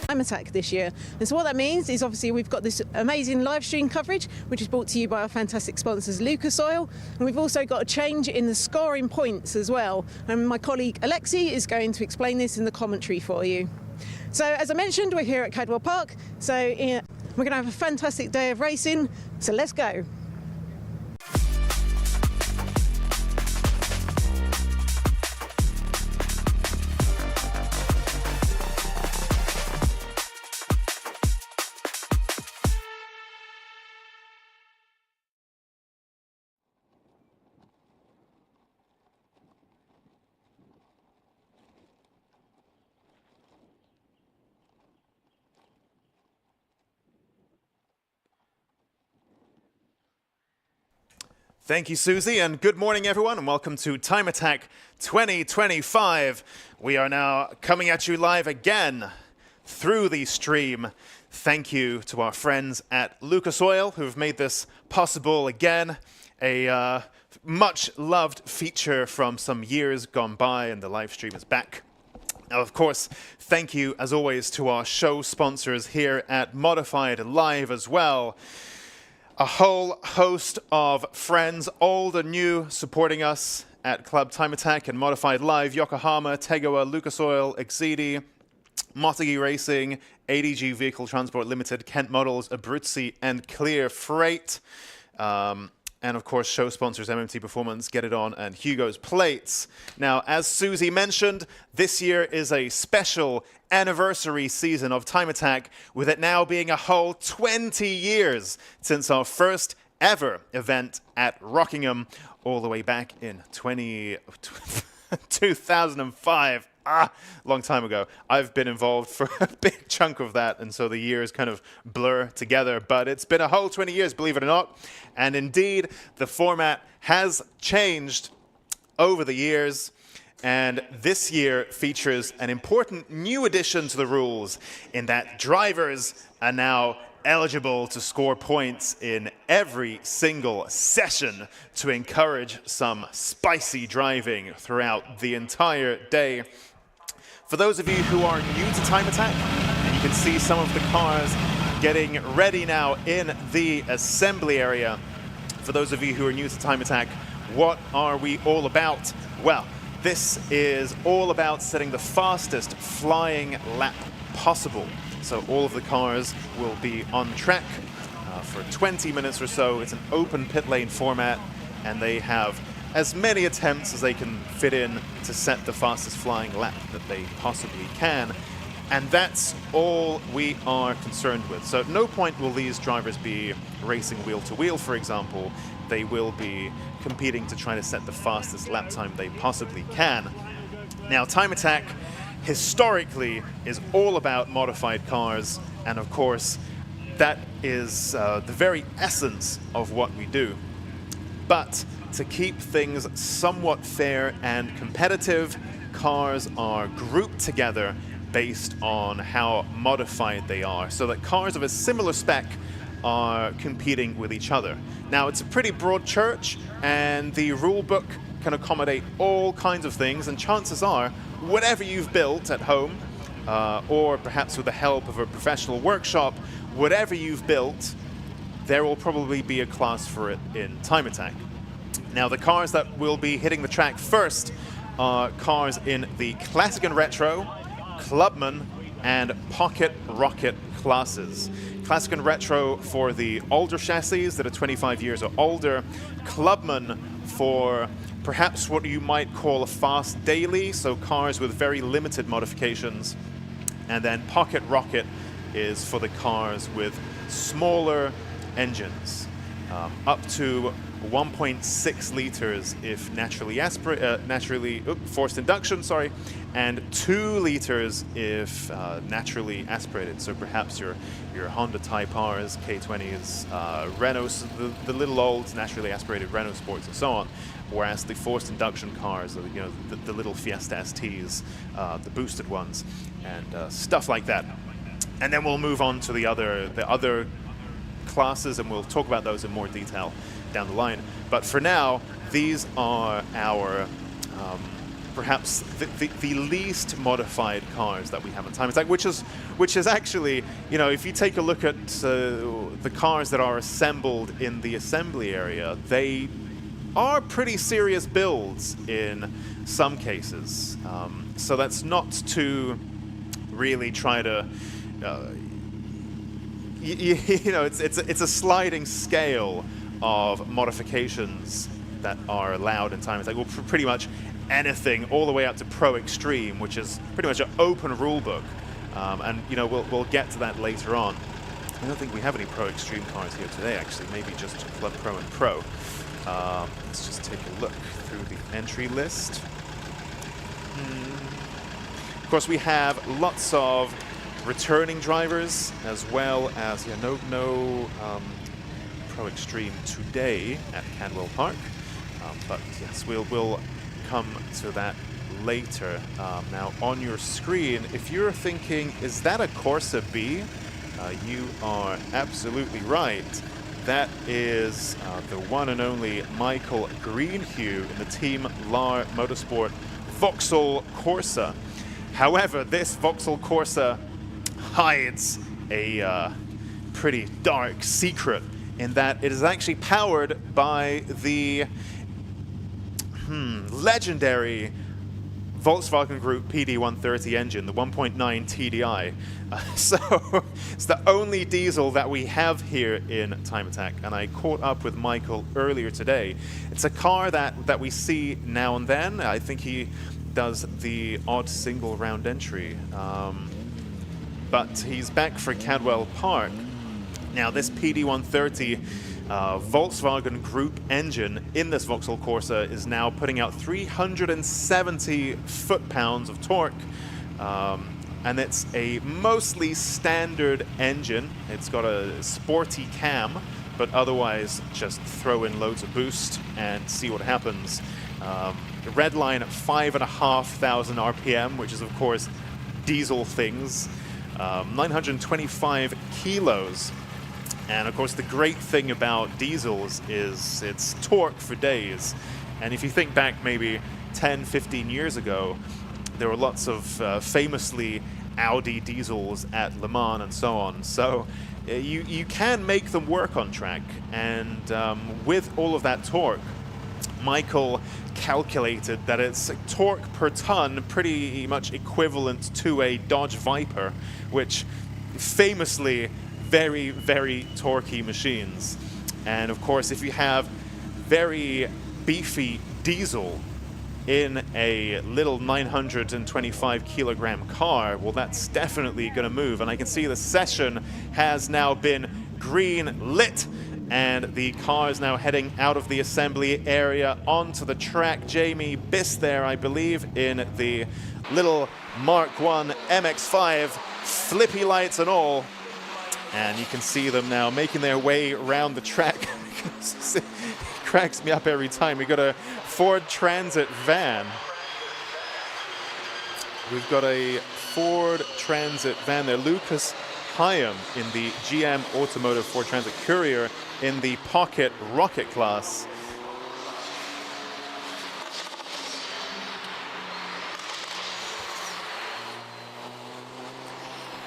Time Attack this year. And so what that means is obviously we've got this amazing live stream coverage, which is brought to you by our fantastic sponsors Lucas Oil, and we've also got a change in the scoring points as well. And my colleague Alexi is going to explain this in the commentary for you. So as I mentioned, we're here at Cadwell Park, so we're going to have a fantastic day of racing, so let's go. Thank you, Susie, and good morning, everyone, and welcome to Time Attack 2025. We are now coming at you live again through the stream. Thank you to our friends at Lucas Oil who have made this possible again. A much-loved feature from some years gone by, and the live stream is back. Now, of course, thank you, as always, to our show sponsors here at Modified Live as well. A whole host of friends, old and new, supporting us at Club Time Attack and Modified Live: Yokohama, Tegiwa, Lucas Oil, Exidi, Motegi Racing, ADG Vehicle Transport Limited, Kent Models, Abruzzi, and Clear Freight. And of course, show sponsors MMT Performance, Get It On, and Hugo's Plates. Now, as Susie mentioned, this year is a special anniversary season of Time Attack, with it now being a whole 20 years since our first ever event at Rockingham, all the way back in 2005. Long time ago. I've been involved for a big chunk of that, and so the years kind of blur together, but it's been a whole 20 years, believe it or not. And indeed, the format has changed over the years, and this year features an important new addition to the rules in that drivers are now eligible to score points in every single session to encourage some spicy driving throughout the entire day. For those of you who are new to Time Attack, and you can see some of the cars getting ready now in the assembly area. For those of you who are new to Time Attack, what are we all about? Well, this is all about setting the fastest flying lap possible. So all of the cars will be on track for 20 minutes or so. It's an open pit lane format, and they have as many attempts as they can fit in to set the fastest flying lap that they possibly can. And that's all we are concerned with. So at no point will these drivers be racing wheel to wheel, for example. They will be competing to try to set the fastest lap time they possibly can. Now, Time Attack historically is all about modified cars, and of course, that is the very essence of what we do. But to keep things somewhat fair and competitive, cars are grouped together based on how modified they are, so that cars of a similar spec are competing with each other. Now, it's a pretty broad church, and the rule book can accommodate all kinds of things, and chances are, whatever you've built at home, or perhaps with the help of a professional workshop, whatever you've built, there will probably be a class for it in Time Attack. Now, the cars that will be hitting the track first are cars in the Classic and Retro, Clubman, and Pocket Rocket classes. Classic and Retro for the older chassis that are 25 years or older, Clubman for perhaps what you might call a fast daily, so cars with very limited modifications, and then Pocket Rocket is for the cars with smaller engines, up to 1.6 liters if naturally forced induction, and 2 liters if naturally aspirated. So perhaps your Honda Type Rs, K20s, Renaults, the little old naturally aspirated Renault Sports, and so on. Whereas the forced induction cars, you know, the little Fiesta STs, the boosted ones, and stuff like that. And then we'll move on to the other classes, and we'll talk about those in more detail down the line. But for now, these are our perhaps the least modified cars that we have in Time Attack, which is actually, you know, if you take a look at the cars that are assembled in the assembly area, they are pretty serious builds in some cases. So that's not to really try to, you know, it's a sliding scale of modifications that are allowed in Time Attack. Well, pretty much anything, all the way up to Pro Extreme, which is pretty much an open rule book. And you know, we'll get to that later on. I don't think we have any Pro Extreme cars here today, actually. Maybe just Club Pro and Pro. Let's just take a look through the entry list. Of course, we have lots of returning drivers, as well as no Pro Extreme today at Cadwell Park. But yes, we'll come to that later. Now, on your screen, if you're thinking, is that a Corsa B? You are absolutely right. That is the one and only Michael Greenhue in the Team LAR Motorsport Vauxhall Corsa. However, this Vauxhall Corsa hides a pretty dark secret in that it is actually powered by the legendary Volkswagen Group PD130 engine, the 1.9 TDI. So it's the only diesel that we have here in Time Attack, and I caught up with Michael earlier today. It's a car that we see now and then. I think he does the odd single round entry, but he's back for Cadwell Park. Now, this PD130 Volkswagen Group engine in this Vauxhall Corsa is now putting out 370 foot-pounds of torque, and it's a mostly standard engine. It's got a sporty cam, but otherwise just throw in loads of boost and see what happens. The red line at 5,500 RPM, which is of course diesel things, 925 kilos. And of course, the great thing about diesels is it's torque for days. And if you think back maybe 10, 15 years ago, there were lots of famously Audi diesels at Le Mans and so on. So you can make them work on track. And with all of that torque, Michael calculated that it's torque per ton pretty much equivalent to a Dodge Viper, which famously very, very torquey machines. And of course, if you have very beefy diesel in a little 925 kilogram car, well, that's definitely going to move. And I can see the session has now been green lit, and the car is now heading out of the assembly area onto the track. Jamie Biss there, I believe, in the little Mark 1 MX-5, flippy lights and all. And you can see them now making their way around the track. It cracks me up every time. We've got a Ford Transit van. We've got a Ford Transit van there. Lucas Hyam in the GM Automotive Ford Transit Courier in the Pocket Rocket class.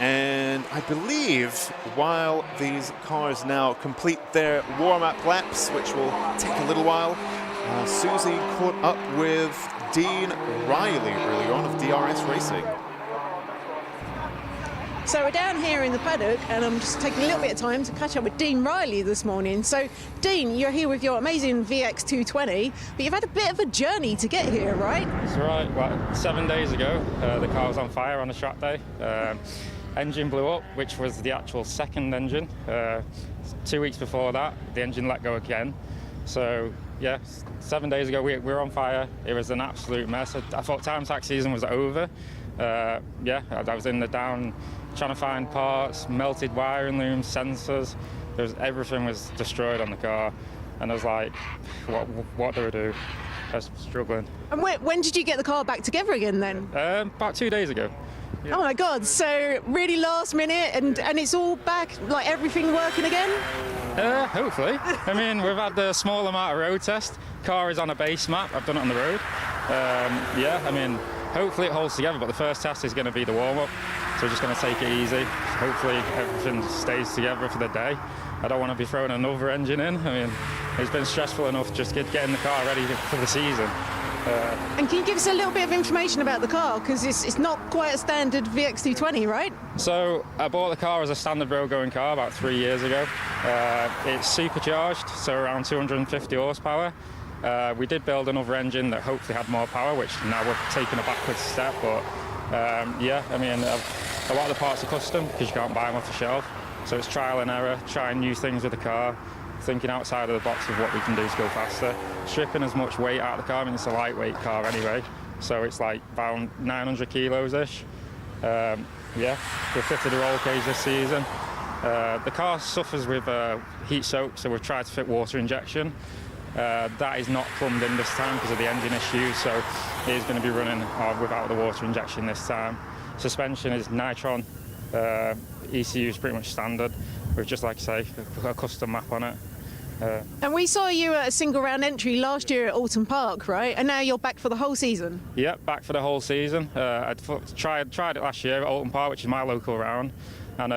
And I believe while these cars now complete their warm-up laps, which will take a little while, Susie caught up with Dean Riley earlier on of DRS Racing. So we're down here in the paddock, and I'm just taking a little bit of time to catch up with Dean Riley this morning. So, Dean, you're here with your amazing VX220, but you've had a bit of a journey to get here, right? That's right. Well, 7 days ago, the car was on fire on a track day. Engine blew up, which was the actual second engine. 2 weeks before that, the engine let go again. So, yeah, 7 days ago, we were on fire. It was an absolute mess. I thought Time Attack season was over. Yeah, I was in the down trying to find parts, melted wiring looms, sensors. Everything was destroyed on the car. And I was like, what do I do? I was struggling. And when did you get the car back together again then? About 2 days ago. Yeah. Oh my God, so really last minute, and it's all back, like everything working again? Hopefully. I mean, we've had a small amount of road test. Car is on a base map. I've done it on the road. Yeah, I mean, hopefully it holds together, but the first test is going to be the warm-up, so we're just going to take it easy. Hopefully everything stays together for the day. I don't want to be throwing another engine in. I mean, it's been stressful enough just getting the car ready for the season. And can you give us a little bit of information about the car? Because it's not quite a standard VX220, right? So I bought the car as a standard road-going car about 3 years ago. It's supercharged, so around 250 horsepower. We did build another engine that hopefully had more power, which now we're taking a backwards step. But yeah, I mean, a lot of the parts are custom because you can't buy them off the shelf. So it's trial and error, trying new things with the car, thinking outside of the box of what we can do to go faster, stripping as much weight out of the car. I mean, it's a lightweight car anyway, so it's like about 900 kilos-ish. Yeah, we fitted a roll cage this season. The car suffers with heat soak, so we've tried to fit water injection. That is not plumbed in this time because of the engine issues, so it is going to be running without the water injection this time. Suspension is Nitron. ECU is pretty much standard with, just like I say, a custom map on it. And we saw you at a single round entry last year at Alton Park, right? And now you're back for the whole season. Yep, back for the whole season. I tried it last year at Alton Park, which is my local round, and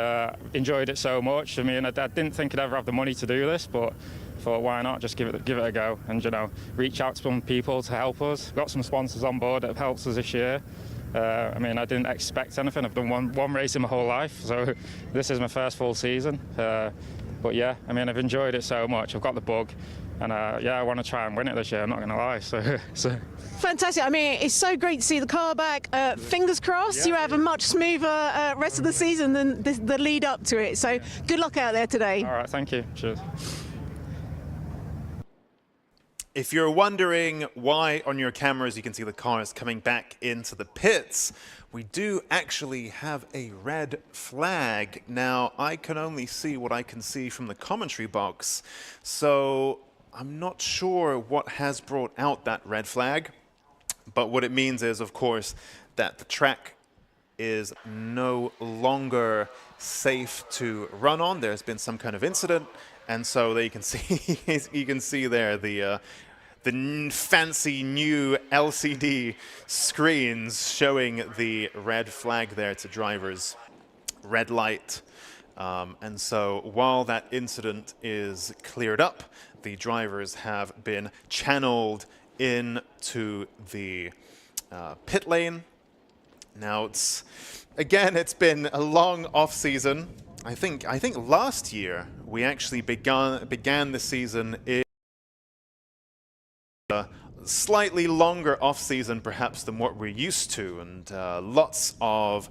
enjoyed it so much. I mean, I didn't think I'd ever have the money to do this, but thought, why not just give it a go and, you know, reach out to some people to help us. Got some sponsors on board that have helped us this year. I mean, I didn't expect anything. I've done one race in my whole life, so this is my first full season. But yeah, I mean, I've enjoyed it so much. I've got the bug, and yeah, I want to try and win it this year. I'm not going to lie. So. Fantastic. I mean, it's so great to see the car back. Fingers crossed you have a much smoother rest of the season than the lead up to it. So good luck out there today. All right, thank you. Cheers. If you're wondering why on your cameras you can see the cars coming back into the pits, we do actually have a red flag. Now, I can only see what I can see from the commentary box, so I'm not sure what has brought out that red flag. But what it means is, of course, that the track is no longer safe to run on. There's been some kind of incident. And so there you can see there the fancy new LCD screens showing the red flag there to drivers, red light. And so while that incident is cleared up, the drivers have been channeled into the pit lane. Now it's been a long off season. I think last year we actually began the season in a slightly longer off season perhaps than what we're used to, and lots of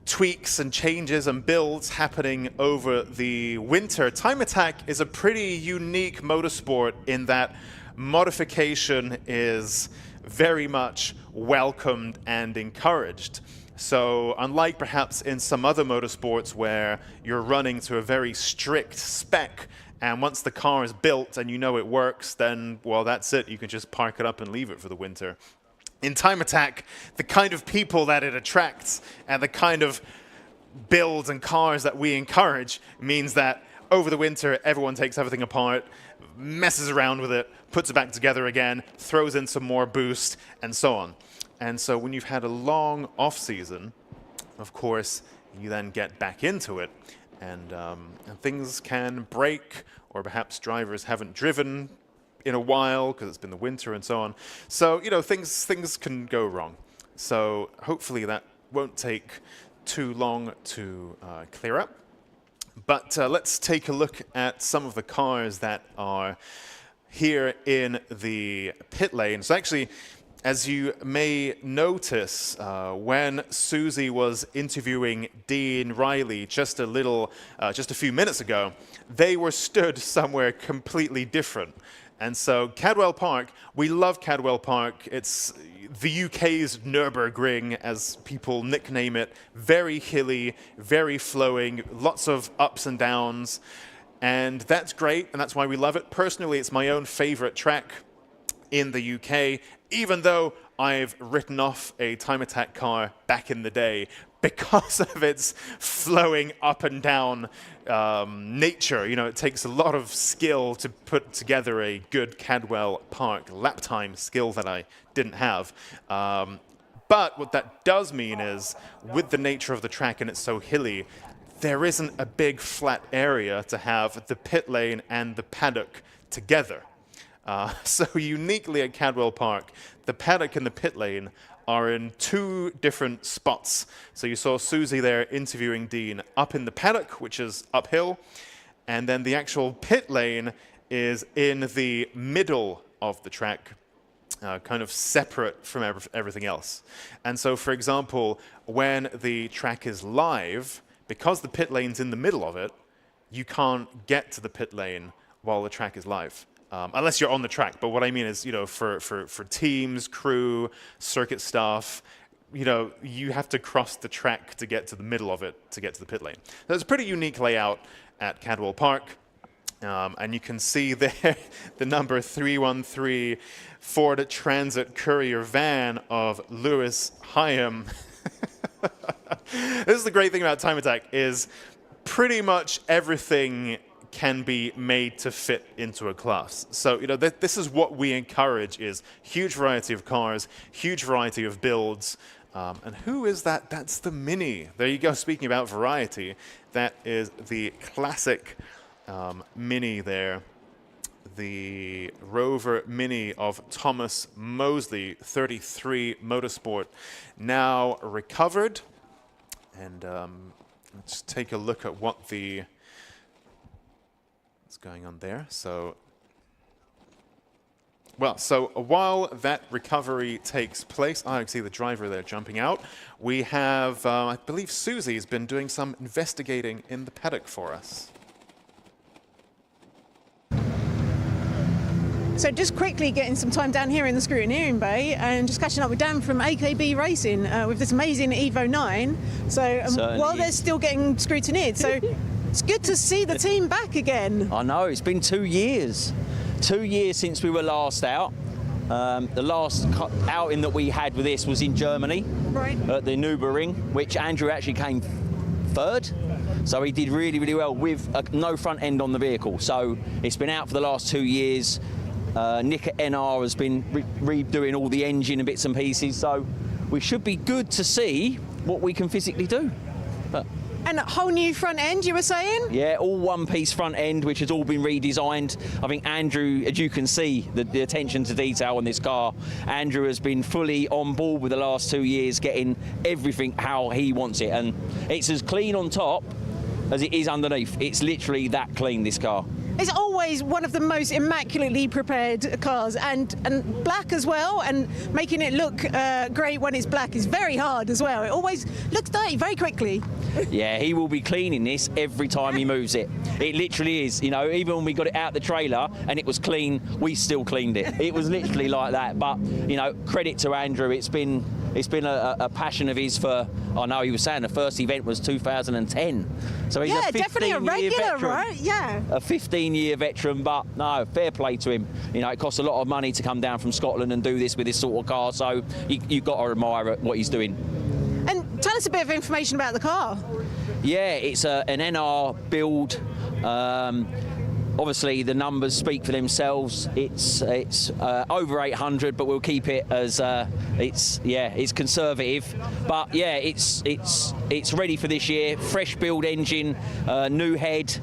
tweaks and changes and builds happening over the winter. Time Attack is a pretty unique motorsport in that modification is very much welcomed and encouraged. So unlike perhaps in some other motorsports where you're running to a very strict spec, and once the car is built and you know it works, then, well, that's it. You can just park it up and leave it for the winter. In Time Attack, the kind of people that it attracts and the kind of builds and cars that we encourage means that over the winter, everyone takes everything apart, messes around with it, puts it back together again, throws in some more boost, and so on. And so when you've had a long off season, of course, you then get back into it, and things can break, or perhaps drivers haven't driven in a while because it's been the winter and so on. So, you know, things can go wrong. So hopefully that won't take too long to clear up. But let's take a look at some of the cars that are here in the pit lane. So actually, as you may notice, when Susie was interviewing Dean Riley just a few minutes ago, they were stood somewhere completely different. And so Cadwell Park, we love Cadwell Park. It's the UK's Nürburgring, as people nickname it. Very hilly, very flowing, lots of ups and downs. And that's great, and that's why we love it. Personally, it's my own favorite track in the UK, even though I've written off a Time Attack car back in the day. because of its flowing up and down nature. You know, it takes a lot of skill to put together a good Cadwell Park lap time skill that I didn't have. But what that does mean is, with the nature of the track and it's so hilly, there isn't a big flat area to have the pit lane and the paddock together. So uniquely at Cadwell Park, the paddock and the pit lane are in two different spots. So you saw Susie there interviewing Dean up in the paddock, which is uphill, and then the actual pit lane is in the middle of the track, kind of separate from everything else. And so, for example, when the track is live, because the pit lane's in the middle of it, you can't get to the pit lane while the track is live. Unless you're on the track. But what I mean is, you know, for teams, crew, circuit staff, you know, you have to cross the track to get to the middle of it to get to the pit lane. So it's a pretty unique layout at Cadwell Park. And you can see there the number 313 Ford Transit Courier van of Lewis Hyam. This is the great thing about Time Attack, is pretty much everything can be made to fit into a class. So, you know, this is what we encourage, is huge variety of cars, huge variety of builds. And who is that? That's the Mini. There you go, speaking about variety. That is the classic Mini there. The Rover Mini of Thomas Mosley, 33 Motorsport, now recovered. And let's take a look at what's going on there. So, well, so while that recovery takes place, I can see the driver there jumping out. We have, I believe Susie's been doing some investigating in the paddock for us. So just quickly getting some time down here in the scrutineering bay and just catching up with Dan from AKB Racing with this amazing Evo 9. So while they're still getting scrutineered, so it's good to see the team back again. I know, it's been 2 years. 2 years since we were last out. The last outing that we had with this was in Germany, right, at the Nürburgring, which Andrew actually came third. So he did really, really well with no front end on the vehicle. So it's been out for the last 2 years. Nick at NR has been redoing all the engine and bits and pieces, so we should be good to see what we can physically do. And a whole new front end, you were saying? Yeah, all one-piece front end, which has all been redesigned. I think Andrew, as you can see, the attention to detail on this car, Andrew has been fully on board with the last 2 years, getting everything how he wants it. And it's as clean on top as it is underneath. It's literally that clean, this car. It's always one of the most immaculately prepared cars, and black as well, and making it look great when it's black is very hard as well. It always looks dirty very quickly. Yeah, he will be cleaning this every time he moves it. It literally is. You know, even when we got it out the trailer and it was clean, we still cleaned it. It was literally like that. But, you know, credit to Andrew. It's been a passion of his for, I know he was saying the first event was 2010. So he's a 15-year definitely a regular, veteran, right? Yeah. A 15-year veteran, but no, fair play to him. You know, it costs a lot of money to come down from Scotland and do this with this sort of car, so you've got to admire what he's doing. And tell us a bit of information about the car. Yeah, it's an NR build. Obviously, the numbers speak for themselves. It's over 800, but we'll keep it as it's conservative. But yeah, it's ready for this year. Fresh build engine, new head,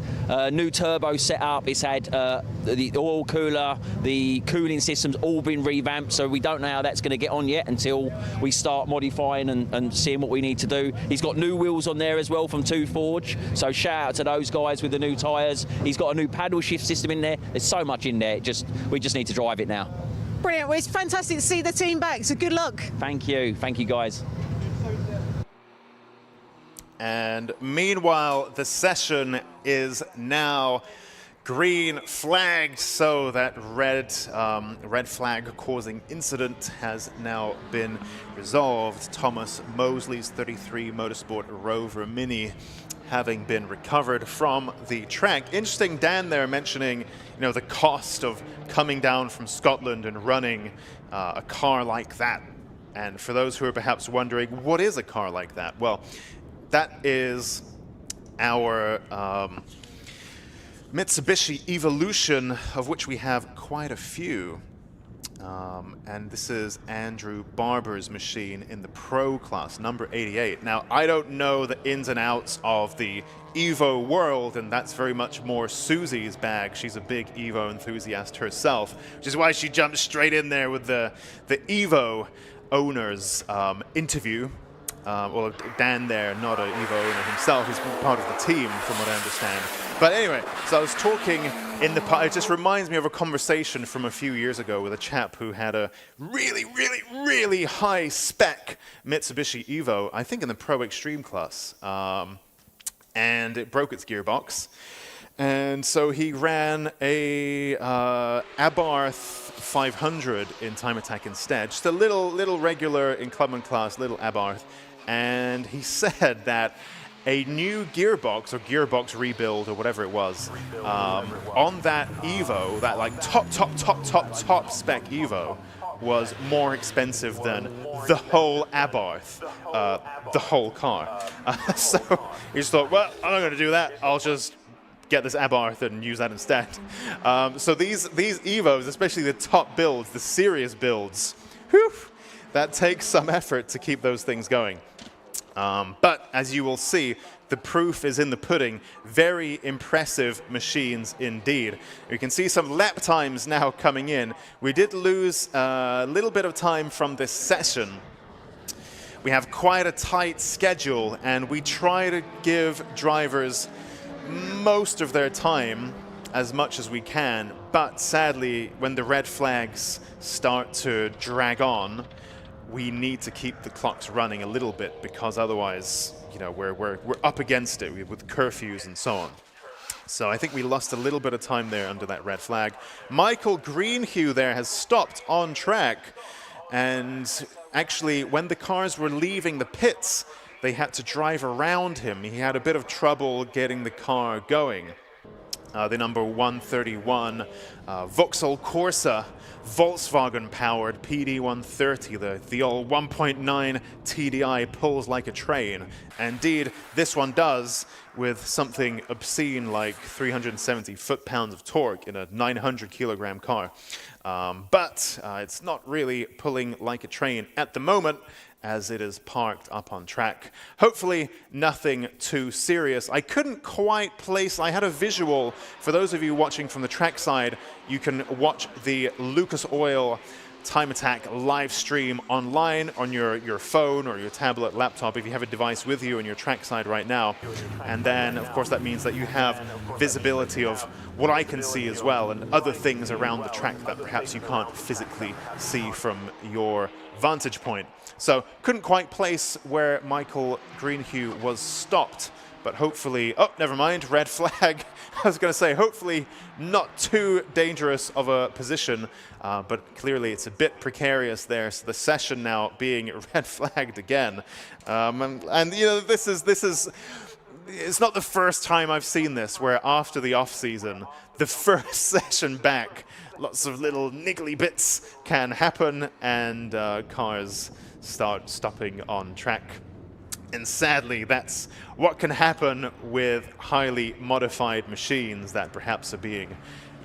new turbo setup. It's had the oil cooler, the cooling system's all been revamped. So we don't know how that's going to get on yet until we start modifying and seeing what we need to do. He's got new wheels on there as well from Two Forge. So shout out to those guys with the new tyres. He's got a new paddle shift system in there. There's so much in there. We just need to drive it now. Brilliant. Well, it's fantastic to see the team back, so good luck. Thank you guys. And meanwhile, the session is now green flagged, so that red flag causing incident has now been resolved. Thomas Mosley's 33 Motorsport Rover Mini having been recovered from the track. Interesting, Dan there mentioning, you know, the cost of coming down from Scotland and running a car like that And for those who are perhaps wondering, what is a car like that? Well, that is our Mitsubishi Evolution, of which we have quite a few. And this is Andrew Barber's machine in the Pro class, number 88. Now, I don't know the ins and outs of the Evo world, and that's very much more Susie's bag. She's a big Evo enthusiast herself, which is why she jumped straight in there with the Evo owner's interview. Well, Dan there, not an Evo owner himself, he's part of the team from what I understand. But anyway, so I was talking in the, it just reminds me of a conversation from a few years ago with a chap who had a really high spec Mitsubishi Evo, I think in the Pro Extreme class, and it broke its gearbox. And so he ran a Abarth 500 in Time Attack instead, just a little regular in Clubman class, little Abarth. And he said that a new gearbox or gearbox rebuild or whatever it was on that Evo, that like top spec Evo, was more expensive than the whole Abarth, the whole car. So he just thought, well, I'm not going to do that. I'll just get this Abarth and use that instead. So these Evos, especially the top builds, the serious builds, whew, that takes some effort to keep those things going. But as you will see, the proof is in the pudding. Very impressive machines indeed. You can see some lap times now coming in. We did lose a little bit of time from this session. We have quite a tight schedule, and we try to give drivers most of their time as much as we can. But sadly, when the red flags start to drag on, we need to keep the clocks running a little bit, because otherwise, you know, we're up against it with curfews and so on. So I think we lost a little bit of time there under that red flag. Michael Greenhue there has stopped on track, and actually when the cars were leaving the pits, they had to drive around him. He had a bit of trouble getting the car going. The number 131 Vauxhall Corsa, Volkswagen-powered PD130, the old 1.9 TDI pulls like a train. Indeed, this one does, with something obscene like 370 foot-pounds of torque in a 900-kilogram car. But it's not really pulling like a train at the moment, as it is parked up on track. Hopefully nothing too serious. I couldn't quite place, I had a visual. For those of you watching from the track side, you can watch the Lucas Oil Time Attack live stream online on your phone or your tablet, laptop, if you have a device with you on your trackside right now. And then, of course, that means that you have visibility of what I can see as well, and other things around the track that perhaps you can't physically see from your vantage point. So couldn't quite place where Michael Greenhue was stopped, but hopefully, oh, never mind, red flag. I was going to say, hopefully not too dangerous of a position, but clearly it's a bit precarious there. So the session now being red flagged again. And you know, this is, it's not the first time I've seen this, where after the off season, the first session back, lots of little niggly bits can happen, and cars start stopping on track. And sadly, that's what can happen with highly modified machines that perhaps are being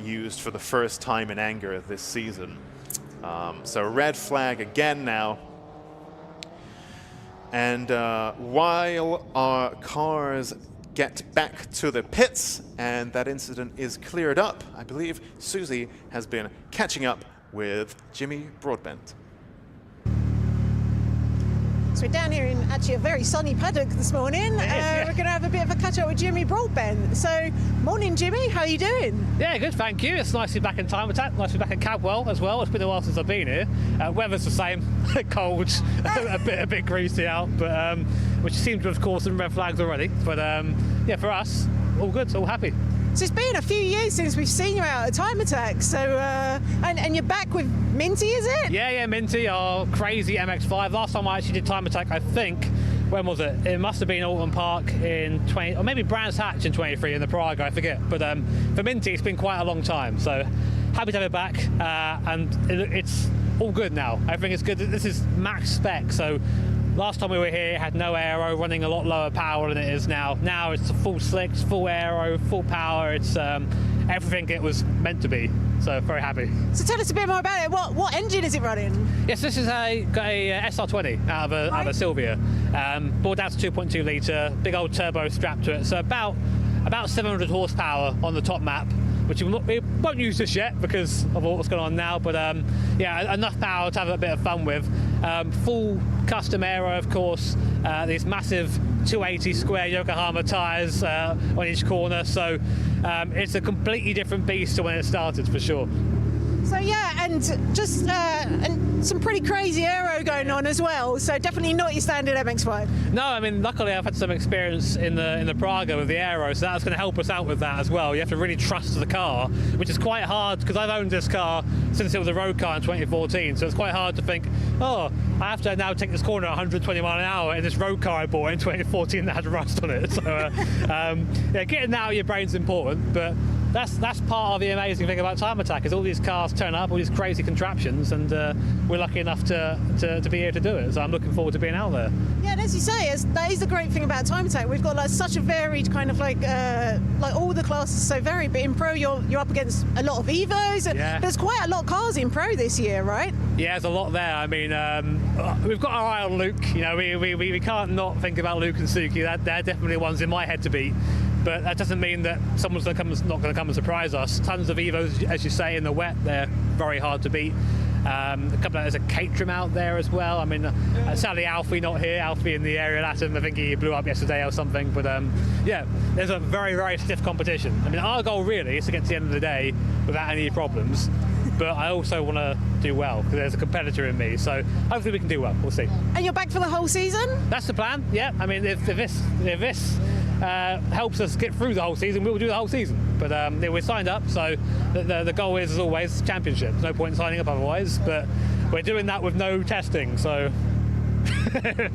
used for the first time in anger this season. So red flag again now. And while our cars get back to the pits and that incident is cleared up, I believe Susie has been catching up with Jimmy Broadbent. So we're down here in actually a very sunny paddock this morning. We're going to have a bit of a catch up with Jimmy Broadbent. So, morning Jimmy, how are you doing? Yeah, good, thank you. It's nice to be back in Time Attack, nice to be back at Cadwell as well. It's been a while since I've been here. Weather's the same, cold, a bit greasy out, but which seems to have caused some red flags already. But yeah, for us, all good, all happy. So it's been a few years since we've seen you out at Time Attack. So and you're back with Minty, is it? Yeah, Minty, our crazy MX-5. Last time I actually did Time Attack, I think, when was it? It must have been Alton Park in 20, or maybe Brands Hatch in 23 in the Prague, I forget. But for Minty, it's been quite a long time. So happy to have it back, and it's all good now. Everything is good. This is max spec, so last time we were here, it had no aero, running a lot lower power than it is now. Now it's full slicks, full aero, full power. It's everything it was meant to be. So very happy. So tell us a bit more about it. What engine is it running? Yes, this is a SR20 out of a Sylvia. Bored down to 2.2 litre, big old turbo strapped to it. So about 700 horsepower on the top map, which we won't use this yet because of what's going on now, but yeah, enough power to have a bit of fun with. Full custom aero, of course, these massive 280 square Yokohama tyres on each corner, so it's a completely different beast to when it started, for sure. So yeah, and just and some pretty crazy aero going on as well. So definitely not your standard MX-5. No, I mean, luckily I've had some experience in the Praga with the aero, so that's going to help us out with that as well. You have to really trust the car, which is quite hard because I've owned this car since it was a road car in 2014. So it's quite hard to think, oh, I have to now take this corner at 120 mile an hour in this road car I bought in 2014 that had rust on it. So yeah, getting that out of your brain's important, but that's part of the amazing thing about Time Attack is all these cars turn up, all these crazy contraptions, and we're lucky enough to be here to do it. So I'm looking forward to being out there. Yeah, and as you say, that is the great thing about Time Attack. We've got like such a varied kind of like all the classes are so varied. But in Pro, you're up against a lot of Evos. And yeah. There's quite a lot of cars in Pro this year, right? Yeah, there's a lot there. I mean, we've got our eye on Luke. You know, we can't not think about Luke and Suki. They're definitely ones in my head to beat. But that doesn't mean that someone's not going to come and surprise us. Tons of Evos, as you say, in the wet. They're very hard to beat. There's a Caterham out there as well. I mean, sadly Alfie not here. Alfie in the area Latin. I think he blew up yesterday or something. But yeah, there's a very, very stiff competition. I mean, our goal really is to get to the end of the day without any problems. But I also want to do well because there's a competitor in me. So hopefully we can do well. We'll see. And you're back for the whole season? That's the plan. Yeah. I mean, if this helps us get through the whole season, we'll do the whole season. But we're signed up, so the goal is, as always, championship. There's no point in signing up otherwise, but we're doing that with no testing, so...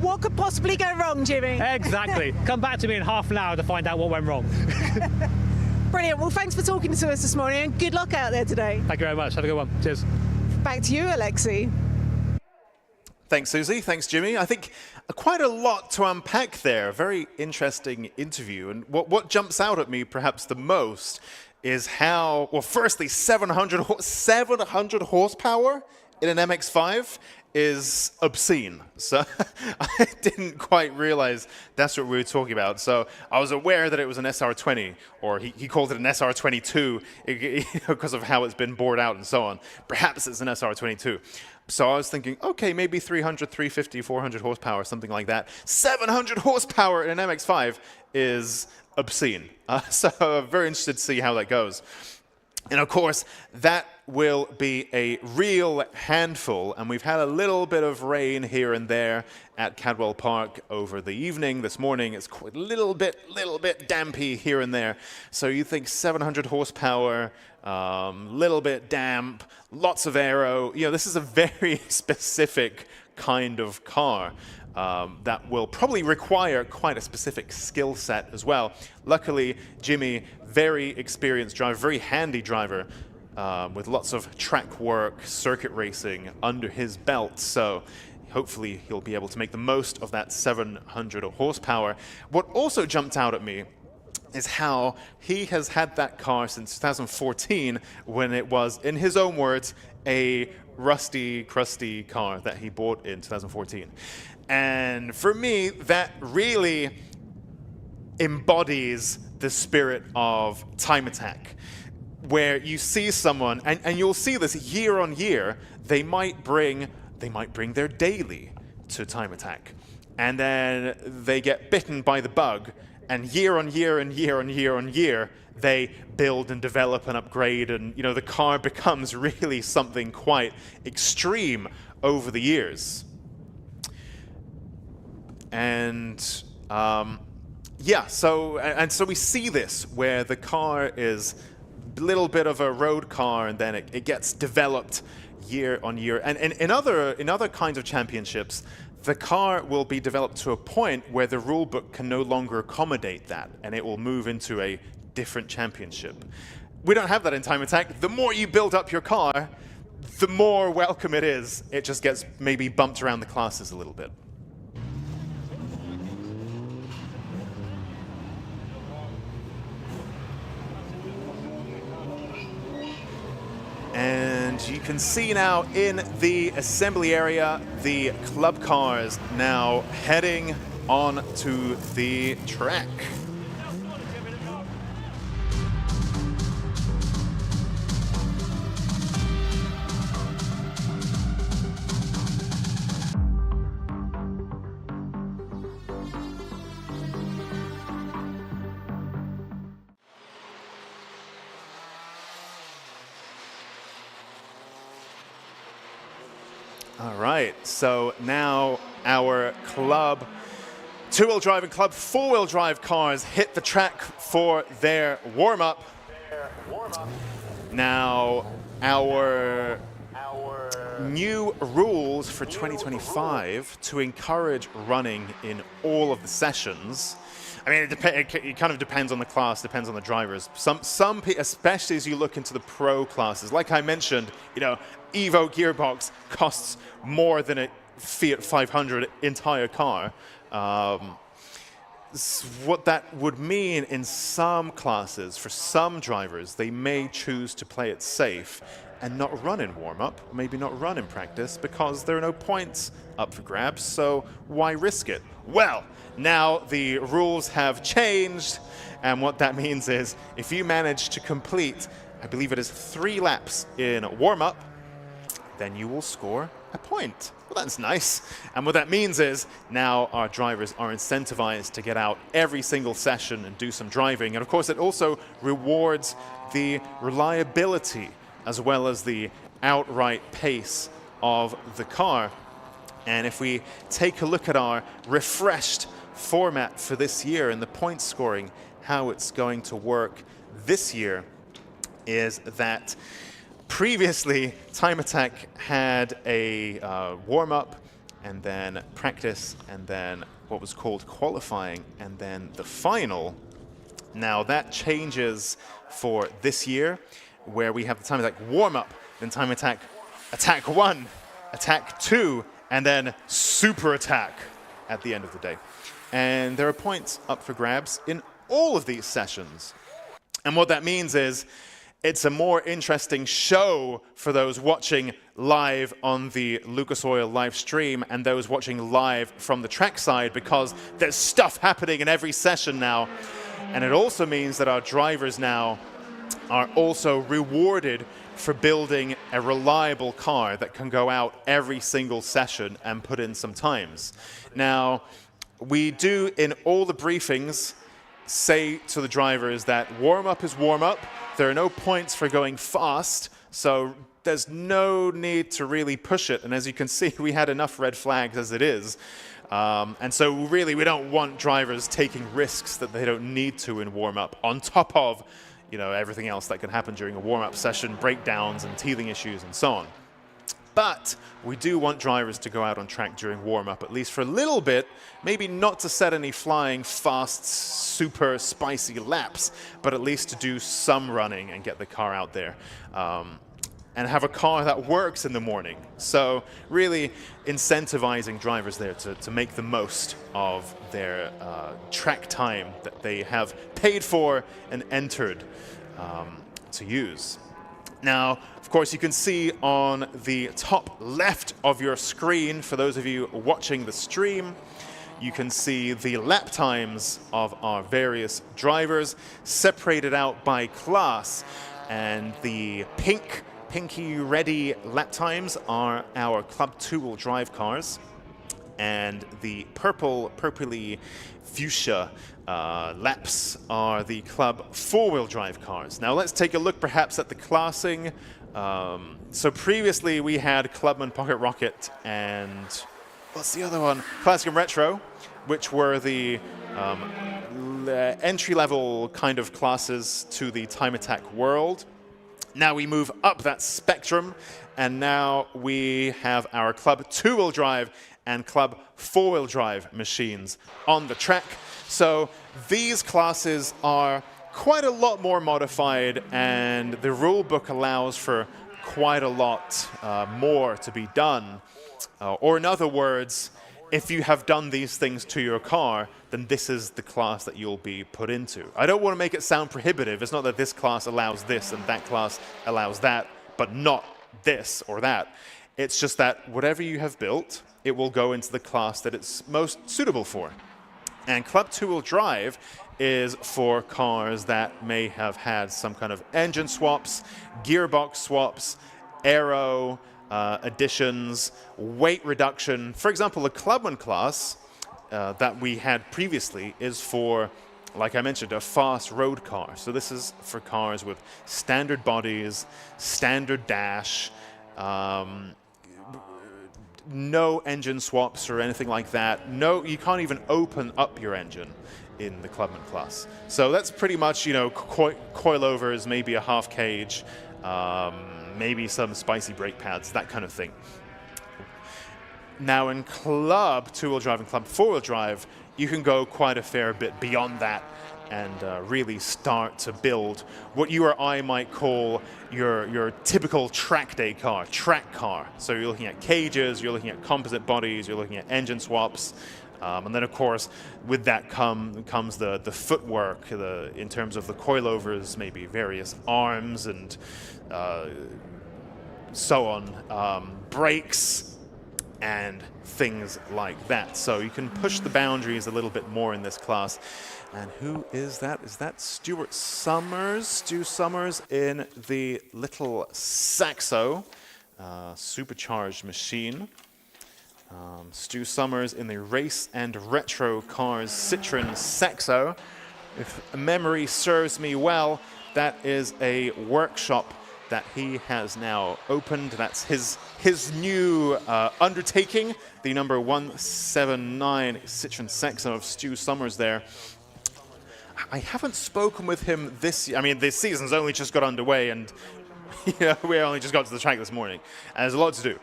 What could possibly go wrong, Jimmy? Exactly. Come back to me in half an hour to find out what went wrong. Brilliant. Well, thanks for talking to us this morning, and good luck out there today. Thank you very much. Have a good one. Cheers. Back to you, Alexi. Thanks, Susie. Thanks, Jimmy. I think quite a lot to unpack there. Very interesting interview. And what jumps out at me perhaps the most is how, well, firstly, 700 horsepower in an MX-5 is obscene. So I didn't quite realize that's what we were talking about. So I was aware that it was an SR20, or he called it an SR22 because of how it's been bored out and so on. Perhaps it's an SR22. So I was thinking, okay, maybe 300, 350, 400 horsepower, something like that. 700 horsepower in an MX-5 is obscene. So very interested to see how that goes. And of course, that will be a real handful. And we've had a little bit of rain here and there at Cadwell Park over the evening. This morning, it's quite a little bit dampy here and there. So you think 700 horsepower, little bit damp, lots of aero. You know, this is a very specific kind of car. That will probably require quite a specific skill set as well. Luckily, Jimmy, very experienced driver, very handy driver, with lots of track work, circuit racing under his belt. So hopefully he'll be able to make the most of that 700 horsepower. What also jumped out at me is how he has had that car since 2014 when it was, in his own words, a rusty, crusty car that he bought in 2014. And for me, that really embodies the spirit of Time Attack, where you see someone, and you'll see this year on year, they might bring their daily to Time Attack, and then they get bitten by the bug, and year on year and year on year on year, they build and develop and upgrade, and the car becomes really something quite extreme over the years. And yeah, so we see this where the car is a little bit of a road car, and then it gets developed year on year. And in other kinds of championships, the car will be developed to a point where the rule book can no longer accommodate that, and it will move into a different championship. We don't have that in Time Attack. The more you build up your car, the more welcome it is. It just gets maybe bumped around the classes a little bit. And you can see now in the assembly area, the club cars now heading on to the track. All right, so now our club two-wheel drive and club four-wheel drive cars hit the track for their warm-up. Now, our new rules for 2025 to encourage running in all of the sessions. I mean, it kind of depends on the class, depends on the drivers. Some, especially as you look into the pro classes, like I mentioned, you know, Evo gearbox costs more than a Fiat 500 entire car. What that would mean in some classes, for some drivers, they may choose to play it safe and not run in warm-up, maybe not run in practice, because there are no points up for grabs, so why risk it? Well, now the rules have changed, and what that means is if you manage to complete, I believe it is 3 laps in warm-up, then you will score a point. Well, that's nice. And what that means is now our drivers are incentivized to get out every single session and do some driving. And of course, it also rewards the reliability as well as the outright pace of the car. And if we take a look at our refreshed format for this year and the point scoring, how it's going to work this year is that previously, Time Attack had a warm-up, and then practice, and then what was called qualifying, and then the final. Now that changes for this year, where we have the Time Attack warm-up, then Time Attack Attack 1, Attack 2, and then Super Attack at the end of the day. And there are points up for grabs in all of these sessions. And what that means is it's a more interesting show for those watching live on the Lucas Oil live stream and those watching live from the trackside, because there's stuff happening in every session now. And it also means that our drivers now are also rewarded for building a reliable car that can go out every single session and put in some times. Now, we do in all the briefings say to the drivers that warm-up is warm-up. There are no points for going fast, so there's no need to really push it. And as you can see, we had enough red flags as it is. And so really, we don't want drivers taking risks that they don't need to in warm-up, on top of, you know, everything else that can happen during a warm-up session, breakdowns and teething issues and so on. But we do want drivers to go out on track during warm-up, at least for a little bit, maybe not to set any flying, fast, super spicy laps, but at least to do some running and get the car out there. And have a car that works in the morning. So really incentivizing drivers there to make the most of their track time that they have paid for and entered to use. Now, of course, you can see on the top left of your screen, for those of you watching the stream, you can see the lap times of our various drivers separated out by class. And the pinky ready lap times are our Club 2-wheel drive cars. And the purpley fuchsia laps are the Club 4-wheel drive cars. Now let's take a look perhaps at the classing. So previously we had Clubman Pocket Rocket and what's the other one? Classic and Retro, which were the entry-level kind of classes to the Time Attack world. Now we move up that spectrum, and now we have our Club 2-wheel drive and Club 4-wheel drive machines on the track. So these classes are quite a lot more modified, and the rule book allows for quite a lot more to be done. Or in other words, if you have done these things to your car, then this is the class that you'll be put into. I don't want to make it sound prohibitive. It's not that this class allows this and that class allows that, but not this or that. It's just that whatever you have built, it will go into the class that it's most suitable for. And Club 2-wheel drive is for cars that may have had some kind of engine swaps, gearbox swaps, aero additions, weight reduction. For example, the Clubman class that we had previously is for, like I mentioned, a fast road car. So this is for cars with standard bodies, standard dash, no engine swaps or anything like that. No, you can't even open up your engine in the Clubman class. So that's pretty much, you know, coilovers, maybe a half cage, maybe some spicy brake pads, that kind of thing. Now in Club 2-wheel drive and Club 4-wheel drive, you can go quite a fair bit beyond that and really start to build what you or I might call your typical track day car, track car. So you're looking at cages, you're looking at composite bodies, you're looking at engine swaps. And then, of course, with that comes the footwork, in terms of the coilovers, maybe various arms and so on, brakes and things like that. So you can push the boundaries a little bit more in this class. And who is that? Is that Stuart Summers? Stu Summers in the little Saxo, supercharged machine. Stu Summers in the race and retro cars Citroen Saxo. If memory serves me well, that is a workshop that he has now opened. That's his new undertaking, the number 179 Citroen Saxo of Stu Summers there. I haven't spoken with him this year. I mean, this season's only just got underway, and you know, we only just got to the track this morning, and there's a lot to do.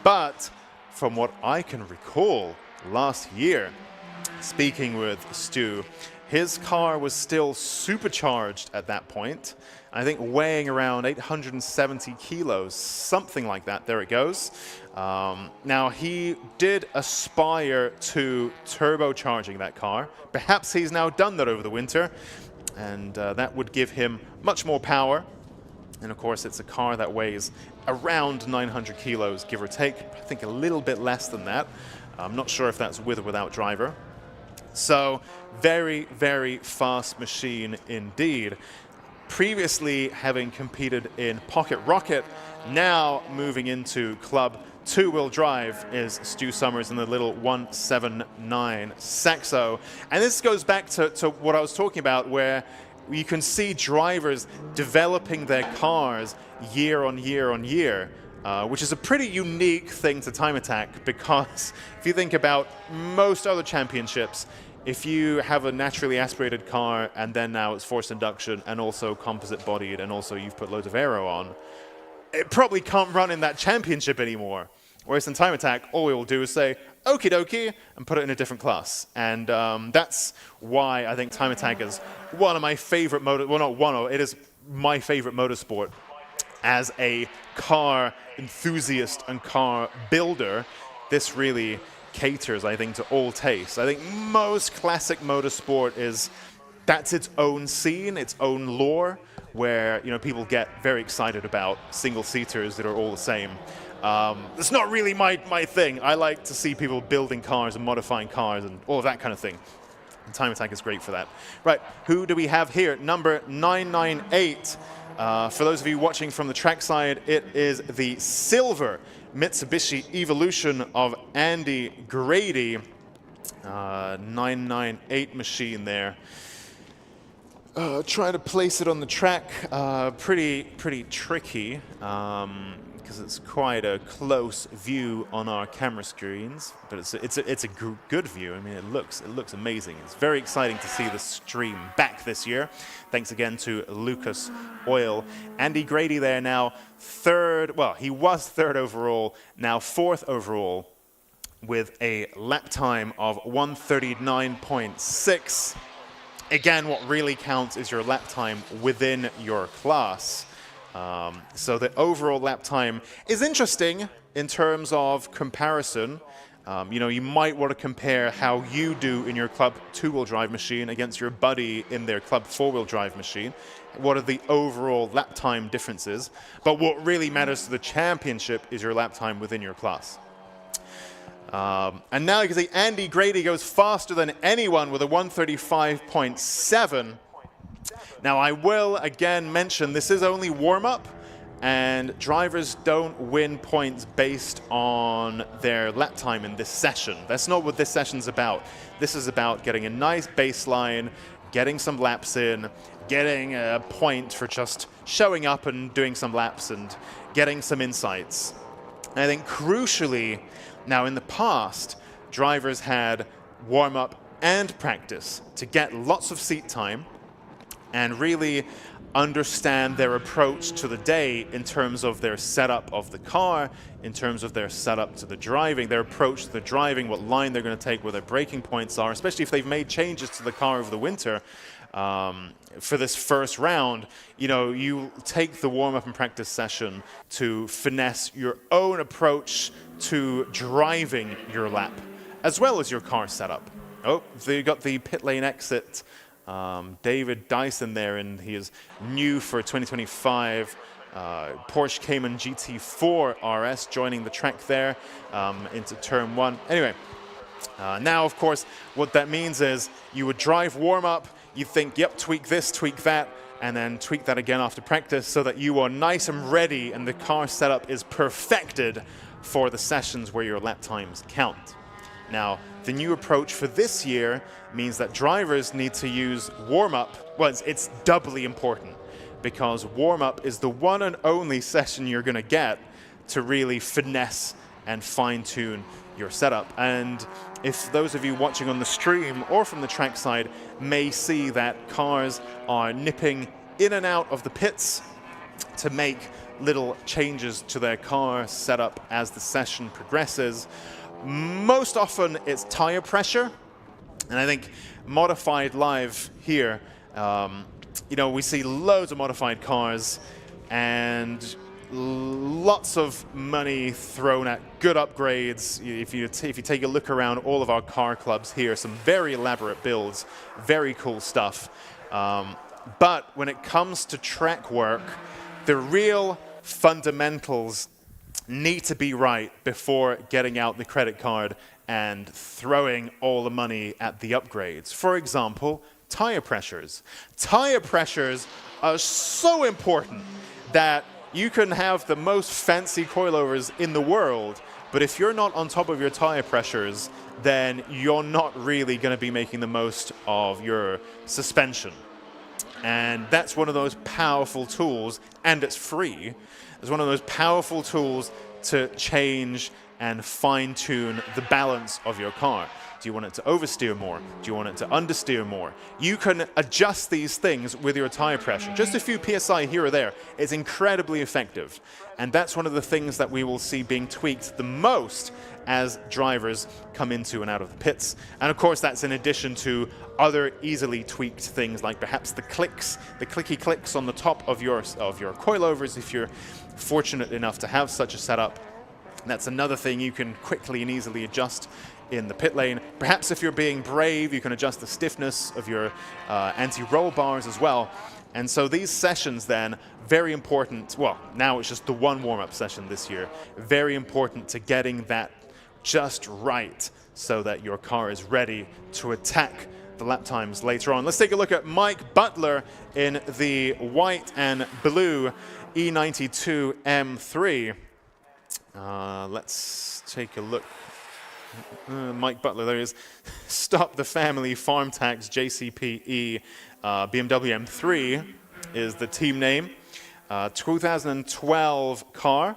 But from what I can recall, last year, speaking with Stu, his car was still supercharged at that point. I think weighing around 870 kilos, something like that. There it goes. Now, he did aspire to turbocharging that car. Perhaps he's now done that over the winter, and that would give him much more power. And of course, it's a car that weighs around 900 kilos, give or take. I think a little bit less than that. I'm not sure if that's with or without driver. So, very, very fast machine indeed. Previously having competed in Pocket Rocket, now moving into Club 2-wheel drive is Stu Summers in the little 179 Saxo. And this goes back to what I was talking about, where you can see drivers developing their cars year on year on year, which is a pretty unique thing to Time Attack, because if you think about most other championships, if you have a naturally aspirated car and then now it's forced induction and also composite bodied and also you've put loads of aero on, it probably can't run in that championship anymore. Whereas in Time Attack, all we will do is say, okie dokie, and put it in a different class. And that's why I think Time Attack is one of my favorite it is my favorite motorsport as a car enthusiast and car builder. This really caters, I think, to all tastes. I think most classic motorsport that's its own scene, its own lore, where, you know, people get very excited about single-seaters that are all the same. It's not really my thing. I like to see people building cars and modifying cars and all of that kind of thing. And Time Attack is great for that. Right, who do we have here? Number 998. For those of you watching from the trackside, it is the silver Mitsubishi Evolution of Andy Grady. 998 machine there. Trying to place it on the track, pretty tricky, because it's quite a close view on our camera screens, but it's a good view. I mean, it looks amazing. It's very exciting to see the stream back this year. Thanks again to Lucas Oil. Andy Grady there now third. Well, he was third overall, now fourth overall, with a lap time of 1:39.6. Again, what really counts is your lap time within your class. So the overall lap time is interesting in terms of comparison. You know, you might want to compare how you do in your club two-wheel drive machine against your buddy in their club four-wheel drive machine. What are the overall lap time differences? But what really matters to the championship is your lap time within your class. And now you can see Andy Grady goes faster than anyone with a 135.7. Now I will again mention this is only warm-up, and drivers don't win points based on their lap time in this session. That's not what this session's about. This is about getting a nice baseline, getting some laps in, getting a point for just showing up and doing some laps and getting some insights. And I think crucially, now in the past, drivers had warm-up and practice to get lots of seat time and really understand their approach to the day in terms of their setup of the car, in terms of their setup to the driving, their approach to the driving, what line they're going to take, where their braking points are, especially if they've made changes to the car over the winter. For this first round, you know, you take the warm-up and practice session to finesse your own approach to driving your lap, as well as your car setup. Oh, so you got the pit lane exit. David Dyson there, and he is new for 2025. Porsche Cayman GT4 RS joining the track there into turn one. Anyway, now, of course, what that means is you would drive warm-up, you think, yep, tweak this, tweak that, and then tweak that again after practice so that you are nice and ready and the car setup is perfected for the sessions where your lap times count. Now, the new approach for this year means that drivers need to use warm-up. Well, it's doubly important because warm-up is the one and only session you're going to get to really finesse and fine-tune your setup. And if those of you watching on the stream or from the trackside may see that cars are nipping in and out of the pits to make little changes to their car setup as the session progresses, most often it's tire pressure. And I think modified live here, you know, we see loads of modified cars and lots of money thrown at good upgrades. If you take a look around all of our car clubs here, some very elaborate builds, very cool stuff. But when it comes to track work, the real fundamentals need to be right before getting out the credit card and throwing all the money at the upgrades. For example, tire pressures. Tire pressures are so important that you can have the most fancy coilovers in the world, but if you're not on top of your tire pressures, then you're not really going to be making the most of your suspension. And that's one of those powerful tools, and it's free. It's one of those powerful tools to change and fine-tune the balance of your car. Do you want it to oversteer more? Do you want it to understeer more? You can adjust these things with your tire pressure. Just a few PSI here or there. It's incredibly effective. And that's one of the things that we will see being tweaked the most as drivers come into and out of the pits. And of course, that's in addition to other easily tweaked things like perhaps the clicks, the clicky clicks on the top of your coilovers if you're fortunate enough to have such a setup. That's another thing you can quickly and easily adjust in the pit lane. Perhaps if you're being brave, you can adjust the stiffness of your anti-roll bars as well. And so these sessions then, very important. Well, now it's just the one warm-up session this year. Very important to getting that just right so that your car is ready to attack the lap times later on. Let's take a look at Mike Butler in the white and blue E92 M3. Let's take a look. Mike Butler, there is Stop the Family Farm Tax JCPE BMW M3 is the team name. 2012 car.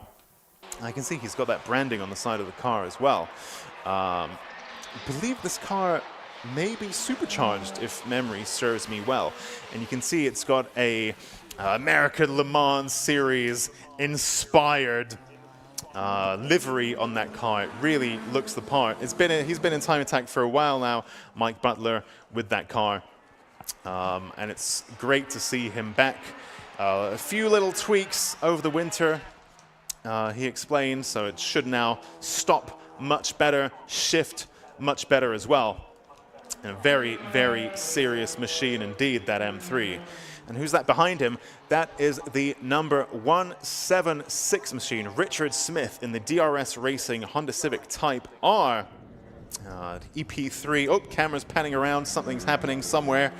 I can see he's got that branding on the side of the car as well. I believe this car may be supercharged if memory serves me well. And you can see it's got a American Le Mans Series inspired livery on that car. It really looks the part. He's been in Time Attack for a while now, Mike Butler, with that car. And it's great to see him back A few little tweaks over the winter, he explained, so it should now stop much better, shift much better as well. And a very, very serious machine indeed, that M3. And who's that behind him? That is the number 176 machine, Richard Smith, in the DRS Racing Honda Civic Type R. EP3. Oh, camera's panning around. Something's happening somewhere.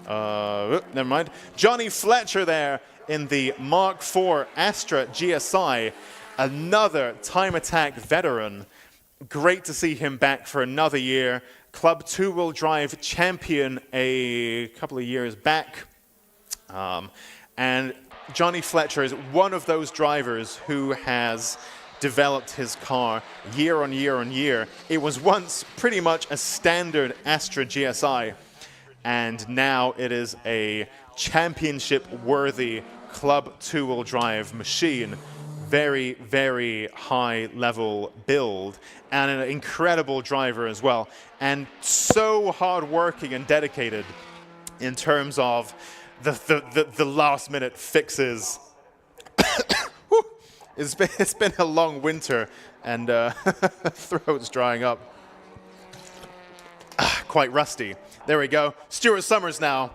Never mind. Johnny Fletcher there in the Mark IV Astra GSI. Another Time Attack veteran. Great to see him back for another year. Club two-wheel drive champion a couple of years back. And Johnny Fletcher is one of those drivers who has developed his car year on year on year. It was once pretty much a standard Astra GSI, and now it is a championship-worthy club two-wheel drive machine. Very, very high-level build, and an incredible driver as well, and so hard-working and dedicated in terms of the last-minute fixes. It's been a long winter, and throat's drying up. Quite rusty. There we go. Stuart Summers now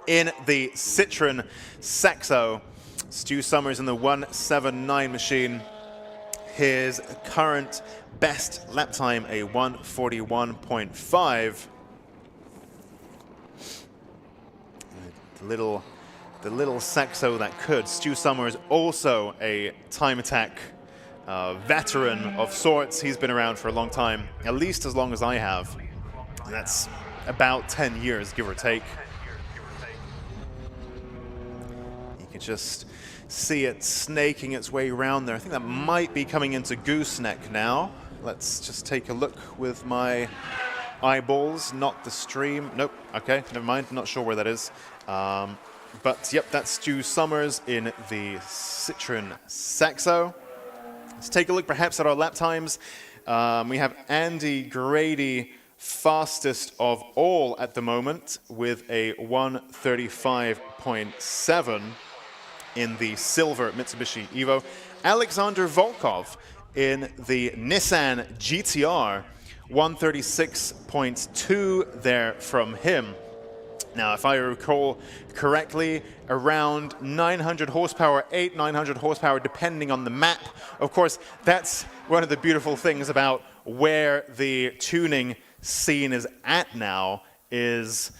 in the Citroen Saxo. Stu Summers in the 179 machine. His current best lap time, a 1:41.5. The little Saxo that could. Stu Summers, also a Time Attack veteran of sorts. He's been around for a long time, at least as long as I have. And that's about 10 years, give or take. You can just see it snaking its way around there. I think that might be coming into gooseneck now. Let's just take a look with my eyeballs, not the stream. Nope, okay, never mind, not sure where that is. But yep, that's Stu Summers in the Citroen Saxo. Let's take a look perhaps at our lap times. We have Andy Grady, fastest of all at the moment, with a 1:35.7 in the silver Mitsubishi Evo. Alexander Volkov in the Nissan GTR, 1:36.2 there from him. Now, if I recall correctly, around 900 horsepower, 900 horsepower, depending on the map. Of course, that's one of the beautiful things about where the tuning scene is at now, is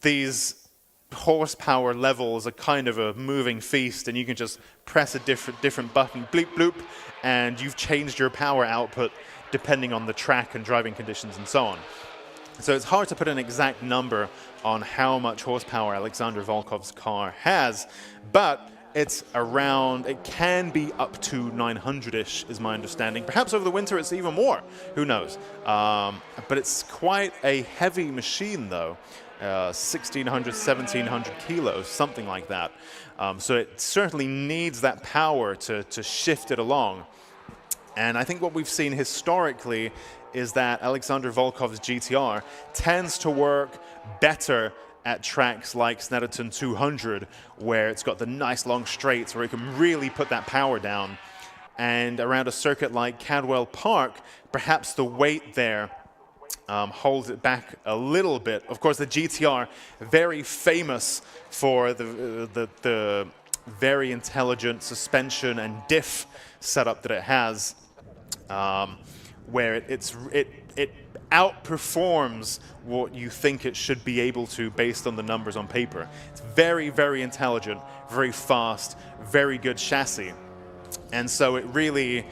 these horsepower levels are kind of a moving feast, and you can just press a different button, bleep bloop, and you've changed your power output depending on the track and driving conditions and so on. So it's hard to put an exact number on how much horsepower Alexander Volkov's car has, but it's around, it can be up to 900-ish is my understanding. Perhaps over the winter it's even more, who knows. But it's quite a heavy machine though, 1,600, 1,700 kilos, something like that. So it certainly needs that power to shift it along. And I think what we've seen historically is that Alexander Volkov's GTR tends to work better at tracks like Snetterton 200, where it's got the nice long straights where it can really put that power down. And around a circuit like Cadwell Park, perhaps the weight there holds it back a little bit. Of course, the GTR, very famous for the very intelligent suspension and diff setup that it has, where it outperforms what you think it should be able to based on the numbers on paper. It's very, very intelligent, very fast, very good chassis. And so it really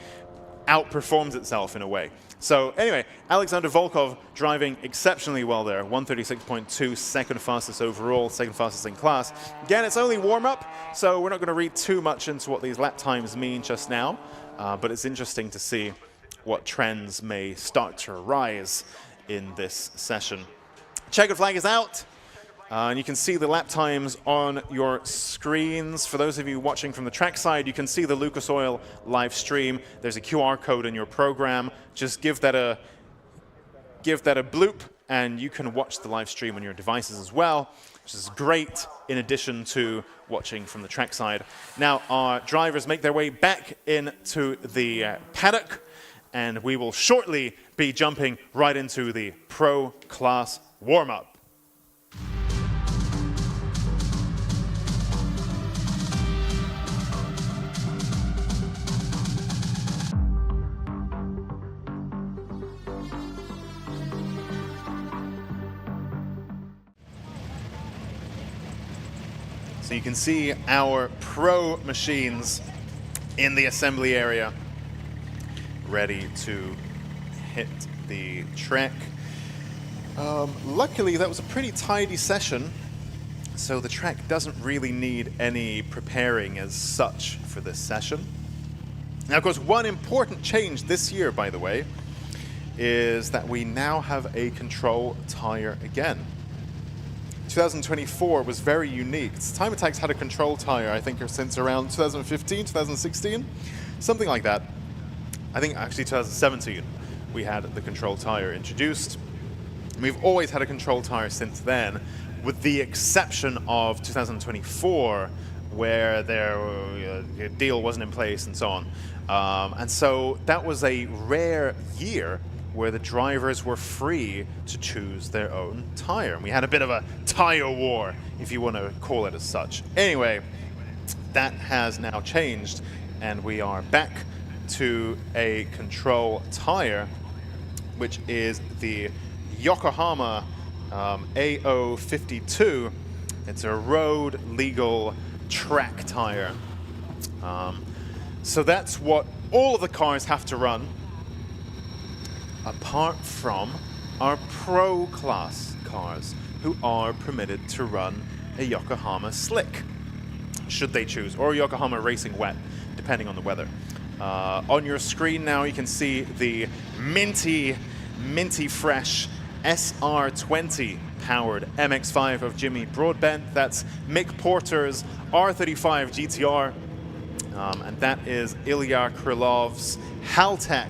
outperforms itself in a way. So anyway, Alexander Volkov driving exceptionally well there. 1:36.2, second fastest overall, second fastest in class. Again, it's only warm-up, so we're not going to read too much into what these lap times mean just now. But it's interesting to see what trends may start to arise in this session. Checkered flag is out. And you can see the lap times on your screens. For those of you watching from the trackside, you can see the Lucas Oil live stream. There's a QR code in your program. Just give that a bloop, and you can watch the live stream on your devices as well, which is great in addition to watching from the trackside. Now our drivers make their way back into the paddock, and we will shortly be jumping right into the Pro Class warm-up. So you can see our Pro machines in the assembly area, ready to hit the track. Luckily, that was a pretty tidy session, so the track doesn't really need any preparing as such for this session. Now, of course, one important change this year, by the way, is that we now have a control tire again. 2024 was very unique. Time Attack's had a control tire, I think, since around 2015, 2016, something like that. I think actually 2017 we had the control tire introduced. We've always had a control tire since then, with the exception of 2024, where the deal wasn't in place and so on. And so that was a rare year where the drivers were free to choose their own tire. And we had a bit of a tire war, if you want to call it as such. Anyway, that has now changed, and we are back to a control tire, which is the Yokohama AO52. It's a road legal track tire. So that's what all of the cars have to run, apart from our Pro Class cars, who are permitted to run a Yokohama Slick, should they choose, or Yokohama Racing Wet, depending on the weather. On your screen now, you can see the minty fresh SR20 powered MX-5 of Jimmy Broadbent. That's Mick Porter's R35 GTR, and that is Ilya Krylov's Haltech.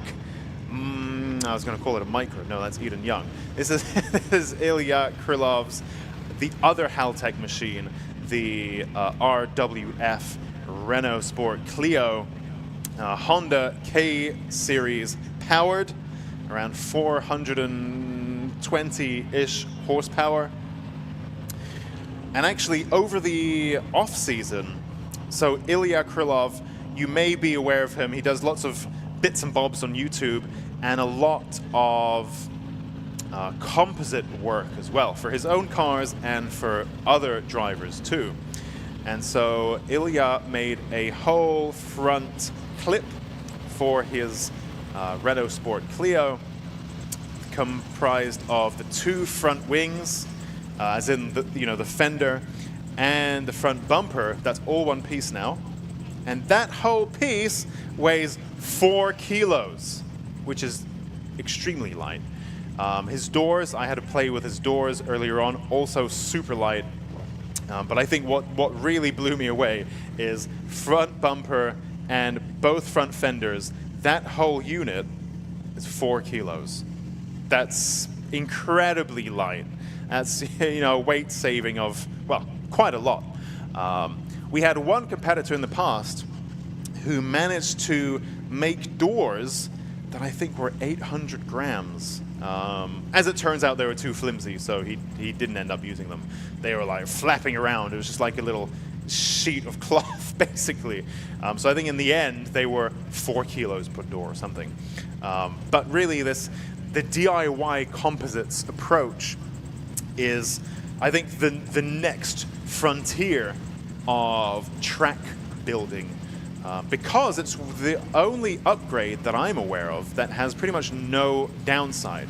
I was going to call it a micro. No, that's Eden Young. This is Ilya Krylov's, the other Haltech machine, the RWF Renault Sport Clio, Honda K Series powered, around 420-ish horsepower. And actually, over the off-season, so Ilya Krylov, you may be aware of him. He does lots of bits and bobs on YouTube, and a lot of composite work as well, for his own cars and for other drivers too. And so Ilya made a whole front clip for his Renault Sport Clio, comprised of the two front wings, as in the fender and the front bumper. That's all one piece now, and that whole piece weighs 4 kilos, which is extremely light. His doors, I had to play with his doors earlier on, also super light. But I think what really blew me away is front bumper and both front fenders. That whole unit is 4 kilos. That's incredibly light. That's weight saving of, well, quite a lot. We had one competitor in the past who managed to make doors that I think were 800 grams. As it turns out, they were too flimsy, so he didn't end up using them. They were like flapping around. It was just like a little sheet of cloth, basically. So I think in the end, they were 4 kilos per door or something. But really, the DIY composites approach is, I think, the next frontier of track building. Because it's the only upgrade that I'm aware of that has pretty much no downside.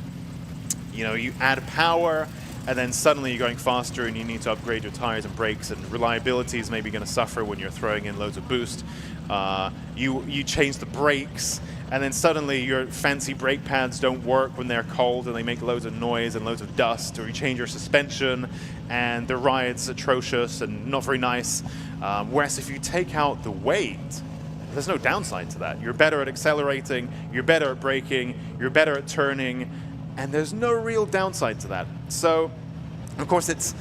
You add power, and then suddenly you're going faster and you need to upgrade your tires and brakes, and reliability is maybe going to suffer when you're throwing in loads of boost. You change the brakes, and then suddenly your fancy brake pads don't work when they're cold and they make loads of noise and loads of dust. Or you change your suspension and the ride's atrocious and not very nice. Whereas if you take out the weight, there's no downside to that. You're better at accelerating, you're better at braking, you're better at turning, and there's no real downside to that. So, of course, it's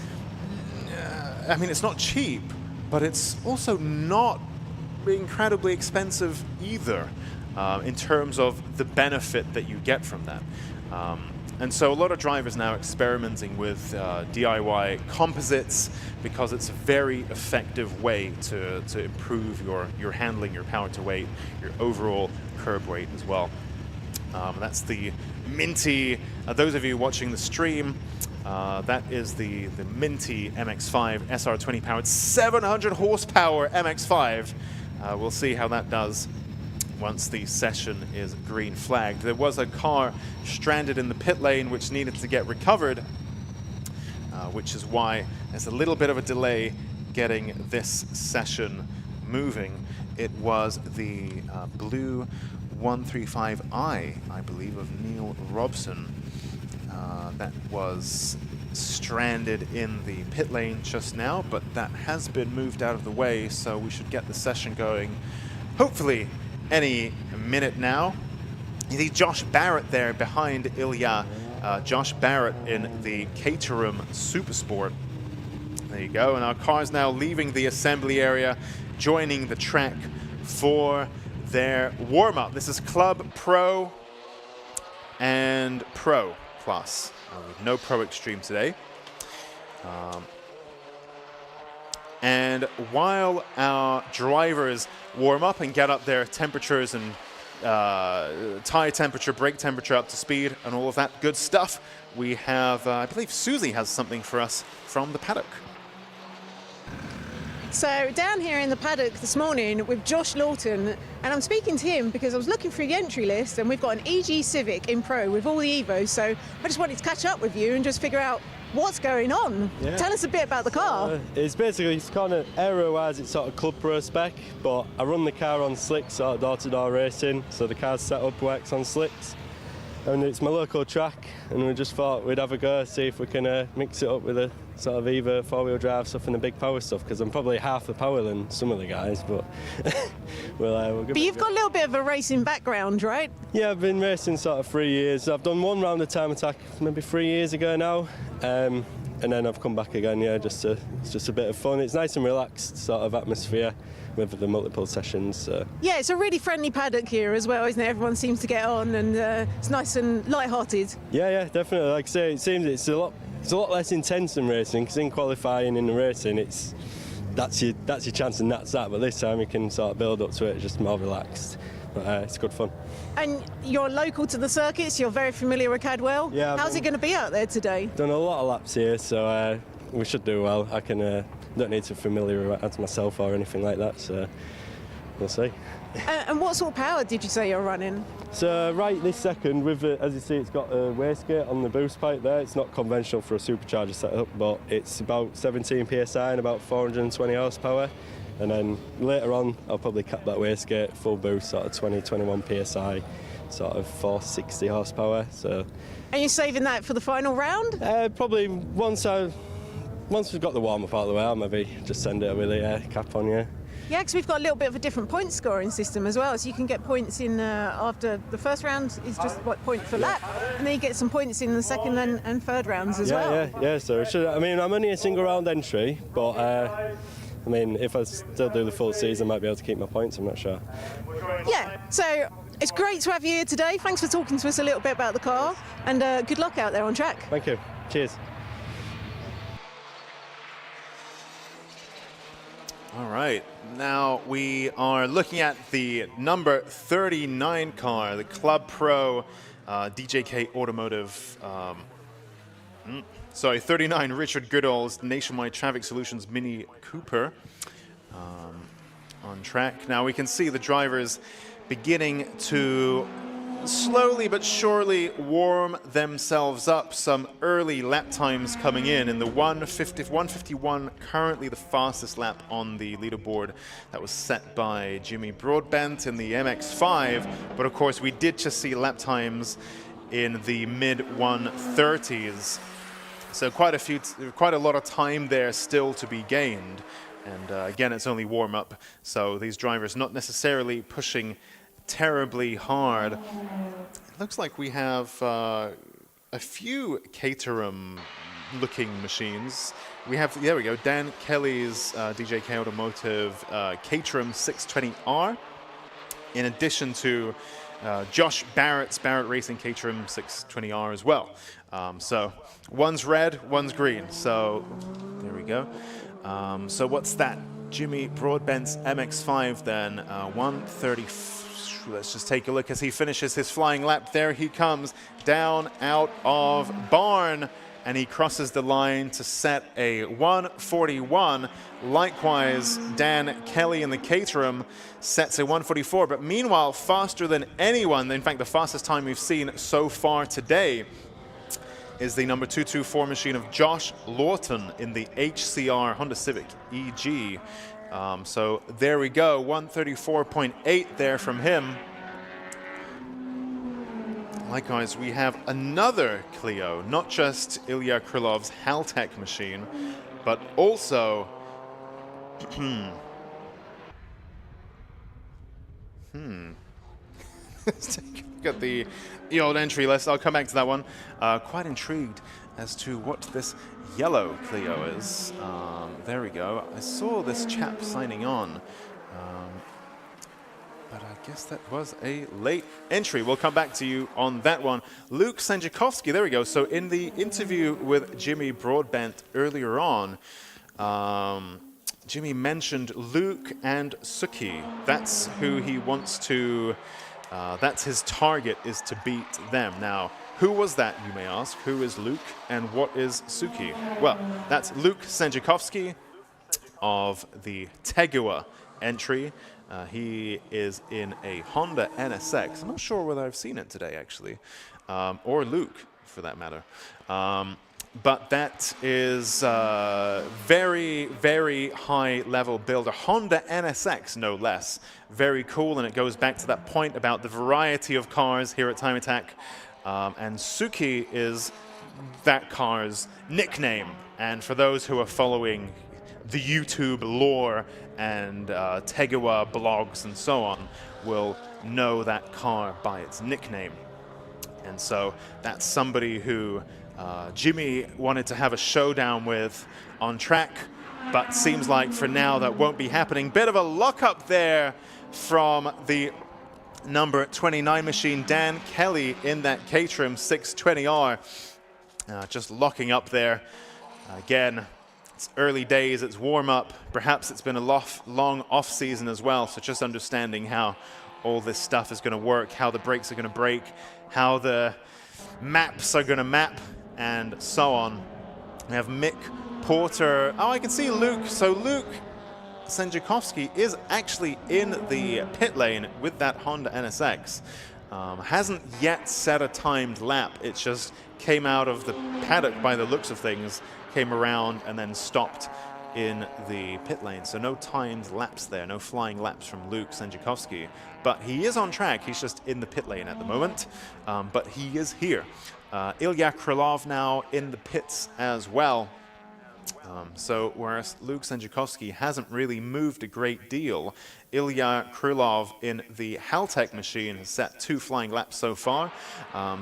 I mean, it's not cheap, but it's also not incredibly expensive either in terms of the benefit that you get from that. And so a lot of drivers now experimenting with DIY composites because it's a very effective way to improve your handling, your power to weight, your overall curb weight as well. That's the Minty, those of you watching the stream, that is the Minty MX-5 SR20 powered 700 horsepower MX-5. We'll see how that does once the session is green flagged. There was a car stranded in the pit lane which needed to get recovered, which is why there's a little bit of a delay getting this session moving. It was the blue 135i, I believe, of Neil Robson that was stranded in the pit lane just now, but that has been moved out of the way, so we should get the session going hopefully any minute now. You see Josh Barrett there behind Ilya. Josh Barrett in the Caterham Supersport. There you go, and our car's now leaving the assembly area, joining the track for their warm-up. This is Club Pro and Pro Plus. With no Pro Extreme today. And while our drivers warm up and get up their temperatures and tire temperature, brake temperature up to speed, and all of that good stuff, we have, I believe Susie has something for us from the paddock. So down here in the paddock this morning with Josh Lawton, and I'm speaking to him because I was looking through the entry list and we've got an EG Civic in Pro with all the Evos, so I just wanted to catch up with you and just figure out what's going on. Yeah. Tell us a bit about the car. It's basically, it's kind of aero-wise, it's sort of Club Pro spec, but I run the car on slicks, sort of door-to-door racing, so the car's set up works on slicks. And it's my local track, and we just thought we'd have a go, see if we can mix it up with a sort of Evo four-wheel drive stuff and the big power stuff, because I'm probably half the power than some of the guys, but we'll give But you've got a little bit of a racing background, right? Yeah, I've been racing sort of 3 years. I've done one round of time attack maybe 3 years ago now, and then I've come back again, yeah, it's just a bit of fun. It's nice and relaxed sort of atmosphere with the multiple sessions. Yeah, it's a really friendly paddock here as well, isn't it? Everyone seems to get on, and it's nice and light-hearted. Yeah, definitely. Like I say, it seems it's a lot less intense than racing, because in qualifying in the racing, that's your chance and that's that. But this time you can sort of build up to it, just more relaxed. But it's good fun. And you're local to the circuits. You're very familiar with Cadwell. Yeah. How's it going to be out there today? Done a lot of laps here, so we should do well. I can don't need to familiarise myself or anything like that, so we'll see. And what sort of power did you say you're running? So right this second, with as you see, it's got a wastegate on the boost pipe there. It's not conventional for a supercharger setup, but it's about 17 psi and about 420 horsepower. And then later on, I'll probably cap that wastegate full boost, sort of 20-21 psi, sort of 460 horsepower. So. And you're saving that for the final round? Probably once we've got the warm up out of the way, I'll maybe just send it with a cap on, yeah. Yeah, because we've got a little bit of a different point scoring system as well. So you can get points in after the first round is just what point for lap, and then you get some points in the second and third rounds as well. Yeah. So it should, I mean, I'm only a single round entry, but I mean, if I still do the full season, I might be able to keep my points. I'm not sure. Yeah. So it's great to have you here today. Thanks for talking to us a little bit about the car, and good luck out there on track. Thank you. Cheers. All right, now we are looking at the number 39 car, the Club Pro DJK Automotive, 39 Richard Goodall's Nationwide Traffic Solutions Mini Cooper on track. Now we can see the drivers beginning to slowly but surely warm themselves up. Some early lap times coming in the 151, currently the fastest lap on the leaderboard. That was set by Jimmy Broadbent in the MX-5, but of course we did just see lap times in the mid 130s. So quite a lot of time there still to be gained. And again, it's only warm up, so these drivers not necessarily pushing terribly hard. It looks like we have a few Caterham looking machines. We have, there we go, Dan Kelly's DJK Automotive Caterham 620R, in addition to Josh Barrett's Barrett Racing Caterham 620R as well. So one's red, one's green. So there we go. So what's that? Jimmy Broadbent's MX-5 then, 130. Let's just take a look as he finishes his flying lap. There he comes down out of barn, and he crosses the line to set a 141. Likewise, Dan Kelly in the Caterham sets a 144, but meanwhile, faster than anyone, in fact, the fastest time we've seen so far today, is the number 224 machine of Josh Lawton in the HCR Honda Civic EG. So there we go, 134.8 there from him. Likewise, we have another Clio, not just Ilya Krylov's Haltech machine, but also Let's take a look at the old entry list. I'll come back to that one. Quite intrigued as to what this yellow Clio is. There we go. I saw this chap signing on, but I guess that was a late entry. We'll come back to you on that one. Luke Sandziakowski, there we go. So in the interview with Jimmy Broadbent earlier on, Jimmy mentioned Luke and Suki. That's who he wants to, that's his target, is to beat them. Now, who was that, you may ask? Who is Luke and what is Suki? Well, that's Luke Sandziakowski of the Tegiwa entry. He is in a Honda NSX. I'm not sure whether I've seen it today, actually, or Luke, for that matter. But that is very, very high-level build. A Honda NSX, no less. Very cool, and it goes back to that point about the variety of cars here at Time Attack. And Suki is that car's nickname. And for those who are following the YouTube lore and Tegiwa blogs and so on, will know that car by its nickname. And so that's somebody who Jimmy wanted to have a showdown with on track, but seems like for now that won't be happening. Bit of a lock-up there from the number 29 machine, Dan Kelly in that Caterham 620R. Just locking up there. Again, it's early days, it's warm-up. Perhaps it's been a long off-season as well, so just understanding how all this stuff is going to work, how the brakes are going to brake, how the maps are going to map, and so on. We have Mick Porter. Oh, I can see Luke. So Luke Sandziakowski is actually in the pit lane with that Honda NSX. Hasn't yet set a timed lap. It just came out of the paddock by the looks of things, came around and then stopped in the pit lane. So no timed laps there, no flying laps from Luke Sandziakowski. But he is on track. He's just in the pit lane at the moment. But he is here. Ilya Krylov now in the pits as well. So whereas Luke Sandziakowski hasn't really moved a great deal, Ilya Krylov in the Haltech machine has set 2 flying laps so far.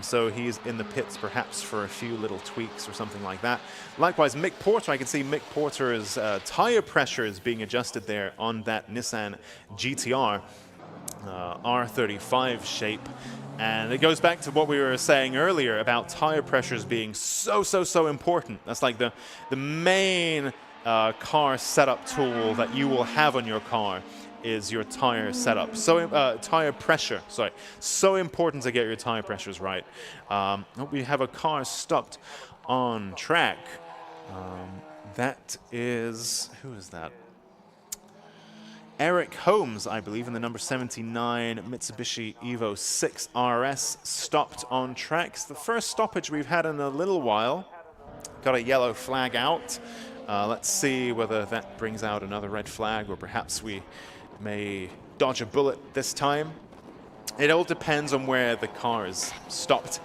So he's in the pits perhaps for a few little tweaks or something like that. Likewise, Mick Porter, I can see Mick Porter's tire pressure is being adjusted there on that Nissan GTR R35 shape. And it goes back to what we were saying earlier about tire pressures being so important. That's like the main car setup tool that you will have on your car is your tire setup. So tire pressure, sorry. So important to get your tire pressures right. We have a car stopped on track. That is, who is that? Eric Holmes, I believe, in the number 79 Mitsubishi Evo 6 RS, stopped on track. It's the first stoppage we've had in a little while. Got a yellow flag out. Let's see whether that brings out another red flag, or perhaps we may dodge a bullet this time. It all depends on where the car is stopped.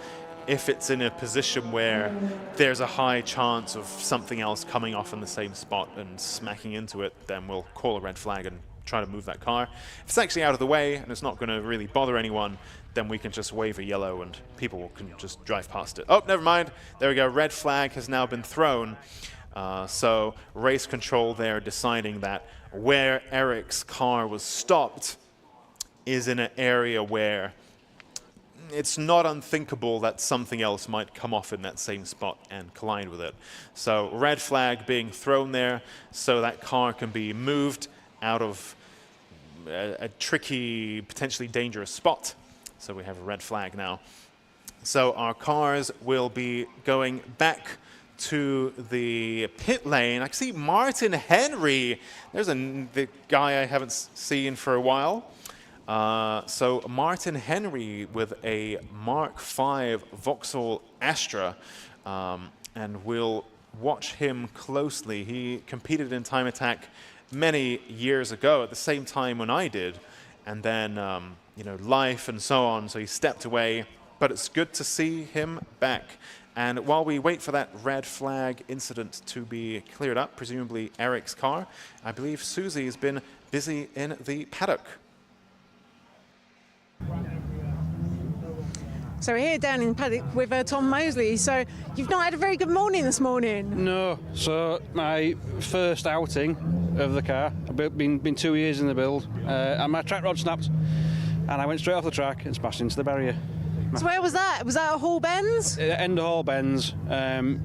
If it's in a position where there's a high chance of something else coming off in the same spot and smacking into it, then we'll call a red flag and try to move that car. If it's actually out of the way and it's not going to really bother anyone, then we can just wave a yellow and people can just drive past it. Oh, never mind. There we go. Red flag has now been thrown. So race control there deciding that where Eric's car was stopped is in an area where it's not unthinkable that something else might come off in that same spot and collide with it. So red flag being thrown there so that car can be moved out of a tricky, potentially dangerous spot. So we have a red flag now. So our cars will be going back to the pit lane. I can see Martin Henry. There's the guy I haven't seen for a while. So Martin Henry with a Mark V Vauxhall Astra, and we'll watch him closely. He competed in Time Attack many years ago at the same time when I did, and then life and so on, so he stepped away, but it's good to see him back. And while we wait for that red flag incident to be cleared up, presumably Eric's car, I believe Susie has been busy in the paddock. So we're here down in the paddock with Tom Mosley. So you've not had a very good morning this morning. No, so my first outing of the car, I've been 2 years in the build, and my track rod snapped, and I went straight off the track and smashed into the barrier. So where was that? Was that at Hall Bends? End of Hall Bends,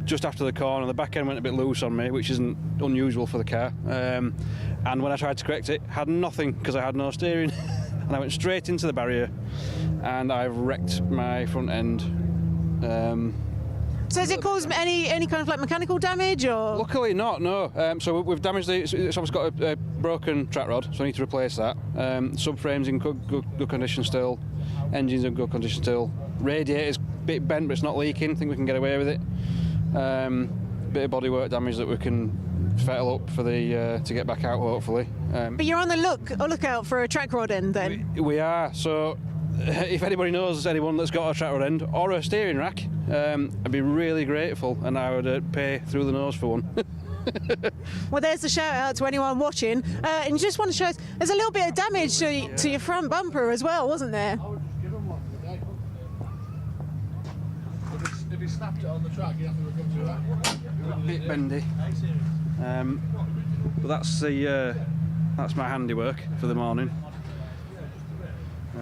just after the corner. The back end went a bit loose on me, which isn't unusual for the car. And when I tried to correct it, had nothing because I had no steering. And I went straight into the barrier, and I've wrecked my front end. So has it caused any kind of like mechanical damage, or? Luckily not, no. So we've damaged it's obviously got a broken track rod, so I need to replace that. Subframe's in good condition still. Engine's in good condition still. Radiator's a bit bent, but it's not leaking. I think we can get away with it. Bit of bodywork damage that we can fettle up for the to get back out, hopefully. But you're on the lookout for a track rod end then? We are. So if anybody knows anyone that's got a track rod end or a steering rack, I'd be really grateful, and I would pay through the nose for one. Well, there's the shout out to anyone watching. And you just want to show us, there's a little bit of damage to your front bumper as well, wasn't there? If he snapped it on the track, he'd have to come through that. A bit bendy. But that's my handiwork for the morning.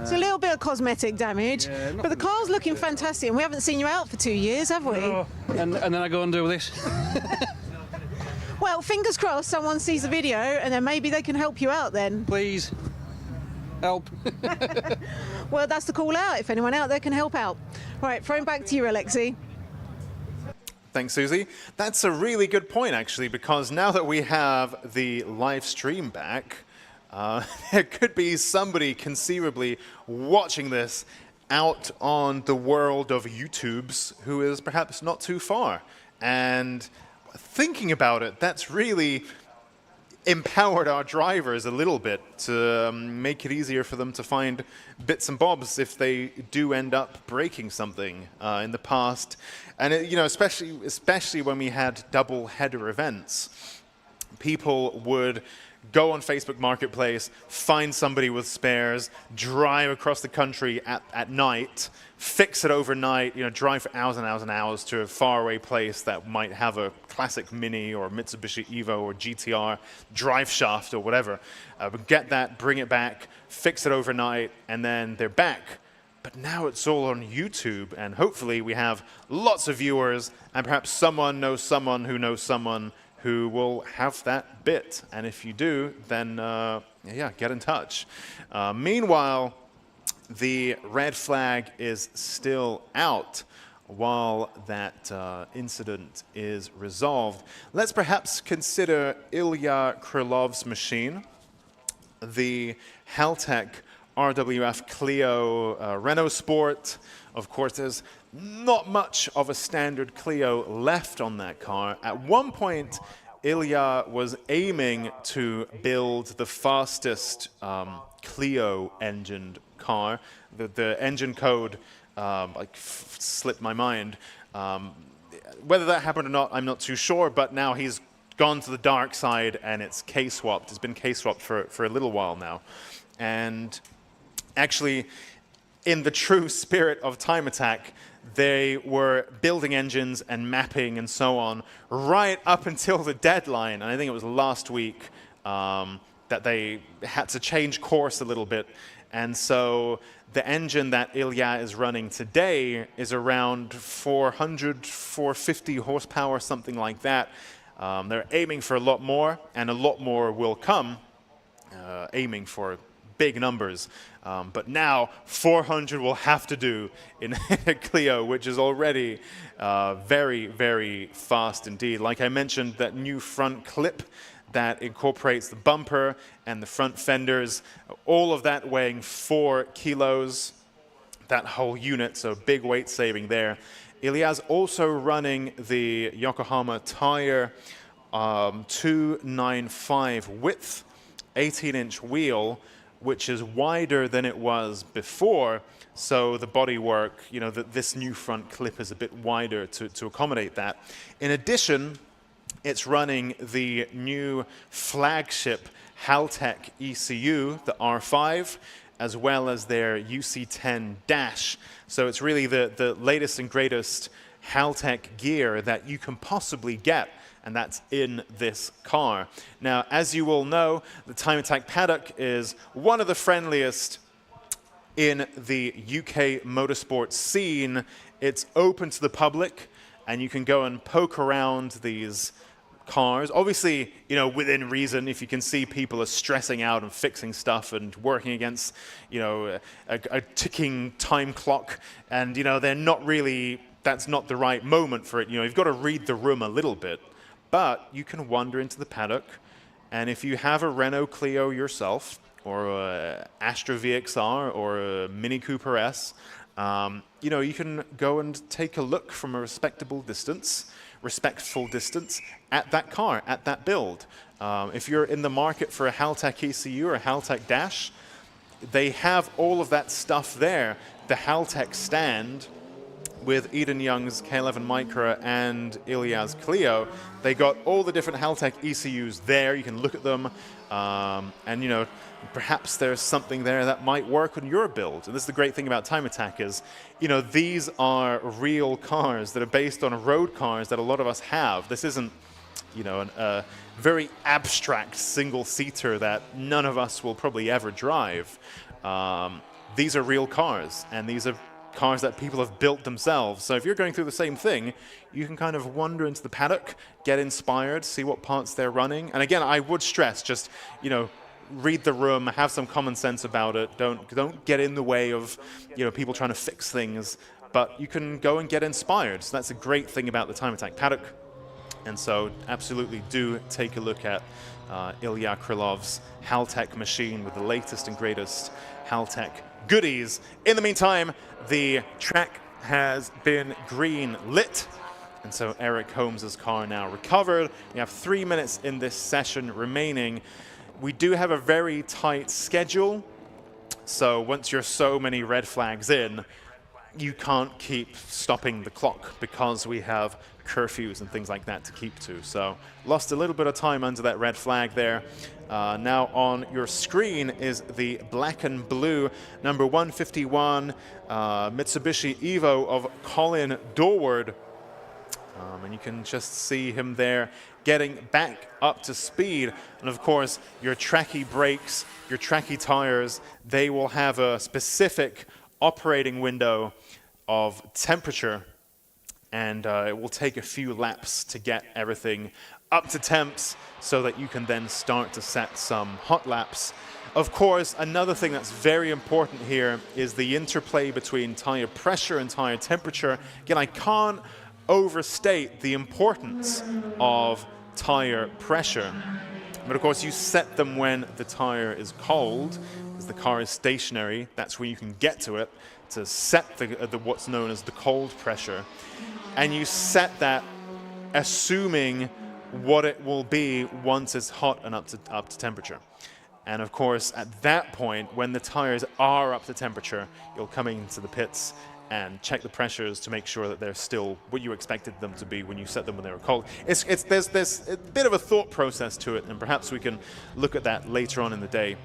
It's a little bit of cosmetic damage, Yeah, but the car's looking fantastic, and we haven't seen you out for 2 years, have we? Oh, and then I go and do this. Well, fingers crossed someone sees the video, and then maybe they can help you out then. Please, help. Well, that's the call out, if anyone out there can help out. Right, throwing back to you, Alexi. Thanks, Susie. That's a really good point, actually, because now that we have the live stream back, there could be somebody conceivably watching this out on the world of YouTubes who is perhaps not too far. And thinking about it, that's really empowered our drivers a little bit to make it easier for them to find bits and bobs if they do end up breaking something in the past. And especially when we had double header events, people would go on Facebook Marketplace, find somebody with spares, drive across the country at night, fix it overnight, drive for hours and hours and hours to a faraway place that might have a classic Mini or Mitsubishi Evo or GTR drive shaft or whatever. Get that, bring it back, fix it overnight, and then they're back. But now it's all on YouTube, and hopefully we have lots of viewers, and perhaps someone knows someone who knows someone who will have that bit. And if you do, then get in touch. Meanwhile, the red flag is still out while that incident is resolved. Let's perhaps consider Ilya Krylov's machine, the Haltech RWF Clio Renault Sport. Of course, there's not much of a standard Clio left on that car. At one point, Ilya was aiming to build the fastest Clio engined car. The engine code slipped my mind. Whether that happened or not, I'm not too sure, but now he's gone to the dark side and it's K-swapped. It's been K-swapped for a little while now. And actually, in the true spirit of Time Attack, they were building engines and mapping and so on right up until the deadline. And I think it was last week that they had to change course a little bit. And so the engine that Ilya is running today is around 400, 450 horsepower, something like that. They're aiming for a lot more, and a lot more will come, aiming for big numbers. But now 400 will have to do in a Clio, which is already very, very fast indeed. Like I mentioned, that new front clip that incorporates the bumper and the front fenders, all of that weighing 4 kilos, that whole unit, so big weight saving there. Ilya's also running the Yokohama tire 295 width, 18-inch wheel, which is wider than it was before. So the bodywork, you know, this new front clip is a bit wider to accommodate that. In addition, it's running the new flagship Haltech ECU, the R5, as well as their UC10 dash. So it's really the latest and greatest Haltech gear that you can possibly get, and that's in this car. Now, as you all know, the Time Attack paddock is one of the friendliest in the UK motorsport scene. It's open to the public, and you can go and poke around these cars. Obviously, you know, within reason. If you can see people are stressing out and fixing stuff and working against, you know, a ticking time clock, and, you know, they're not really, that's not the right moment for it. You know, you've got to read the room a little bit. But you can wander into the paddock, and if you have a Renault Clio yourself, or a Astra VXR, or a Mini Cooper S, you know, you can go and take a look from a respectful distance at that car, at that build. If you're in the market for a Haltech ECU or a Haltech Dash, they have all of that stuff there. The Haltech stand with Eden Young's K11 Micra and Ilya's Clio, they got all the different Haltech ECUs there. You can look at them, and, you know, perhaps there's something there that might work on your build. And this is the great thing about Time Attack is, you know, these are real cars that are based on road cars that a lot of us have. This isn't, you know, a very abstract single-seater that none of us will probably ever drive. These are real cars, and these are cars that people have built themselves. So if you're going through the same thing, you can kind of wander into the paddock, get inspired, see what parts they're running. And again, I would stress, just, you know, read the room, have some common sense about it. Don't get in the way of, you know, people trying to fix things. But you can go and get inspired. So that's a great thing about the Time Attack paddock. And so absolutely do take a look at Ilya Krylov's Haltech machine with the latest and greatest Haltech goodies. In the meantime, the track has been green lit, and so Eric Holmes's car now recovered. We have 3 minutes in this session remaining. We do have a very tight schedule, so once you're so many red flags in, you can't keep stopping the clock because we have curfews and things like that to keep to. So lost a little bit of time under that red flag there. Now on your screen is the black and blue number 151 Mitsubishi Evo of Colin Dorward. And you can just see him there getting back up to speed. And of course, your tracky brakes, your tracky tires, they will have a specific operating window of temperature, and it will take a few laps to get everything up to temps so that you can then start to set some hot laps. Of course, another thing that's very important here is the interplay between tire pressure and tire temperature. Again, I can't overstate the importance of tire pressure. But of course, you set them when the tire is cold, because the car is stationary. That's when you can get to it to set the what's known as the cold pressure. And you set that assuming what it will be once it's hot and up to temperature. And of course, at that point, when the tires are up to temperature, you'll come into the pits and check the pressures to make sure that they're still what you expected them to be when you set them when they were cold. There's a bit of a thought process to it, and perhaps we can look at that later on in the day,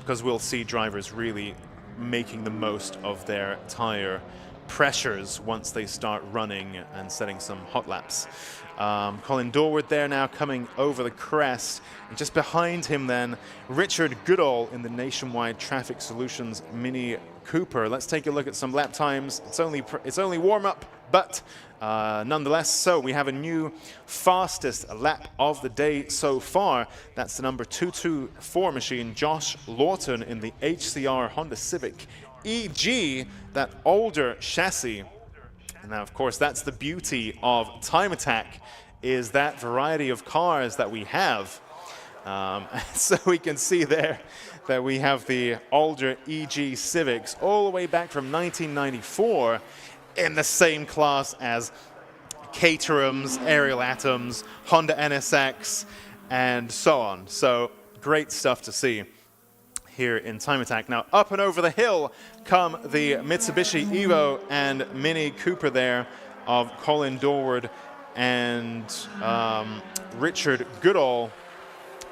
because we'll see drivers really making the most of their tire pressures once they start running and setting some hot laps. Colin Dorward there now coming over the crest, and just behind him then Richard Goodall in the Nationwide Traffic Solutions Mini Cooper. Let's take a look at some lap times. It's only warm-up, but nonetheless, so we have a new fastest lap of the day so far. That's the number 224 machine, Josh Lawton in the HCR Honda Civic EG, that older chassis. And now, of course, that's the beauty of Time Attack, is that variety of cars that we have. So we can see there that we have the older EG Civics all the way back from 1994 in the same class as Caterhams, Ariel Atoms, Honda NSX, and so on. So great stuff to see here in Time Attack. Now, up and over the hill come the Mitsubishi Evo and Mini Cooper there of Colin Dorward and Richard Goodall.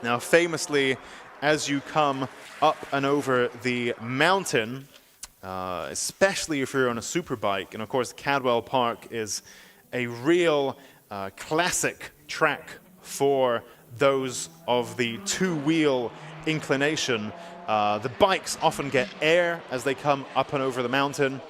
Now, famously, as you come up and over the mountain, especially if you're on a superbike, and of course Cadwell Park is a real classic track for those of the two-wheel inclination. The bikes often get air as they come up and over the mountain.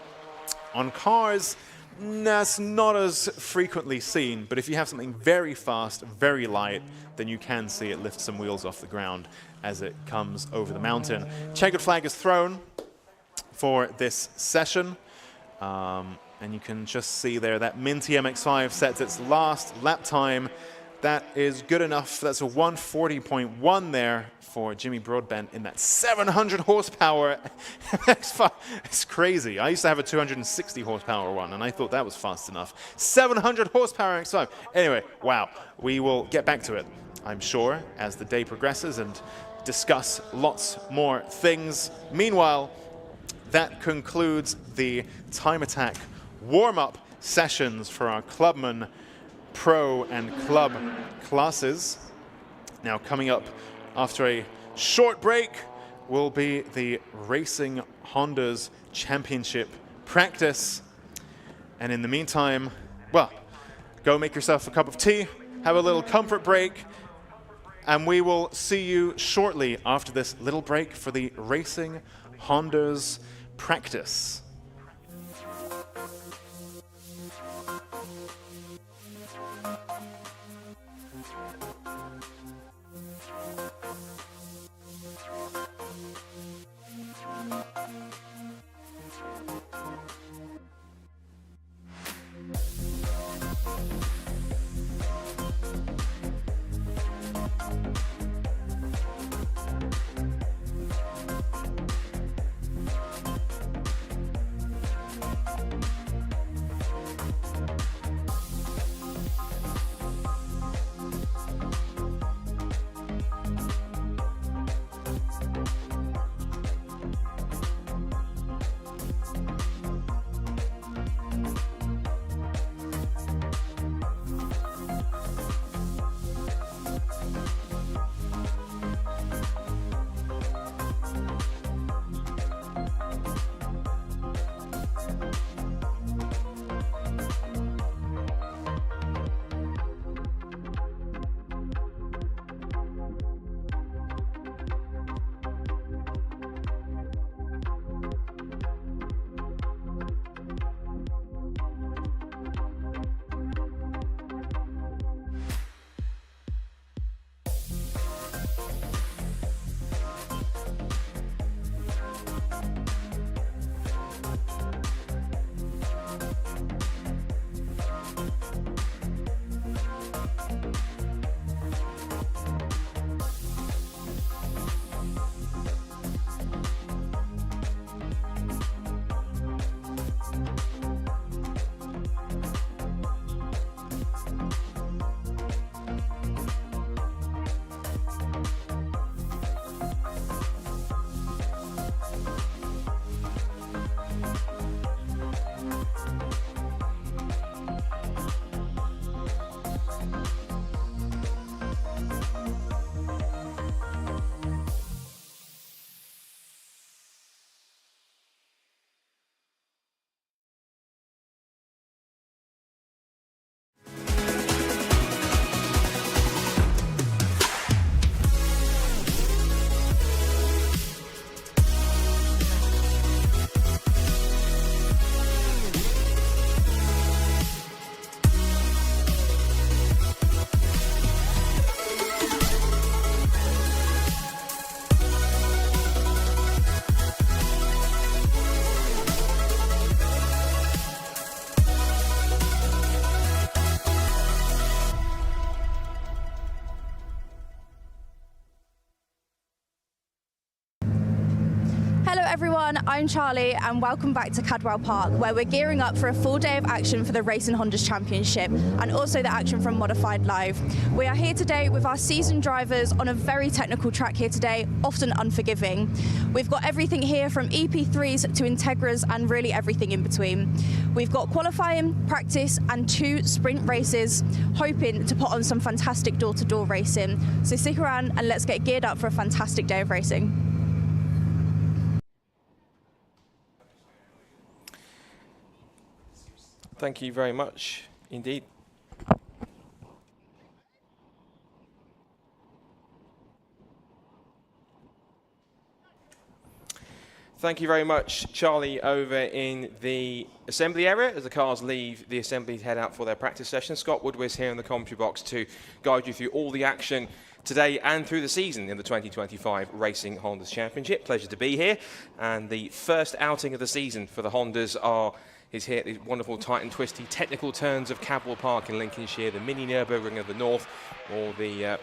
On cars, that's not as frequently seen, but if you have something very fast, very light, then you can see it lift some wheels off the ground as it comes over the mountain. Checkered flag is thrown for this session, and you can just see there that Minty MX-5 sets its last lap time. That is good enough. That's a 140.1 there for Jimmy Broadbent in that 700 horsepower MX-5. It's crazy. I used to have a 260 horsepower one, and I thought that was fast enough. 700 horsepower MX-5. Anyway, wow. We will get back to it, I'm sure, as the day progresses and discuss lots more things. Meanwhile, that concludes the Time Attack warm-up sessions for our Clubman Pro and Club classes. Now, coming up after a short break will be the Racing Hondas Championship practice. And in the meantime, well, go make yourself a cup of tea, have a little comfort break, and we will see you shortly after this little break for the Racing Hondas practice. Hello everyone, I'm Charlie and welcome back to Cadwell Park, where we're gearing up for a full day of action for the Racing Hondas Championship and also the action from Modified Live. We are here today with our seasoned drivers on a very technical track here today, often unforgiving. We've got everything here from EP3s to Integras and really everything in between. We've got qualifying, practice and 2 sprint races, hoping to put on some fantastic door-to-door racing. So stick around and let's get geared up for a fantastic day of racing. Thank you very much indeed. Thank you very much, Charlie, over in the assembly area as the cars leave the assembly to head out for their practice session. Scott Woodward's here in the commentary box to guide you through all the action today and through the season in the 2025 Racing Hondas Championship. Pleasure to be here. And the first outing of the season for the Hondas is here at these wonderful, tight and twisty technical turns of Cadwell Park in Lincolnshire, the mini Nürburgring of the north, or the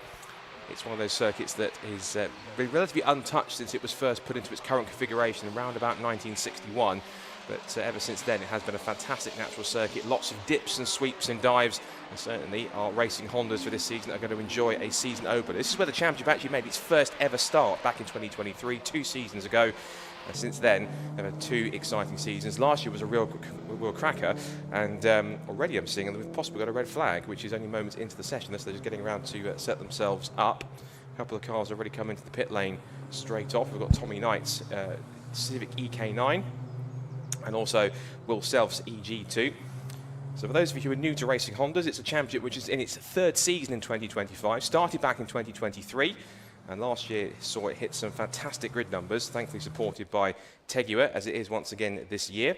it's one of those circuits that is been relatively untouched since it was first put into its current configuration around about 1961. But ever since then, it has been a fantastic natural circuit, lots of dips and sweeps and dives, and certainly our Racing Hondas for this season are going to enjoy a season opener. This is where the championship actually made its first ever start back in 2023, 2 seasons ago. And since then, they've had 2 exciting seasons. Last year was a real cracker, and already I'm seeing they've possibly got a red flag, which is only moments into the session, so they're just getting around to set themselves up. A couple of cars already come into the pit lane straight off. We've got Tommy Knight's Civic EK9, and also Will Self's EG2. So for those of you who are new to Racing Hondas, it's a championship which is in its 3rd season in 2025, started back in 2023. And last year saw it hit some fantastic grid numbers, thankfully supported by Tegiwa, as it is once again this year.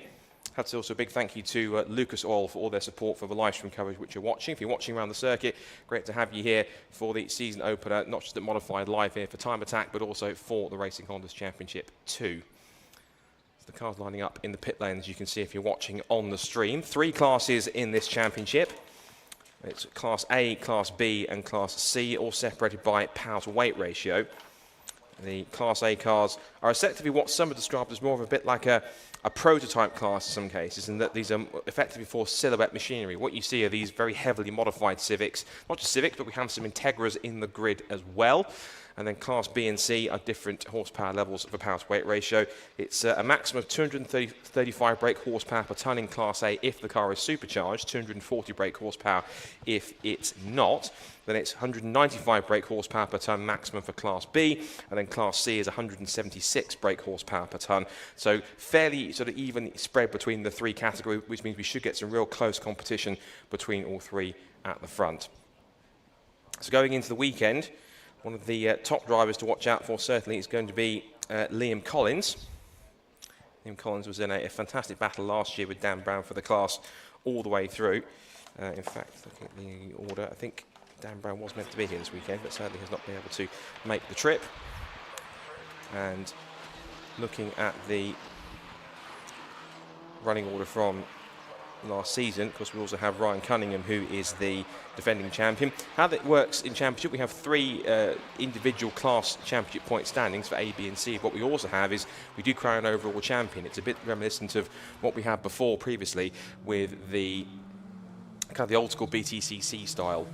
Had to also a big thank you to Lucas Oil for all their support for the live stream coverage which you're watching. If you're watching around the circuit, great to have you here for the season opener, not just at Modified Live here for Time Attack, but also for the Racing Hondas Championship 2. So the cars lining up in the pit lane, as you can see if you're watching on the stream. 3 classes in this championship. It's Class A, Class B and Class C, all separated by power-to weight ratio. The Class A cars are effectively what some have described as more of a bit like a prototype class in some cases, in that these are effectively for silhouette machinery. What you see are these very heavily modified Civics, not just Civics, but we have some Integras in the grid as well. And then Class B and C are different horsepower levels of a power-to-weight ratio. It's a maximum of 235 brake horsepower per tonne in Class A if the car is supercharged, 240 brake horsepower if it's not. Then it's 195 brake horsepower per tonne maximum for Class B, and then Class C is 176 brake horsepower per tonne. So fairly sort of even spread between the 3 categories, which means we should get some real close competition between all 3 at the front. So going into the weekend, one of the top drivers to watch out for certainly is going to be Liam Collins. Liam Collins was in a fantastic battle last year with Dan Brown for the class all the way through. In fact, looking at the order, I think Dan Brown was meant to be here this weekend, but sadly has not been able to make the trip. And looking at the running order from last season, of course we also have Ryan Cunningham, who is the defending champion. How that works in championship, we have 3 individual class championship point standings for A, B and C. What we also have is we do crown an overall champion. It's a bit reminiscent of what we had before previously with the kind of the old school BTCC style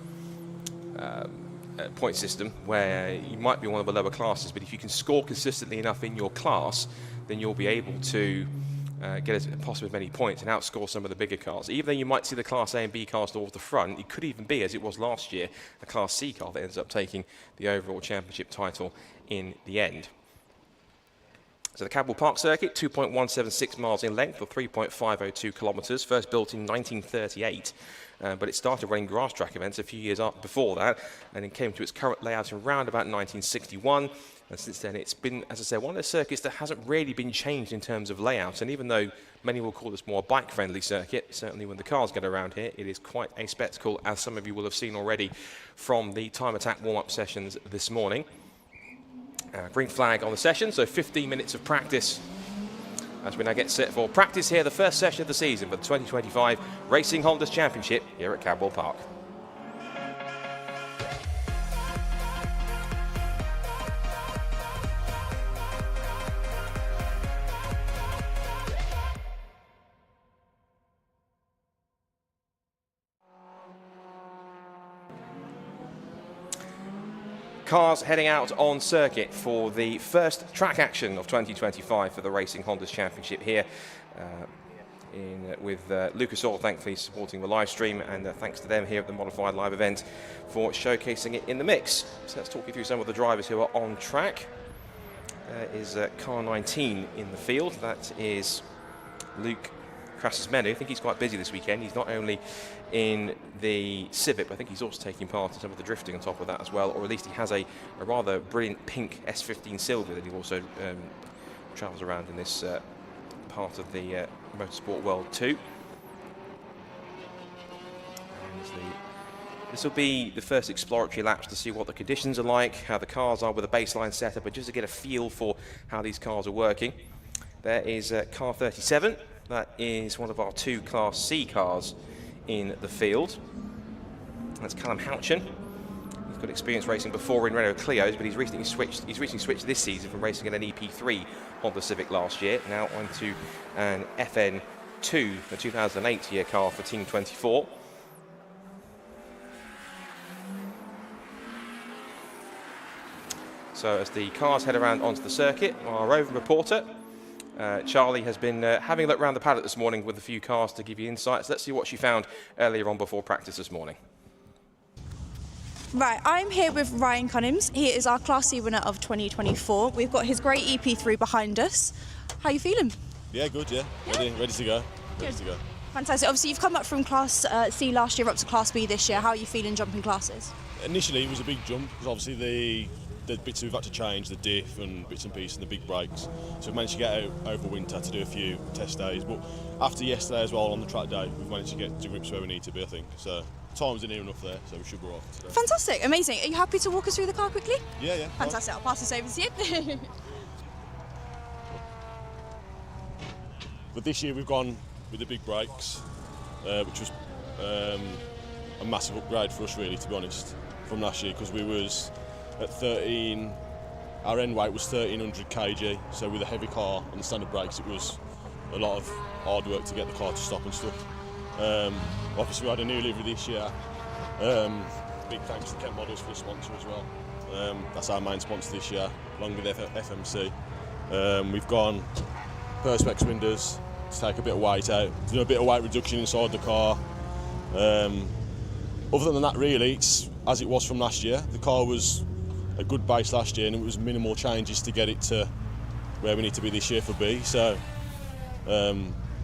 point system, where you might be one of the lower classes, but if you can score consistently enough in your class, then you'll be able to get as possible as many points and outscore some of the bigger cars. Even though you might see the Class A and B cars towards the front, it could even be, as it was last year, a Class C car that ends up taking the overall championship title in the end. So the Cadwell Park circuit, 2.176 miles in length, or 3.502 kilometres, first built in 1938. But it started running grass track events a few years before that, and it came to its current layout around about 1961. And since then, it's been, as I say, one of the circuits that hasn't really been changed in terms of layout. And even though many will call this more a bike-friendly circuit, certainly when the cars get around here, it is quite a spectacle, as some of you will have seen already from the Time Attack warm-up sessions this morning. Green flag on the session, so 15 minutes of practice as we now get set for practice here, the first session of the season for the 2025 Racing Hondas Championship here at Cadwell Park. cars heading out on circuit for the first track action of 2025 for the Racing Hondas Championship here. With Lucas Oil thankfully supporting the live stream, and thanks to them here at the Modified Live event for showcasing it in the mix. So let's talk you through some of the drivers who are on track. Is car 19 in the field. That is Luke Krasasmenu. I think he's quite busy this weekend. He's not only in the Civic, but I think he's also taking part in some of the drifting on top of that as well, or at least he has a rather brilliant pink S15 Silver that he also travels around in this part of the motorsport world too. This will be the first exploratory laps to see what the conditions are like, how the cars are with a baseline setup, but just to get a feel for how these cars are working. There is car 37. That is one of our 2 Class C cars in the field. That's Callum Houchin. He's got experience racing before in Renault Clios, but he's recently switched this season from racing in an EP3 Honda Civic last year, now onto an FN2, the 2008 year car for Team 24. So as the cars head around onto the circuit, our roving reporter, Charlie, has been having a look around the paddock this morning with a few cars to give you insights. Let's see what she found earlier on before practice this morning. Right, I'm here with Ryan Cunningham. He is our Class C winner of 2024. We've got his great EP3 behind us. How are you feeling? Yeah, good, yeah. Ready to go. Ready to go. Fantastic. Obviously, you've come up from Class C last year up to Class B this year. How are you feeling jumping classes? Initially, it was a big jump because obviously the bits we've had to change, the diff and bits and pieces and the big brakes. So we've managed to get out over winter to do a few test days. But after yesterday as well on the track day, we've managed to get to grips where we need to be, I think. So time's in here enough there, so we should be off today. Fantastic, amazing. Are you happy to walk us through the car quickly? Yeah. Fantastic, I'll pass this over to you. But this year we've gone with the big brakes, which was a massive upgrade for us really, to be honest, from last year, because we was at 13, our end weight was 1300 kg, so with a heavy car and the standard brakes it was a lot of hard work to get the car to stop and stuff. Obviously we had a new livery this year. Big thanks to Kent Models for the sponsor as well. That's our main sponsor this year, along with FMC. We've gone Perspex windows to take a bit of weight out, do a bit of weight reduction inside the car. Other than that really, it's as it was from last year. The car was a good base last year and it was minimal changes to get it to where we need to be this year for B. So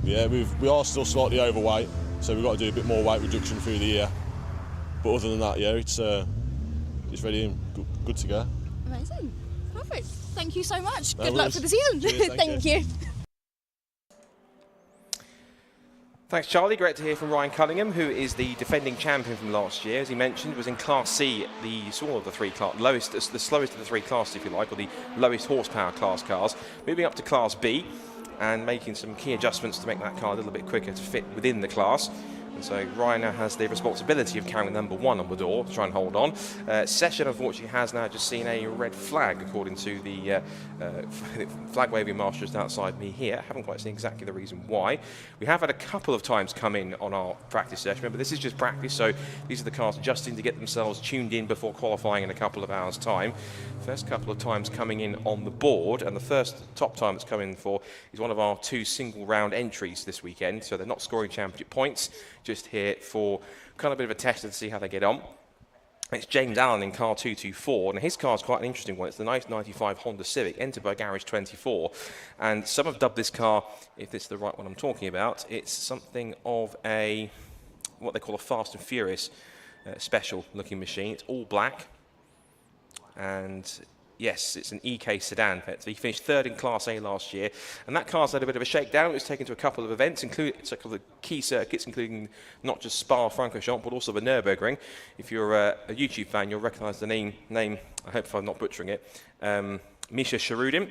yeah, we are still slightly overweight, so we've got to do a bit more weight reduction through the year. But other than that, yeah, it's ready and good to go. Amazing, perfect. Thank you so much. No Good luck worries. for the season. Cheers, Thank you. Thanks, Charlie. Great to hear from Ryan Cunningham, who is the defending champion from last year. As he mentioned, was in Class C, the small of the 3 class, the slowest of the 3 classes, if you like, or the lowest horsepower class cars. Moving up to Class B and making some key adjustments to make that car a little bit quicker to fit within the class. And so Ryan now has the responsibility of carrying number 1 on the door to try and hold on. Session, unfortunately, has now just seen a red flag, according to the flag waving master just outside me here. Haven't quite seen exactly the reason why. We have had a couple of times come in on our practice session. Remember, this is just practice, so these are the cars adjusting to get themselves tuned in before qualifying in a couple of hours' time. First couple of times coming in on the board, and the first top time that's come in for is one of our 2 single round entries this weekend, so they're not scoring championship points, just here for kind of a bit of a test to see how they get on. It's James Allen in car 224, and his car is quite an interesting one. It's the 1995 Honda Civic, entered by Garage 24, and some have dubbed this car, if it's the right one I'm talking about, it's something of a, what they call a Fast and Furious special looking machine. It's all black, and yes, it's an EK sedan. He finished 3rd in Class A last year, and that car's had a bit of a shakedown. It was taken to a couple of events, including a couple of key circuits, including not just Spa-Francorchamps, but also the Nürburgring. If you're a YouTube fan, you'll recognise the name. I hope I'm not butchering it. Misha Sharudin.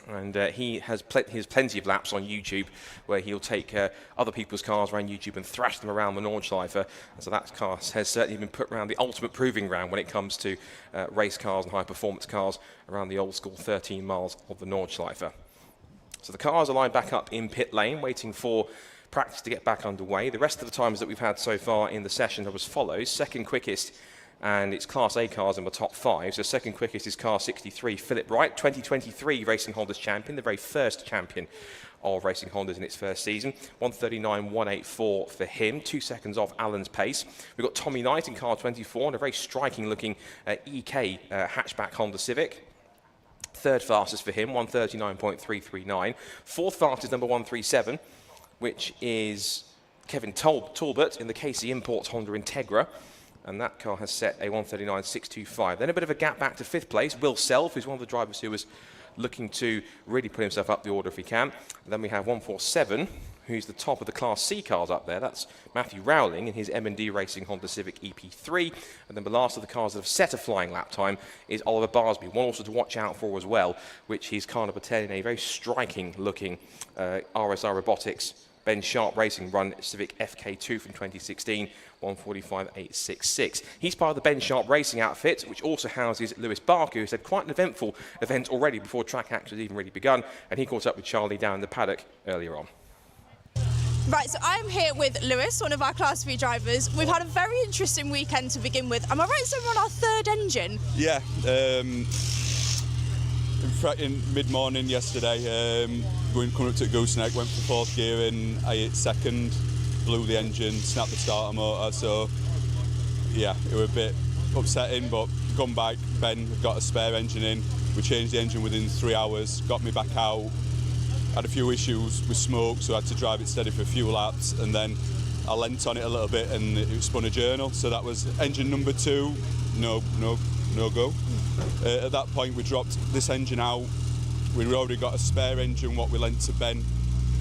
And he has plenty of laps on YouTube where he'll take other people's cars around YouTube and thrash them around the Nordschleife. And so that car has certainly been put around the ultimate proving ground when it comes to race cars and high-performance cars around the old-school 13 miles of the Nordschleife. So the cars are lined back up in pit lane, waiting for practice to get back underway. The rest of the times that we've had so far in the session are as follows. Second quickest and it's Class A cars in the top 5. So second quickest is car 63, Philip Wright, 2023 Racing Honda's champion, the very first champion of Racing Hondas in its first season. 139.184 for him, 2 seconds off Alan's pace. We've got Tommy Knight in car 24 and a very striking looking EK hatchback Honda Civic. Third fastest for him, 139.339. Fourth fastest, number 137, which is Kevin Talbot in the KC Imports Honda Integra. And that car has set a 139.625. Then a bit of a gap back to fifth place. Will Self, who's one of the drivers who was looking to really put himself up the order if he can. And then we have 147, who's the top of the Class C cars up there. That's Matthew Rowling in his M&D Racing Honda Civic EP3. And then the last of the cars that have set a flying lap time is Oliver Barsby, one also to watch out for as well, which he's car number 10 in a very striking looking RSI Robotics Ben Sharp Racing run Civic FK2 from 2016, 145.866. He's part of the Ben Sharp Racing outfit, which also houses Lewis Barker, who's had quite an eventful event already before track action has even really begun, and he caught up with Charlie down in the paddock earlier on. Right, so I'm here with Lewis, one of our Class 3 drivers. We've had a very interesting weekend to begin with. Am I right saying we're on our third engine? Yeah. In mid-morning yesterday, coming up to Gooseneck, went for fourth gear and I hit second, blew the engine, snapped the starter motor, so yeah, it was a bit upsetting, but gone back, Ben got a spare engine in, we changed the engine within 3 hours, got me back out, had a few issues with smoke, so I had to drive it steady for a few laps, and then I leant on it a little bit and it spun a journal, so that was engine number 2, no go. At that point we dropped this engine out. We'd already got a spare engine what we lent to Ben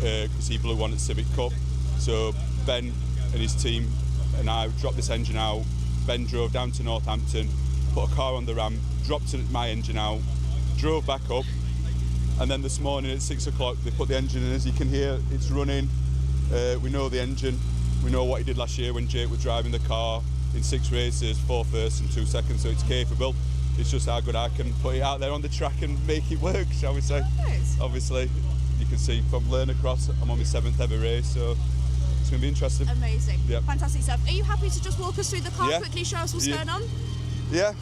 because he blew one at Civic Cup. So Ben and his team and I dropped this engine out. Ben drove down to Northampton, put a car on the ramp, dropped my engine out, drove back up, and then this morning at 6 o'clock they put the engine in. As you can hear, it's running. We know the engine. We know what he did last year when Jake was driving the car in 6 races, 4 firsts and 2 seconds, so it's capable. It's just how good I can put it out there on the track and make it work, shall we say. Nice. Obviously, you can see from Learn Across, I'm on my 7th ever race, so it's going to be interesting. Amazing. Yep. Fantastic stuff. Are you happy to just walk us through the car quickly, show us what's going on? Yeah.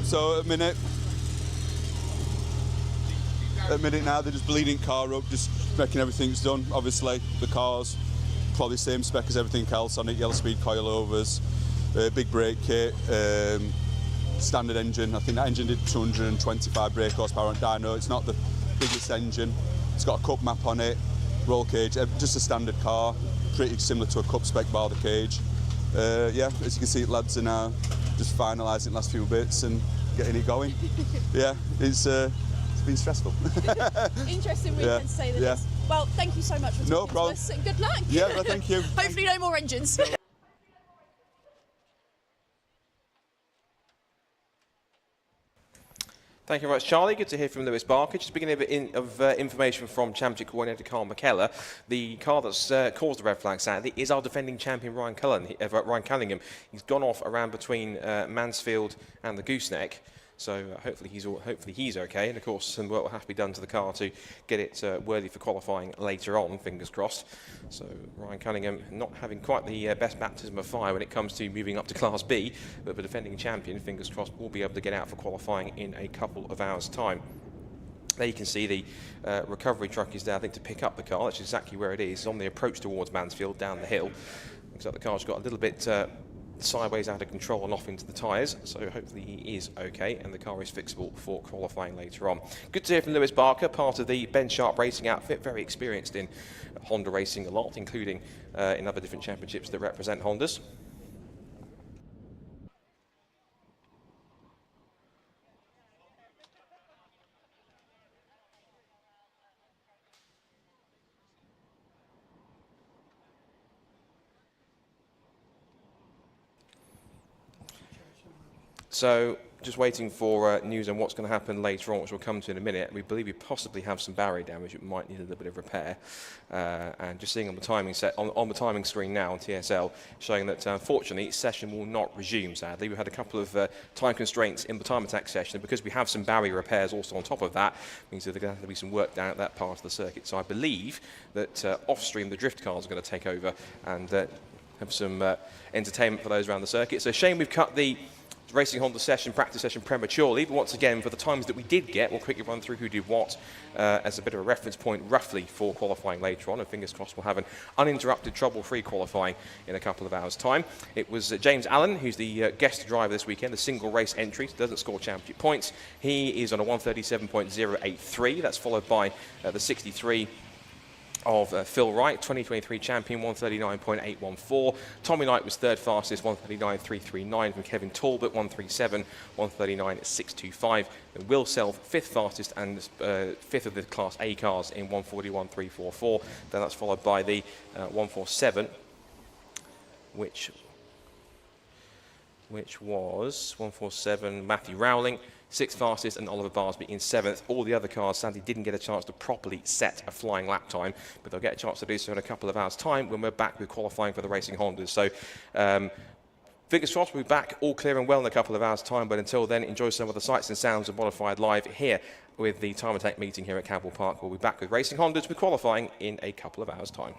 So at minute now, they're just bleeding car up, just making everything's done. Obviously, the car's probably same spec as everything else on it, yellow speed coilovers, big brake kit, standard engine. I think that engine did 225 brake horsepower on dyno. It's not the biggest engine. It's got a cup map on it, roll cage, just a standard car, pretty similar to a cup spec bar the cage. Yeah, as you can see, lads are now just finalising the last few bits and getting it going. Yeah, it's been stressful. Interesting weekend to say the least. Well, thank you so much for talking to us and good luck. Yeah, well, thank you. Hopefully no more engines. Thank you very much, Charlie. Good to hear from Lewis Barker. Just beginning a bit of information from Championship Coordinator Carl McKellar. The car that's caused the red flag sadly is our defending champion Ryan Cunningham. He's gone off around between Mansfield and the Gooseneck. So hopefully he's okay, and of course some work will have to be done to the car to get it worthy for qualifying later on, fingers crossed. So Ryan Cunningham not having quite the best baptism of fire when it comes to moving up to Class B, but the defending champion, fingers crossed, will be able to get out for qualifying in a couple of hours' time. There you can see the recovery truck is there, I think, to pick up the car. That's exactly where it is. It's on the approach towards Mansfield, down the hill. Looks like the car's got a little bit sideways out of control and off into the tyres, so hopefully he is okay and the car is fixable for qualifying later on. Good to hear from Lewis Barker, part of the Ben Sharp Racing outfit, very experienced in Honda racing a lot, including in other different championships that represent Hondas. So just waiting for news on what's going to happen later on, which we'll come to in a minute. We believe we possibly have some barrier damage. It might need a little bit of repair. And just seeing on the timing on the timing screen now on TSL, showing that unfortunately session will not resume. Sadly, we had a couple of time constraints in the time attack session, and because we have some barrier repairs also on top of that, means that there's going to have to be some work down at that part of the circuit. So I believe that off stream the drift cars are going to take over and have some entertainment for those around the circuit. So shame we've cut the Racing Honda practice session prematurely, but once again, for the times that we did get, we'll quickly run through who did what as a bit of a reference point roughly for qualifying later on, and fingers crossed we'll have an uninterrupted, trouble-free qualifying in a couple of hours' time. It was James Allen, who's the guest driver this weekend, the single race entry, doesn't score championship points. He is on a 137.083, that's followed by the 63 of Phil Wright, 2023 champion, 139.814. Tommy Knight was third fastest, 139.339 from Kevin Talbot, 137, 139.625. And Will Self, fifth fastest and fifth of the Class A cars in 141.344. Then that's followed by the 147, which was 147 Matthew Rowling, sixth fastest, and Oliver Barsby in seventh. All the other cars sadly didn't get a chance to properly set a flying lap time, but they'll get a chance to do so in a couple of hours' time when we're back with qualifying for the Racing Hondas. So fingers crossed we'll be back all clear and well in a couple of hours' time, but until then, enjoy some of the sights and sounds of Modified Live here with the Time Attack meeting here at Cadwell Park. We'll be back with Racing Hondas with qualifying in a couple of hours' time.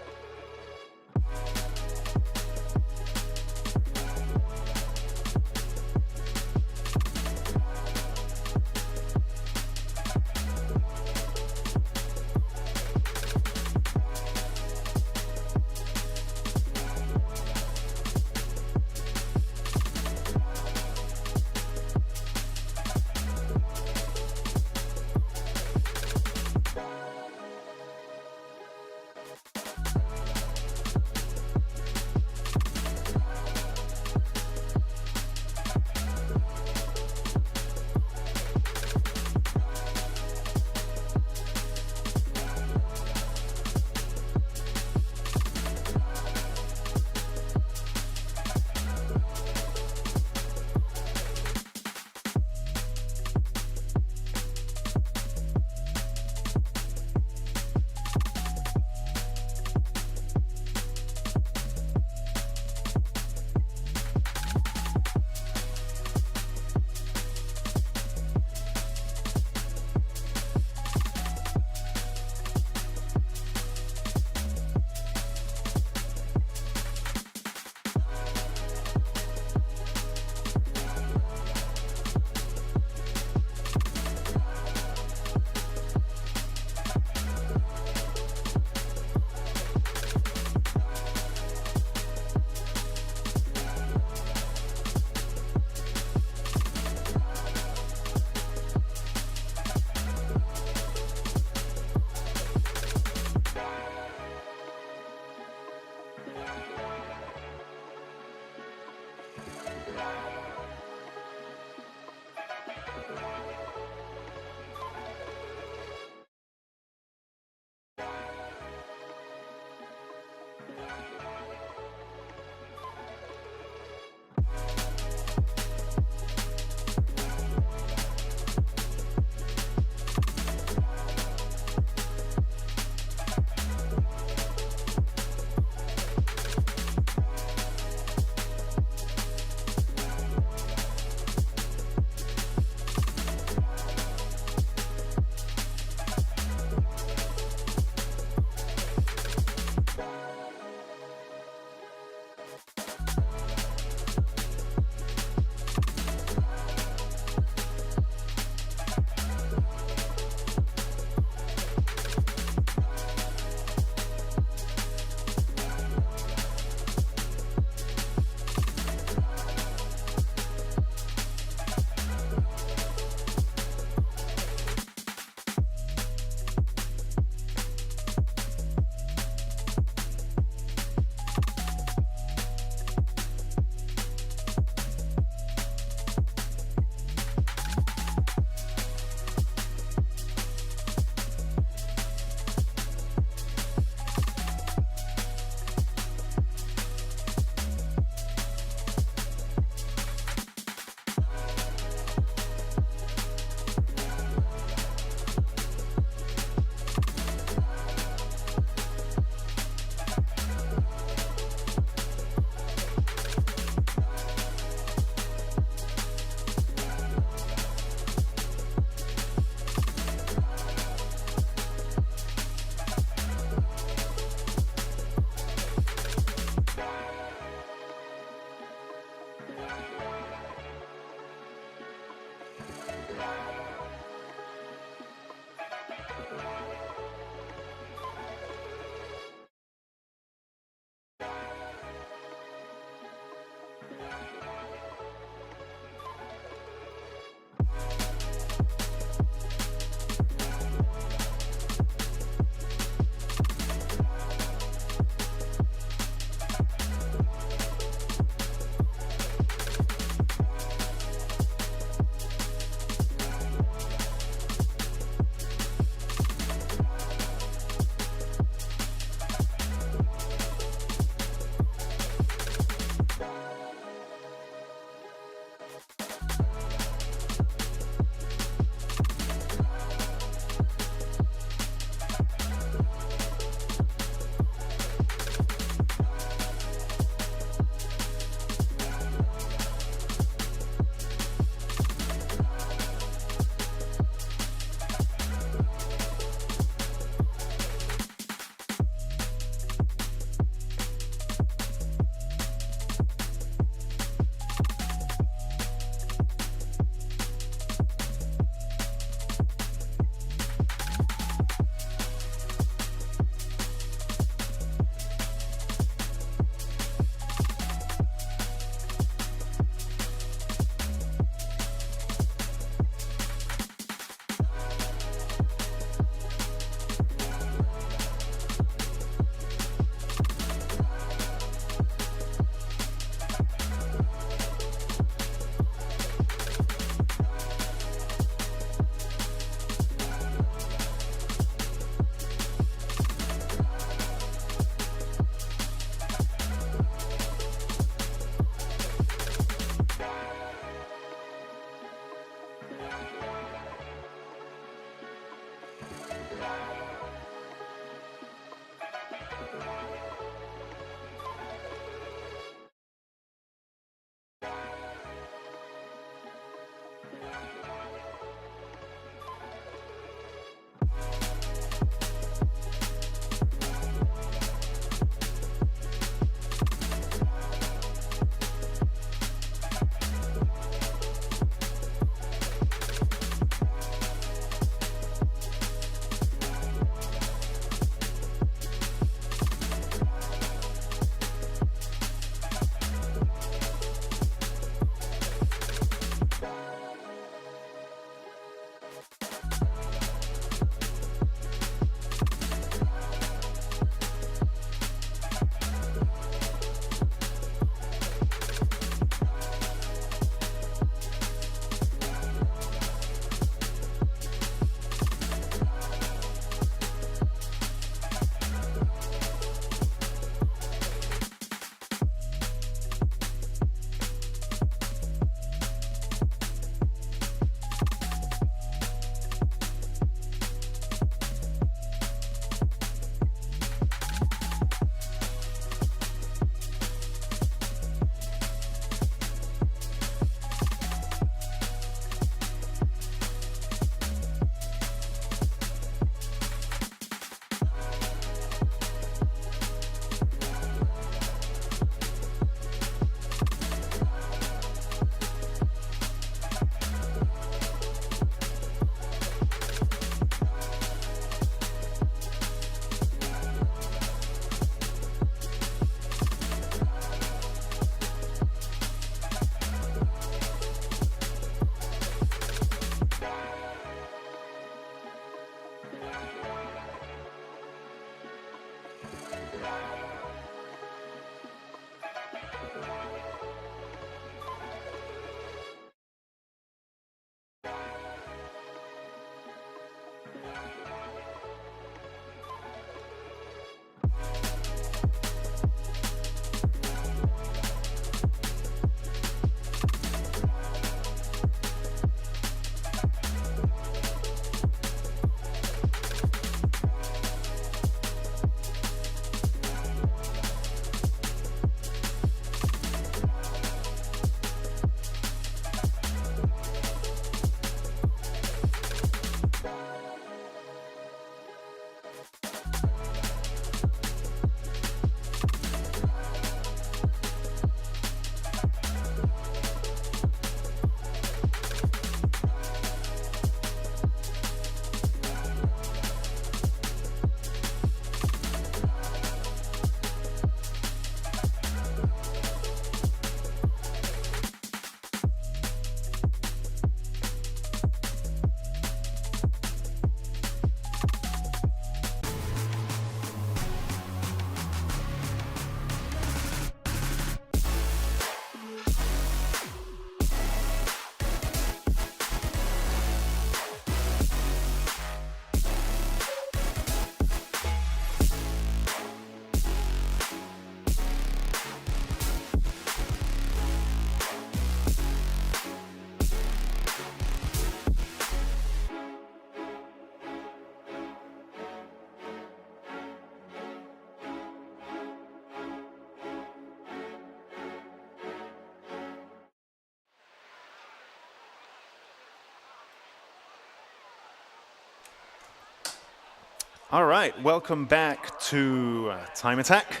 All right, welcome back to Time Attack.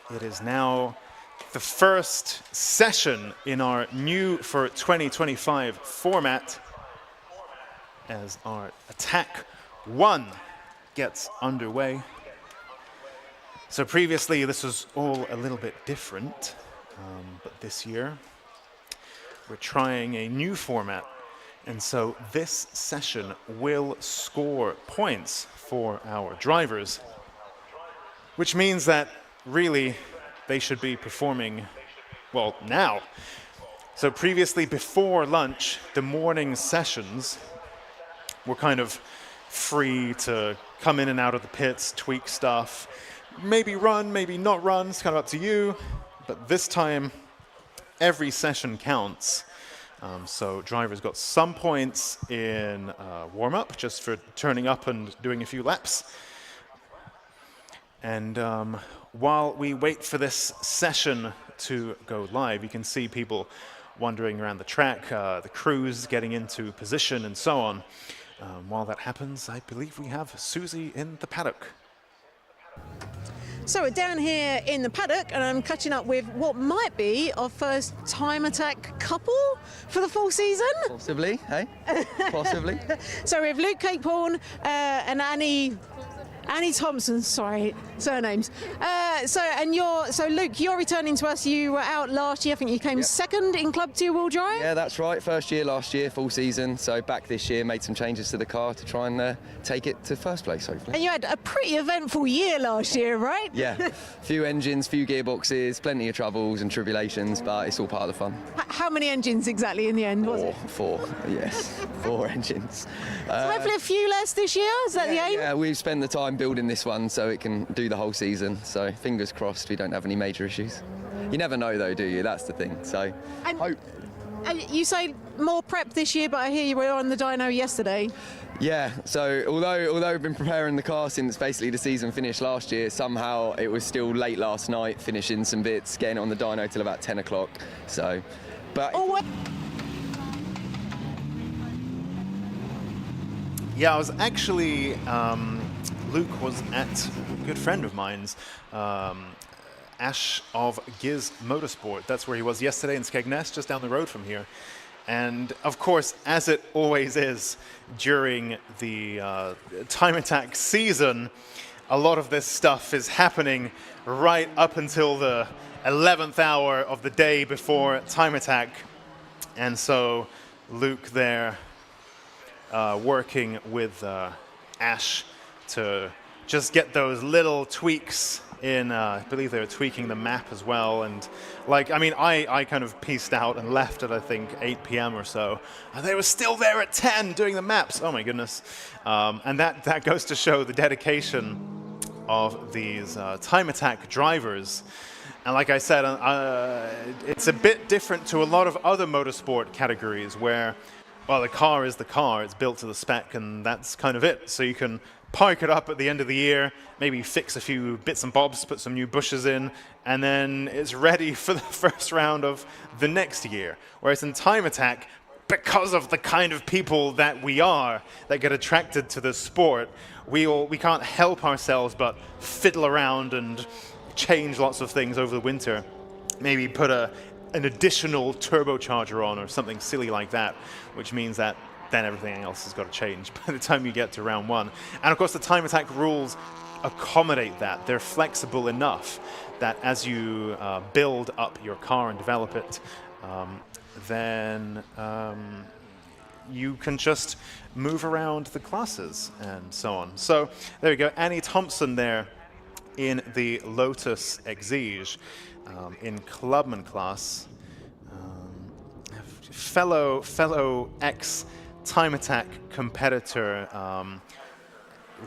It is now the first session in our new for 2025 format as our Attack 1 gets underway. So previously this was all a little bit different, but this year we're trying a new format. And so this session will score points for our drivers, which means that really they should be performing, well, now. So previously, before lunch, the morning sessions were kind of free to come in and out of the pits, tweak stuff, maybe run, maybe not run, it's kind of up to you. But this time, every session counts. So drivers got some points in warm-up, just for turning up and doing a few laps. And while we wait for this session to go live, you can see people wandering around the track, the crews getting into position and so on. While that happens, I believe we have Susie in the paddock. So we're down here in the paddock and I'm catching up with what might be our first Time Attack couple for the full season. Possibly, hey? Possibly. So we have Luke Capehorn and Annie Thompson, sorry, surnames. So Luke, you're returning to us. You were out last year. I think you came second in Club 2-wheel drive. Yeah, that's right. First year last year, full season. So back this year, made some changes to the car to try and take it to first place, hopefully. And you had a pretty eventful year last year, right? Yeah, few engines, few gearboxes, plenty of troubles and tribulations, but it's all part of the fun. How many engines exactly in the end, was it? Four, yes. 4 engines. So hopefully a few less this year, is that the aim? Yeah, we've spent the time building this one so it can do the whole season. So fingers crossed we don't have any major issues. You never know though, do you? That's the thing. So hope. And you say more prep this year, but I hear you were on the dyno yesterday. Yeah, so although we've been preparing the car since basically the season finished last year, somehow it was still late last night, finishing some bits, getting it on the dyno till about 10 o'clock. So, but... Yeah, I was actually, Luke was at a good friend of mine's, Ash of Giz Motorsport. That's where he was yesterday in Skegness, just down the road from here. And of course, as it always is during the Time Attack season, a lot of this stuff is happening right up until the 11th hour of the day before Time Attack. And so Luke there working with Ash to just get those little tweaks in. I believe they were tweaking the map as well. And like, I mean, I kind of pieced out and left at, I think, 8 p.m. or so. And they were still there at 10 doing the maps. Oh my goodness. And that goes to show the dedication of these Time Attack drivers. And like I said, it's a bit different to a lot of other motorsport categories where, well, the car is the car, it's built to the spec, and that's kind of it. So you can park it up at the end of the year, maybe fix a few bits and bobs, put some new bushes in, and then it's ready for the first round of the next year. Whereas in Time Attack, because of the kind of people that we are, that get attracted to the sport, we can't help ourselves but fiddle around and change lots of things over the winter. Maybe put an additional turbocharger on or something silly like that, which means that then everything else has got to change by the time you get to round 1. And of course the Time Attack rules accommodate that. They're flexible enough that as you build up your car and develop it, then you can just move around the classes and so on. So there we go, Annie Thompson there in the Lotus Exige. In Clubman class, fellow ex-Time Attack competitor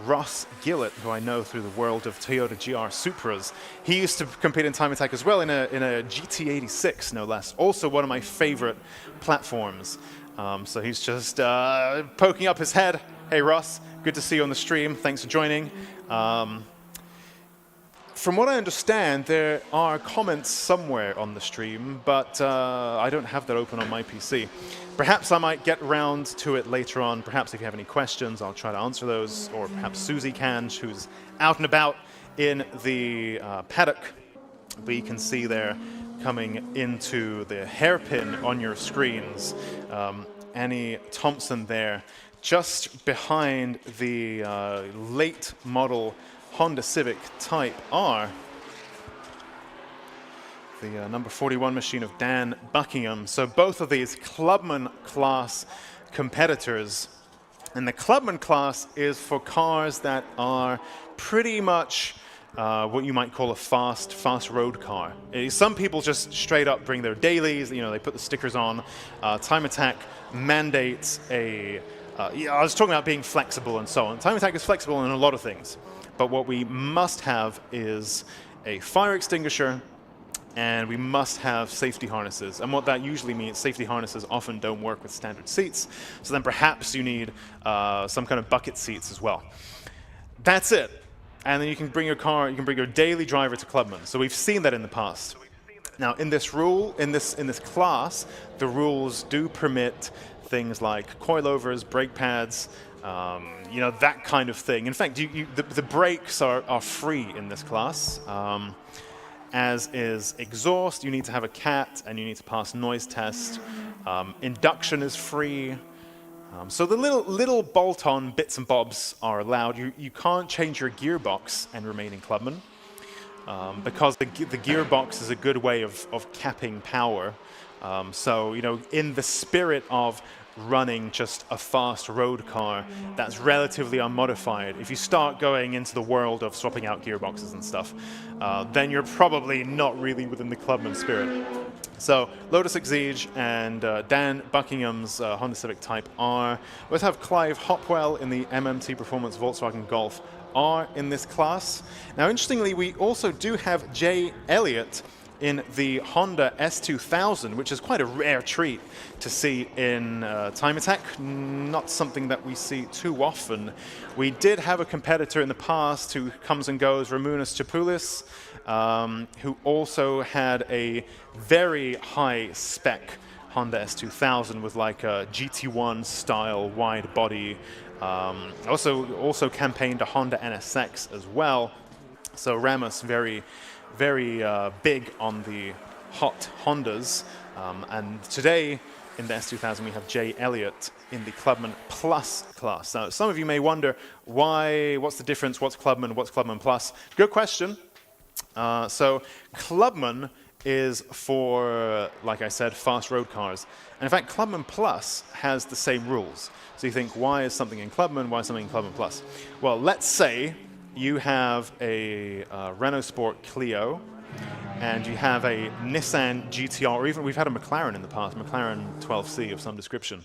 Ross Gillett, who I know through the world of Toyota GR Supras. He used to compete in Time Attack as well in a GT86, no less. Also one of my favorite platforms. So he's just poking up his head. Hey Ross, good to see you on the stream. Thanks for joining. from what I understand, there are comments somewhere on the stream, but I don't have that open on my PC. Perhaps I might get around to it later on. Perhaps if you have any questions, I'll try to answer those, or perhaps Susie can, who's out and about in the paddock. But you can see there coming into the hairpin on your screens, Annie Thompson there, just behind the late model Honda Civic Type R, the number 41 machine of Dan Buckingham. So both of these Clubman class competitors. And the Clubman class is for cars that are pretty much what you might call a fast road car. Some people just straight up bring their dailies, they put the stickers on. Time Attack mandates I was talking about being flexible and so on. Time Attack is flexible in a lot of things, but what we must have is a fire extinguisher, and we must have safety harnesses. And what that usually means, safety harnesses often don't work with standard seats, so then perhaps you need some kind of bucket seats as well. That's it. And then you can bring your car, you can bring your daily driver to Clubman. So we've seen that in the past. Now in this class, the rules do permit things like coilovers, brake pads, that kind of thing. In fact, the brakes are free in this class, as is exhaust. You need to have a CAT, and you need to pass noise test. Induction is free. So the little bolt-on bits and bobs are allowed. You can't change your gearbox and remain in Clubman, because the gearbox is a good way of capping power. So, in the spirit of running just a fast road car that's relatively unmodified, if you start going into the world of swapping out gearboxes and stuff, then you're probably not really within the Clubman spirit. So Lotus Exige and Dan Buckingham's Honda Civic Type R. We also have Clive Hopwell in the MMT Performance Volkswagen Golf R in this class. Now, interestingly, we also do have Jay Elliott in the Honda S2000, which is quite a rare treat to see in Time Attack. Not something that we see too often. We did have a competitor in the past who comes and goes, Ramunas Chapoulis, who also had a very high spec Honda S2000 with like a GT1 style wide body. Also campaigned a Honda NSX as well. So Ramos very big on the hot Hondas. And today in the S2000 we have Jay Elliott in the Clubman Plus class. Now some of you may wonder what's the difference, what's Clubman Plus? Good question. So Clubman is for, like I said, fast road cars. And in fact, Clubman Plus has the same rules. So you think, why is something in Clubman, why is something in Clubman Plus? Well, let's say you have a Renault Sport Clio, and you have a Nissan GTR, or even we've had a McLaren in the past, McLaren 12C of some description,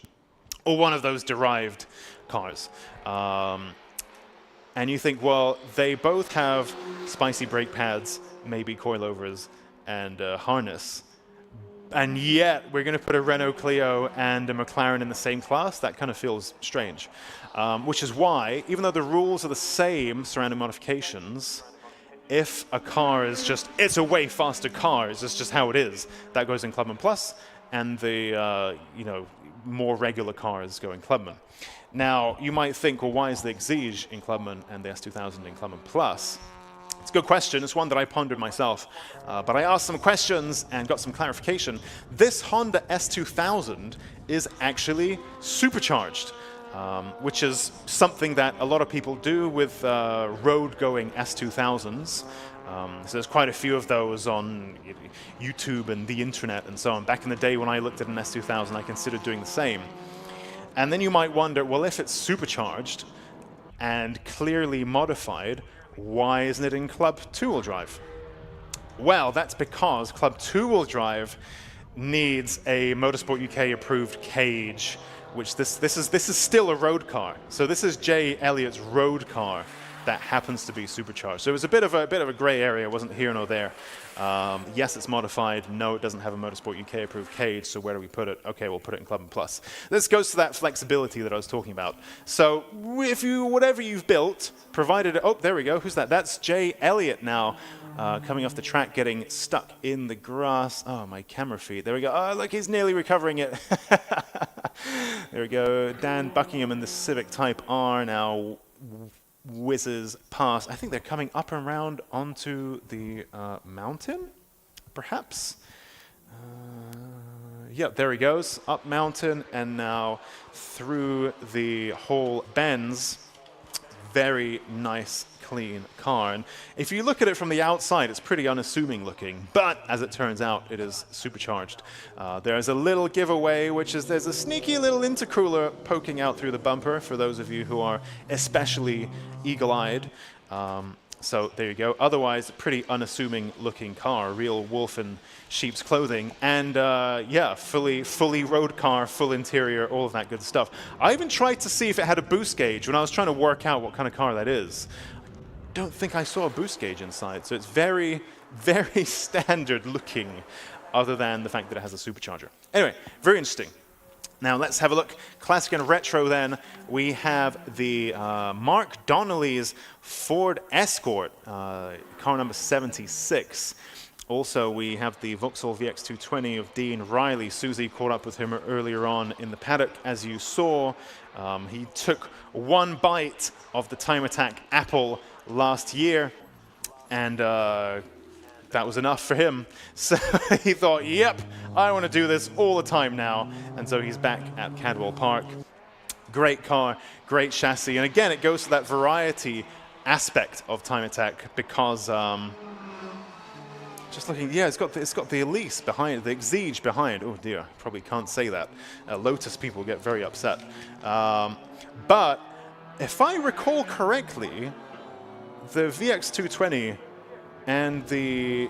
or one of those derived cars. And you think, well, they both have spicy brake pads, maybe coilovers, and harness. And yet, we're going to put a Renault Clio and a McLaren in the same class? That kind of feels strange. Which is why, even though the rules are the same surrounding modifications, if a car is it's a way faster car, it's just how it is, that goes in Clubman Plus, and the more regular cars go in Clubman. Now, you might think, well, why is the Exige in Clubman and the S2000 in Clubman Plus? It's a good question. It's one that I pondered myself. But I asked some questions and got some clarification. This Honda S2000 is actually supercharged, which is something that a lot of people do with road-going S2000s. So there's quite a few of those on YouTube and the internet and so on. Back in the day when I looked at an S2000, I considered doing the same. And then you might wonder, well, if it's supercharged and clearly modified, why isn't it in Club 2-wheel drive? Well, that's because Club 2-wheel drive needs a Motorsport UK approved cage, which this is still a road car. So this is Jay Elliott's road car. that happens to be supercharged. So it was a bit of a gray area. It wasn't here nor there. Yes, it's modified. No, it doesn't have a Motorsport UK approved cage. So where do we put it? Okay, we'll put it in Club and Plus. This goes to that flexibility that I was talking about. So if whatever you've built, provided, oh, there we go. Who's that? That's Jay Elliott now. Coming off the track, getting stuck in the grass. Oh, my camera feed. There we go. Oh, look, he's nearly recovering it. There we go. Dan Buckingham and the Civic Type R now whizzes past. I think they're coming up and around onto the mountain, perhaps. Yeah, there he goes. Up mountain and now through the whole bends. Very nice, clean car. And if you look at it from the outside, it's pretty unassuming looking. But as it turns out, it is supercharged. There's a little giveaway, which is there's a sneaky little intercooler poking out through the bumper for those of you who are especially eagle-eyed. So there you go. Otherwise, a pretty unassuming looking car, real wolf in sheep's clothing. And yeah, fully road car, full interior, all of that good stuff. I even tried to see if it had a boost gauge when I was trying to work out what kind of car that is. I don't think I saw a boost gauge inside. So it's very, very standard looking, other than the fact that it has a supercharger. Anyway, very interesting. Now let's have a look. Classic and retro then. We have the Mark Donnelly's Ford Escort, car number 76. Also, we have the Vauxhall VX220 of Dean Riley. Susie caught up with him earlier on in the paddock. As you saw, he took one bite of the Time Attack apple last year, and that was enough for him. So he thought, yep, I want to do this all the time now. And so he's back at Cadwell Park. Great car, great chassis. And again, it goes to that variety aspect of Time Attack because just looking, yeah, it's got the Elise behind, the Exige behind. Oh dear, probably can't say that. Lotus people get very upset. But if I recall correctly, the VX220 and the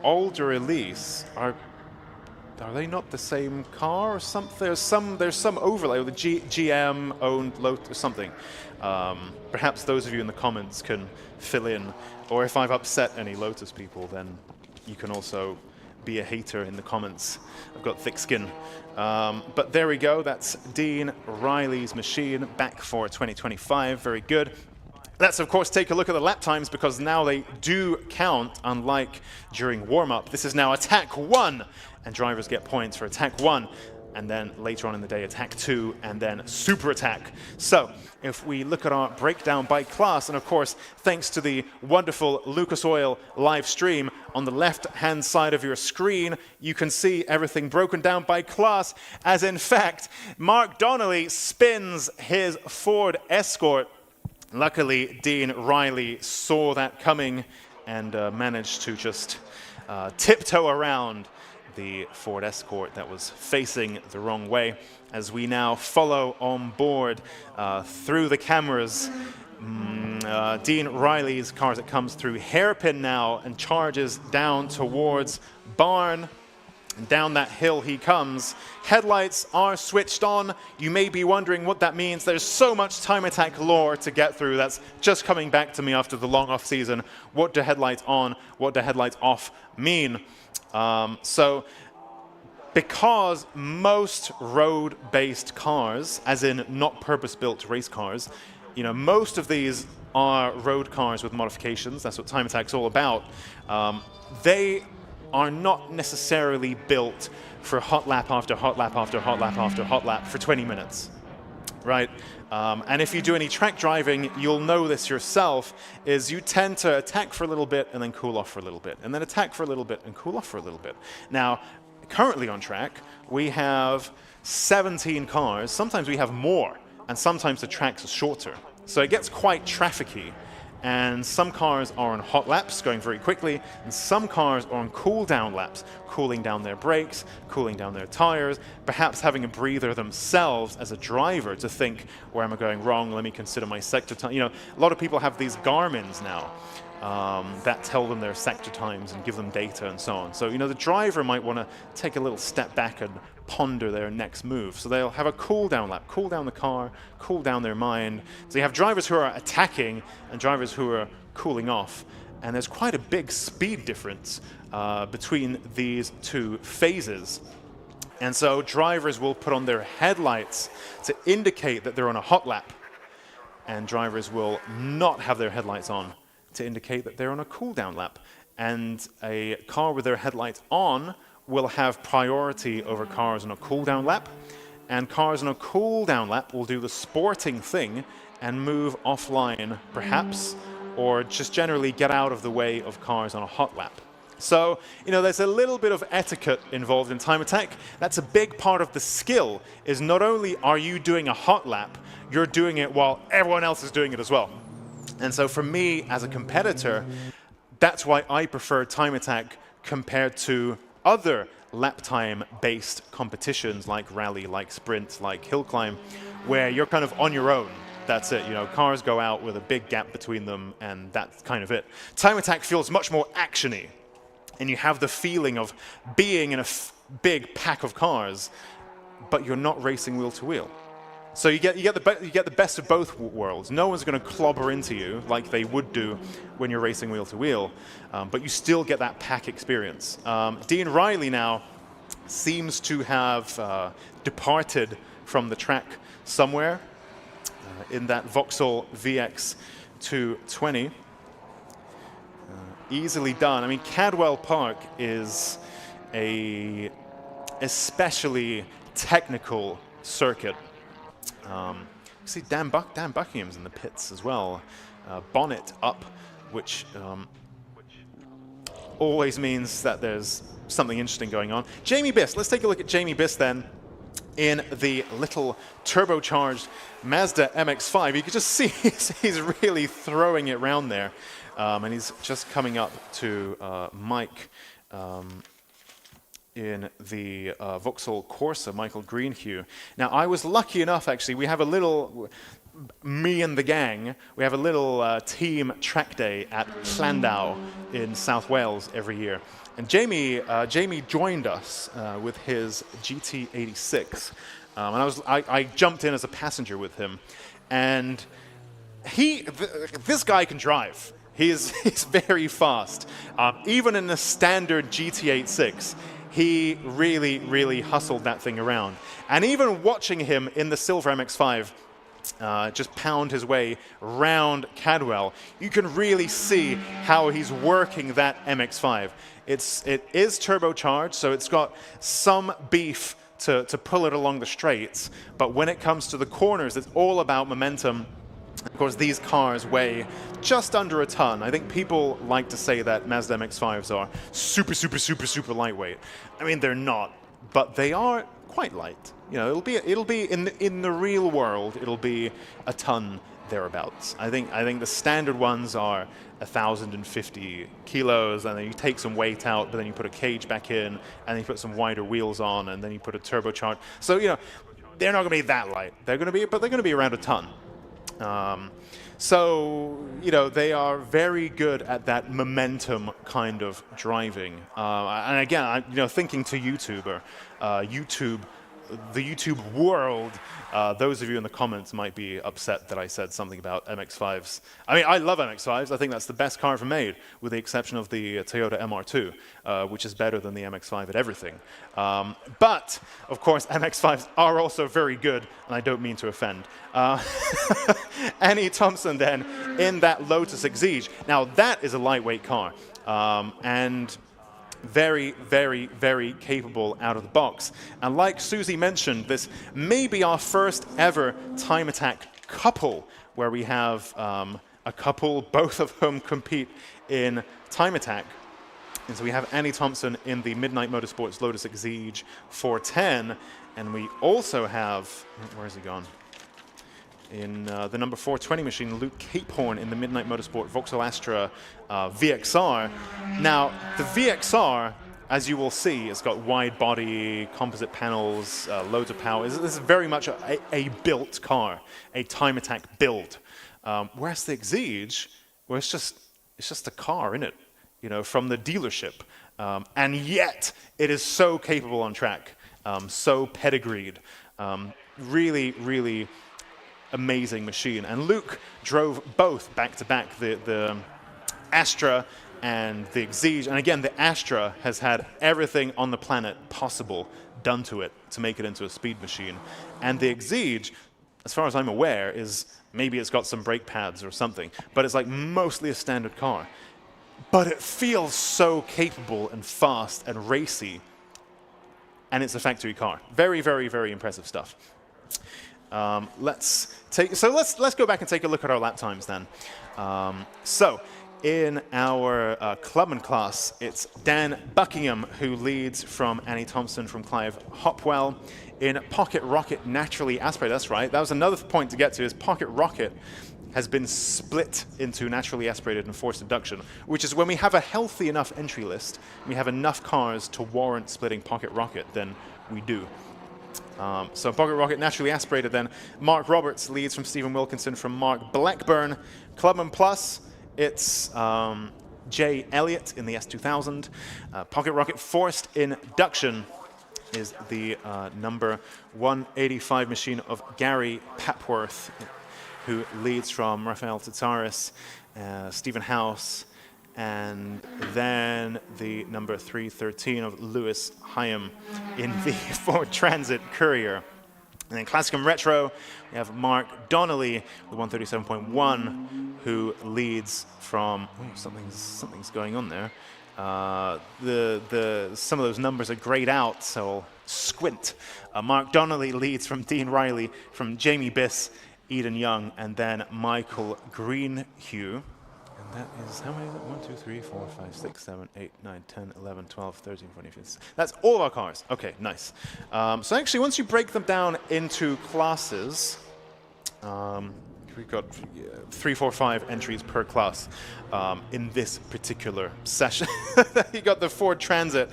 older Elise are they not the same car or something? There's some overlay, or the GM owned Lotus or something. Perhaps those of you in the comments can fill in, or if I've upset any Lotus people, then you can also be a hater in the comments. I've got thick skin. But there we go. That's Dean Riley's machine back for 2025. Very good. Let's, of course, take a look at the lap times because now they do count, unlike during warm-up. This is now Attack 1, and drivers get points for Attack 1, and then later on in the day, Attack 2, and then Super Attack. So if we look at our breakdown by class, and of course, thanks to the wonderful Lucas Oil live stream, on the left-hand side of your screen, you can see everything broken down by class, as in fact, Mark Donnelly spins his Ford Escort. Luckily, Dean Riley saw that coming and managed to just tiptoe around the Ford Escort that was facing the wrong way. As we now follow on board through the cameras, Dean Riley's car as it comes through hairpin now and charges down towards Barn. And down that hill he comes. Headlights are switched on. You may be wondering what that means. There's so much Time Attack lore to get through. That's just coming back to me after the long off season. What do headlights on, what do headlights off mean? So because most road-based cars, as in not purpose-built race cars, you know, most of these are road cars with modifications. That's what Time Attack's all about. They are not necessarily built for hot lap after hot lap after hot lap after hot lap for 20 minutes, right? And if you do any track driving, you'll know this yourself, is you tend to attack for a little bit and then cool off for a little bit, and then attack for a little bit and cool off for a little bit. Now, currently on track, we have 17 cars. Sometimes we have more, and sometimes the tracks are shorter. So it gets quite trafficy. And some cars are on hot laps, going very quickly, and some cars are on cool-down laps, cooling down their brakes, cooling down their tires, perhaps having a breather themselves as a driver to think, where am I going wrong? Let me consider my sector time. You know, a lot of people have these Garmins now, that tell them their sector times and give them data and so on. So, the driver might want to take a little step back and ponder their next move. So they'll have a cool down lap, cool down the car, cool down their mind. So you have drivers who are attacking and drivers who are cooling off. And there's quite a big speed difference between these two phases. And so drivers will put on their headlights to indicate that they're on a hot lap. And drivers will not have their headlights on to indicate that they're on a cool down lap. And a car with their headlights on will have priority over cars on a cool down lap. And cars on a cool down lap will do the sporting thing and move offline, perhaps, or just generally get out of the way of cars on a hot lap. So, there's a little bit of etiquette involved in time attack. That's a big part of the skill, is not only are you doing a hot lap, you're doing it while everyone else is doing it as well. And so for me, as a competitor, that's why I prefer time attack compared to other lap time-based competitions like rally, like sprint, like hill climb, where you're kind of on your own. That's it. Cars go out with a big gap between them, and that's kind of it. Time attack feels much more actiony, and you have the feeling of being in a big pack of cars, but you're not racing wheel to wheel. So you get the best of both worlds. No one's going to clobber into you like they would do when you're racing wheel to wheel, but you still get that pack experience. Dean Riley now seems to have departed from the track somewhere in that Vauxhall VX 220. Easily done. I mean, Cadwell Park is a especially technical circuit. See Dan Buckingham's in the pits as well. Bonnet up, which always means that there's something interesting going on. Jamie Biss, let's take a look at Jamie Biss then in the little turbocharged Mazda MX-5. You can just see he's really throwing it around there. And he's just coming up to Mike in the Vauxhall Corsa, Michael Greenhue. Now, I was lucky enough, actually, we have a little, me and the gang, we have a little team track day at Llandau in South Wales every year. And Jamie joined us with his GT86. And I jumped in as a passenger with him. And this guy can drive. He's very fast. Even in the standard GT86, he really, really hustled that thing around. And even watching him in the silver MX-5 just pound his way round Cadwell, you can really see how he's working that MX-5. It is turbocharged, so it's got some beef to pull it along the straights. But when it comes to the corners, it's all about momentum. Of course, these cars weigh just under a ton. I think people like to say that Mazda MX-5s are super, super, super, super lightweight. I mean, they're not, but they are quite light. It'll be in the real world, it'll be a ton thereabouts. I think the standard ones are 1,050 kilos, and then you take some weight out, but then you put a cage back in, and then you put some wider wheels on, and then you put a turbocharged. So they're not going to be that light. They're going to be around a ton. So they are very good at that momentum kind of driving. And again, thinking to YouTuber, the YouTube world, those of you in the comments might be upset that I said something about MX-5s. I mean, I love MX-5s. I think that's the best car ever made, with the exception of the Toyota MR2, which is better than the MX-5 at everything. But, of course, MX-5s are also very good, and I don't mean to offend. Annie Thompson, then, in that Lotus Exige. Now, that is a lightweight car, and very, very, very capable out of the box. And like Susie mentioned, this may be our first ever time attack couple, where we have a couple, both of whom compete in time attack. And so we have Annie Thompson in the Midnight Motorsports Lotus Exige 410, and we also have, where has he gone? In the number 420 machine, Luke Capehorn in the Midnight Motorsport Vauxhall Astra VXR. Now, the VXR, as you will see, it's got wide body, composite panels, loads of power. This is very much a built car, a time attack build. Whereas the Exige, well, it's just it's just a car, isn't it? You know, from the dealership. And yet, it is so capable on track, so pedigreed. Really, really amazing machine. And Luke drove both back-to-back, the Astra and the Exige. And again, the Astra has had everything on the planet possible done to it to make it into a speed machine. And the Exige, as far as I'm aware, is maybe it's got some brake pads or something, but it's like mostly a standard car. But it feels so capable and fast and racy, and it's a factory car. Very, very, very impressive stuff. Let's go back and take a look at our lap times then. So in our clubman class, it's Dan Buckingham who leads from Annie Thompson from Clive Hopwell. In Pocket Rocket naturally aspirated, that's right. That was another point to get to, is Pocket Rocket has been split into naturally aspirated and forced induction, which is when we have a healthy enough entry list, we have enough cars to warrant splitting Pocket Rocket, then we do. So Pocket Rocket naturally aspirated then. Mark Roberts leads from Stephen Wilkinson from Mark Blackburn. Clubman Plus, it's Jay Elliott in the S2000. Pocket Rocket forced induction is the number 185 machine of Gary Papworth, who leads from Rafael Tataris, Stephen House, and then the number 313 of Lewis Hyam in the Ford Transit Courier. And then Classic and Retro, we have Mark Donnelly with 137.1, who leads from, oh, something's going on there. Some of those numbers are grayed out, so I'll squint. Mark Donnelly leads from Dean Riley, from Jamie Biss, Eden Young, and then Michael Greenhue. And that is, how many is it? 1, 2, 3, 4, 5, 6, 7, 8, 9, 10, 11, 12, 13, 14, 15. That's all of our cars. Okay, nice. So actually, once you break them down into classes, we've got 3, 4, 5 entries per class in this particular session. You got the Ford Transit.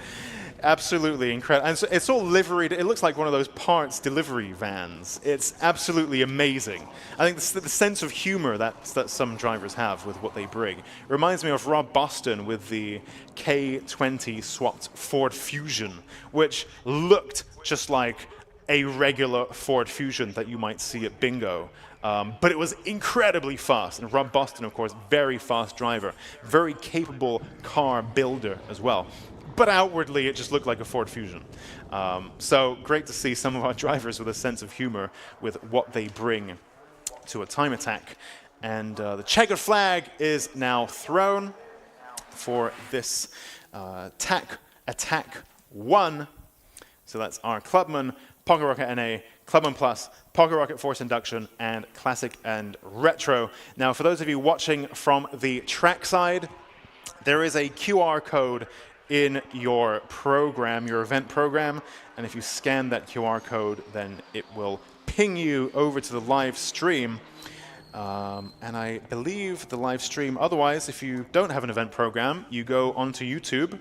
Absolutely incredible. And so it's all liveried. It looks like one of those parts delivery vans. It's absolutely amazing. I think the sense of humor that some drivers have with what they bring reminds me of Rob Boston with the K20 swapped Ford Fusion, which looked just like a regular Ford Fusion that you might see at Bingo. But it was incredibly fast. And Rob Boston, of course, very fast driver, very capable car builder as well. But outwardly, it just looked like a Ford Fusion. So great to see some of our drivers with a sense of humor with what they bring to a time attack. And the checkered flag is now thrown for this attack 1. So that's our Clubman, Pocket Rocket NA, Clubman Plus, Pocket Rocket Force Induction, and Classic and Retro. Now, for those of you watching from the track side, there is a QR code in your program, your event program, and if you scan that QR code, then it will ping you over to the live stream. And I believe the live stream, otherwise, if you don't have an event program, you go onto YouTube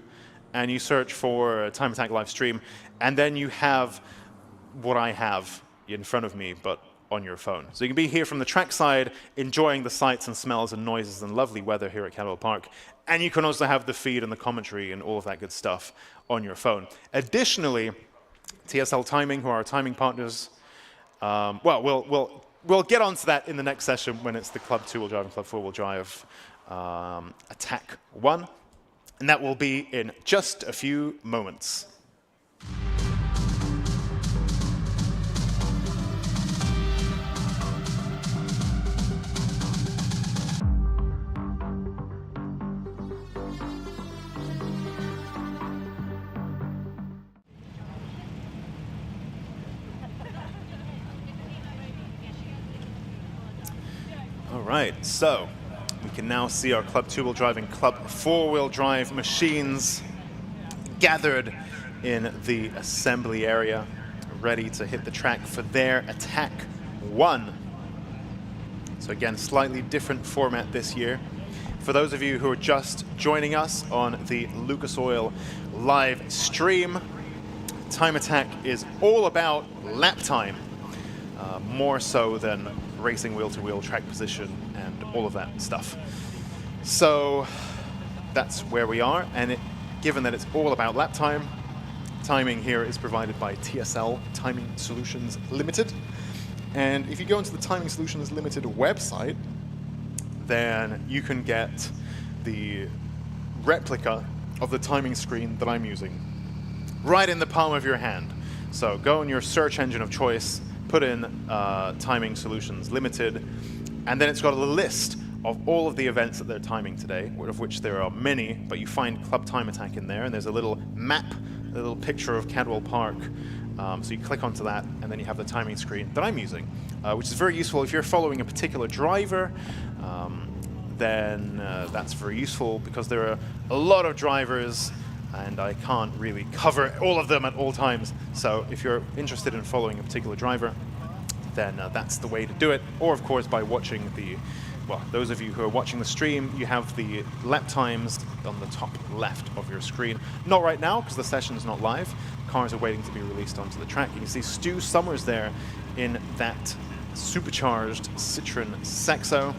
and you search for Time Attack live stream, and then you have what I have in front of me, but on your phone. So you can be here from the track side, enjoying the sights and smells and noises and lovely weather here at Cadwell Park. And you can also have the feed and the commentary and all of that good stuff on your phone. Additionally, TSL Timing, who are our timing partners, we'll get onto that in the next session when it's the Club 2-wheel drive and Club 4-wheel drive Attack 1. And that will be in just a few moments. Right, so we can now see our Club 2-wheel drive and Club 4-wheel drive machines gathered in the assembly area, ready to hit the track for their Attack 1. So again, slightly different format this year. For those of you who are just joining us on the Lucas Oil live stream, Time Attack is all about lap time, more so than racing wheel-to-wheel track position and all of that stuff. So that's where we are, and given that it's all about lap time, timing here is provided by TSL, Timing Solutions Limited. And if you go into the Timing Solutions Limited website, then you can get the replica of the timing screen that I'm using right in the palm of your hand. So go in your search engine of choice, put in Timing Solutions Limited, and then it's got a list of all of the events that they're timing today, of which there are many, but you find Club Time Attack in there, and there's a little map, a little picture of Cadwell Park. So you click onto that, and then you have the timing screen that I'm using, which is very useful if you're following a particular driver. Then that's very useful because there are a lot of drivers, and I can't really cover all of them at all times. So if you're interested in following a particular driver, then that's the way to do it. Or of course by watching well, those of you who are watching the stream, you have the lap times on the top left of your screen. Not right now, because the session's not live. Cars are waiting to be released onto the track. You can see Stu Summers there in that supercharged Citroen Saxo.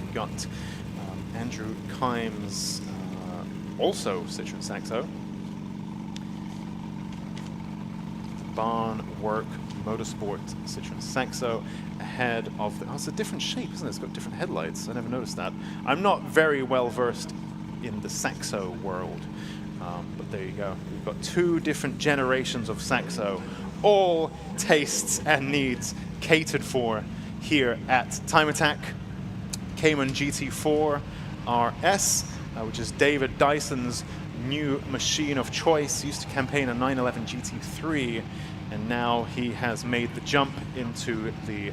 We've got Andrew Kimes, also Citroen Saxo. Barn Work Motorsport Citroen Saxo ahead of the... Oh, it's a different shape, isn't it? It's got different headlights. I never noticed that. I'm not very well versed in the Saxo world, but there you go. We've got two different generations of Saxo, all tastes and needs catered for here at Time Attack. Cayman GT4 RS, which is David Dyson's new machine of choice. He used to campaign a 911 GT3, and now he has made the jump into the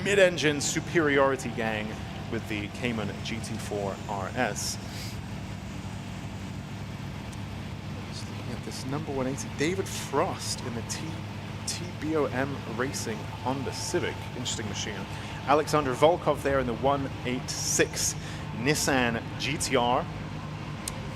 mid-engine superiority gang with the Cayman GT4 RS. Just looking at this number 180, David Frost in the TBOM Racing Honda Civic. Interesting machine. Alexander Volkov there in the 186 Nissan GTR.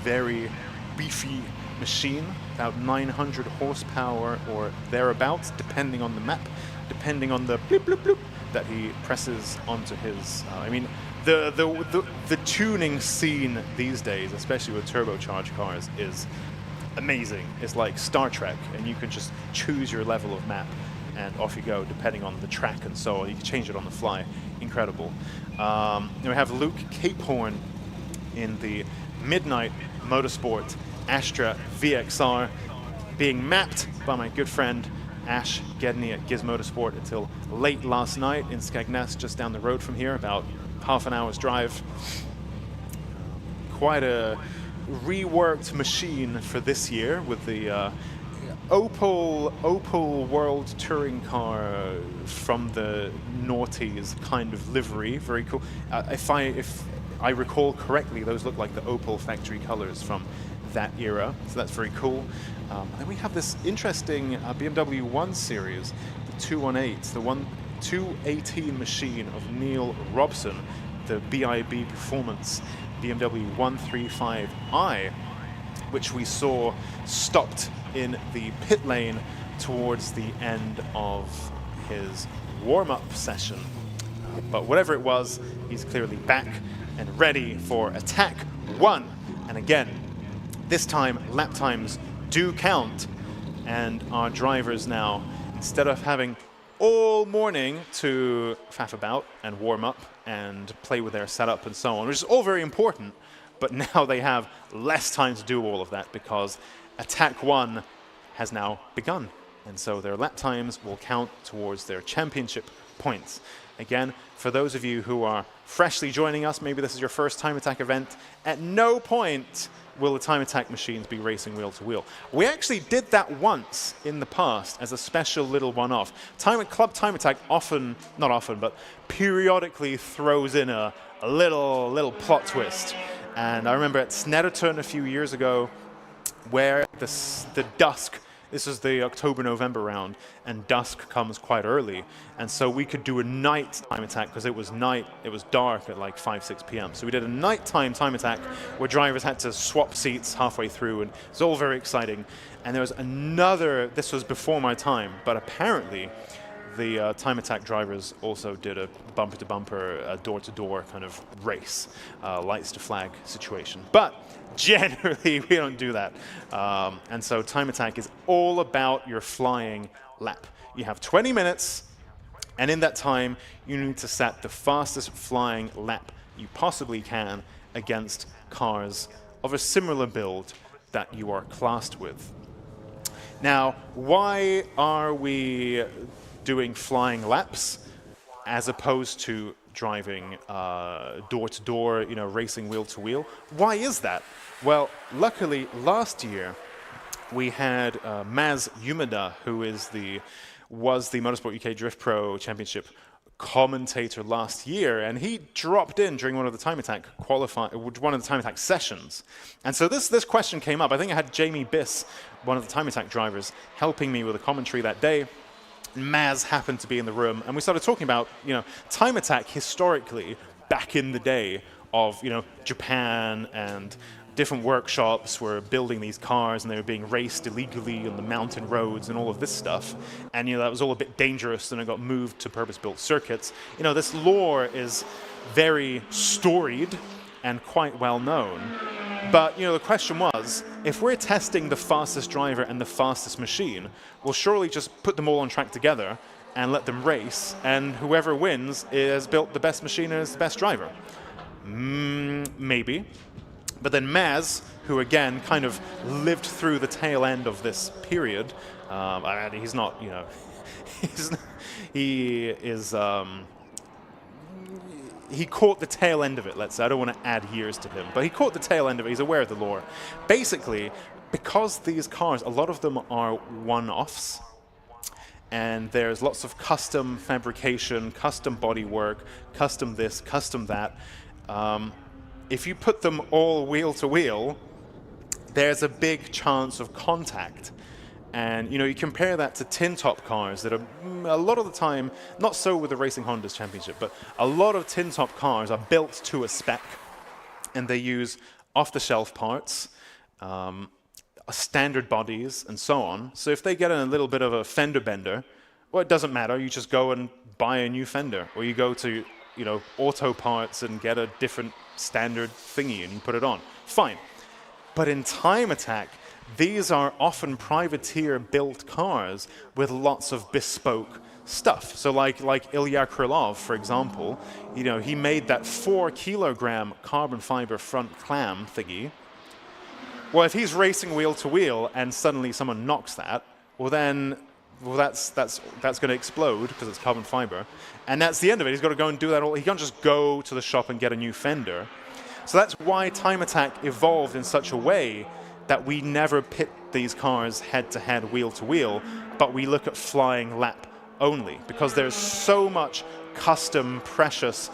Very beefy machine, about 900 horsepower or thereabouts, depending on the map, depending on the bloop bloop bloop that he presses onto his. I mean, the tuning scene these days, especially with turbocharged cars, is amazing. It's like Star Trek, and you can just choose your level of map, and off you go, depending on the track and so on. You can change it on the fly. Incredible. We have Luke Capehorn in the Midnight Motorsport Astra VXR, being mapped by my good friend Ash Gedney at Gizmotorsport until late last night in Skegness, just down the road from here, about half an hour's drive. Quite a reworked machine for this year with the Opel World Touring Car from the noughties kind of livery. Very cool. If I recall correctly, those look like the Opel factory colors from that era, so that's very cool. And we have this interesting BMW 1 Series, the 218, the 218 machine of Neil Robson, the BIB Performance BMW 135i, which we saw stopped in the pit lane towards the end of his warm-up session. But whatever it was, he's clearly back and ready for attack one. And again, this time lap times do count, and our drivers now, instead of having all morning to faff about and warm up and play with their setup and so on, which is all very important, but now they have less time to do all of that because attack one has now begun. And so their lap times will count towards their championship points. Again, for those of you who are freshly joining us, maybe this is your first Time Attack event, at no point will the Time Attack machines be racing wheel to wheel. We actually did that once in the past as a special little one-off. Club Time Attack often, not often, but periodically throws in a little plot twist. And I remember at Snetterton a few years ago where the dusk, this was the October-November round, and dusk comes quite early. And so we could do a night time attack because it was night, it was dark at like 5, 6 p.m. So we did a nighttime time attack where drivers had to swap seats halfway through, and it was all very exciting. And there was another, this was before my time, but apparently the Time Attack drivers also did a bumper-to-bumper, door-to-door kind of race, lights to flag situation. But generally, we don't do that. And so Time Attack is all about your flying lap. You have 20 minutes, and in that time, you need to set the fastest flying lap you possibly can against cars of a similar build that you are classed with. Now, why are we doing flying laps as opposed to driving door-to-door, racing wheel-to-wheel? Why is that? Well, luckily, last year, we had Maz Yumada, who was the Motorsport UK Drift Pro Championship commentator last year, and he dropped in during one of the Time Attack sessions. And so this question came up. I think I had Jamie Biss, one of the Time Attack drivers, helping me with a commentary that day. Maz happened to be in the room, and we started talking about, Time Attack historically back in the day of, Japan, and different workshops were building these cars and they were being raced illegally on the mountain roads and all of this stuff. And that was all a bit dangerous, and it got moved to purpose-built circuits. This lore is very storied and quite well known. But the question was, if we're testing the fastest driver and the fastest machine, we'll surely just put them all on track together and let them race, and whoever wins has built the best machine and is the best driver. Maybe. But then Maz, who again kind of lived through the tail end of this period, he's not, he caught the tail end of it, let's say. I don't want to add years to him, but he caught the tail end of it. He's aware of the lore. Basically, because these cars, a lot of them are one-offs, and there's lots of custom fabrication, custom bodywork, custom this, custom that. If you put them all wheel to wheel, there's a big chance of contact. And you compare that to tin top cars that are a lot of the time, not so with the Racing Hondas Championship, but a lot of tin top cars are built to a spec, and they use off-the-shelf parts, standard bodies, and so on. So if they get in a little bit of a fender bender, well, it doesn't matter. You just go and buy a new fender, or you go to auto parts and get a different standard thingy and you put it on. Fine. But in Time Attack, these are often privateer built cars with lots of bespoke stuff. So like Ilya Krylov, for example, he made that 4-kilogram carbon fiber front clam thingy. Well, if he's racing wheel to wheel and suddenly someone knocks that, that's going to explode because it's carbon fiber, and that's the end of it. He's got to go and do that all. He can't just go to the shop and get a new fender. So that's why Time Attack evolved in such a way that we never pit these cars head-to-head, wheel-to-wheel, but we look at flying lap only, because there's so much custom, precious,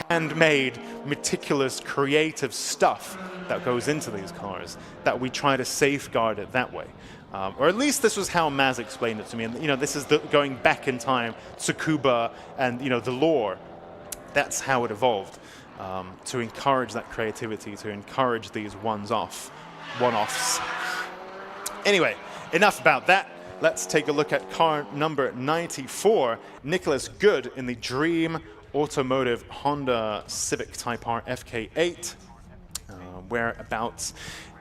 handmade, meticulous, creative stuff that goes into these cars that we try to safeguard it that way. Or at least this was how Maz explained it to me. And this is going back in time, Tsukuba and the lore. That's how it evolved, to encourage that creativity, to encourage these one-offs. Anyway, enough about that. Let's take a look at car number 94, Nicholas Good in the Dream Automotive Honda Civic Type R FK8. Whereabouts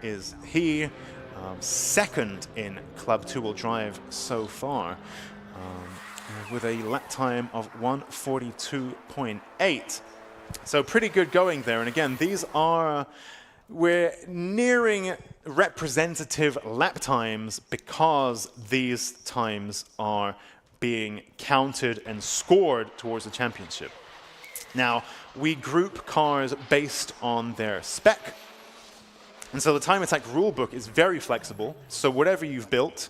is he? Second in Club 2-wheel drive so far, with a lap time of 1:42.8. So pretty good going there. And again, we're nearing representative lap times because these times are being counted and scored towards the championship. Now, we group cars based on their spec. And so the Time Attack rulebook is very flexible. So whatever you've built,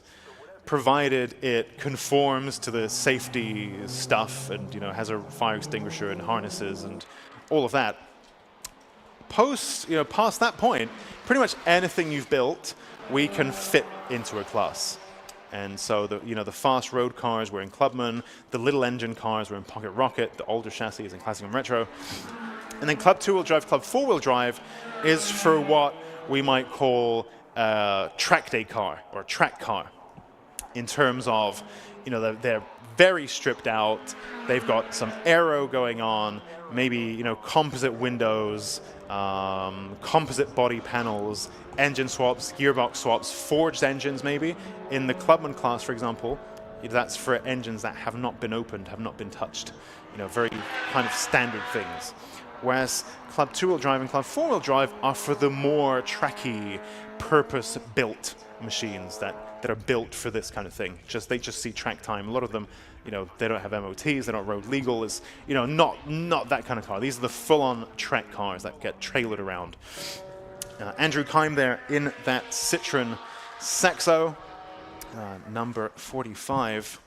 provided it conforms to the safety stuff and has a fire extinguisher and harnesses and all of that, past that point, pretty much anything you've built, we can fit into a class. And so the fast road cars were in Clubman, the little engine cars were in Pocket Rocket, the older chassis is in Classic and Retro. And then Club 2-wheel drive, Club 4-wheel drive is for what we might call a track day car or a track car. in terms of, they're very stripped out. They've got some aero going on, maybe, composite windows, composite body panels, engine swaps, gearbox swaps, forged engines maybe. In the Clubman class, for example, that's for engines that have not been opened, have not been touched. Very kind of standard things. Whereas Club 2-wheel drive and Club 4-wheel drive are for the more tracky, purpose-built machines that are built for this kind of thing. They just see track time. A lot of them, they don't have MOTs, they're not road legal. Is not that kind of car. These are the full-on track cars that get trailered around. Andrew Keim there in that Citroen Saxo, number 45.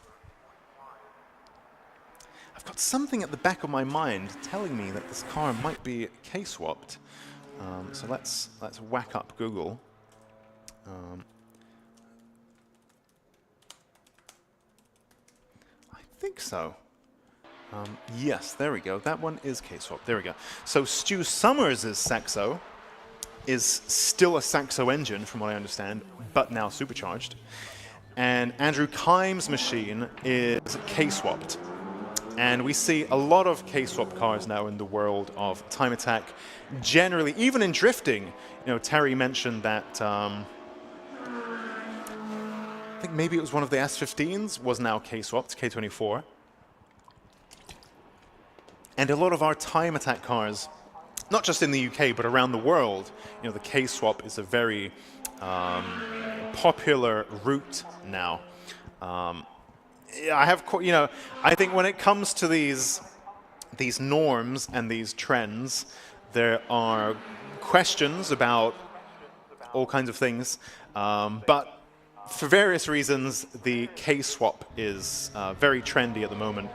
I've got something at the back of my mind telling me that this car might be K-swapped. So let's whack up Google. I think so. Yes, there we go. That one is K-swapped. There we go. So Stu Summers' Saxo is still a Saxo engine, from what I understand, but now supercharged. And Andrew Keim's machine is K-swapped. And we see a lot of K-swap cars now in the world of time attack. Generally, even in drifting, Terry mentioned that I think maybe it was one of the S15s was now K-swapped, K24. And a lot of our time attack cars, not just in the UK, but around the world, the K-swap is a very popular route now. I think when it comes to these norms and these trends, there are questions about all kinds of things, but for various reasons, the K-swap is very trendy at the moment.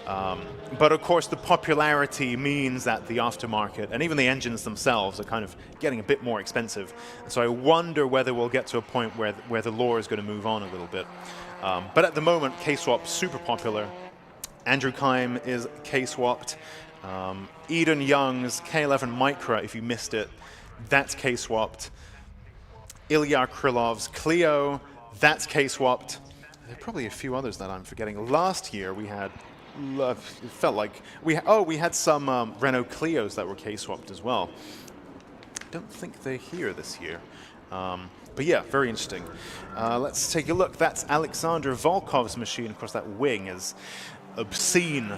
But of course, the popularity means that the aftermarket and even the engines themselves are kind of getting a bit more expensive. And so I wonder whether we'll get to a point where the law is going to move on a little bit. But at the moment, K-swap super popular. Andrew Keim is K-swapped. Eden Young's K11 Micra, if you missed it, that's K-swapped. Ilya Krylov's Clio, that's K-swapped. There are probably a few others that I'm forgetting. Last year we had, it felt like, we had some Renault Clios that were K-swapped as well. I don't think they're here this year. But yeah, very interesting. Let's take a look. That's Alexander Volkov's machine. Of course, that wing is obscene,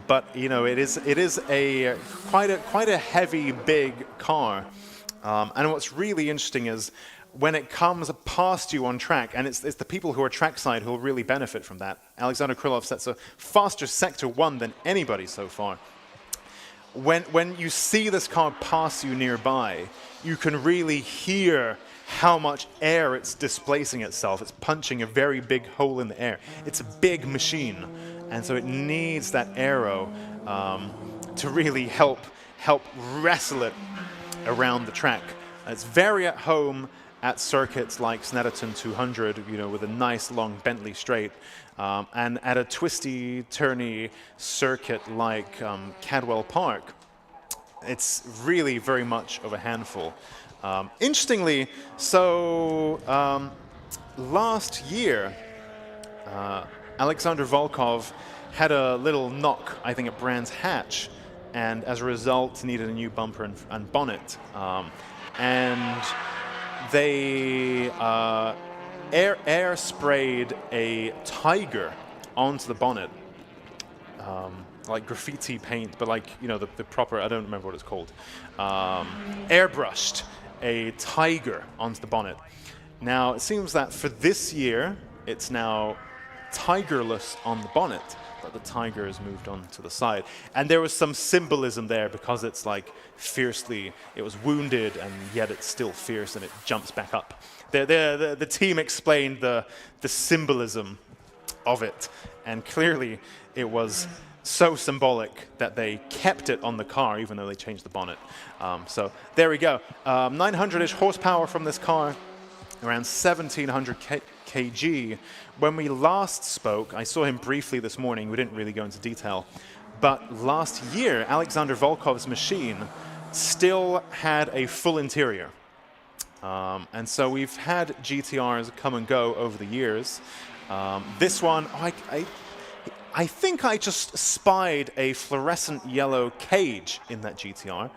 but it is a quite a heavy, big car. And what's really interesting is when it comes past you on track, and it's the people who are trackside who will really benefit from that. Alexander Krylov sets a faster Sector 1 than anybody so far. When you see this car pass you nearby, you can really hear how much air it's displacing itself. It's punching a very big hole in the air. It's a big machine, and so it needs that aero to really help wrestle it around the track. It's very at home at circuits like Snetterton 200, with a nice long Bentley straight, and at a twisty, turny circuit like Cadwell Park. It's really very much of a handful. Interestingly, so last year, Alexander Volkov had a little knock, I think, at Brands Hatch, and as a result needed a new bumper and bonnet. And they air sprayed a tiger onto the bonnet, like graffiti paint, but like, the proper, I don't remember what it's called, airbrushed a tiger onto the bonnet. Now, it seems that for this year, it's now tigerless on the bonnet, but the tiger has moved on to the side. And there was some symbolism there because it's like fiercely, it was wounded and yet it's still fierce and it jumps back up. The team explained the symbolism of it, and clearly it was so symbolic that they kept it on the car even though they changed the bonnet. So there we go. 900-ish horsepower from this car, around 1,700 kg. When we last spoke, I saw him briefly this morning. We didn't really go into detail. But last year, Alexander Volkov's machine still had a full interior. And so we've had GTRs come and go over the years. This one, I think I just spied a fluorescent yellow cage in that GTR,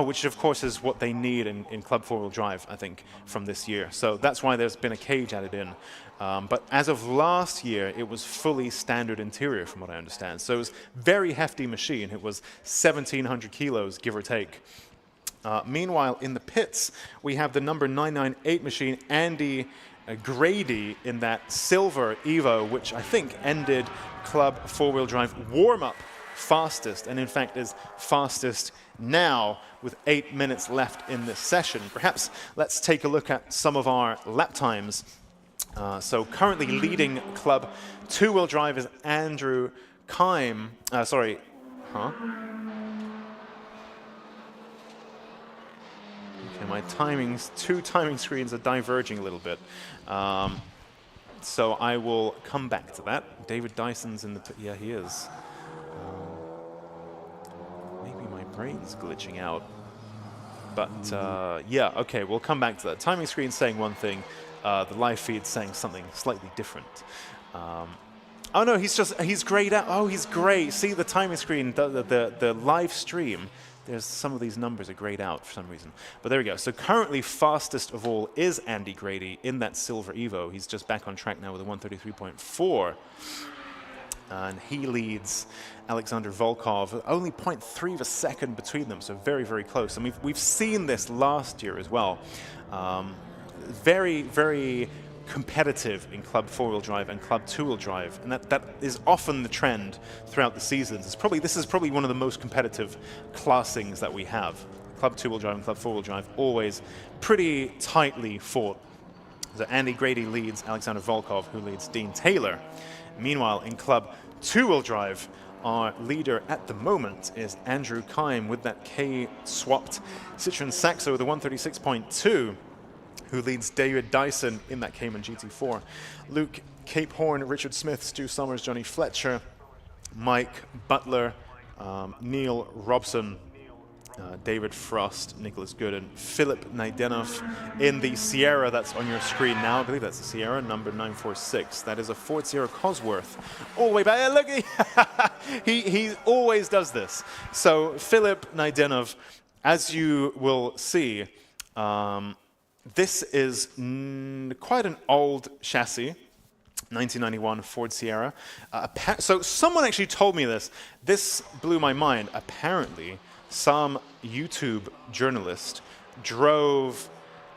which of course is what they need in Club 4-wheel drive, I think, from this year. So that's why there's been a cage added in. But as of last year, it was fully standard interior, from what I understand. So it was a very hefty machine. It was 1,700 kilos, give or take. Meanwhile, in the pits, we have the number 998 machine, Andy Grady, in that silver Evo, which I think ended Club 4-wheel drive warm-up fastest, and in fact is fastest now with 8 minutes left in this session. Perhaps let's take a look at some of our lap times. So currently leading Club 2-wheel drive is Andrew Kime. Okay, my two timing screens are diverging a little bit. So I will come back to that. David Dyson's in the... Yeah, he is. Maybe my brain's glitching out. But yeah, okay, we'll come back to that. Timing screen saying one thing, the live feed saying something slightly different. Oh no, he's grayed out. Oh, he's gray. See the timing screen, the live stream. There's some of these numbers are grayed out for some reason. But there we go. So currently fastest of all is Andy Grady in that silver Evo. He's just back on track now with a 133.4. And he leads Alexander Volkov, only 0.3 of a second between them, so very, very close. And we've seen this last year as well. Very, very competitive in Club 4-wheel drive and Club 2-wheel drive, and that is often the trend throughout the seasons. This is probably one of the most competitive classings that we have. Club 2-wheel drive and Club 4-wheel drive always pretty tightly fought. So Andy Grady leads Alexander Volkov, who leads Dean Taylor. Meanwhile, in Club 2-wheel drive, our leader at the moment is Andrew Kime with that K-swapped Citroen Saxo with a 136.2. who leads David Dyson in that Cayman GT4. Luke Cape Horn, Richard Smith, Stu Summers, Johnny Fletcher, Mike Butler, Neil Robson, David Frost, Nicholas Gooden, Philip Naidenov in the Sierra that's on your screen now. I believe that's the Sierra, number 946. That is a Ford Sierra Cosworth. All the way back. Look, he always does this. So Philip Naidenov, as you will see, this is quite an old chassis, 1991 Ford Sierra. So someone actually told me this. This blew my mind. Apparently, some YouTube journalist drove,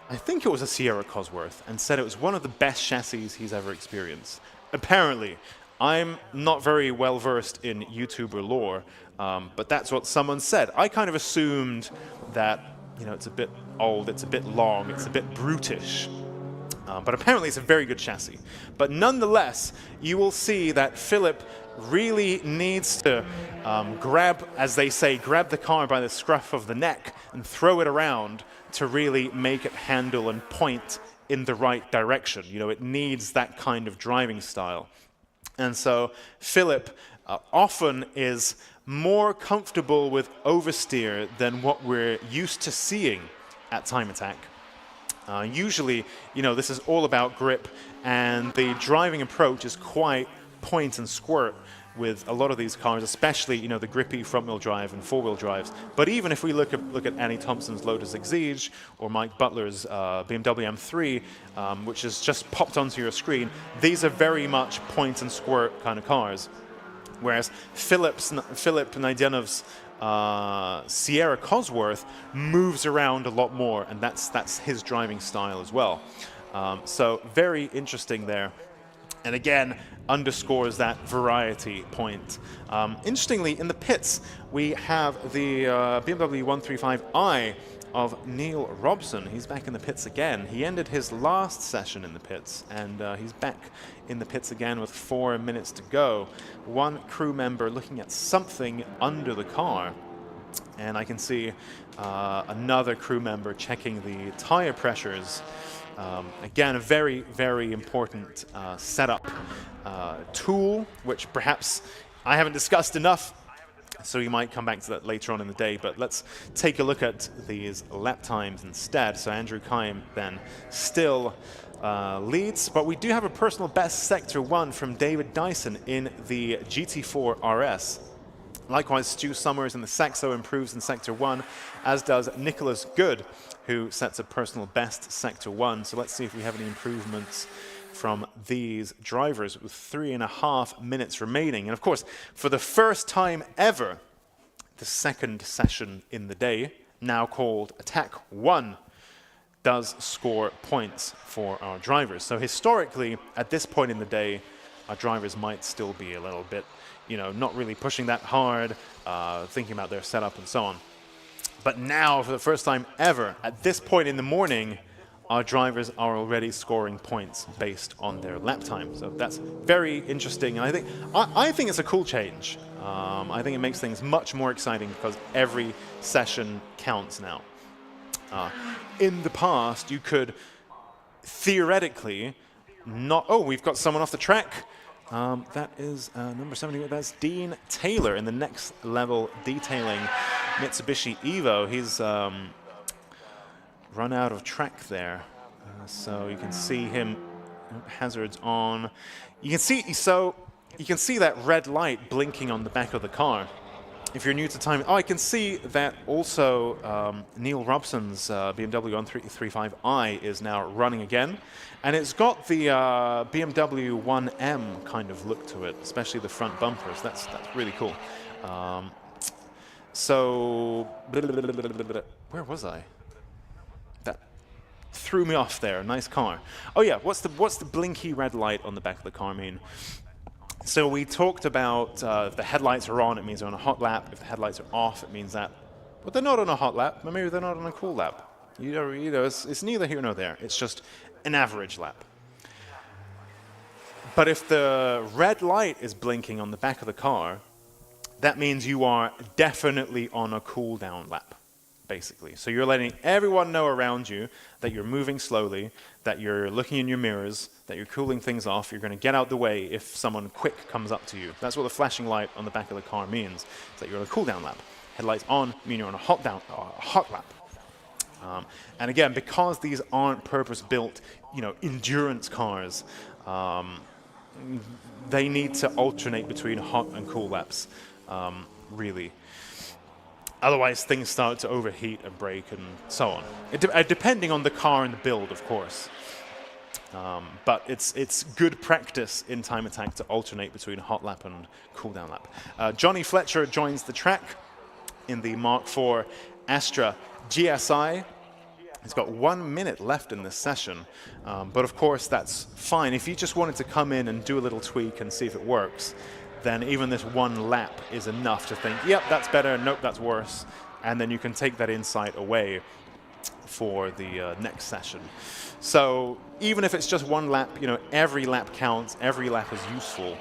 I think it was a Sierra Cosworth, and said it was one of the best chassis he's ever experienced. Apparently. I'm not very well versed in YouTuber lore, but that's what someone said. I kind of assumed that, you know, it's a bit old, it's a bit long, it's a bit brutish. But apparently it's a very good chassis. But nonetheless, you will see that Philip really needs to grab, as they say, grab the car by the scruff of the neck and throw it around to really make it handle and point in the right direction. You know, it needs that kind of driving style. And so Philip often is more comfortable with oversteer than what we're used to seeing at Time Attack. Usually, you know, this is all about grip, and the driving approach is quite point and squirt with a lot of these cars, especially, you know, the grippy front-wheel drive and four-wheel drives. But even if we look at Annie Thompson's Lotus Exige or Mike Butler's BMW M3, which is just popped onto your screen, these are very much point and squirt kind of cars. Whereas Philip Naidenov's Sierra Cosworth moves around a lot more, and that's his driving style as well. So very interesting there. And again, underscores that variety point. Interestingly, in the pits, we have the BMW 135i of Neil Robson. He's back in the pits again. He ended his last session in the pits, and he's back in the pits again with 4 minutes to go. One crew member looking at something under the car, and I can see another crew member checking the tire pressures. Again, a very, very important setup tool, which perhaps I haven't discussed enough So we might come back to that later on in the day, but let's take a look at these lap times instead. So Andrew Kime then still leads, but we do have a personal best Sector 1 from David Dyson in the GT4 RS. Likewise, Stu Summers in the Saxo improves in Sector 1, as does Nicholas Good, who sets a personal best Sector 1. So let's see if we have any improvements from these drivers with 3.5 minutes remaining. And of course, for the first time ever, the second session in the day, now called Attack 1, does score points for our drivers. So historically, at this point in the day, our drivers might still be a little bit, you know, not really pushing that hard, thinking about their setup and so on. But now, for the first time ever, at this point in the morning, our drivers are already scoring points based on their lap time. So that's very interesting. And I think it's a cool change. I think it makes things much more exciting because every session counts now. In the past, you could theoretically not... Oh, we've got someone off the track. That is number 70. That's Dean Taylor in the next level detailing Mitsubishi Evo. He's run out of track there. So you can see him, hazards on. You can see that red light blinking on the back of the car. If you're new to timing, I can see that also Neil Robson's BMW 135i is now running again. And it's got the BMW 1M kind of look to it, especially the front bumpers. That's really cool. So, where was I? That threw me off there. Nice car. Oh yeah, what's the blinky red light on the back of the car mean? So we talked about if the headlights are on, it means they're on a hot lap. If the headlights are off, it means that, well, they're not on a hot lap, but maybe they're not on a cool lap. You know, it's neither here nor there. It's just an average lap. But if the red light is blinking on the back of the car, that means you are definitely on a cool down lap, basically. So you're letting everyone know around you that you're moving slowly, that you're looking in your mirrors, that you're cooling things off. You're going to get out the way if someone quick comes up to you. That's what the flashing light on the back of the car means, is that you're on a cool down lap. Headlights on mean you're on a hot lap. And again, because these aren't purpose-built, you know, endurance cars, they need to alternate between hot and cool laps, really. Otherwise, things start to overheat and break and so on. Depending on the car and the build, of course. But it's good practice in time attack to alternate between hot lap and cool down lap. Johnny Fletcher joins the track in the Mark IV Astra GSI. He's got 1 minute left in this session, but of course that's fine. If you just wanted to come in and do a little tweak and see if it works, then even this one lap is enough to think, yep, that's better, nope, that's worse, and then you can take that insight away for the next session. So even if it's just one lap, you know, every lap counts, every lap is useful.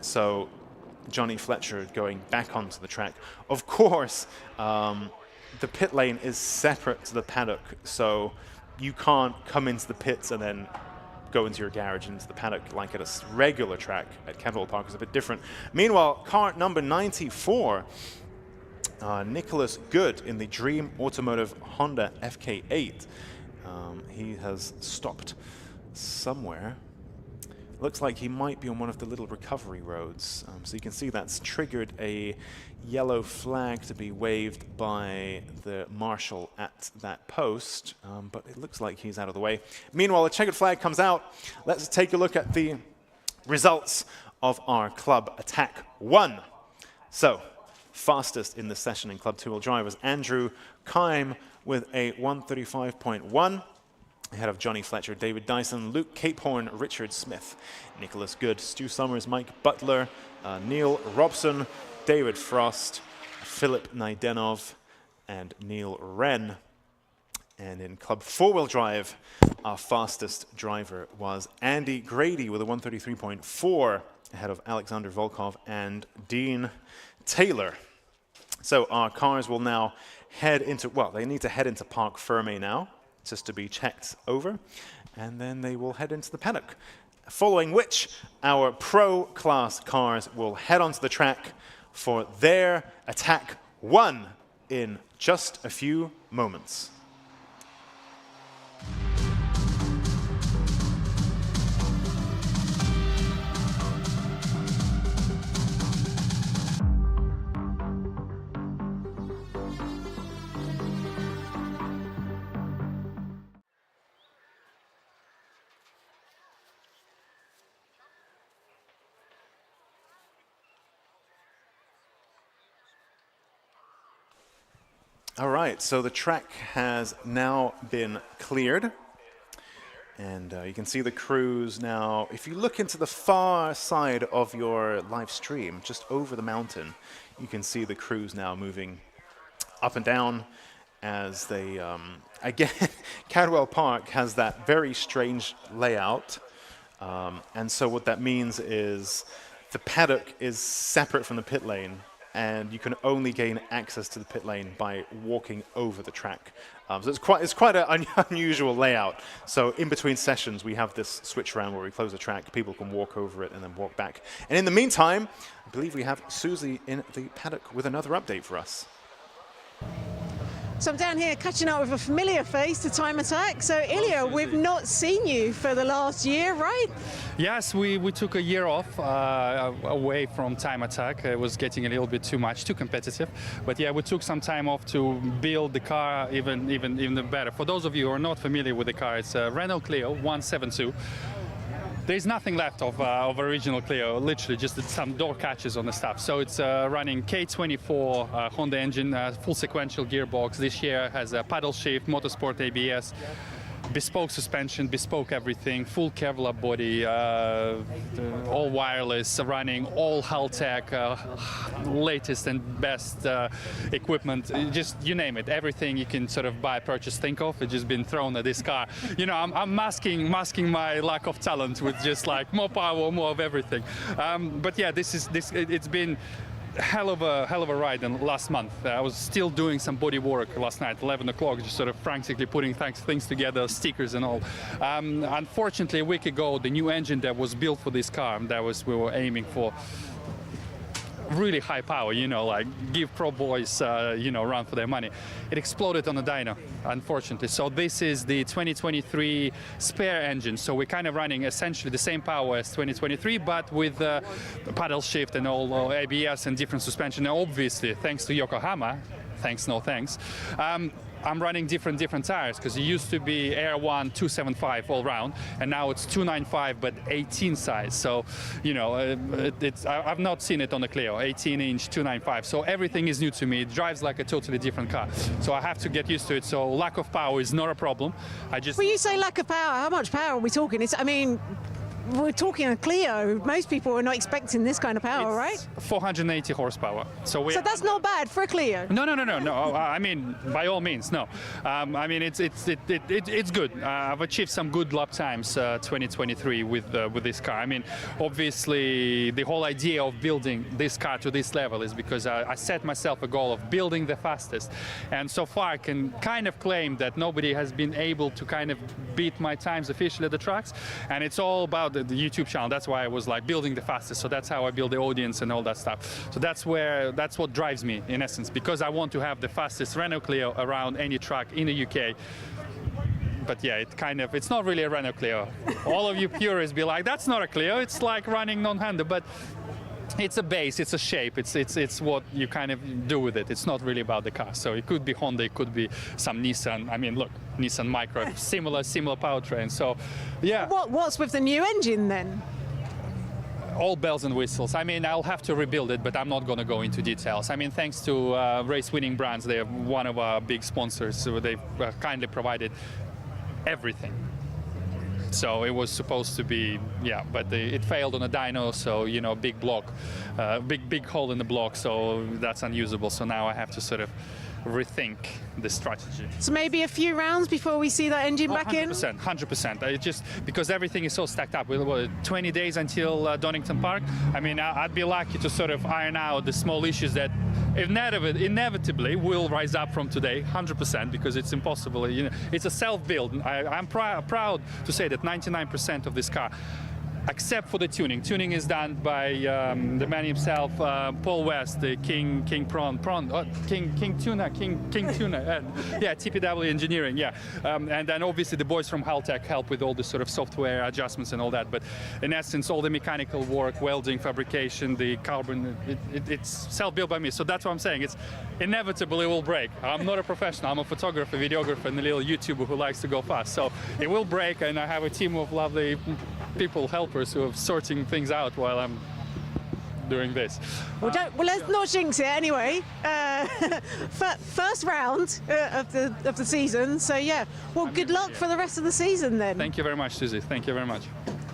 So Johnny Fletcher going back onto the track. Of course, the pit lane is separate to the paddock, so you can't come into the pits and then go into your garage and into the paddock like at a regular track at Cadwell Park. Is a bit different. Meanwhile, car number 94, Nicholas Good in the Dream Automotive Honda FK8. He has stopped somewhere. Looks like he might be on one of the little recovery roads. So you can see that's triggered a yellow flag to be waved by the marshal at that post, but it looks like he's out of the way. Meanwhile, the checkered flag comes out. Let's take a look at the results of our Club Attack 1. So, fastest in the session in Club 2-wheel drive was Andrew Kime with a 1:35.1. Ahead of Johnny Fletcher, David Dyson, Luke Capehorn, Richard Smith, Nicholas Good, Stu Summers, Mike Butler, Neil Robson, David Frost, Philip Naidenov, and Neil Wren. And in Club 4-wheel drive, our fastest driver was Andy Grady with a 1:33.4, ahead of Alexander Volkov and Dean Taylor. So our cars will now head into, well, they need to head into Parc Fermé now, just to be checked over, and then they will head into the paddock. Following which, our pro class cars will head onto the track for their Attack 1 in just a few moments. All right, so the track has now been cleared. And you can see the crews now. If you look into the far side of your live stream, just over the mountain, you can see the crews now moving up and down as they, again, Cadwell Park has that very strange layout. And so what that means is the paddock is separate from the pit lane, and you can only gain access to the pit lane by walking over the track. So it's quite an unusual layout. So in between sessions, we have this switch around where we close the track, people can walk over it and then walk back. And in the meantime, I believe we have Susie in the paddock with another update for us. So I'm down here catching up with a familiar face to Time Attack. So Ilya, we've not seen you for the last year, right? Yes, we took a year off away from Time Attack. It was getting a little bit too much, too competitive. But yeah, we took some time off to build the car even better. For those of you who are not familiar with the car, it's a Renault Clio 172. There's nothing left of original Clio, literally just some door catches on the stuff. So it's running K24 Honda engine, full sequential gearbox. This year has a paddle shift, motorsport ABS, bespoke suspension, bespoke everything, full Kevlar body, all wireless, running all Haltech, latest and best equipment, just you name it, everything you can sort of buy, purchase, think of, it's just been thrown at this car. You know, I'm masking my lack of talent with just like more power, more of everything. But yeah, it's been hell of a ride in last month. I was still doing some body work last night, 11 o'clock, just sort of frantically putting things together, stickers and all. Unfortunately, a week ago, the new engine that was built for this car, we were aiming for really high power, you know, like give pro boys, you know, run for their money. It exploded on the dyno, unfortunately. So this is the 2023 spare engine. So we're kind of running essentially the same power as 2023, but with paddle shift and all ABS and different suspension. And obviously, thanks to Yokohama, thanks, no thanks, I'm running different tires, because it used to be Air 1 275 all round, and now it's 295 but 18 size. So, you know, I've not seen it on the Clio, 18-inch 295. So everything is new to me. It drives like a totally different car. So I have to get used to it. So lack of power is not a problem. When you say lack of power, how much power are we talking? I mean, we're talking a Clio. Most people are not expecting this kind of power, right? 480 horsepower. So that's not bad for a Clio. No. I mean, by all means, no. I mean, it's good. I've achieved some good lap times 2023 with this car. I mean, obviously, the whole idea of building this car to this level is because I set myself a goal of building the fastest, and so far I can kind of claim that nobody has been able to kind of beat my times officially at the tracks, and it's all about the YouTube channel. That's why I was like building the fastest. So that's how I build the audience and all that stuff. So that's what drives me in essence, because I want to have the fastest Renault Clio around any track in the UK. But yeah, it's not really a Renault Clio. All of you purists be like, that's not a Clio. It's like running non-Honda, but it's a base, it's a shape, it's what you kind of do with it. It's not really about the car. So it could be Honda, it could be some Nissan. I mean, look, Nissan Micra, similar powertrain. So, yeah. What's with the new engine then? All bells and whistles. I mean, I'll have to rebuild it, but I'm not going to go into details. I mean, thanks to Race Winning Brands, they're one of our big sponsors, so they've kindly provided everything. So it was supposed to be, yeah, but it failed on a dyno, so, you know, big block, big hole in the block, so that's unusable. So now I have to sort of rethink the strategy. So maybe a few rounds before we see that engine back in? 100%. It just because everything is so stacked up. With 20 days until Donington Park, I mean, I'd be lucky to sort of iron out the small issues that inevitably will rise up from today, 100%, because it's impossible. You know, it's a self-build. I'm proud to say that 99% of this car except for the tuning. Tuning is done by the man himself, Paul West, the King Tuna, yeah, TPW Engineering, yeah. And then obviously the boys from Haltech help with all the sort of software adjustments and all that. But in essence, all the mechanical work, welding, fabrication, the carbon, it's self-built by me. So that's what I'm saying. It's inevitable it will break. I'm not a professional. I'm a photographer, videographer, and a little YouTuber who likes to go fast. So it will break, and I have a team of lovely people, helpers, who are sorting things out while I'm doing this. Well, let's not jinx it anyway. First round of the season. So yeah. Well, good luck for the rest of the season then. Thank you very much, Susie. Thank you very much.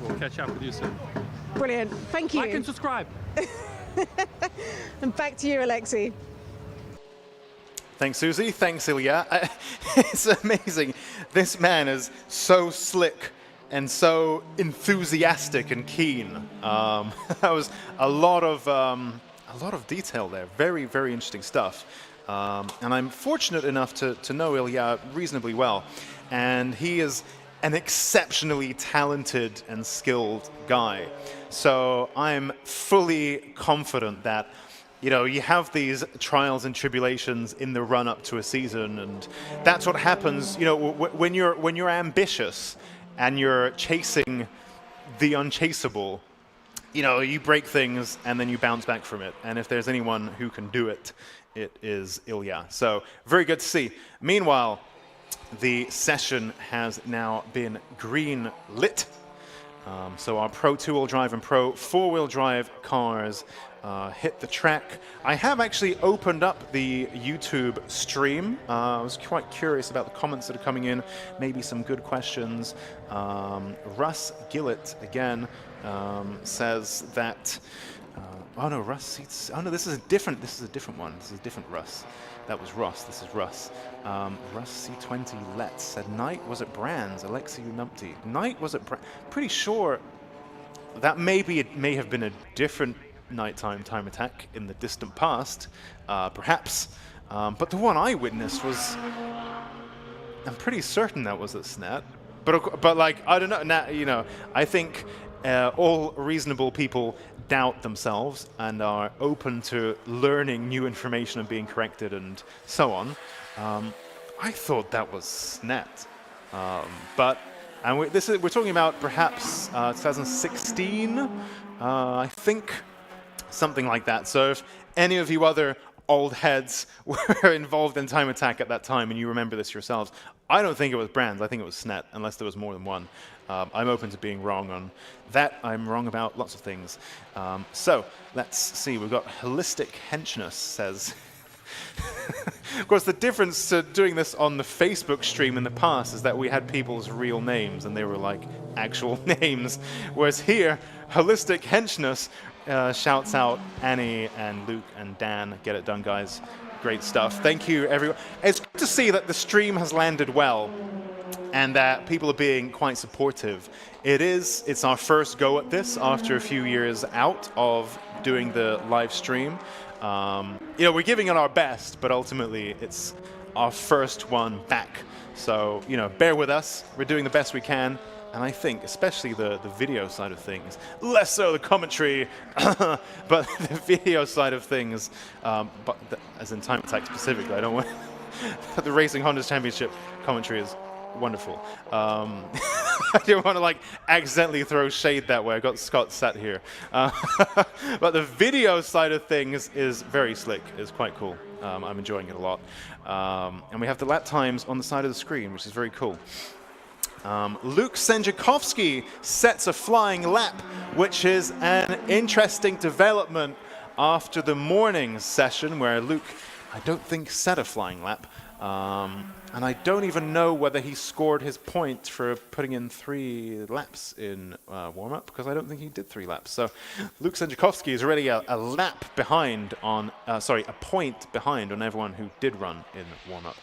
We'll catch up with you soon. Brilliant. Thank you. Like and subscribe. And back to you, Alexi. Thanks, Susie. Thanks, Ilya. It's amazing. This man is so slick and so enthusiastic and keen. That was a lot of detail there. Very, very interesting stuff. And I'm fortunate enough to know Ilya reasonably well. And he is an exceptionally talented and skilled guy. So I'm fully confident that, you know, you have these trials and tribulations in the run-up to a season, and that's what happens. You know, when you're ambitious and you're chasing the unchaseable, you know, you break things and then you bounce back from it. And if there's anyone who can do it, it is Ilya. So very good to see. Meanwhile, the session has now been green lit. So our Pro 2-wheel drive and Pro 4-wheel drive cars hit the track. I have actually opened up the YouTube stream. I was quite curious about the comments that are coming in, maybe some good questions. Russ Gillett, again, says that, oh no, Russ, oh no, this is a different one. This is a different Russ. That was Ross, this is Russ. Russ C20 Let's said, Night was at Brands, Alexei Numpty. Night was at Brands. Pretty sure that it may have been a different nighttime time attack in the distant past, perhaps. But the one I witnessed was, I'm pretty certain that was at Snat. But like, I don't know, now, you know, I think all reasonable people doubt themselves and are open to learning new information and being corrected and so on. I thought that was Snat. And we're talking about perhaps 2016, I think, something like that. So if any of you other old heads were involved in Time Attack at that time and you remember this yourselves, I don't think it was Brands, I think it was Snet, unless there was more than one. I'm open to being wrong on that. I'm wrong about lots of things. So let's see, we've got Holistic Henchness says, of course, the difference to doing this on the Facebook stream in the past is that we had people's real names and they were like actual names, whereas here, Holistic Henchness shouts out Annie and Luke and Dan. Get it done, guys. Great stuff. Thank you, everyone. It's good to see that the stream has landed well and that people are being quite supportive. It's our first go at this after a few years out of doing the live stream. You know, we're giving it our best, but ultimately it's our first one back. So, you know, bear with us. We're doing the best we can. And I think, especially the video side of things, less so the commentary, but the video side of things, as in Time Attack specifically, I don't want the Racing Honda's Championship commentary is wonderful. I don't want to like accidentally throw shade that way. I got Scott sat here. But the video side of things is very slick. It's quite cool. I'm enjoying it a lot. And we have the lap times on the side of the screen, which is very cool. Luke Senjakovsky sets a flying lap, which is an interesting development after the morning session where Luke, I don't think, set a flying lap. And I don't even know whether he scored his point for putting in 3 laps in warm-up, because I don't think he did 3 laps. So Luke Senjakovsky is already a lap behind on, a point behind on everyone who did run in warm-up.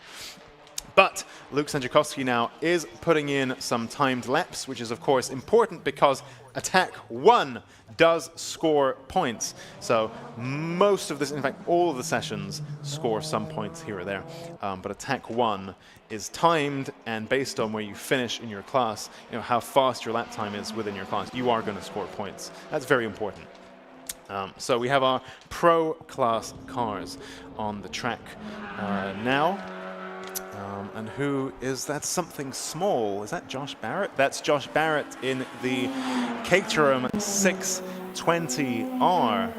But Luke Senjakovsky now is putting in some timed laps, which is, of course, important because Attack 1 does score points. So most of this, in fact, all of the sessions score some points here or there. But Attack 1 is timed, and based on where you finish in your class, how fast your lap time is within your class, you are going to score points. That's very important. So we have our pro class cars on the track now. And who is that? Something small. Is that Josh Barrett? That's Josh Barrett in the Caterham 620R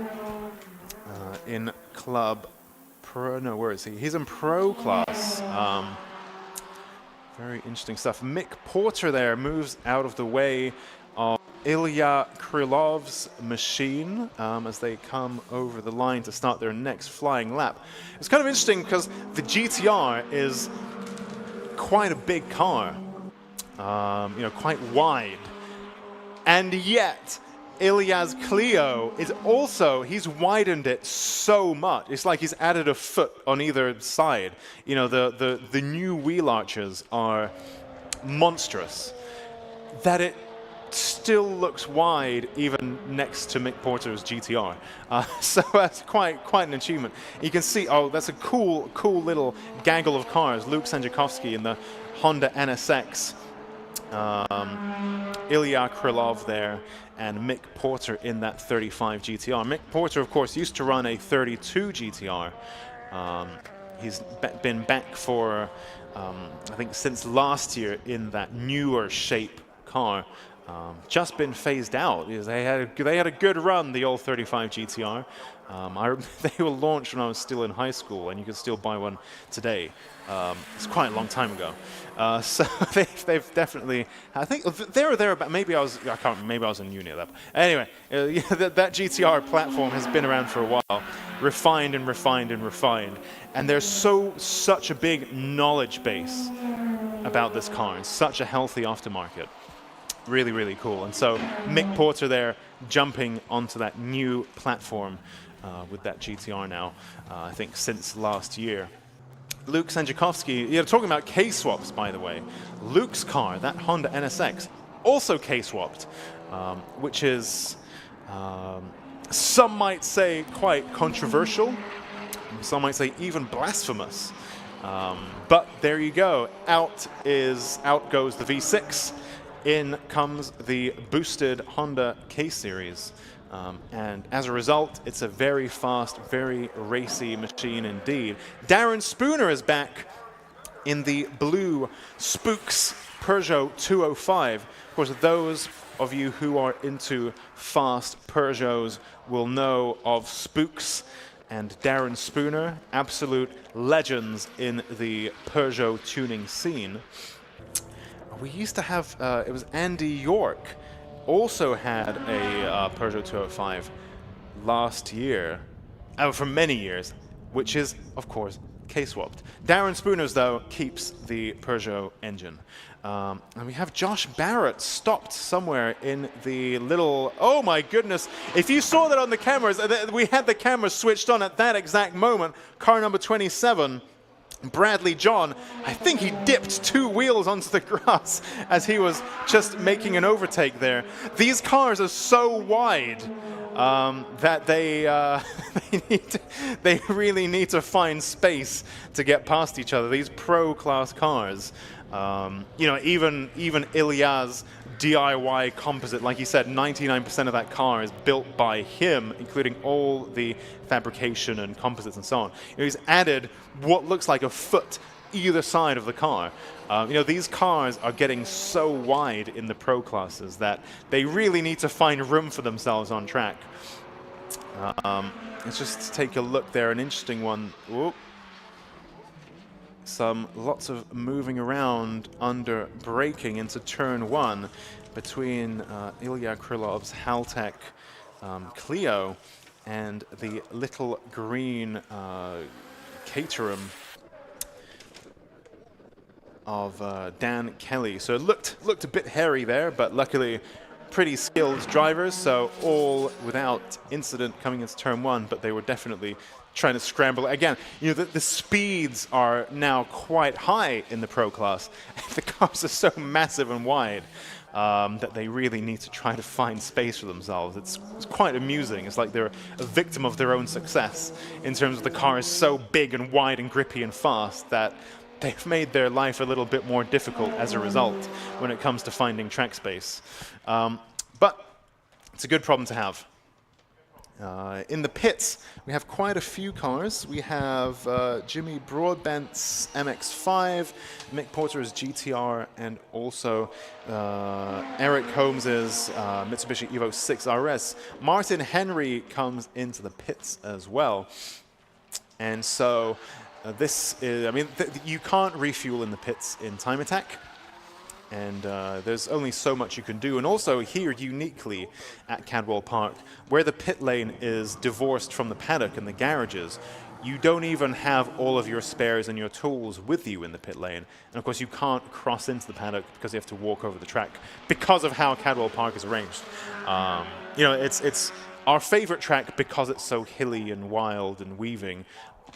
in Club Pro. No, where is he? He's in Pro class. Very interesting stuff. Mick Porter there moves out of the way of Ilya Krylov's machine as they come over the line to start their next flying lap. It's kind of interesting because the GTR is quite a big car, quite wide, and yet Ilya's Clio is also, he's widened it so much. It's like he's added a foot on either side. The new wheel arches are monstrous, that it still looks wide even next to Mick Porter's GTR. So that's quite an achievement. You can see, that's a cool little gaggle of cars. Luke Sanjakovsky in the Honda NSX, Ilya Krylov there, and Mick Porter in that 35 GTR. Mick Porter, of course, used to run a 32 GTR. He's been back for, I think, since last year in that newer shape car. Just been phased out. They had a good run, the old 35 GTR. They were launched when I was still in high school, and you can still buy one today. It's quite a long time ago. So they've definitely, I think there or there, maybe I can't remember, maybe I was in uni at that point. Anyway, that GTR platform has been around for a while, refined and refined and refined, and there's such a big knowledge base about this car, and such a healthy aftermarket. Really, really cool. And so Mick Porter there jumping onto that new platform with that GTR now, I think since last year. Luke Sanjakovsky, talking about K-swaps, by the way. Luke's car, that Honda NSX, also K-swapped, which is, some might say, quite controversial. Some might say even blasphemous. But there you go. Out goes the V6. In comes the boosted Honda K-Series. And as a result, it's a very fast, very racy machine indeed. Darren Spooner is back in the blue Spooks Peugeot 205. Of course, those of you who are into fast Peugeots will know of Spooks and Darren Spooner, absolute legends in the Peugeot tuning scene. We used to have, it was Andy York, also had a Peugeot 205 last year, for many years, which is, of course, K-swapped. Darren Spooner's, though, keeps the Peugeot engine. And we have Josh Barrett stopped somewhere in the little, oh my goodness, if you saw that on the cameras, we had the cameras switched on at that exact moment, car number 27, Bradley John, I think he dipped 2 wheels onto the grass as he was just making an overtake there. These cars are so wide that they really need to find space to get past each other. These pro-class cars, even Ilya's DIY composite, like he said, 99% of that car is built by him, including all the fabrication and composites and so on. He's added what looks like a foot either side of the car. These cars are getting so wide in the pro classes that they really need to find room for themselves on track. Let's just take a look there, an interesting one. Whoop. Lots of moving around under braking into turn 1 between Ilya Krylov's Haltech Clio and the little green Caterham of Dan Kelly. So it looked a bit hairy there, but luckily pretty skilled drivers, so all without incident coming into turn 1, but they were definitely trying to scramble. Again, the speeds are now quite high in the pro class. The cars are so massive and wide. that they really need to try to find space for themselves. It's quite amusing. It's like they're a victim of their own success in terms of the car is so big and wide and grippy and fast that they've made their life a little bit more difficult as a result when it comes to finding track space. But it's a good problem to have. In the pits, we have quite a few cars. We have Jimmy Broadbent's MX-5, Mick Porter's GTR, and also Eric Holmes's Mitsubishi Evo 6 RS. Martin Henry comes into the pits as well. And so this is, I mean, you can't refuel in the pits in Time Attack. And there's only so much you can do. And also here, uniquely at Cadwell Park, where the pit lane is divorced from the paddock and the garages, you don't even have all of your spares and your tools with you in the pit lane. And of course, you can't cross into the paddock because you have to walk over the track because of how Cadwell Park is arranged. You know, it's our favorite track because it's so hilly and wild and weaving,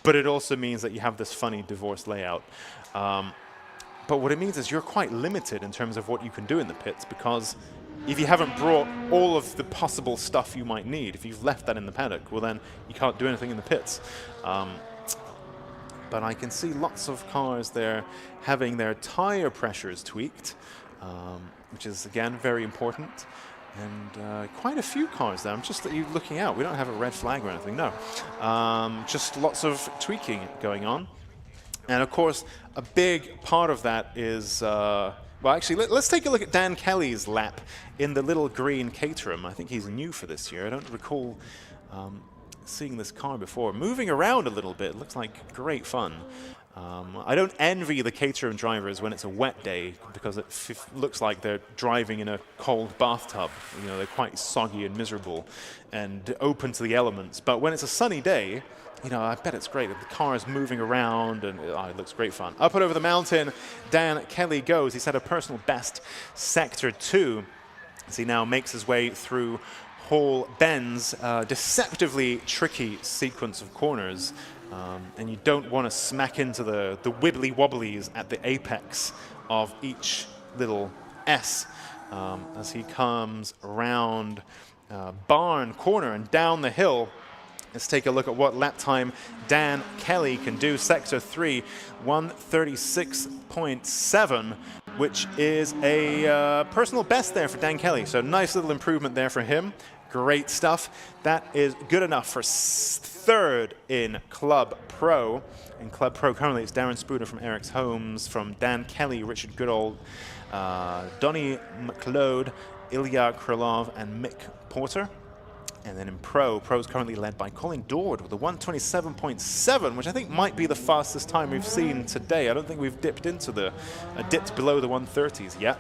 but it also means that you have this funny divorced layout. But what it means is you're quite limited in terms of what you can do in the pits, because if you haven't brought all of the possible stuff you might need, if you've left that in the paddock, well then you can't do anything in the pits. But I can see lots of cars there having their tire pressures tweaked, which is again very important. And quite a few cars there. I'm just looking out. We don't have a red flag or anything, no. Just lots of tweaking going on. And of course, a big part of that is, well, actually, let's take a look at Dan Kelly's lap in the little green Caterham. I think he's new for this year. I don't recall seeing this car before. Moving around a little bit, looks like great fun. I don't envy the Caterham drivers when it's a wet day, because it looks like they're driving in a cold bathtub. You know, they're quite soggy and miserable and open to the elements. But when it's a sunny day, you know, I bet it's great. The car is moving around, and it looks great fun. Up and over the mountain, Dan Kelly goes. He's had a personal best Sector 2 as he now makes his way through Hall Bend's deceptively tricky sequence of corners. And you don't want to smack into the wibbly wobblies at the apex of each little S as he comes around Barn Corner and down the hill. Let's take a look at what lap time Dan Kelly can do. Sector 3, 136.7, which is a personal best there for Dan Kelly. So nice little improvement there for him. Great stuff. That is good enough for third in Club Pro. In Club Pro currently it's Darren Spooner from Eric's Homes, from Dan Kelly, Richard Goodall, Donnie McLeod, Ilya Krylov, and Mick Porter. And then in Pro's currently led by Colin Dord with a 127.7, which I think might be the fastest time we've seen today. I don't think we've dipped below the 130s yet.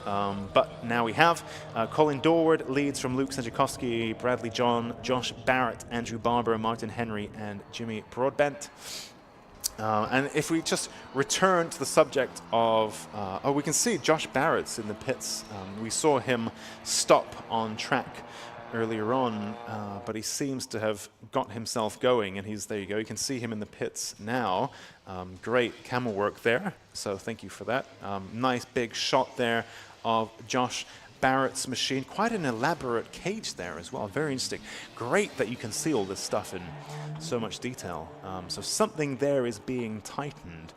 But now we have. Colin Dord leads from Luke Senjakowski, Bradley John, Josh Barrett, Andrew Barber, Martin Henry, and Jimmy Broadbent. And if we just return to the subject of, we can see Josh Barrett's in the pits. We saw him stop on track earlier on, but he seems to have got himself going, and there you go. You can see him in the pits now. Great camel work there, so thank you for that. Nice big shot there of Josh Barrett's machine. Quite an elaborate cage there as well. Very interesting. Great that you can see all this stuff in so much detail. So something there is being tightened.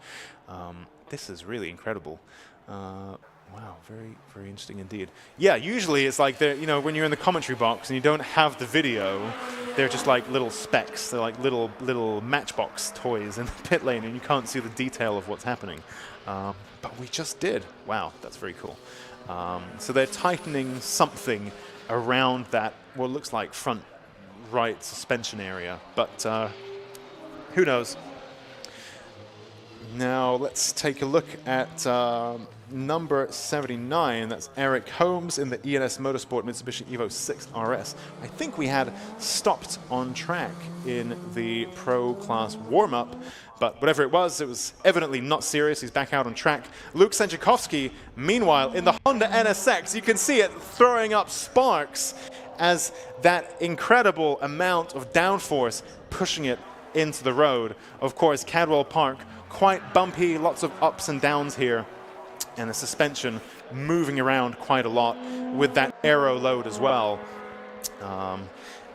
This is really incredible. Wow, very, very interesting indeed. Yeah, usually it's like, you know, when you're in the commentary box and you don't have the video, they're just like little specks. They're like little Matchbox toys in the pit lane, and you can't see the detail of what's happening. But we just did. Wow, that's very cool. So they're tightening something around that, what looks like front right suspension area, but who knows? Now let's take a look at number 79. That's Eric Holmes in the ENS Motorsport Mitsubishi Evo 6 RS. I think we had stopped on track in the Pro Class warm-up, but whatever it was evidently not serious. He's back out on track. Luke Senjakowski, meanwhile, in the Honda NSX, you can see it throwing up sparks as that incredible amount of downforce pushing it into the road. Of course, Cadwell Park, quite bumpy, lots of ups and downs here, and the suspension moving around quite a lot with that aero load as well.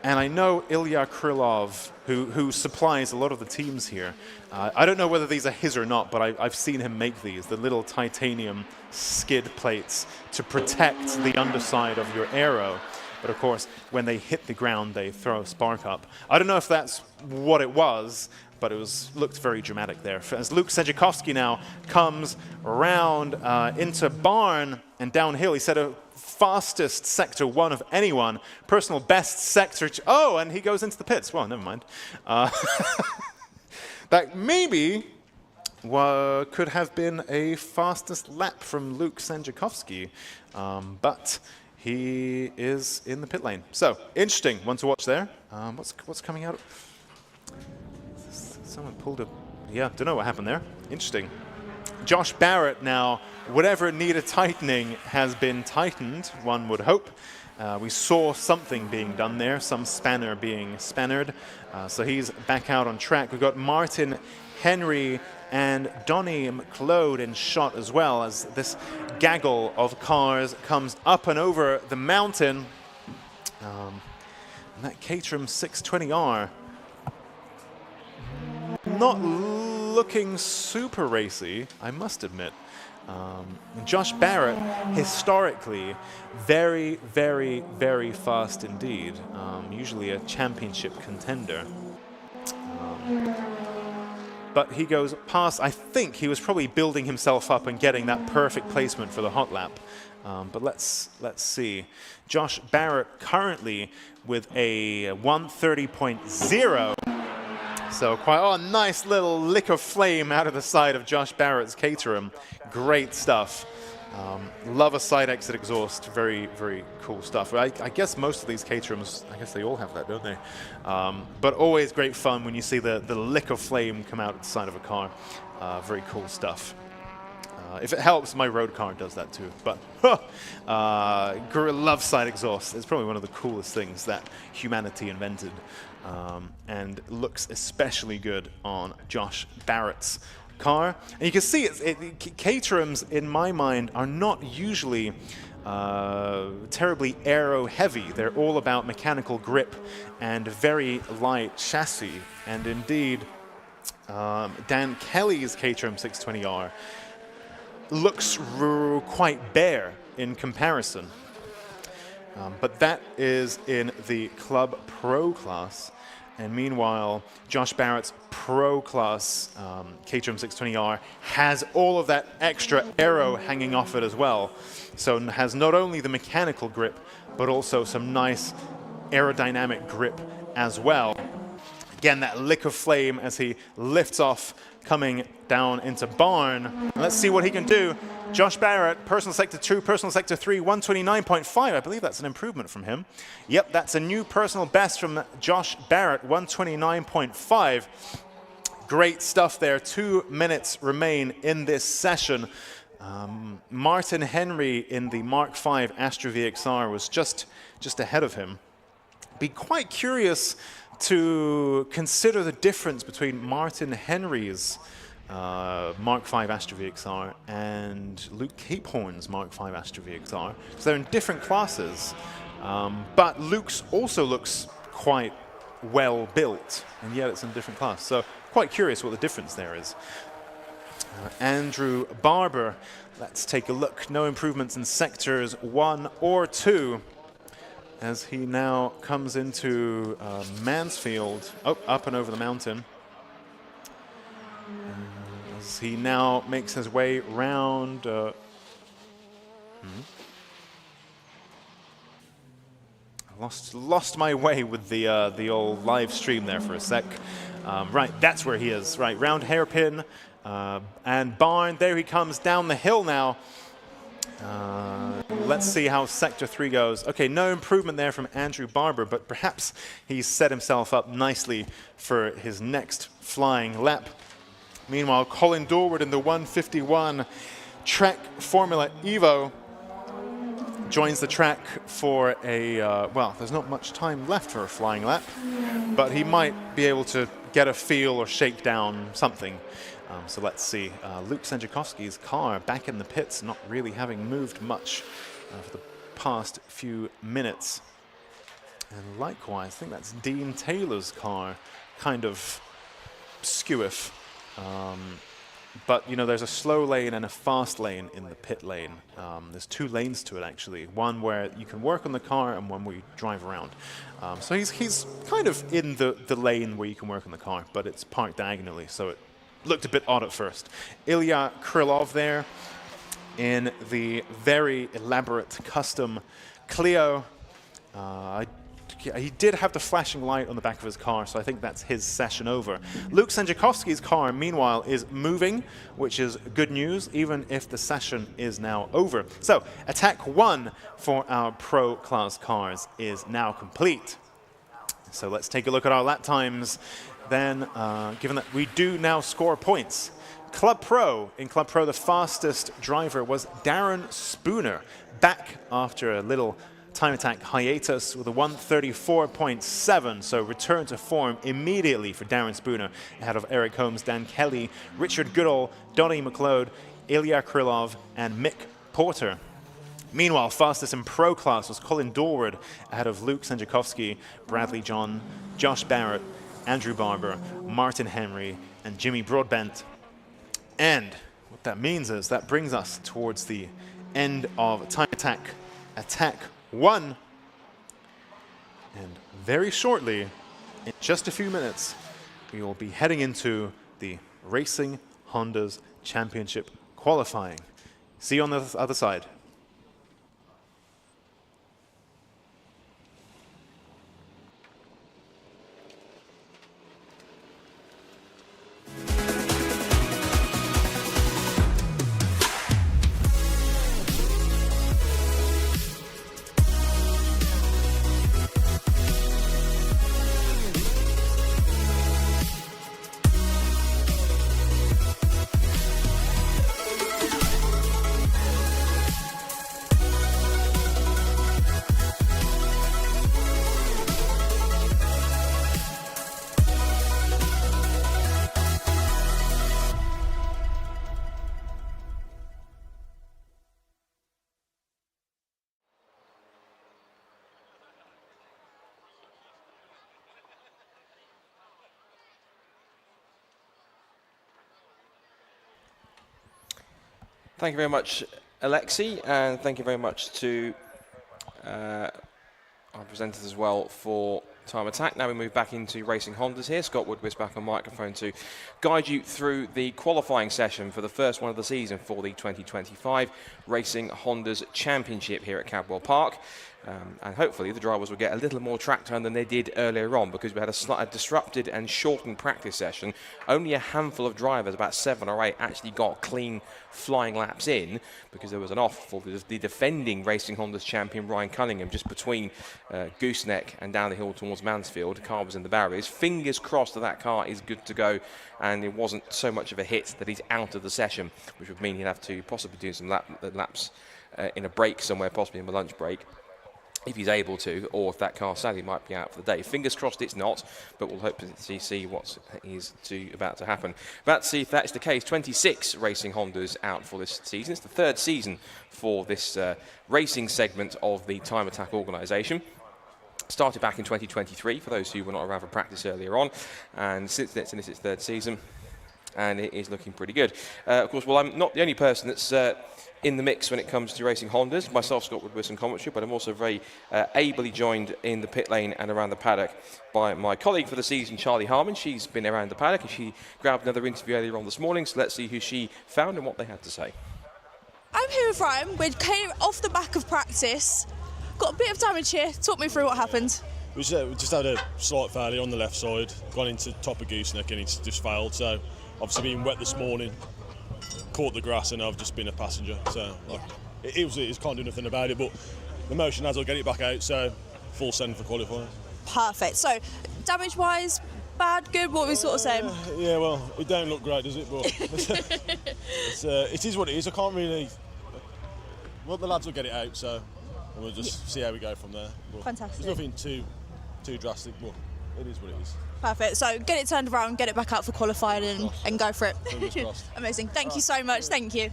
And I know Ilya Krylov, who supplies a lot of the teams here. I don't know whether these are his or not, but I've seen him make these, the little titanium skid plates to protect the underside of your aero. But of course, when they hit the ground, they throw a spark up. I don't know if that's what it was, but looked very dramatic there. As Luke Sedziakowski now comes around into Barn and downhill, he set a fastest sector 1 of anyone, personal best sector. Oh, and he goes into the pits. Well, never mind. That maybe could have been a fastest lap from Luke Sedziakowski, but he is in the pit lane. So interesting one to watch there. What's coming out? Someone pulled a, yeah, don't know what happened there. Interesting. Josh Barrett now, whatever needed tightening has been tightened, one would hope. We saw something being done there, some spanner being spannered. So he's back out on track. We've got Martin Henry and Donnie McLeod in shot as well as this gaggle of cars comes up and over the mountain. And that Caterham 620R not looking super racy, I must admit. Josh Barrett, historically, very, very, very fast indeed. Usually a championship contender. But he goes past, I think he was probably building himself up and getting that perfect placement for the hot lap. But let's see. Josh Barrett currently with a 130.0. So quite a nice little lick of flame out of the side of Josh Barrett's Caterham. Great stuff. Love a side exit exhaust. Very, very cool stuff. I guess most of these Caterhams, I guess they all have that, don't they? But always great fun when you see the lick of flame come out at the side of a car. Very cool stuff. If it helps, my road car does that too. But love side exhaust. It's probably one of the coolest things that humanity invented. And looks especially good on Josh Barrett's car. And you can see Caterhams, in my mind, are not usually terribly aero heavy. They're all about mechanical grip and very light chassis. And indeed, Dan Kelly's Caterham 620R looks quite bare in comparison. But that is in the Club Pro class. And meanwhile, Josh Barrett's Pro class Caterham 620R has all of that extra aero hanging off it as well. So it has not only the mechanical grip, but also some nice aerodynamic grip as well. Again, that lick of flame as he lifts off, coming down into Barn. And let's see what he can do. Josh Barrett, personal sector 2, personal sector 3, 129.5. I believe that's an improvement from him. Yep, that's a new personal best from Josh Barrett, 129.5. Great stuff there. 2 minutes remain in this session. Martin Henry in the Mark V Astra VXR was just ahead of him. Be quite curious to consider the difference between Martin Henry's Mark V Astra VXR and Luke Capehorn's Mark V Astra VXR. So they're in different classes, but Luke's also looks quite well built, and yet it's in a different class. So quite curious what the difference there is. Andrew Barber, let's take a look. No improvements in sectors 1 or 2. As he now comes into Mansfield, up and over the mountain. As he now makes his way round. Lost my way with the old live stream there for a sec. Right, that's where he is. Right, round hairpin and Barn. There he comes down the hill now. Let's see how sector 3 goes. Okay, no improvement there from Andrew Barber, but perhaps he's set himself up nicely for his next flying lap. Meanwhile, Colin Dorward in the 151 Trek Formula Evo joins the track for a, well, there's not much time left for a flying lap, but he might be able to get a feel or shake down something. So let's see. Luke Senjakovsky's car back in the pits, not really having moved much for the past few minutes. And likewise, I think that's Dean Taylor's car, kind of skeweth. But, you know, there's a slow lane and a fast lane in the pit lane. There's 2 lanes to it, actually. One where you can work on the car and one where you drive around. So he's kind of in the lane where you can work on the car, but it's parked diagonally, so it looked a bit odd at first. Ilya Krylov there in the very elaborate custom Clio. He did have the flashing light on the back of his car, so I think that's his session over. Luke Senjakovsky's car, meanwhile, is moving, which is good news, even if the session is now over. So, attack 1 for our Pro Class cars is now complete. So let's take a look at our lap times then, given that we do now score points. Club Pro, in Club Pro, the fastest driver was Darren Spooner, back after a little time attack hiatus with a 134.7, so return to form immediately for Darren Spooner, ahead of Eric Holmes, Dan Kelly, Richard Goodall, Donnie McLeod, Ilya Krylov, and Mick Porter. Meanwhile, fastest in Pro Class was Colin Dorward, ahead of Luke Senjakovsky, Bradley John, Josh Barrett, Andrew Barber, Martin Henry, and Jimmy Broadbent. And what that means is that brings us towards the end of time attack 1. And very shortly, in just a few minutes, we will be heading into the Racing Honda's Championship qualifying. See you on the other side. Thank you very much, Alexi, and thank you very much to our presenters as well for time attack. Now we move back into Racing Hondas here. Scott Woodward's back on microphone to guide you through the qualifying session for the first one of the season for the 2025 Racing Hondas Championship here at Cadwell Park. And hopefully the drivers will get a little more track time than they did earlier on, because we had a disrupted and shortened practice session. Only a handful of drivers, about 7 or 8, actually got clean flying laps in, because there was an off for the defending Racing Hondas champion Ryan Cunningham just between Gooseneck and down the hill towards Mansfield. The car was in the barriers. Fingers crossed that car is good to go, and it wasn't so much of a hit that he's out of the session, which would mean he'd have to possibly do some laps in a break somewhere, possibly in a lunch break, if he's able to, or if that car sadly might be out for the day. Fingers crossed it's not, but we'll hope to see what is about to happen. About to see if that's the case. 26 Racing Hondas out for this season. It's the 3rd season for this racing segment of the Time Attack organisation. Started back in 2023, for those who were not around for practice earlier on, and since then it's its 3rd season, and it is looking pretty good. Of course, well, I'm not the only person that's in the mix when it comes to Racing Hondas. Myself, Scott Woodward, and commentary, but I'm also very ably joined in the pit lane and around the paddock by my colleague for the season, Charlie Harmon. She's been around the paddock, and she grabbed another interview earlier on this morning, so let's see who she found and what they had to say. I'm here with Ryan. We came off the back of practice, got a bit of damage here. Talk me through what happened. We just had a slight failure on the left side, gone into top of Gooseneck, and it's just failed. So obviously being wet this morning, caught the grass, and I've just been a passenger. So it can't do nothing about it, but the motion has, I'll get it back out, so full send for qualifying. Perfect. So damage wise, bad, good, what are we sort of saying? Yeah, well, it don't look great, does it? But it is what it is. I can't really, well, the lads will get it out, so we'll just see how we go from there. But fantastic. There's nothing too drastic, but It is what it is. Perfect. So get it turned around, get it back out for qualifying and go for it. Fingers crossed. Amazing. Thank you so much. Thank you.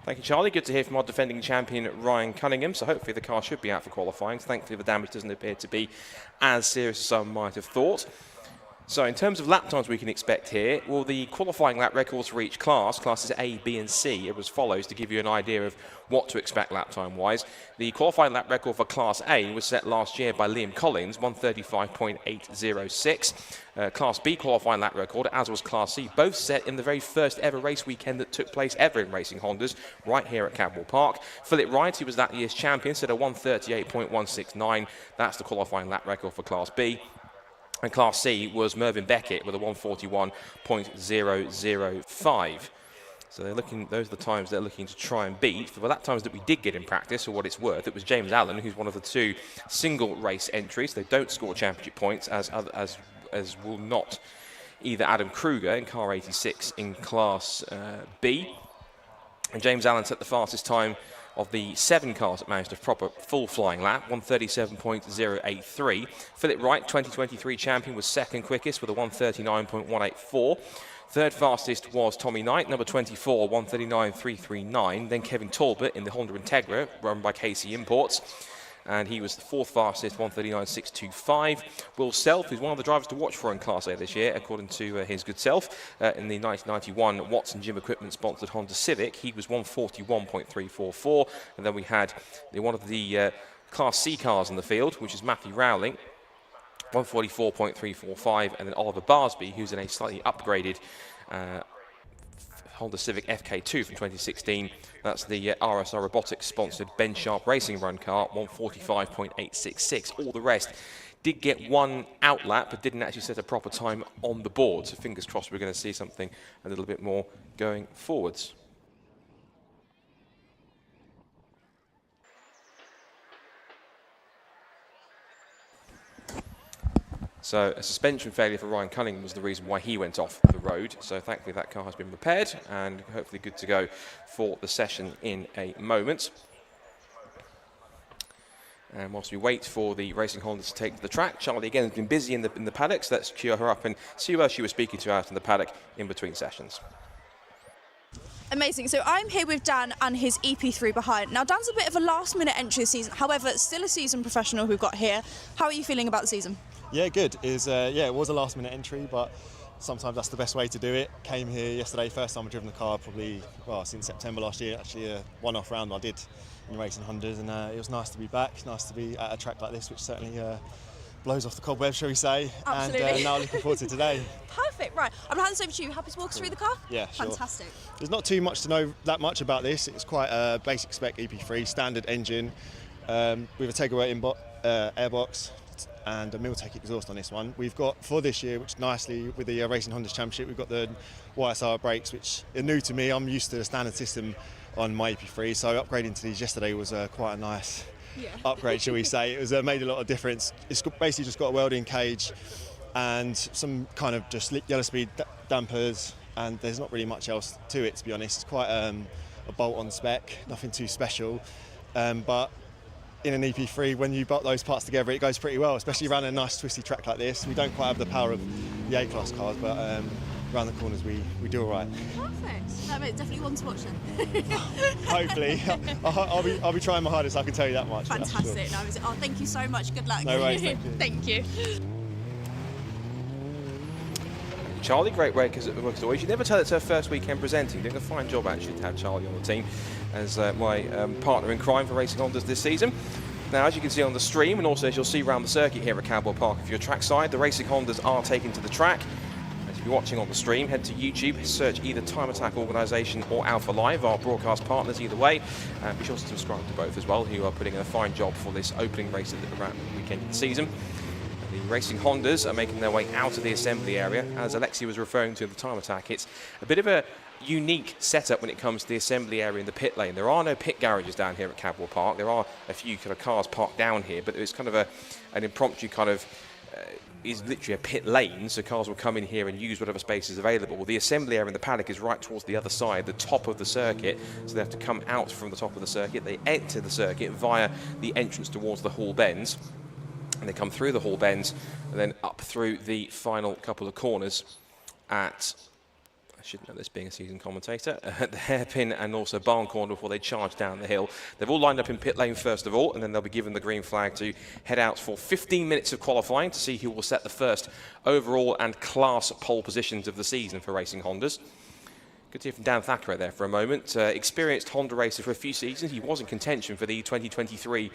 Thank you, Charlie. Good to hear from our defending champion, Ryan Cunningham. So hopefully the car should be out for qualifying. Thankfully, the damage doesn't appear to be as serious as some might have thought. So in terms of lap times we can expect here, well, the qualifying lap records for each class, classes A, B and C, are as follows to give you an idea of what to expect lap time-wise. The qualifying lap record for Class A was set last year by Liam Collins, 1:35.806. Class B qualifying lap record, as was Class C, both set in the very first ever race weekend that took place ever in Racing Hondas, right here at Cadwell Park. Philip Wright, who was that year's champion, set a 1:38.169. That's the qualifying lap record for Class B. And Class C was Mervyn Beckett with a 1:41.005. So they're looking; those are the times they're looking to try and beat. For the lap times that we did get in practice, for what it's worth, it was James Allen, who's one of the two single race entries. They don't score championship points, as will not either Adam Kruger in car 86 in Class B. And James Allen set the fastest time of the 7 cars that managed a proper full flying lap, 1:37.083. Philip Wright, 2023 champion, was second quickest with a 1:39.184. Third fastest was Tommy Knight, number 24, 1:39.339. Then Kevin Talbot in the Honda Integra, run by KC Imports. And he was the fourth fastest, 1:39.625. Will Self, who's one of the drivers to watch for in Class A this year, according to his good self, in the 1991 Watson Gym Equipment sponsored Honda Civic, he was 1:41.344. And then we had one of the Class C cars in the field, which is Matthew Rowling, 1:44.345, and then Oliver Barsby, who's in a slightly upgraded Honda Civic FK2 from 2016. That's the RSR Robotics sponsored Ben Sharp Racing Run car, 1:45.866. All the rest did get one out lap, but didn't actually set a proper time on the board. So fingers crossed we're going to see something a little bit more going forwards. So a suspension failure for Ryan Cunningham was the reason why he went off the road. So thankfully that car has been repaired and hopefully good to go for the session in a moment. And whilst we wait for the Racing Hondas to take to the track, Charlie again has been busy in the paddock, so let's cheer her up and see who else she was speaking to out in the paddock in between sessions. Amazing. So I'm here with Dan and his EP3 behind. Now Dan's a bit of a last-minute entry this season, however, still a seasoned professional we've got here. How are you feeling about the season? Yeah, good. It was a last-minute entry, but sometimes that's the best way to do it. Came here yesterday, first time I've driven the car probably, since September last year. Actually, a one-off round I did in Racing Hondas, and it was nice to be back. Nice to be at a track like this, which certainly blows off the cobwebs, shall we say. Absolutely. And now looking forward to today. Perfect. Right. I'm going to hand this over to you. Happy to walk us through the car? Yeah, sure. Fantastic. There's not too much to know that much about this. It's quite a basic spec EP3, standard engine, with a Tegiwa airbox and a Miltech exhaust on this one. We've got, for this year, which nicely, with the Racing Hondas Championship, we've got the YSR brakes, which are new to me. I'm used to the standard system on my EP3, so upgrading to these yesterday was quite a nice upgrade, shall we say. It was made a lot of difference. It's basically just got a welding cage and some kind of just yellow speed dampers, and there's not really much else to it, to be honest. It's quite a bolt-on spec, nothing too special, but in an EP3, when you bolt those parts together, it goes pretty well, especially around a nice twisty track like this. We don't quite have the power of the A-Class cars, but around the corners we do all right. Perfect. That makes definitely one to watch then. Hopefully. I'll be trying my hardest, I can tell you that much. Fantastic. Sure. No, thank you so much. Good luck. No worries, thank you. Thank you. Charlie, great work as always. You never tell it's her first weekend presenting. Doing a fine job actually to have Charlie on the team as my partner in crime for Racing Hondas this season. Now, as you can see on the stream, and also as you'll see around the circuit here at Cadwell Park, if you're trackside, the Racing Hondas are taken to the track. As you're watching on the stream, head to YouTube, search either Time Attack Organisation or Alpha Live, our broadcast partners either way. Be sure to subscribe to both as well, who are putting in a fine job for this opening race at the weekend of the season. The Racing Hondas are making their way out of the assembly area. As Alexia was referring to in the Time Attack, it's a bit of a unique setup when it comes to the assembly area in the pit lane. There are no pit garages down here at Cadwell Park. There are a few kind of cars parked down here, but it's kind of an impromptu kind of is literally a pit lane, so cars will come in here and use whatever space is available. The assembly area in the paddock is right towards the other side, the top of the circuit, so they have to come out from the top of the circuit. They enter the circuit via the entrance towards the Hall Bends. And they come through the hall bends and then up through the final couple of corners at, I should know this being a seasoned commentator, at the hairpin and also barn corner before they charge down the hill. They've all lined up in pit lane first of all, and then they'll be given the green flag to head out for 15 minutes of qualifying to see who will set the first overall and class pole positions of the season for Racing Hondas. Good to hear from Dan Thackeray there for a moment. Experienced Honda racer for a few seasons. He was in contention for the 2023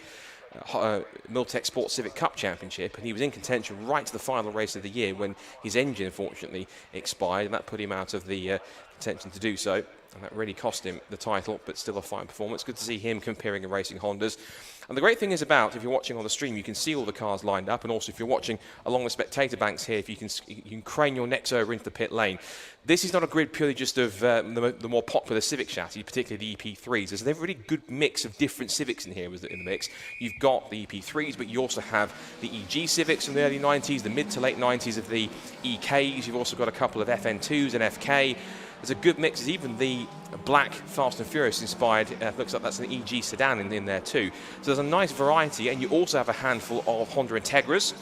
Miltech Sports Civic Cup Championship, and he was in contention right to the final race of the year when his engine unfortunately expired, and that put him out of the contention to do so, and that really cost him the title, but still a fine performance. Good to see him comparing and racing Hondas. And the great thing is about, if you're watching on the stream, you can see all the cars lined up, and also if you're watching along the spectator banks here, if you can crane your necks over into the pit lane. This is not a grid purely just of the more popular Civic chassis, particularly the EP3s. There's a really good mix of different Civics in here in the mix. You've got the EP3s, but you also have the EG Civics from the early 90s, the mid to late 90s of the EKs. You've also got a couple of FN2s and FK. There's a good mix. There's even the black Fast and Furious inspired, looks like that's an EG sedan in there too. So there's a nice variety, and you also have a handful of Honda Integras,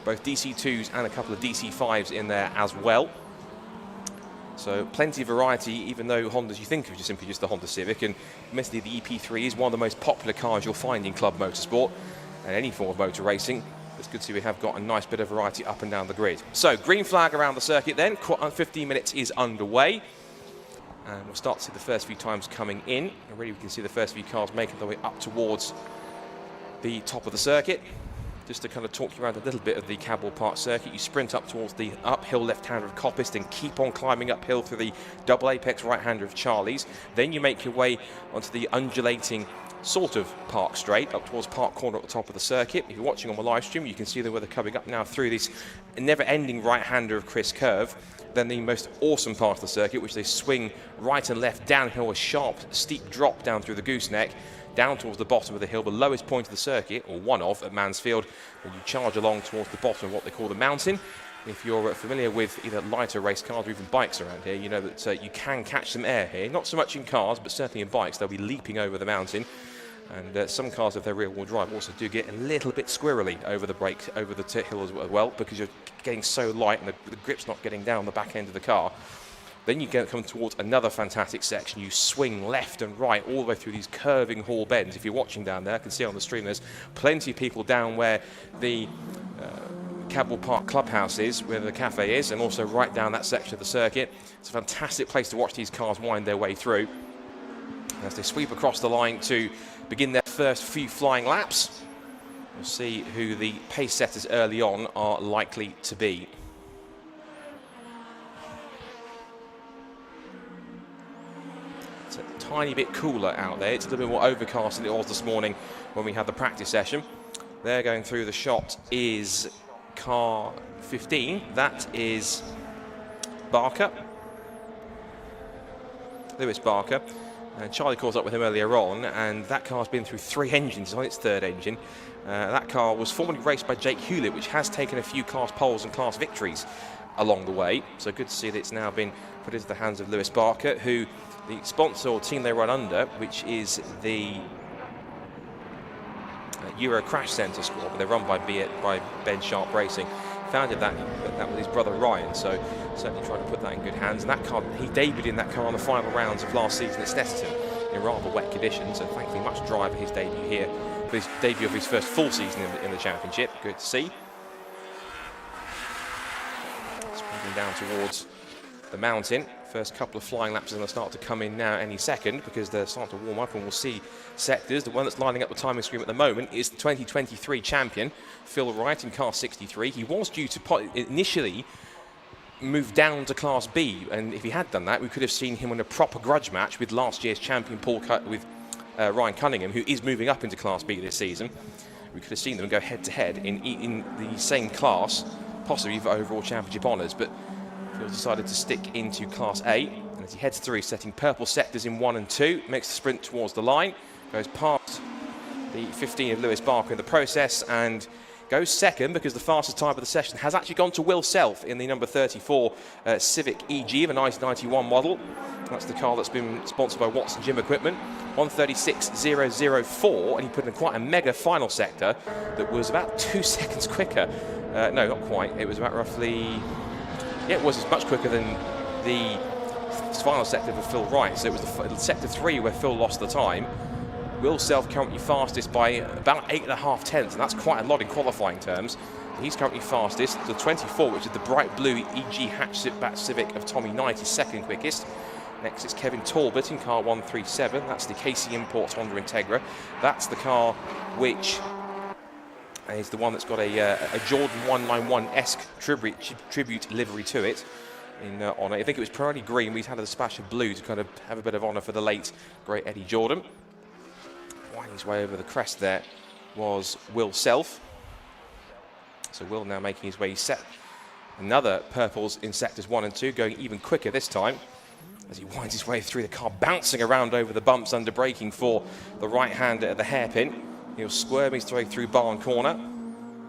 both DC2s and a couple of DC5s in there as well. So plenty of variety, even though Hondas, you think of just simply just the Honda Civic, and admittedly the EP3 is one of the most popular cars you'll find in club motorsport and any form of motor racing. It's good to see we have got a nice bit of variety up and down the grid. So green flag around the circuit then, 15 minutes is underway. And we'll start to see the first few times coming in. And really we can see the first few cars making their way up towards the top of the circuit. Just to kind of talk you around a little bit of the Cadwell Park circuit, you sprint up towards the uphill left-hander of Coppist and keep on climbing uphill through the double apex right-hander of Charlie's. Then you make your way onto the undulating sort of Park Straight up towards Park Corner at the top of the circuit. If you're watching on the live stream, you can see the weather coming up now through this never-ending right-hander of Chris Curve. Then the most awesome part of the circuit, which they swing right and left downhill, a sharp, steep drop down through the gooseneck, down towards the bottom of the hill, the lowest point of the circuit, or one of, at Mansfield, and you charge along towards the bottom of what they call the mountain. If you're familiar with either lighter race cars or even bikes around here, you know that you can catch some air here. Not so much in cars, but certainly in bikes. They'll be leaping over the mountain. And some cars, if they're rear-wheel drive, also do get a little bit squirrely over the brakes, over the hill as well, because you're getting so light and the grip's not getting down the back end of the car. Then you come towards another fantastic section. You swing left and right all the way through these curving hall bends. If you're watching down there, I can see on the stream there's plenty of people down where the Cadwell Park clubhouse is, where the cafe is, and also right down that section of the circuit. It's a fantastic place to watch these cars wind their way through. As they sweep across the line to begin their first few flying laps, we'll see who the pace setters early on are likely to be. It's a tiny bit cooler out there. It's a little bit more overcast than it was this morning when we had the practice session. There going through the shot is car 15. That is Barker, Lewis Barker. And Charlie calls up with him earlier on, and that car's been through 3 engines. It's on its 3rd engine. That car was formerly raced by Jake Hewlett, which has taken a few class poles and class victories along the way. So good to see that it's now been put into the hands of Lewis Barker, who the sponsor or team they run under, which is the Euro Crash Centre squad, but they're run by Ben Sharp Racing. Founded that with his brother Ryan, so certainly trying to put that in good hands. And that car, he debuted in that car on the final rounds of last season at Snetterton in rather wet conditions, so thankfully much drier for his debut here, for his debut of his first full season in the championship. Good to see. Speeding down towards the mountain. First couple of flying laps are going to start to come in now any second, because they're starting to warm up, and we'll see sectors. The one that's lining up the timing screen at the moment is the 2023 champion, Phil Wright, in car 63. He was due to initially move down to Class B, and if he had done that, we could have seen him in a proper grudge match with last year's champion with Ryan Cunningham, who is moving up into Class B this season. We could have seen them go head-to-head in the same class, possibly for overall championship honours, but Phil decided to stick into Class A, and as he heads through, he's setting purple sectors in 1 and 2, makes the sprint towards the line, goes past the 15 of Lewis Barker in the process, and goes second because the fastest time of the session has actually gone to Will Self in the number 34 Civic EG, the 1991 model. That's the car that's been sponsored by Watson Gym Equipment. 1:36.004, and he put in quite a mega final sector that was about 2 seconds quicker. No, not quite. It was about roughly... Yeah, it was much quicker than the final sector for Phil Wright. So it was the sector 3 where Phil lost the time. Will Self currently fastest by about 8.5 tenths, and that's quite a lot in qualifying terms. He's currently fastest. The 24, which is the bright blue EG hatchback Civic of Tommy Knight, is second quickest. Next is Kevin Talbot in car 137. That's the KC Imports Honda Integra. That's the car which is the one that's got a Jordan 191-esque tribute livery to it. In honour, I think it was primarily green. We've had a splash of blue to kind of have a bit of honour for the late great Eddie Jordan. Winding his way over the crest there was Will Self. So Will now making his way set. Another purples in sectors 1 and 2, going even quicker this time as he winds his way through the car, bouncing around over the bumps under braking for the right-hander at the hairpin. He'll squirm his way through barn corner,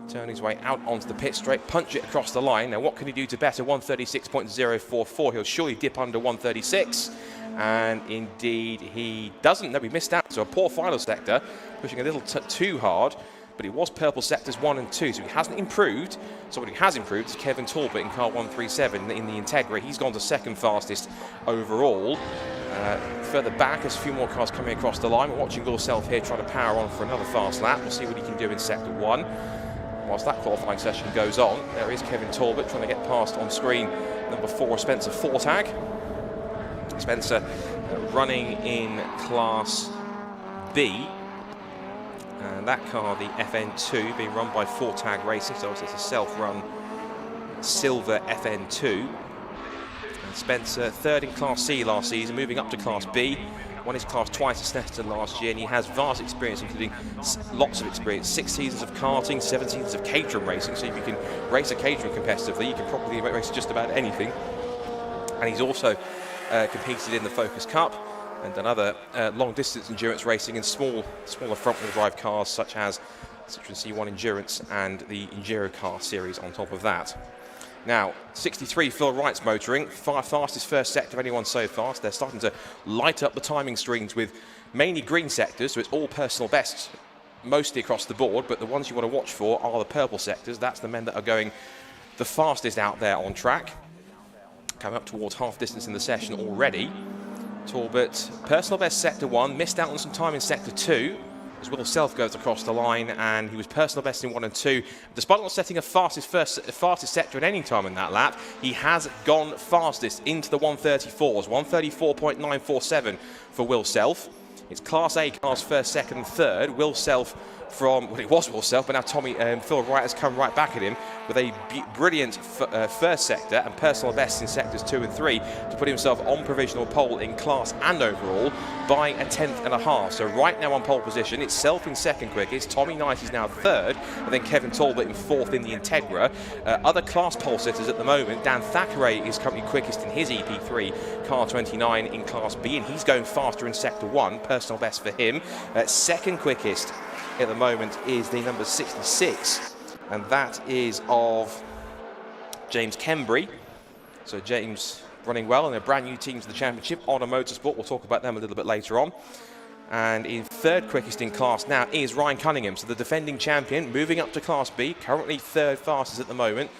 turn his way out onto the pit straight, punch it across the line. Now what can he do to better 1:36.044? He'll surely dip under 1:36. And indeed he doesn't. No, he missed out. So a poor final sector, pushing a little too hard. But it was purple sectors 1 and 2, so he hasn't improved. Somebody who has improved is Kevin Talbot in car 137 in the Integra. He's gone to second fastest overall. Further back, there's a few more cars coming across the line. We're watching Will Self here trying to power on for another fast lap. We'll see what he can do in sector 1. Whilst that qualifying session goes on, there is Kevin Talbot trying to get past on screen number 4, Spencer Fortag. Spencer running in Class B. And that car, the FN2, being run by Fortag Racing, so it's a self-run silver FN2. And Spencer, third in Class C last season, moving up to Class B. Won his class twice at Snetterton last year, and he has vast experience, including lots of experience. 6 seasons of karting, 7 seasons of Caterham racing, so if you can race a Caterham competitively, you can probably race just about anything. And he's also competed in the Focus Cup and done other long-distance endurance racing in smaller front-wheel drive cars such as Citroen C1 Endurance and the Enduro car series on top of that. Now, 63 Phil Wright's motoring, fastest first sector of anyone so far. So they're starting to light up the timing screens with mainly green sectors, so it's all personal bests mostly across the board, but the ones you want to watch for are the purple sectors. That's the men that are going the fastest out there on track. Coming up towards half distance in the session already. Talbot, personal best sector 1, missed out on some time in sector 2 as Will Self goes across the line, and he was personal best in 1 and 2. Despite not setting a fastest sector at any time in that lap, he has gone fastest into the 134s, 134.947 for Will Self. It's Class A cars first, second, and third. Will Self from, well, it was Will Self, but now Phil Wright has come right back at him with a brilliant first sector and personal best in sectors 2 and 3 to put himself on provisional pole in class and overall by 1.5 tenths. So right now on pole position, it's Self in second quickest, Tommy Knight is now third, and then Kevin Talbot in fourth in the Integra. Other class pole sitters at the moment, Dan Thackeray is currently quickest in his EP3, car 29 in Class B, and he's going faster in sector 1, personal best for him. Second quickest at the moment is the number 66, and that is of James Kembry. So James running well in a brand new team to the championship, Honor Motorsport. We'll talk about them a little bit later on. And in third quickest in class now is Ryan Cunningham, so the defending champion, moving up to Class B, currently third fastest at the moment.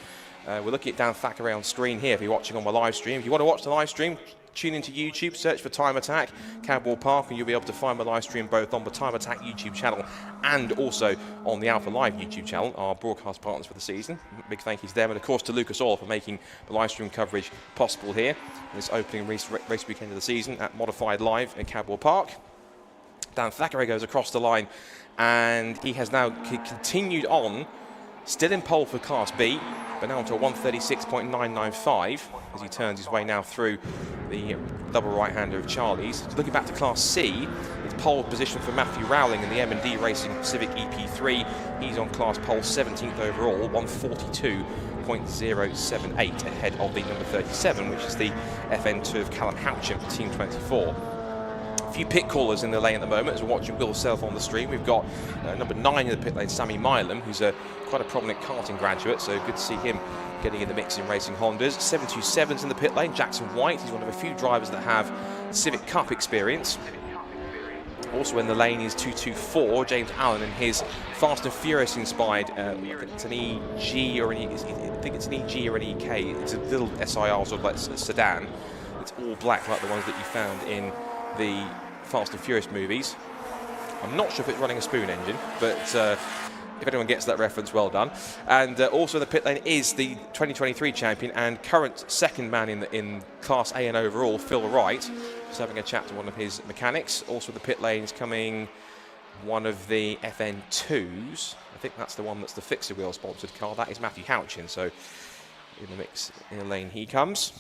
We're looking at Dan Thackeray on screen here if you're watching on my live stream. If you want to watch the live stream, tune into YouTube, search for Time Attack, Cadwell Park, and you'll be able to find my live stream both on the Time Attack YouTube channel and also on the Alpha Live YouTube channel, our broadcast partners for the season. Big thank you to them, and of course to Lucas Oil for making the live stream coverage possible here this opening race weekend of the season at Modified Live at Cadwell Park. Dan Thackeray goes across the line, and he has now continued on, still in pole for Class B, but now onto a 1:36.995 as he turns his way now through the double right-hander of Charlie's. So looking back to Class C, it's pole position for Matthew Rowling in the M&D Racing Civic EP3. He's on class pole 17th overall, 1:42.078 ahead of the number 37, which is the FN2 of Callum Houchin for Team 24. A few pit callers in the lane at the moment as we're watching Will Self on the stream. We've got number 9 in the pit lane, Sammy Milam, who's quite a prominent karting graduate, so good to see him getting in the mix in racing Hondas. 727's in the pit lane, Jackson White. He's one of a few drivers that have Civic Cup experience. Also in the lane is 224, James Allen, and his Fast and Furious inspired, I think it's an EG or an EK. It's a little SIR sort of like sedan. It's all black like the ones that you found in the Fast and Furious movies. I'm not sure if it's running a spoon engine, but if anyone gets that reference, well done. And also in the pit lane is the 2023 champion and current second man in Class A and overall, Phil Wright. Just having a chat to one of his mechanics. Also in the pit lane is coming one of the FN2s. I think that's the one that's the Fixer Wheel sponsored car. That is Matthew Houchin. So in the mix, in the lane he comes.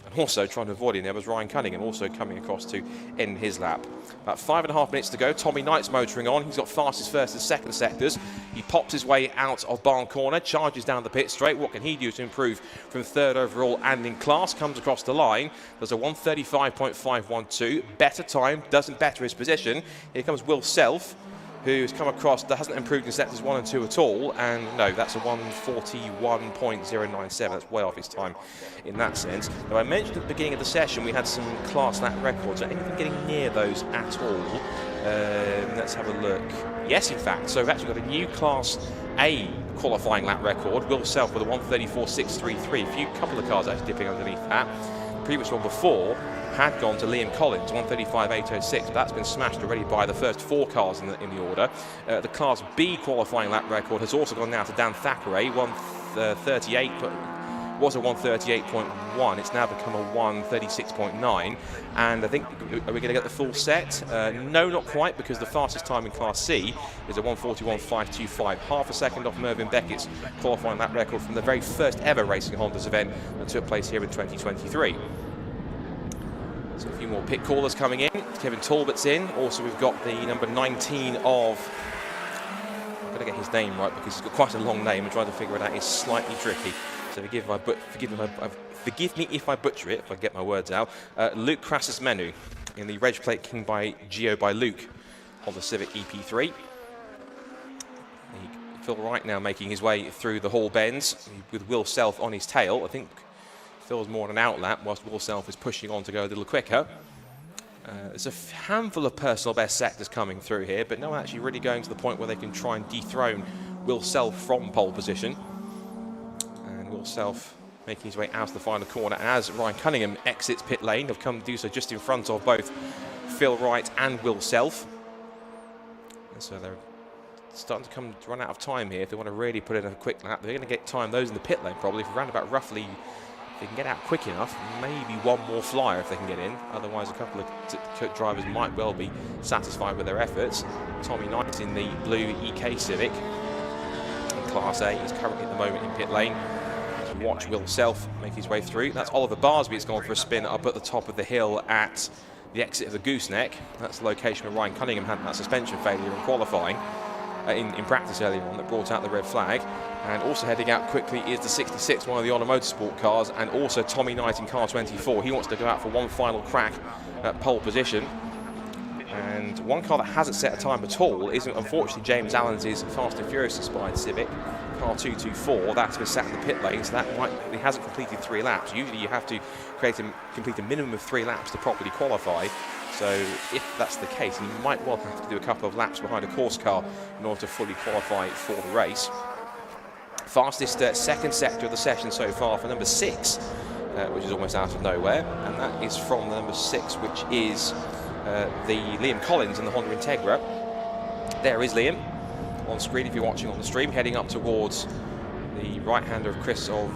And also trying to avoid him there was Ryan Cunningham, also coming across to end his lap. About 5.5 minutes to go. Tommy Knight's motoring on. He's got fastest first and second sectors. He pops his way out of barn corner, charges down the pit straight. What can he do to improve from third overall and in class? Comes across the line. There's a 1:35.512. Better time, doesn't better his position. Here comes Will Self, who's come across, that hasn't improved in sectors 1 and 2 at all, and no, that's a 1:41.097. That's way off his time in that sense. Now, I mentioned at the beginning of the session we had some class lap records. Are anything getting near those at all? Let's have a look. Yes, in fact. So we've actually got a new Class A qualifying lap record. Will Self with a 1:34.633. A couple of cars actually dipping underneath that. The previous one before had gone to Liam Collins, 1:35.806, but that's been smashed already by the first 4 cars in the order. The Class B qualifying lap record has also gone now to Dan Thackeray, 1:38, was a 1:38.1. It's now become a 1:36.9. And I think, are we going to get the full set? No, not quite, because the fastest time in Class C is a 1:41.525, half a second off Mervyn Beckett's qualifying lap record from the very first ever Racing Hondas event that took place here in 2023. So a few more pit callers coming in. Kevin Talbot's in. Also, we've got the number 19 of... I've got to get his name right because he's got quite a long name and trying to figure it out is slightly tricky. So forgive me if I butcher it, if I get my words out. Luke Crassus Menu in the reg plate King by Geo by Luke on the Civic EP3. Phil Wright now making his way through the Hall bends with Will Self on his tail. I think Phil's more on an outlap whilst Will Self is pushing on to go a little quicker. There's a handful of personal best sectors coming through here, but no one actually really going to the point where they can try and dethrone Will Self from pole position. And Will Self making his way out of the final corner as Ryan Cunningham exits pit lane. They've come to do so just in front of both Phil Wright and Will Self. And so they're starting to run out of time here. If they want to really put in a quick lap, they're going to get time those in the pit lane probably for around about roughly, if they can get out quick enough, maybe one more flyer if they can get in. Otherwise, a couple of drivers might well be satisfied with their efforts. Tommy Knight's in the blue EK Civic in Class A. He's currently at the moment in pit lane. As we watch Will Self make his way through. That's Oliver Barsby. It's gone for a spin up at the top of the hill at the exit of the Gooseneck. That's the location where Ryan Cunningham had that suspension failure in qualifying. In practice earlier on that brought out the red flag. And also heading out quickly is the 66, one of the Honor Motorsport cars, and also Tommy Knight in car 24. He wants to go out for one final crack at pole position. And one car that hasn't set a time at all isn't, unfortunately, James Allen's Fast and Furious inspired Civic, car 224. That's been sat in the pit lane, so that he hasn't completed 3 laps. Usually you have to complete a minimum of 3 laps to properly qualify. So if that's the case, he might well have to do a couple of laps behind a course car in order to fully qualify for the race. Fastest second sector of the session so far for number 6, which is almost out of nowhere, and that is from the number 6, which is the Liam Collins in the Honda Integra. There is Liam on screen if you're watching on the stream, heading up towards the right-hander of Chris of...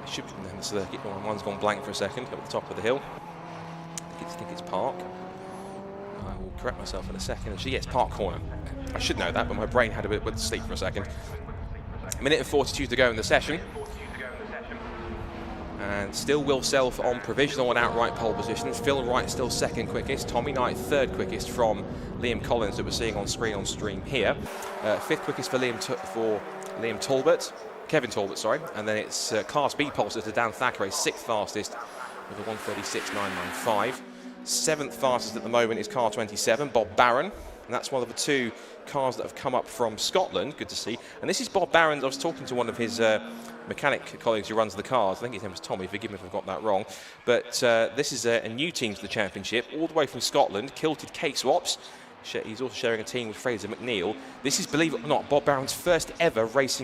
should be in the circuit. One's gone blank for a second at the top of the hill. I think it's Park. I will correct myself in a second. Actually, yes, Park Corner. I should know that, but my brain had a bit of sleep for a second. A minute and 42 to go in the session. And still Will Self on provisional and outright pole positions. Phil Wright still second quickest. Tommy Knight third quickest from Liam Collins that we're seeing on screen on stream here. Fifth quickest for Liam Talbot. Kevin Talbot, sorry, and then it's Class B pulses to Dan Thackeray, 6th fastest with a 1:36.995. 7th fastest at the moment is car 27, Bob Barron, and that's one of the 2 cars that have come up from Scotland. Good to see. And this is Bob Barron. I was talking to one of his mechanic colleagues who runs the cars. I think his name was Tommy. Forgive me if I've got that wrong. But this is a new team to the championship, all the way from Scotland. Kilted K-Swaps. He's also sharing a team with Fraser McNeil. This is, believe it or not, Bob Barron's first ever race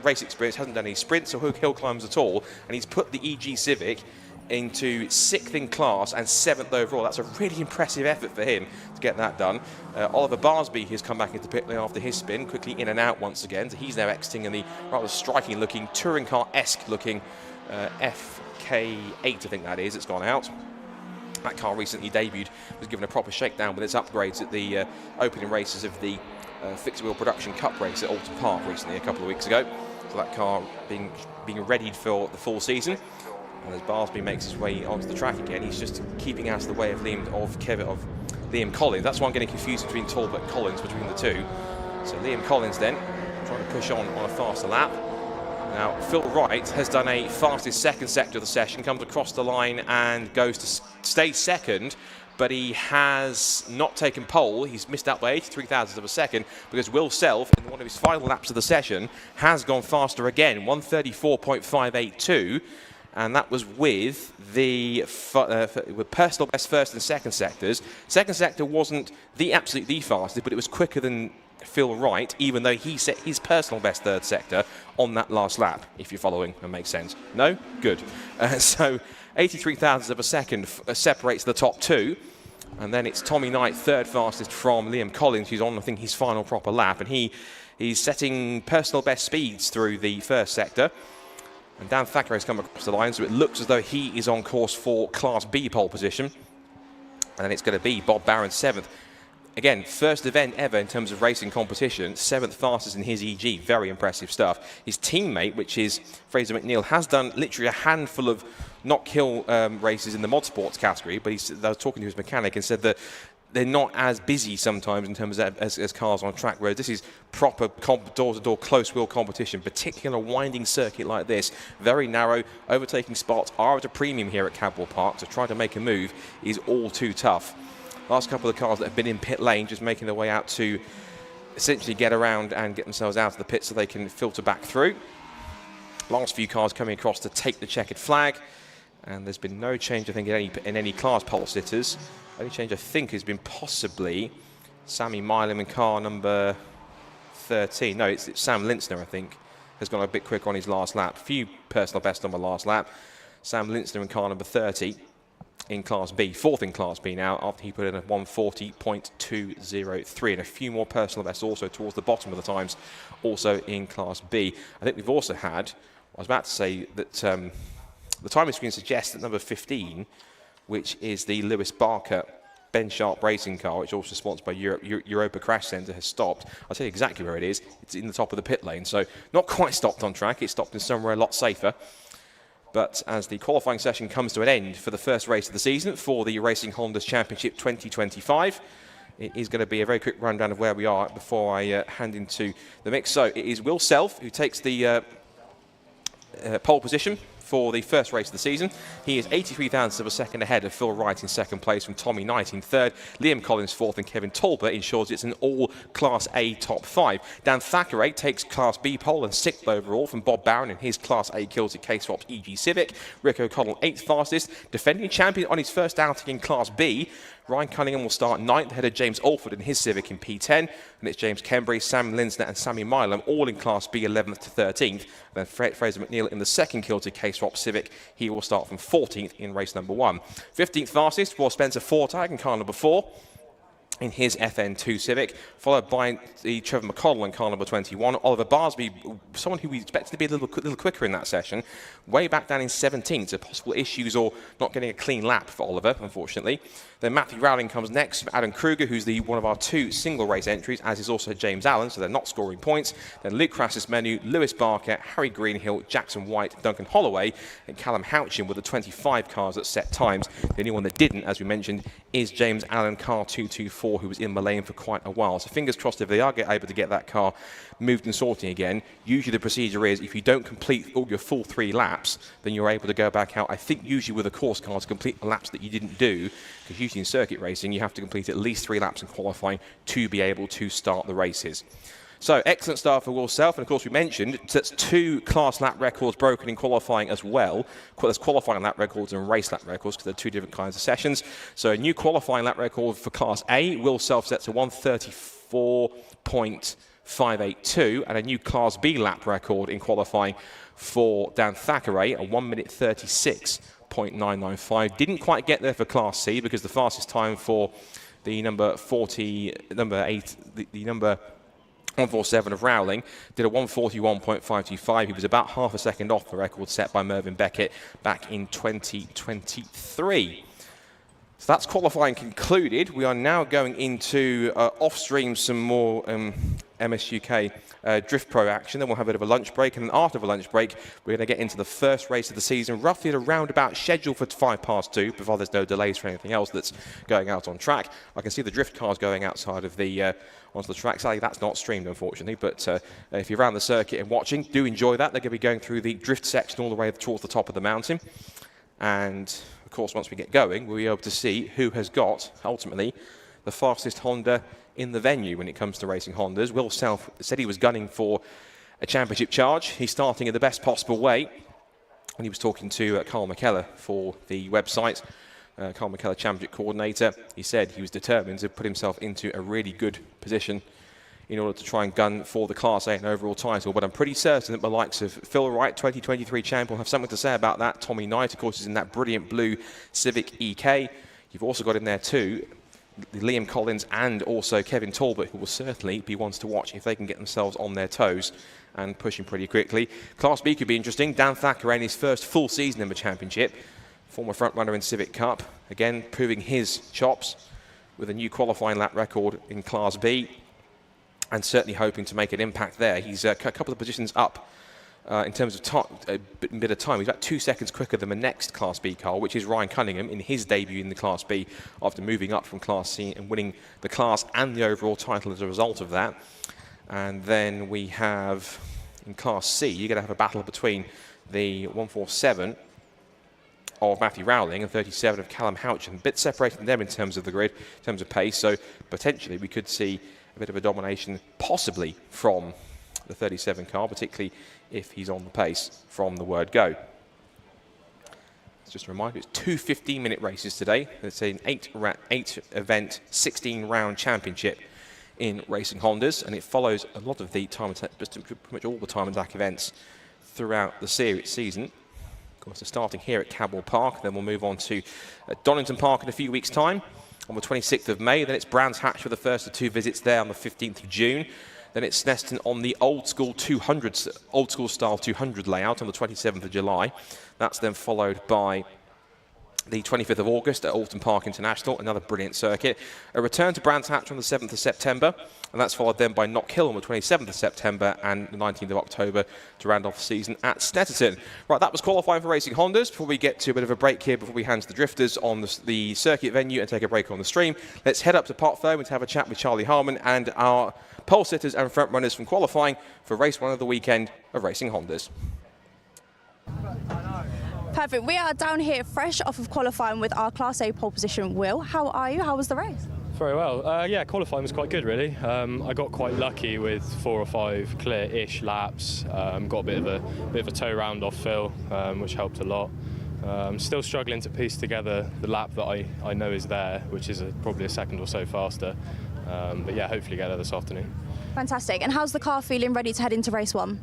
experience. Hasn't done any sprints or hill climbs at all, and he's put the EG Civic into 6th in class and 7th overall. That's a really impressive effort for him to get that done. Oliver Barsby has come back into pit lane after his spin, quickly in and out once again. So he's now exiting in the rather striking looking, touring car-esque looking FK8, I think that is. It's gone out. That car recently debuted, was given a proper shakedown with its upgrades at the opening races of the Fixed Wheel Production Cup race at Alton Park recently, a couple of weeks ago. So that car being readied for the full season. And as Barsby makes his way onto the track again, he's just keeping out of the way of Liam Collins. That's why I'm getting confused between Talbot and Collins, between the 2. So Liam Collins then trying to push on a faster lap. Now Phil Wright has done a fastest 2nd sector of the session, comes across the line and goes to stay 2nd, but he has not taken pole. He's missed out by 83 thousandths of a second because Will Self, in one of his final laps of the session, has gone faster again, 1:34.582. And that was with the with personal best 1st and 2nd sectors. 2nd sector wasn't the fastest, but it was quicker than Phil Wright, even though he set his personal best 3rd sector on that last lap, if you're following and makes sense. No? Good. So 83 thousandths of a second separates the top 2. And then it's Tommy Knight, 3rd fastest from Liam Collins, who's on, I think, his final proper lap. And he's setting personal best speeds through the 1st sector. And Dan Thackeray's come across the line, so it looks as though he is on course for Class B pole position. And then it's going to be Bob Barron 7th. Again, first event ever in terms of racing competition, 7th fastest in his EG. Very impressive stuff. His teammate, which is Fraser McNeil, has done literally a handful of not-kill races in the mod sports category, but I was talking to his mechanic and said that they're not as busy sometimes in terms of as cars on track, whereas this is proper door-to-door close-wheel competition, particularly on a winding circuit like this. Very narrow, overtaking spots are at a premium here at Cadwell Park, so trying to make a move is all too tough. Last couple of cars that have been in pit lane just making their way out to essentially get around and get themselves out of the pit so they can filter back through. Last few cars coming across to take the checkered flag, and there's been no change, I think, in any class pole sitters. Only change, I think, has been possibly Sammy Milam in car number 13. No, it's Sam Lintzner, I think, has gone a bit quicker on his last lap. Few personal best on the last lap. Sam Lintzner in car number 30 in Class B. 4th in Class B now, after he put in a 1:40.203. And a few more personal bests also towards the bottom of the times, also in Class B. I think we've also had, I was about to say that the timing screen suggests that number 15, which is the Lewis Barker Ben Sharp racing car, which is also sponsored by Europa Crash Centre, has stopped. I'll tell you exactly where it is. It's in the top of the pit lane, so not quite stopped on track. It's stopped in somewhere a lot safer. But as the qualifying session comes to an end for the first race of the season for the Racing Hondas Championship 2025, it is going to be a very quick rundown of where we are before I hand into the mix. So it is Will Self who takes the pole position for the first race of the season. He is 83 thousandths of a second ahead of Phil Wright in 2nd place, from Tommy Knight in 3rd, Liam Collins 4th, and Kevin Talbot ensures it's an all Class A top 5. Dan Thackeray takes Class B pole and 6th overall from Bob Barron in his Class A Kilted K-Swaps EG Civic. Rick O'Connell 8th fastest, defending champion on his first outing in Class B. Ryan Cunningham will start 9th ahead of James Alford in his Civic in P10, and it's James Kembry, Sam Linzner and Sammy Milam all in Class B 11th to 13th. Then Fraser McNeil in the 2nd Kilted K-Swap Civic, he will start from 14th in race number 1. 15th fastest for Spencer Fortag in car number 4 in his FN2 Civic, followed by the Trevor McConnell in car number 21. Oliver Barsby, someone who we expected to be a little quicker in that session, way back down in 17th, so possible issues or not getting a clean lap for Oliver, unfortunately. Then Matthew Rowling comes next, Adam Kruger, who's one of our 2 single race entries, as is also James Allen, so they're not scoring points. Then Luke Crassus-Menu, Lewis Barker, Harry Greenhill, Jackson White, Duncan Holloway, and Callum Houchin were the 25 cars at set times. The only one that didn't, as we mentioned, is James Allen, car 224, who was in Mullane for quite a while. So fingers crossed if they are able to get that car moved and sorting again. Usually the procedure is if you don't complete all your full 3 laps, then you're able to go back out. I think usually with a course car to complete the laps that you didn't do, because usually in circuit racing you have to complete at least 3 laps in qualifying to be able to start the races. So excellent start for Will Self, and of course we mentioned that's 2 class lap records broken in qualifying as well. There's qualifying lap records and race lap records because they're 2 different kinds of sessions. So a new qualifying lap record for Class A, Will Self sets a 1:34.582, and a new Class B lap record in qualifying for Dan Thackeray, a 1:36.995. Didn't quite get there for Class C because the fastest time for the number 147 of Rowling did a 1:41.525. He was about half a second off the record set by Mervyn Beckett back in 2023. So that's qualifying concluded. We are now going into off-stream some more MSUK Drift Pro action. Then we'll have a bit of a lunch break, and then after the lunch break, we're going to get into the first race of the season, roughly at a roundabout schedule for 2:05, provided there's no delays for anything else that's going out on track. I can see the drift cars going outside of the onto the track. Sadly, that's not streamed, unfortunately, but if you're around the circuit and watching, do enjoy that. They're going to be going through the drift section all the way towards the top of the mountain. And, of course, once we get going, we'll be able to see who has got, ultimately, the fastest Honda in the venue when it comes to racing Hondas. Will Self said he was gunning for a championship charge. He's starting in the best possible way. When he was talking to Carl McKellar for the website, Carl McKellar, championship coordinator, he said he was determined to put himself into a really good position in order to try and gun for the Class A and overall title. But I'm pretty certain that the likes of Phil Wright, 2023 champ, will have something to say about that. Tommy Knight, of course, is in that brilliant blue Civic EK. You've also got in there too Liam Collins and also Kevin Talbot, who will certainly be ones to watch if they can get themselves on their toes and pushing pretty quickly. Class B could be interesting. Dan Thackeray in his first full season in the championship. Former front runner in Civic Cup, again proving his chops with a new qualifying lap record in Class B, and certainly hoping to make an impact there. He's a couple of positions up in terms of bit of time. He's about 2 seconds quicker than the next Class B car, which is Ryan Cunningham in his debut in the Class B after moving up from Class C and winning the class and the overall title as a result of that. And then we have in Class C, you're going to have a battle between the 147 of Matthew Rowling and 37 of Callum Houchin. A bit separating them in terms of the grid, in terms of pace, so potentially we could see a bit of a domination possibly from the 37 car, particularly if he's on the pace from the word go. Just a reminder, it's 2 15-minute races today. It's an 8-event, 16-round championship in racing Hondas, and it follows a lot of the time attack, just pretty much all the time attack events throughout the season. Of course, they're starting here at Cadwell Park, then we'll move on to Donington Park in a few weeks' time on the 26th of May. Then it's Brands Hatch for the first of 2 visits there on the 15th of June. Then it's Snetterton on the old school style 200 layout on the 27th of July. That's then followed by the 25th of August at Alton Park International, another brilliant circuit. A return to Brands Hatch on the 7th of September, and that's followed then by Knock Hill on the 27th of September and the 19th of October to round off the season at Snetterton. Right, that was qualifying for racing Hondas. Before we get to a bit of a break here, before we hand to the drifters on the circuit venue and take a break on the stream, let's head up to Park Fairmont to have a chat with Charlie Harmon and our pole sitters and front runners from qualifying for race 1 of the weekend of racing Hondas. Perfect. We are down here fresh off of qualifying with our Class A pole position. Will, how are you? How was the race? Very well. Yeah, qualifying was quite good, really. I got quite lucky with 4 or 5 clear-ish laps. Got a bit of a toe round off Phil, which helped a lot. Still struggling to piece together the lap that I know is there, which is probably a second or so faster. But yeah, hopefully get there this afternoon. Fantastic. And how's the car feeling ready to head into race 1?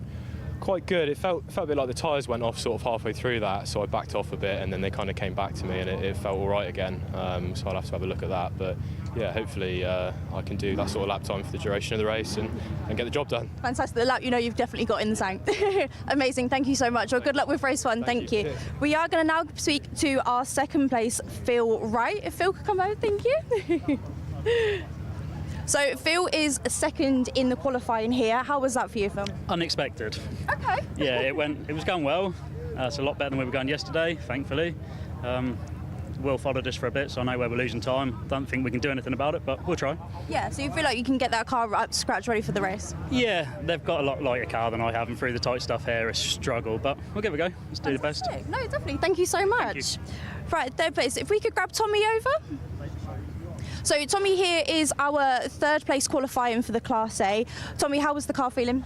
Quite good. It felt a bit like the tyres went off sort of halfway through that, so I backed off a bit and then they kind of came back to me and it felt all right again. So I'll have to have a look at that. But yeah, hopefully I can do that sort of lap time for the duration of the race and get the job done. Fantastic. The lap you've definitely got in the tank. Amazing. Thank you so much. Well, good luck with race 1. Thank you. We are going to now speak to our second place, Phil Wright. If Phil could come over, thank you. So Phil is second in the qualifying here. How was that for you, Phil? Unexpected. Okay. Yeah, it was going well. It's a lot better than we were going yesterday, thankfully. Will followed us for a bit, so I know where we're losing time. Don't think we can do anything about it, but we'll try. Yeah, so you feel like you can get that car up scratch ready for the race? Yeah, they've got a lot lighter car than I have, and through the tight stuff here, it's a struggle, but we'll give it a go. Let's do the best. No, definitely. Thank you so much. Right, third place. If we could grab Tommy over. So Tommy here is our third place qualifying for the Class A. Tommy, how was the car feeling?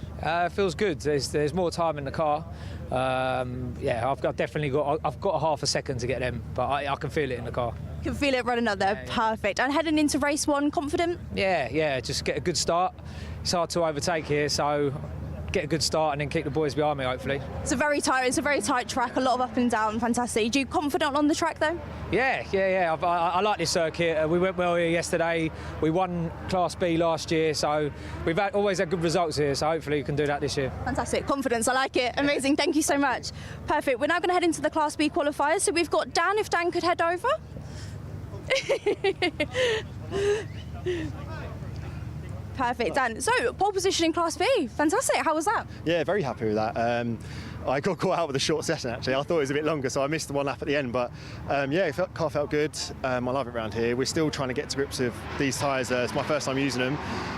Feels good. There's more time in the car. I've definitely got a half a second to get them, but I can feel it in the car. You can feel it running up there. Perfect. And heading into race 1, confident? Yeah. Just get a good start. It's hard to overtake here, so get a good start and then keep the boys behind me, hopefully. It's a very tight track, a lot of up and down. Fantastic. Are you confident on the track though? Yeah. I like this circuit. We went well here yesterday. We won Class B last year, so we've always had good results here, so hopefully we can do that this year. Fantastic. Confidence. I like it. Amazing. Thank you so much. Perfect. We're now going to head into the Class B qualifiers. So we've got Dan, if Dan could head over. Perfect, Dan. So, pole position in Class B. Fantastic. How was that? Yeah, very happy with that. I got caught out with a short session, actually. I thought it was a bit longer, so I missed the one lap at the end. But car felt good. I love it around here. We're still trying to get to grips with these tyres. It's my first time using them.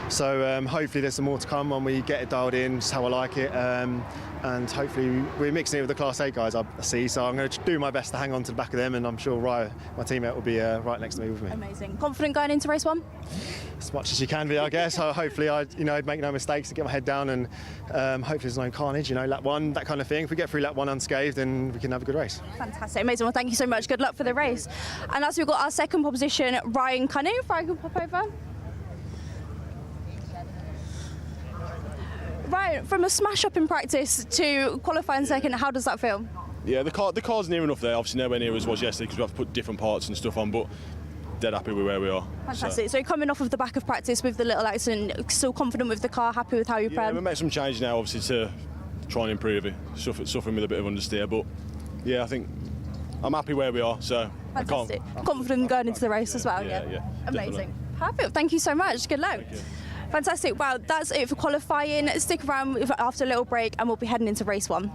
So hopefully there's some more to come when we get it dialed in, just how I like it. And hopefully we're mixing it with the Class A guys, I see. So I'm going to do my best to hang on to the back of them, and I'm sure Ryan, my teammate, will be right next to me with me. Amazing. Confident going into race 1? As much as you can be, I guess. Hopefully I'd make no mistakes and get my head down, and hopefully there's no carnage, lap 1, that kind of thing. If we get through lap 1 unscathed, then we can have a good race. Fantastic. Amazing. Well, thank you so much. Good luck for the race. And as we've got our second pole position, Ryan Cunningham. Ryan, can pop over. Right, from a smash up in practice to qualifying second, how does that feel? Yeah, the car's near enough there. Obviously nowhere near as was yesterday because we have to put different parts and stuff on, but dead happy with where we are. Fantastic. So coming off of the back of practice with the little accident, still confident with the car, happy with how you prepared? Yeah, we made some changes now, obviously, to try and improve it. Suffering with a bit of understeer, but yeah, I think I'm happy where we are, so fantastic. Confident going into the race as well, yeah. Amazing. Definitely. Perfect. Thank you so much. Good luck. Fantastic. Well, that's it for qualifying. Stick around after a little break and we'll be heading into race 1.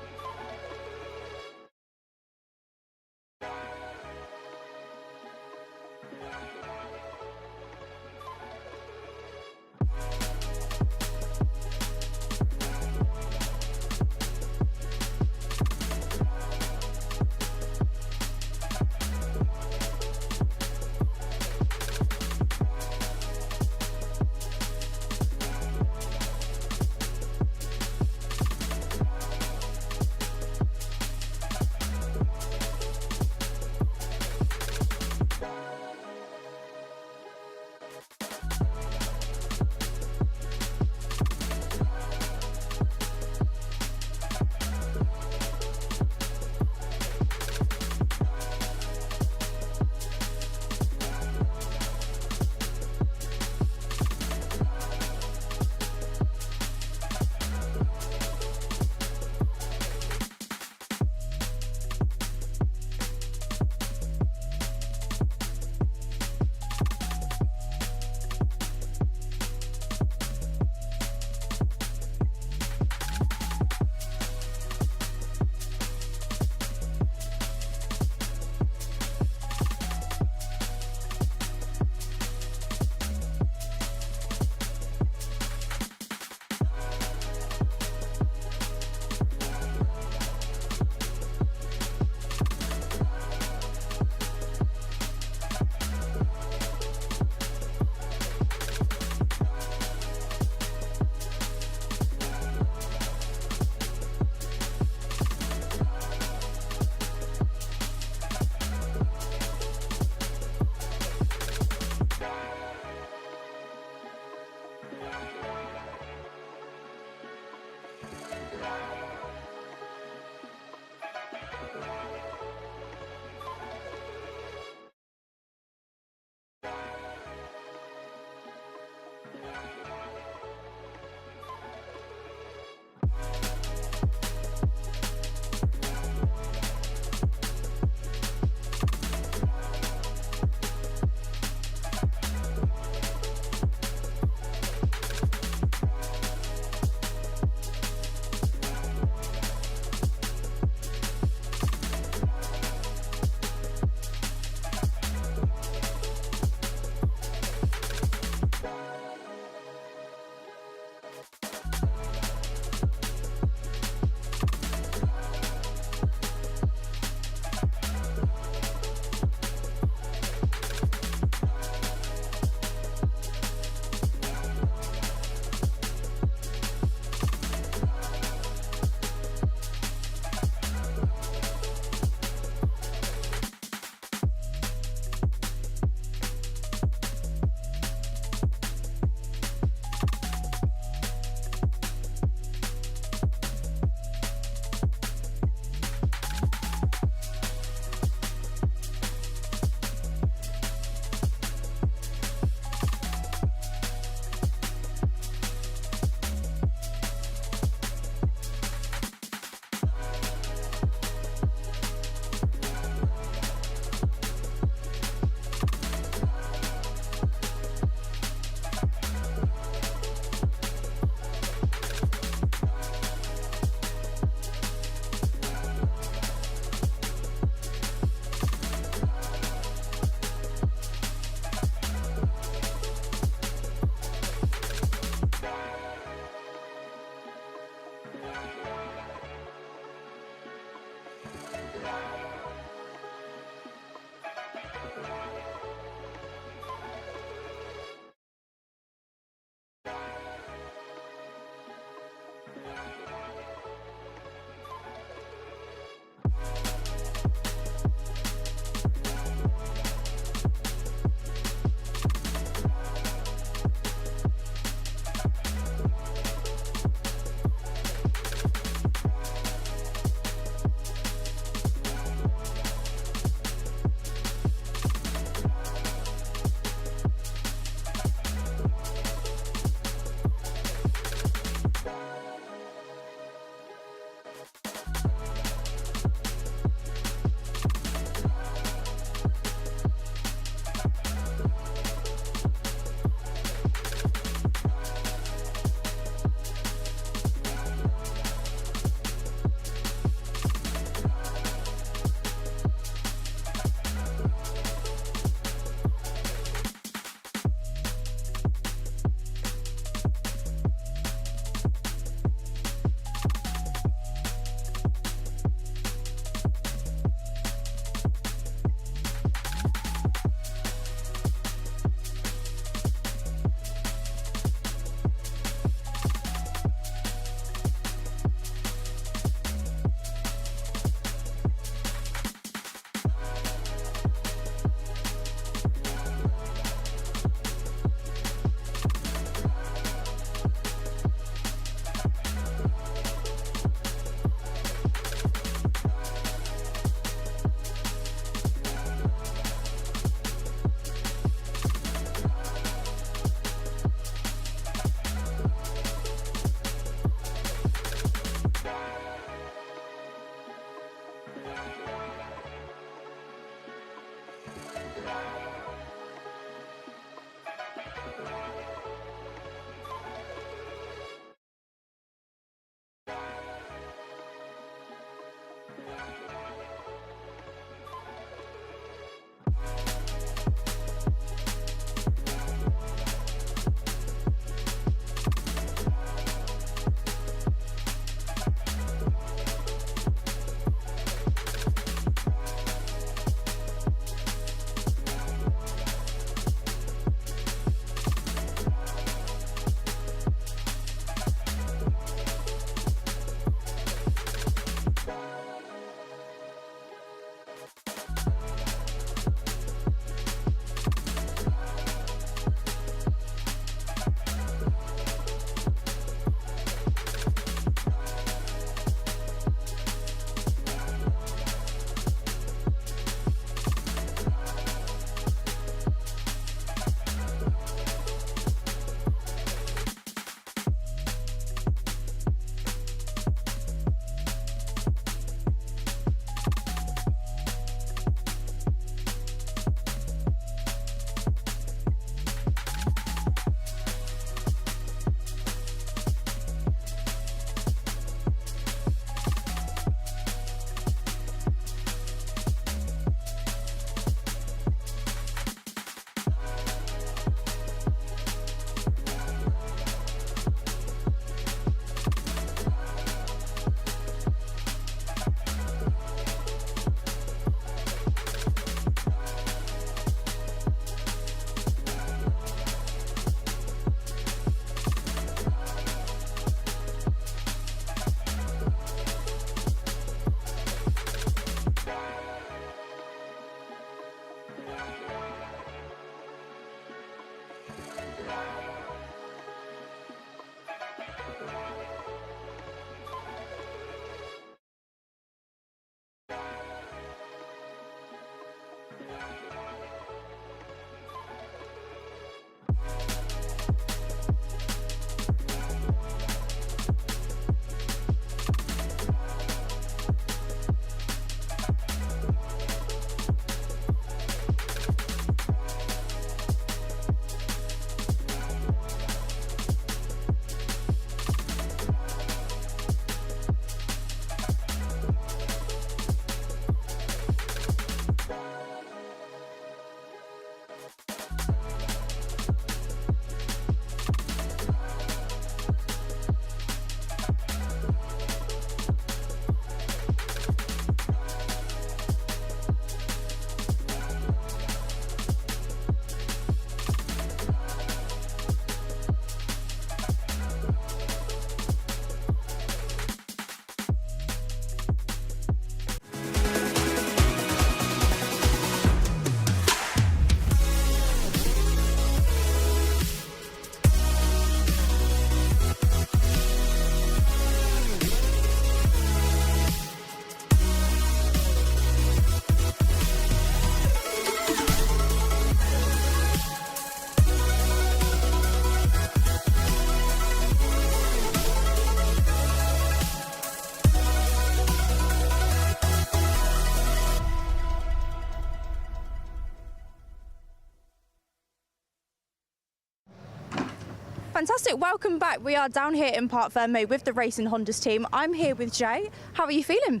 fantastic. Welcome back. We are down here in Park Fermé with the Racing Hondas team. I'm here with Jay. How are you feeling?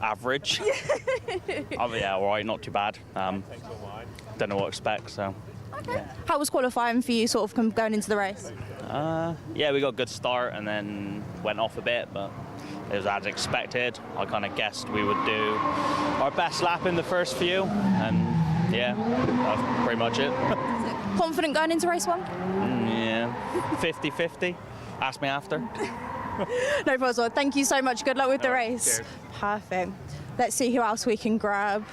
Average. Oh, yeah, all right, not too bad. Don't know what to expect, so. Okay. How was qualifying for you sort of going into the race? Yeah, we got a good start and then went off a bit, but it was as expected. I kind of guessed we would do our best lap in the first few, and yeah, that's pretty much it. Confident going into race 1? Yeah, 50-50. Ask me after. No problem. Thank you so much. Good luck with the race. Cheers. Perfect. Let's see who else we can grab.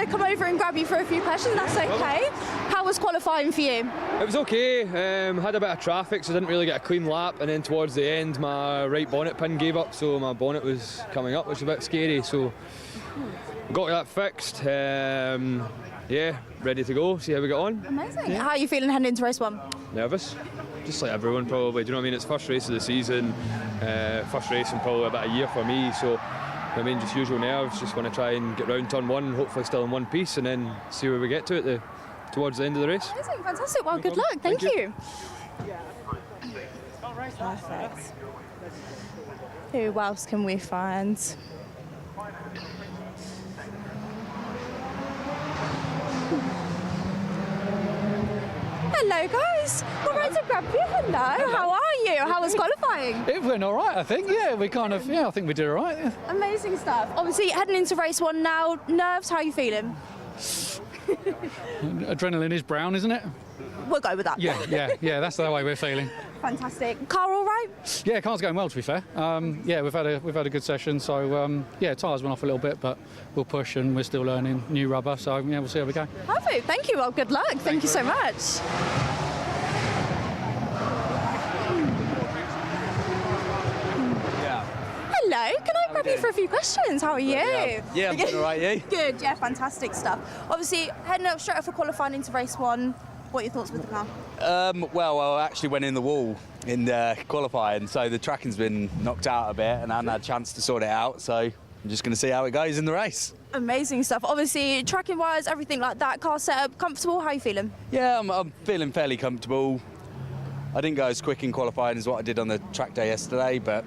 Come over and grab you for a few questions, that's okay. How was qualifying for you? It was okay. Had a bit of traffic, so I didn't really get a clean lap, and then towards the end my right bonnet pin gave up, so my bonnet was coming up, which was a bit scary, so got that fixed. Yeah, ready to go, see how we get on. Amazing. Yeah. How are you feeling heading into race 1? Nervous, just like everyone probably, do you know what I mean? It's first race of the season, first race in probably about a year for me, so I mean, just usual nerves, just want to try and get round turn 1, hopefully still in one piece, and then see where we get to towards the end of the race. Amazing, fantastic. Well, good luck. Thank you. Perfect. Who else can we find? Hello, guys. All right to grab you. Hello. How are you? How was qualifying? It went all right, I think. Yeah, I think we did all right. Yeah. Amazing stuff. Obviously, heading into race 1 now. Nerves, how are you feeling? Adrenaline is brown, isn't it? We'll go with that. Yeah, that's the way we're feeling. Fantastic. Car all right? Yeah, car's going well, to be fair. Yeah, we've had a good session, so yeah, tyres went off a little bit, but we'll push, and we're still learning new rubber, so yeah, we'll see how we go. Perfect. Thank you. Well, good luck. Thank you so much. Hello, can I grab you for a few questions? How are you? Yeah, I'm doing all right, you? Good, yeah, fantastic stuff. Obviously, heading up straight off for qualifying into race 1, what are your thoughts with the car? Well, I actually went in the wall in qualifying, so the tracking's been knocked out a bit, and I haven't had a chance to sort it out, so I'm just going to see how it goes in the race. Amazing stuff. Obviously, tracking-wise, everything like that, car setup, comfortable, how are you feeling? Yeah, I'm feeling fairly comfortable. I didn't go as quick in qualifying as what I did on the track day yesterday, but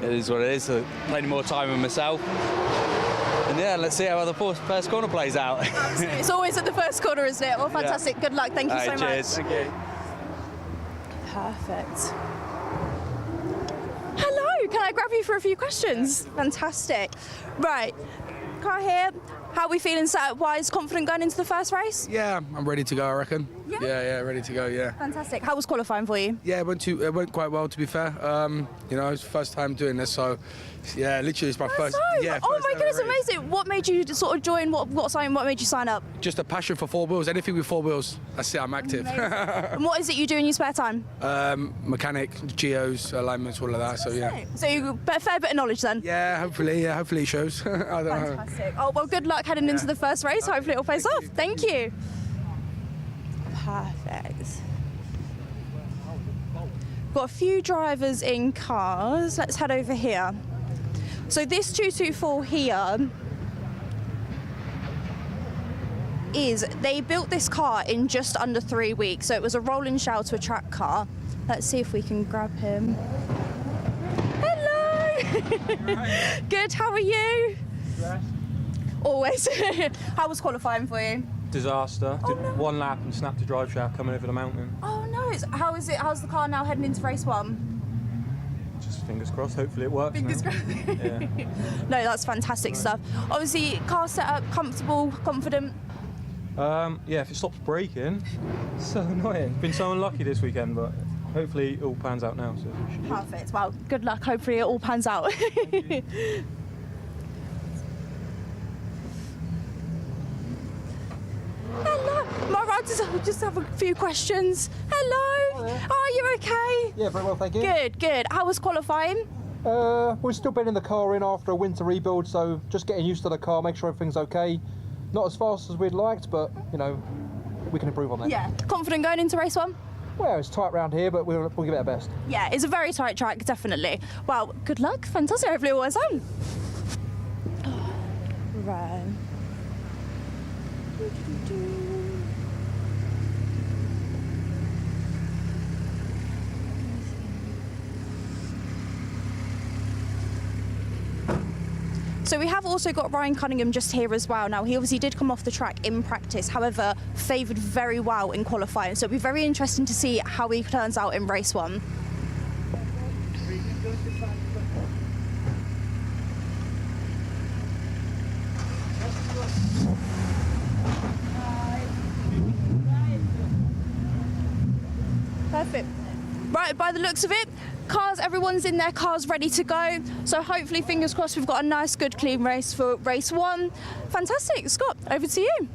it is what it is. So plenty more time with myself. And yeah, let's see how the first corner plays out. It's always at the first corner, isn't it? Well, fantastic. Yeah. Good luck. Thank you so cheers. much. Thank you. Perfect. Hello, can I grab you for a few questions? Fantastic. Right, car here. How are we feeling setup-wise? Confident going into the first race? Yeah, I'm ready to go, I reckon. Yeah, ready to go, yeah. Fantastic. How was qualifying for you? Yeah, it went quite well, to be fair. You know, it's the first time doing this, so yeah, literally it's my first. Yeah, oh first my goodness, race. amazing! What made you sort of join? What made you sign up? Just a passion for 4 wheels. Anything with 4 wheels. That's it. I'm active. And what is it you do in your spare time? Mechanic, geos, alignments, all of that. So yeah. So you got a fair bit of knowledge then. Yeah, hopefully it shows. I don't know. Fantastic. Oh well, good luck heading into the first race. Hopefully it'll pays off. Thank you. Perfect. Got a few drivers in cars. Let's head over here. So this 224 here they built this car in just under 3 weeks. So it was a rolling shell to a track car. Let's see if we can grab him. Hello. Good. How are you? Always. How was qualifying for you? Disaster. Did 1 lap and snapped a drive shaft coming over the mountain. Oh no! How is it? How's the car now heading into race 1? Just fingers crossed. Hopefully it works. Fingers crossed. Yeah. No, that's fantastic stuff. Obviously, car setup, comfortable, confident. Yeah, if it stops braking, it's so annoying. Been so unlucky this weekend, but hopefully it all pans out now. So it should be Perfect. Well, good luck. Hopefully it all pans out. Hello. My riders just have a few questions. Hello. Are you okay? Yeah, very well, thank you. Good. How was qualifying? We're still bending the car in after a winter rebuild, so just getting used to the car, make sure everything's okay. Not as fast as we'd liked, but, you know, we can improve on that. Yeah. Confident going into race 1? Well, it's tight around here, but we'll give it our best. Yeah, it's a very tight track, definitely. Well, good luck. Fantastic. Hopefully it all works out. So we have also got Ryan Cunningham just here as well. Now, he obviously did come off the track in practice, however, favoured very well in qualifying. So it'll be very interesting to see how he turns out in race 1. Perfect. Right, by the looks of it, everyone's in their cars ready to go. So hopefully, fingers crossed, we've got a nice, good, clean race for race 1. Fantastic. Scott, over to you.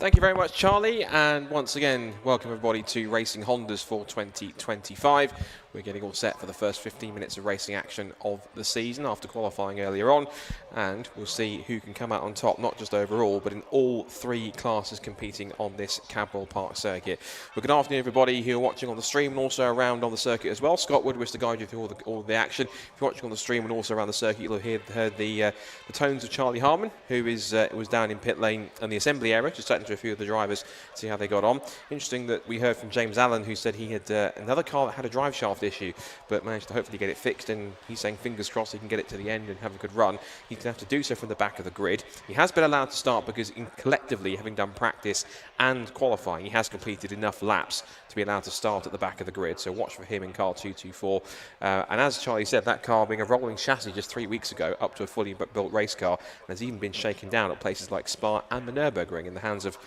Thank you very much, Charlie, and once again, welcome everybody to Racing Hondas for 2025. We're getting all set for the first 15 minutes of racing action of the season after qualifying earlier on, and we'll see who can come out on top, not just overall, but in all 3 classes competing on this Cadwell Park circuit. Well, good afternoon, everybody who are watching on the stream and also around on the circuit as well. Scott Woodward to guide you through all the action. If you're watching on the stream and also around the circuit, you'll have heard the tones of Charlie Harmon, who was down in pit lane in the assembly area, just chatting to a few of the drivers, see how they got on. Interesting that we heard from James Allen, who said he had another car that had a drive shaft issue, but managed to hopefully get it fixed, and he's saying fingers crossed he can get it to the end and have a good run. He's going to have to do so from the back of the grid. He has been allowed to start because collectively, having done practice and qualifying, he has completed enough laps to be allowed to start at the back of the grid, so watch for him in car 224. And as Charlie said, that car being a rolling chassis just 3 weeks ago up to a fully built race car, and has even been shaken down at places like Spa and the Nürburgring in the hands of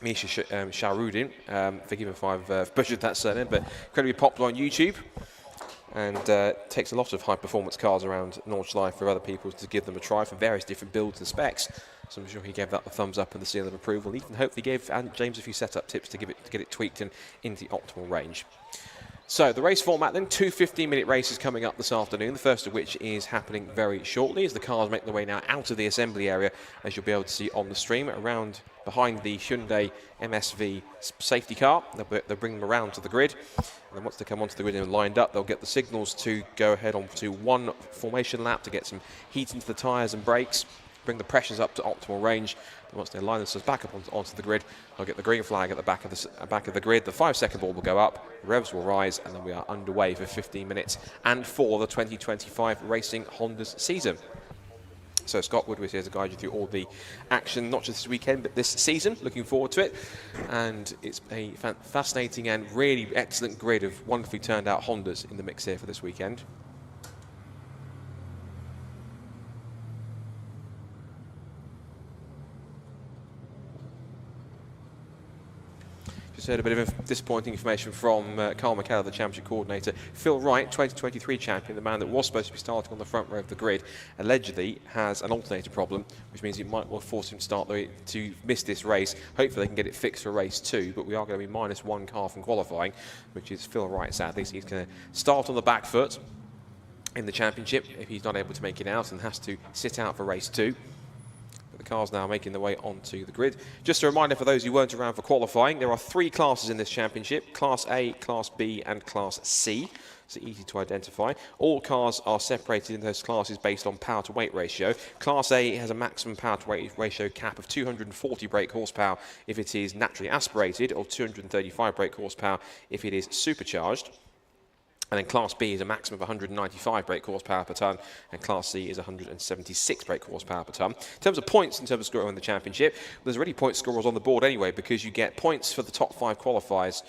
Misha Shahrudin. Forgive me if I've butchered that surname, but incredibly popular on YouTube, and takes a lot of high-performance cars around Nordschleife for other people to give them a try for various different builds and specs. So I'm sure he gave that the thumbs up and the seal of approval. He even hopefully gave James a few setup tips to get it tweaked and into the optimal range. So the race format then, 2 15-minute races coming up this afternoon, the first of which is happening very shortly as the cars make their way now out of the assembly area, as you'll be able to see on the stream, around behind the Hyundai MSV safety car. They'll bring them around to the grid, and then once they come onto the grid and lined up, they'll get the signals to go ahead on to 1 formation lap to get some heat into the tyres and brakes, bring the pressures up to optimal range. And once they line themselves back up onto the grid, they'll get the green flag at the back of the grid. The 5-second ball will go up, revs will rise, and then we are underway for 15 minutes and for the 2025 Racing Hondas season. So Scott Woodward here to guide you through all the action, not just this weekend, but this season. Looking forward to it. And it's a fascinating and really excellent grid of wonderfully turned out Hondas in the mix here for this weekend. Just heard a bit of disappointing information from Carl McKellar, the championship coordinator. Phil Wright, 2023 champion, the man that was supposed to be starting on the front row of the grid, allegedly has an alternator problem, which means it might well force him to miss this race. Hopefully they can get it fixed for race 2, but we are going to be -1 car from qualifying, which is Phil Wright, sadly. So he's going to start on the back foot in the championship if he's not able to make it out and has to sit out for race 2. The cars now making their way onto the grid. Just a reminder for those who weren't around for qualifying, there are 3 classes in this championship: Class A, Class B and Class C. So easy to identify. All cars are separated in those classes based on power to weight ratio. Class A has a maximum power to weight ratio cap of 240 brake horsepower if it is naturally aspirated, or 235 brake horsepower if it is supercharged. And then Class B is a maximum of 195 brake horsepower per tonne, and Class C is 176 brake horsepower per tonne. In terms of points, in terms of scoring in the championship, there's already point scorers on the board anyway, because you get points for the top 5 qualifiers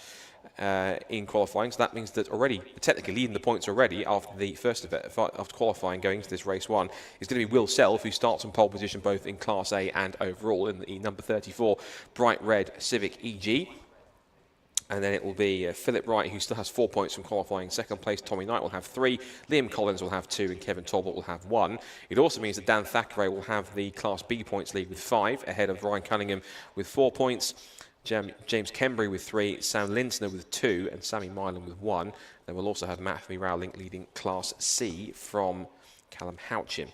in qualifying. So that means that already, technically leading the points already after the first event, after qualifying going into this race 1, is going to be Will Self, who starts on pole position both in Class A and overall in the number 34 bright red Civic EG. And then it will be Philip Wright, who still has 4 points from qualifying. Second place, Tommy Knight will have 3. Liam Collins will have 2, and Kevin Talbot will have 1. It also means that Dan Thackeray will have the Class B points lead with 5, ahead of Ryan Cunningham with 4 points. James Kembry with 3, Sam Lindner with 2, and Sammy Milan with 1. Then we'll also have Matthew Rowling leading Class C from Callum Houchin.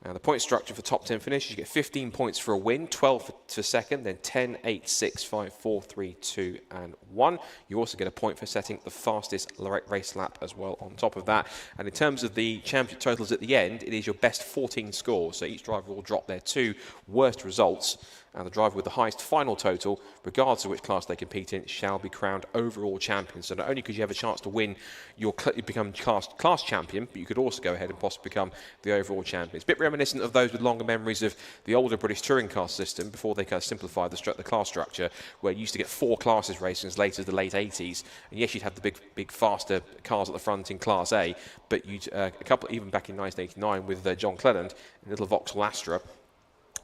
And the point structure for top 10 finishes, you get 15 points for a win, 12 for second, then 10, 8, 6, 5, 4, 3, 2, and 1. You also get a point for setting the fastest race lap as well on top of that. And in terms of the championship totals at the end, it is your best 14 scores. So each driver will drop their 2 worst results. And the driver with the highest final total, regardless of which class they compete in, shall be crowned overall champion. So not only could you have a chance to win, you become class champion, but you could also go ahead and possibly become the overall champion. It's a bit reminiscent of those with longer memories of the older British touring car system before they kind of simplified the class structure, where you used to get 4 classes racing as late as the late 80s. And yes, you'd have the big faster cars at the front in Class A, but you'd a couple even back in 1989 with John Cleland in little Vauxhall Astra.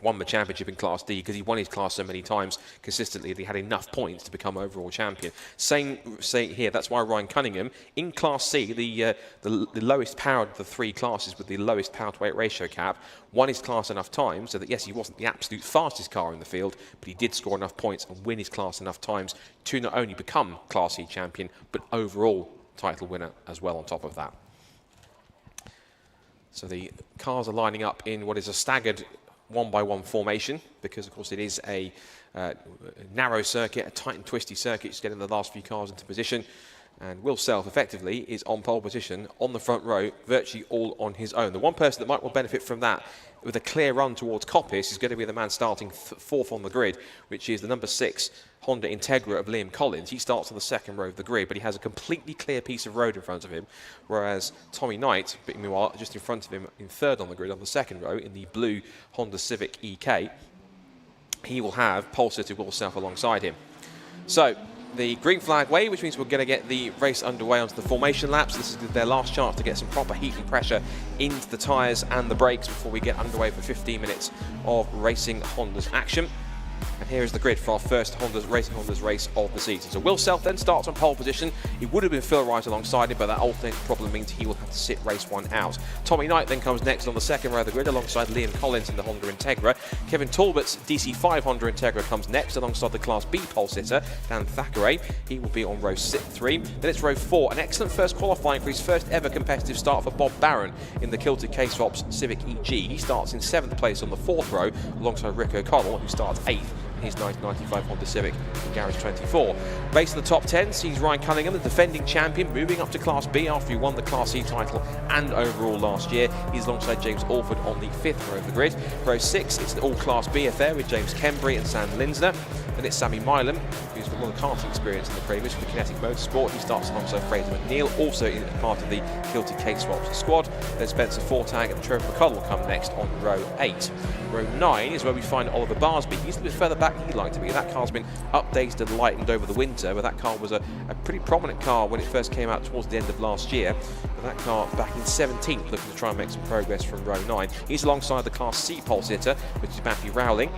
Won the championship in Class D because he won his class so many times consistently that he had enough points to become overall champion. Same here, that's why Ryan Cunningham, in Class C, the lowest powered of the 3 classes with the lowest power to weight ratio cap, won his class enough times so that, yes, he wasn't the absolute fastest car in the field, but he did score enough points and win his class enough times to not only become Class C champion, but overall title winner as well on top of that. So the cars are lining up in what is a staggered 1-by-1 formation, because of course it is a narrow circuit, a tight and twisty circuit, just getting the last few cars into position. And Will Self effectively is on pole position on the front row, virtually all on his own. The one person that might well benefit from that with a clear run towards Coppice is going to be the man starting 4th on the grid, which is the number 6 Honda Integra of Liam Collins. He starts on the 2nd row of the grid, but he has a completely clear piece of road in front of him, whereas Tommy Knight, meanwhile, just in front of him in 3rd on the grid on the 2nd row in the blue Honda Civic EK, he will have pole sitter Will Self alongside him. So the green flag way, which means we're going to get the race underway onto the formation laps. This is their last chance to get some proper heat and pressure into the tyres and the brakes before we get underway for 15 minutes of racing Honda's action. And here is the grid for our first Racing Honda's race of the season. So Will Self then starts on pole position. It would have been Phil Wright alongside him, but that alternating problem means he will have to sit race 1 out. Tommy Knight then comes next on the 2nd row of the grid alongside Liam Collins in the Honda Integra. Kevin Talbot's DC5 Honda Integra comes next alongside the Class B pole sitter, Dan Thackeray. He will be on row 3. Then it's row 4. An excellent first qualifying for his first ever competitive start for Bob Barron in the Kilted K-Swaps Civic EG. He starts in 7th place on the 4th row alongside Rick O'Connell, who starts 8th. His 1995 Honda Civic in Garage 24. Race of the top 10 sees Ryan Cunningham, the defending champion, moving up to Class B after he won the Class C title and overall last year. He's alongside James Alford on the 5th row of the grid. Row 6, it's an all Class B affair with James Kembry and Sam Linsner. Then it's Sammy Milam, who's got a lot of karting experience in the previous with Kinetic Motorsport. He starts alongside Fraser McNeil, also in part of the Kilted K-Swaps squad. Then Spencer Fortag and Trevor McConnell come next on row 8. Row 9 is where we find Oliver Barsby. He's a little bit further back than he'd like to be. That car's been updated and lightened over the winter, but that car was a pretty prominent car when it first came out towards the end of last year. But that car back in 17th, looking to try and make some progress from row 9. He's alongside the Class C pole sitter, which is Matthew Rowling.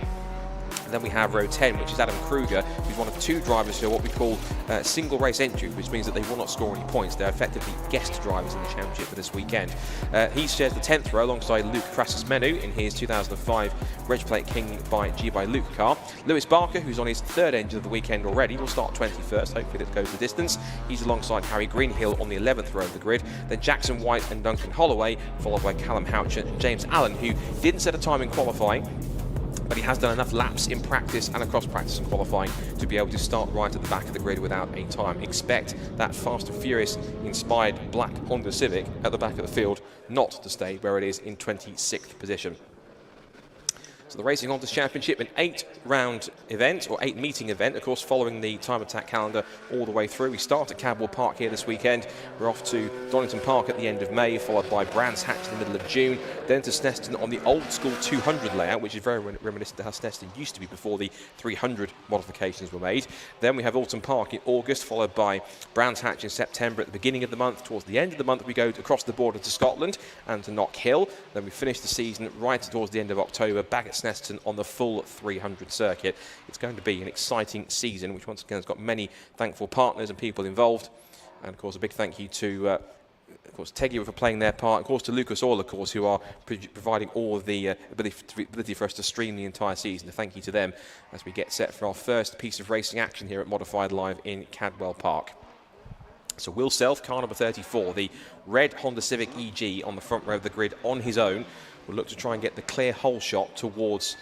And then we have row 10, which is Adam Kruger, who's one of 2 drivers who are what we call single race entry, which means that they will not score any points. They're effectively guest drivers in the championship for this weekend. He shares the 10th row alongside Luke Crassus-Menu in his 2005 Reg Plate King by G by Luke car. Lewis Barker, who's on his 3rd engine of the weekend already, will start 21st. Hopefully that goes the distance. He's alongside Harry Greenhill on the 11th row of the grid. Then Jackson White and Duncan Holloway, followed by Callum Houcher and James Allen, who didn't set a time in qualifying, but he has done enough laps in practice and across practice and qualifying to be able to start right at the back of the grid without a time. Expect that Fast and Furious inspired black Honda Civic at the back of the field not to stay where it is in 26th position. So the Racing Honda's Championship, an 8-round event, or 8-meeting event, of course, following the time attack calendar all the way through. We start at Cadwell Park here this weekend. We're off to Donington Park at the end of May, followed by Brands Hatch in the middle of June, then to Snetterton on the old school 200 layout, which is very reminiscent of how Snetterton used to be before the 300 modifications were made. Then we have Alton Park in August, followed by Brands Hatch in September at the beginning of the month. Towards the end of the month, we go across the border to Scotland and to Knock Hill. Then we finish the season right towards the end of October, back at Snetterton on the full 300 circuit. It's going to be an exciting season, which once again has got many thankful partners and people involved. And of course, a big thank you to, of course, Tegiwa for playing their part. Of course, to Lucas Oil, of course, who are providing all of the ability for us to stream the entire season. A thank you to them as we get set for our first piece of racing action here at Modified Live in Cadwell Park. So Will Self, car number 34, the red Honda Civic EG on the front row of the grid on his own, will look to try and get the clear hole shot towards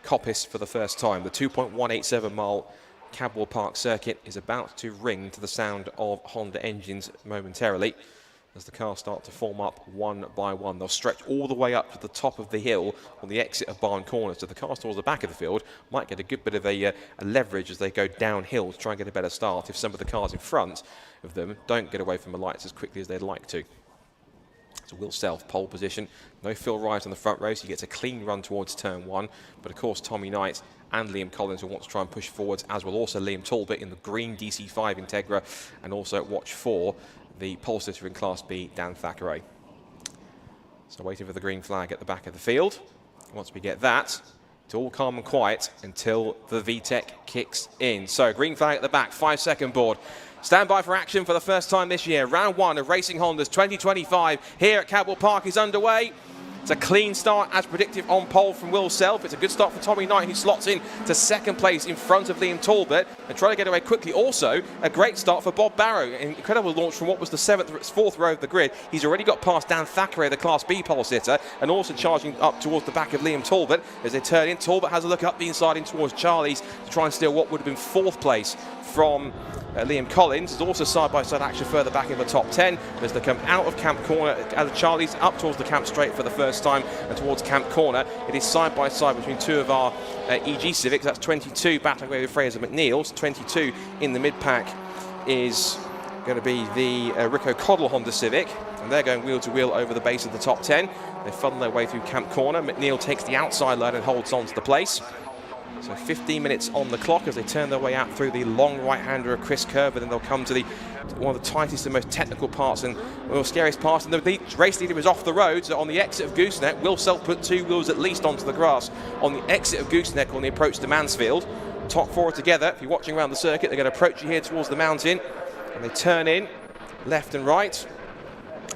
Coppice for the first time. The 2.187 mile Cadwell Park circuit is about to ring to the sound of Honda engines momentarily as the cars start to form up one by one. They'll stretch all the way up to the top of the hill on the exit of Barn Corner. So the cars towards the back of the field might get a good bit of a leverage as they go downhill to try and get a better start if some of the cars in front of them don't get away from the lights as quickly as they'd like to. So Will Self, pole position. No Phil Wright on the front row, so he gets a clean run towards turn one. But of course, Tommy Knight and Liam Collins will want to try and push forwards, as will also Liam Talbot in the green DC5 Integra, and also at watch 4, the pole sitter in Class B, Dan Thackeray. So waiting for the green flag at the back of the field. Once we get that, it's all calm and quiet until the VTEC kicks in. So green flag at the back, 5-second board. Stand by for action for the first time this year. Round 1 of Racing Honda's 2025 here at Cadwell Park is underway. It's a clean start as predicted on pole from Will Self. It's a good start for Tommy Knight, who slots in to second place in front of Liam Talbot and trying to get away quickly. Also, a great start for Bob Barrow. An incredible launch from what was the fourth row of the grid. He's already got past Dan Thackeray, the Class B pole sitter, and also charging up towards the back of Liam Talbot. As they turn in, Talbot has a look up the inside in towards Charlie's to try and steal what would have been fourth place from Liam Collins. There's also side-by-side action further back in the top 10 as they come out of Camp Corner, out of Charlie's up towards the Camp Straight for the first time and towards Camp Corner. It is side-by-side between two of our EG Civics. That's 22 battling away with Fraser McNeil's. 22 in the mid-pack is going to be the Rico Coddle Honda Civic, and they're going wheel-to-wheel over the base of the top 10. They funnel their way through Camp Corner. McNeil takes the outside line and holds on to the place. So 15 minutes on the clock as they turn their way out through the long right-hander of Chris Kerr, and then they'll come to one of the tightest and most technical parts and one of the scariest parts. And the race leader is off the road, so on the exit of Gooseneck, Will Self put 2 wheels at least onto the grass on the exit of Gooseneck on the approach to Mansfield. Top 4 together. If you're watching around the circuit, they're going to approach you here towards the mountain, and they turn in left and right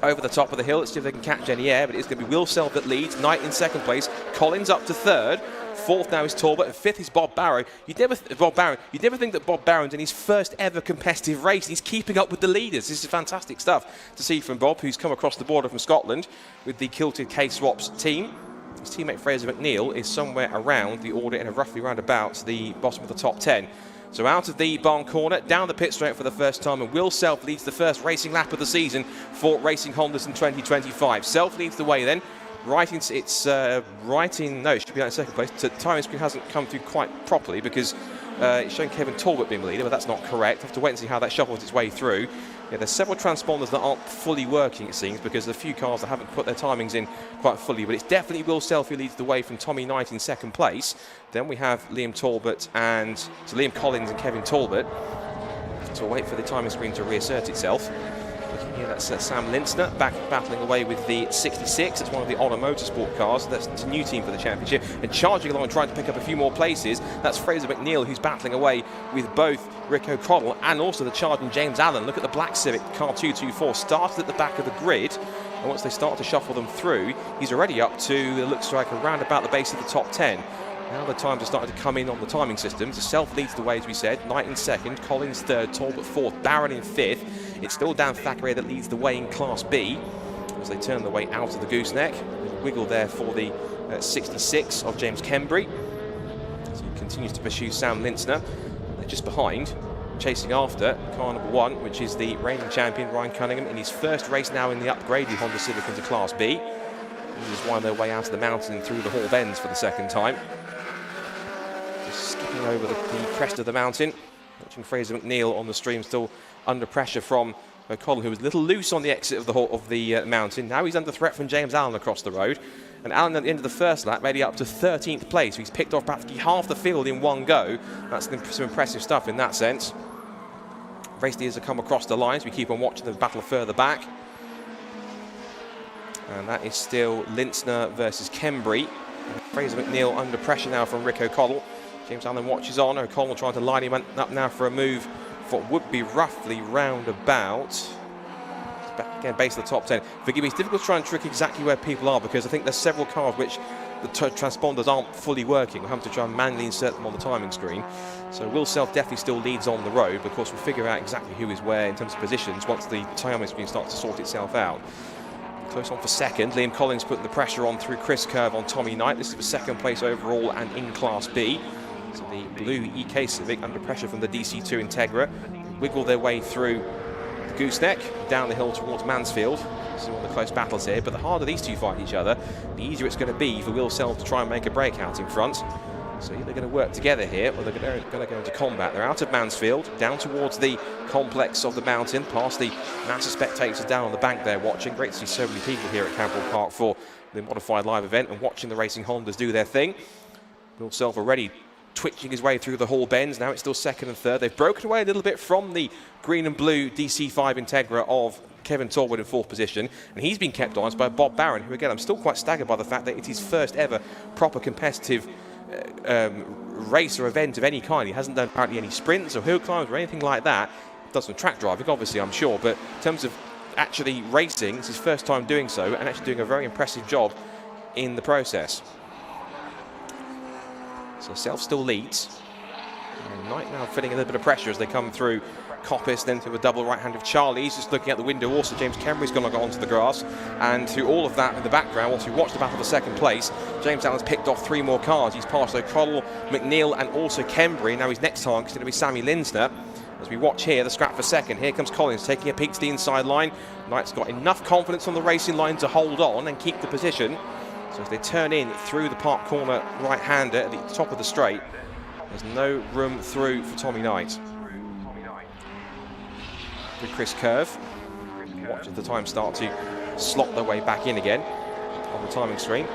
over the top of the hill. Let's see if they can catch any air, but it's going to be Will Self that leads, Knight in second place, Collins up to third. Fourth now is Talbot, and fifth is Bob Barrow. You'd never think that Bob Barrow's in his first ever competitive race. He's keeping up with the leaders. This is fantastic stuff to see from Bob, who's come across the border from Scotland with the Kilted K-Swaps team. His teammate Fraser McNeil is somewhere around the order in a roughly round about the bottom of the top 10. So out of the Barn Corner, down the pit straight for the first time, and Will Self leads the first racing lap of the season for Racing Hondas in 2025. Self leads the way then. It should be out in second place. The timing screen hasn't come through quite properly because it's showing Kevin Talbot being the leader, but that's not correct. I have to wait and see how that shuffles its way through. Yeah, there's several transponders that aren't fully working, it seems, because there's a few cars that haven't put their timings in quite fully, but it's definitely Will Self who leads the way from Tommy Knight in second place. Then we have Liam Collins and Kevin Talbot. So we'll wait for the timing screen to reassert itself. Yeah, that's Sam Lintzner battling away with the 66. It's one of the Honor Motorsport cars. That's a new team for the championship. And charging along, trying to pick up a few more places, that's Fraser McNeil, who's battling away with both Rico Coddle and also the charging James Allen. Look at the black Civic, car 224, started at the back of the grid. And once they start to shuffle them through, he's already up to, it looks like, around about the base of the top 10. Now the times are starting to come in on the timing systems. Self leads the way, as we said. Knight in second, Collins third, Talbot fourth, Barron in fifth. It's still Dan Thackeray that leads the way in Class B as they turn the way out of the gooseneck. Wiggle there for the 66 of James Kembry. So he continues to pursue Sam Lintzner. They're just behind, chasing after car number 1, which is the reigning champion Ryan Cunningham in his first race now in the upgraded Honda Civic into Class B. He just wind their way out of the mountain and through the Hall Bends for the second time. Just skipping over the crest of the mountain. Watching Fraser McNeil on the stream, still under pressure from Colin, who was a little loose on the exit of the mountain. Now he's under threat from James Allen across the road. And Allen at the end of the first lap made it up to 13th place. He's picked off practically half the field in one go. That's some impressive stuff in that sense. Race leaders have come across the lines. We keep on watching the battle further back. And that is still Lintzner versus Kembry. Fraser McNeil under pressure now from Rico Coddle. James Allen watches on. O'Connell trying to line him up now for a move for what would be roughly round about, again, base of the top 10. Forgive me, it's difficult to try and trick exactly where people are because I think there's several cars which the transponders aren't fully working. We're having to try and manually insert them on the timing screen. So Will Self definitely still leads on the road, but of course we'll figure out exactly who is where in terms of positions once the timing screen starts to sort itself out. Close on for second. Liam Collins putting the pressure on through Chris Curve on Tommy Knight. This is for second place overall and in Class B. So the blue EK Civic under pressure from the DC2 Integra wiggle their way through the gooseneck down the hill towards Mansfield. This is one of the close battles here, but the harder these two fight each other, the easier it's going to be for Will Self to try and make a breakout in front. So either going to work together here or they're going to go into combat. They're out of Mansfield, down towards the complex of the mountain, past the mass of spectators down on the bank there watching. Great to see so many people here at Cadwell Park for the modified live event and watching the racing Hondas do their thing. Will Self already twitching his way through the hall bends. Now it's still second and third. They've broken away a little bit from the green and blue DC5 Integra of Kevin Torwood in fourth position, and he's been kept on by Bob Barron, who again I'm still quite staggered by the fact that it's his first ever proper competitive race or event of any kind. He hasn't done apparently any sprints or hill climbs or anything like that. Does some track driving obviously, I'm sure, but in terms of actually racing, it's his first time doing so and actually doing a very impressive job in the process. So Self still leads. And Knight now feeling a little bit of pressure as they come through Coppice, then through a double right hand of Charlie's. Just looking out the window also, James Kembry's going to go onto the grass. And through all of that in the background, whilst we watch the battle for second place, James Allen's picked off 3 more cars. He's passed O'Connell, McNeil and also Kembry. Now his next target is going to be Sammy Linsner. As we watch here, the scrap for second. Here comes Collins taking a peek to the inside line. Knight's got enough confidence on the racing line to hold on and keep the position. So as they turn in through the park corner right-hander at the top of the straight, there's no room through for Tommy Knight. Through Chris Curve. Watch as the time start to slot their way back in again on the timing screen.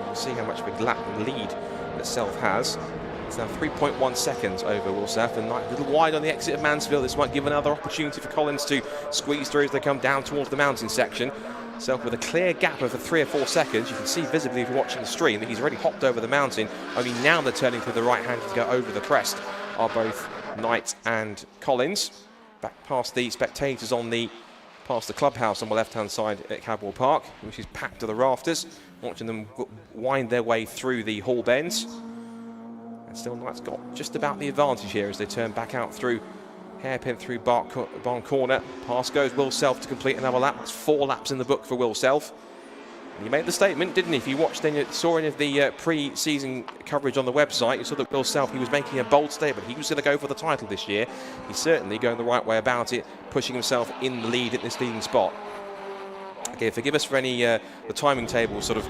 We'll see how much of a lap lead that Self has. It's now 3.1 seconds over Will Self, and Knight a little wide on the exit of Mansfield. This might give another opportunity for Collins to squeeze through as they come down towards the mountain section. Self with a clear gap of 3 or 4 seconds. You can see visibly if you're watching the stream that he's already hopped over the mountain. Only now they're turning to the right hand to go over the crest are both Knight and Collins. Back past the spectators past the clubhouse on the left hand side at Cadwell Park, which is packed to the rafters. Watching them wind their way through the hall bends. And still Knight's got just about the advantage here as they turn back out through hairpin through Barn Corner. Past goes Will Self to complete another lap. That's 4 laps in the book for Will Self. And he made the statement, didn't he? If you saw any of the pre-season coverage on the website, you saw that Will Self, he was making a bold statement. He was going to go for the title this year. He's certainly going the right way about it, pushing himself in the lead at this leading spot. Okay, forgive us for any the timing table sort of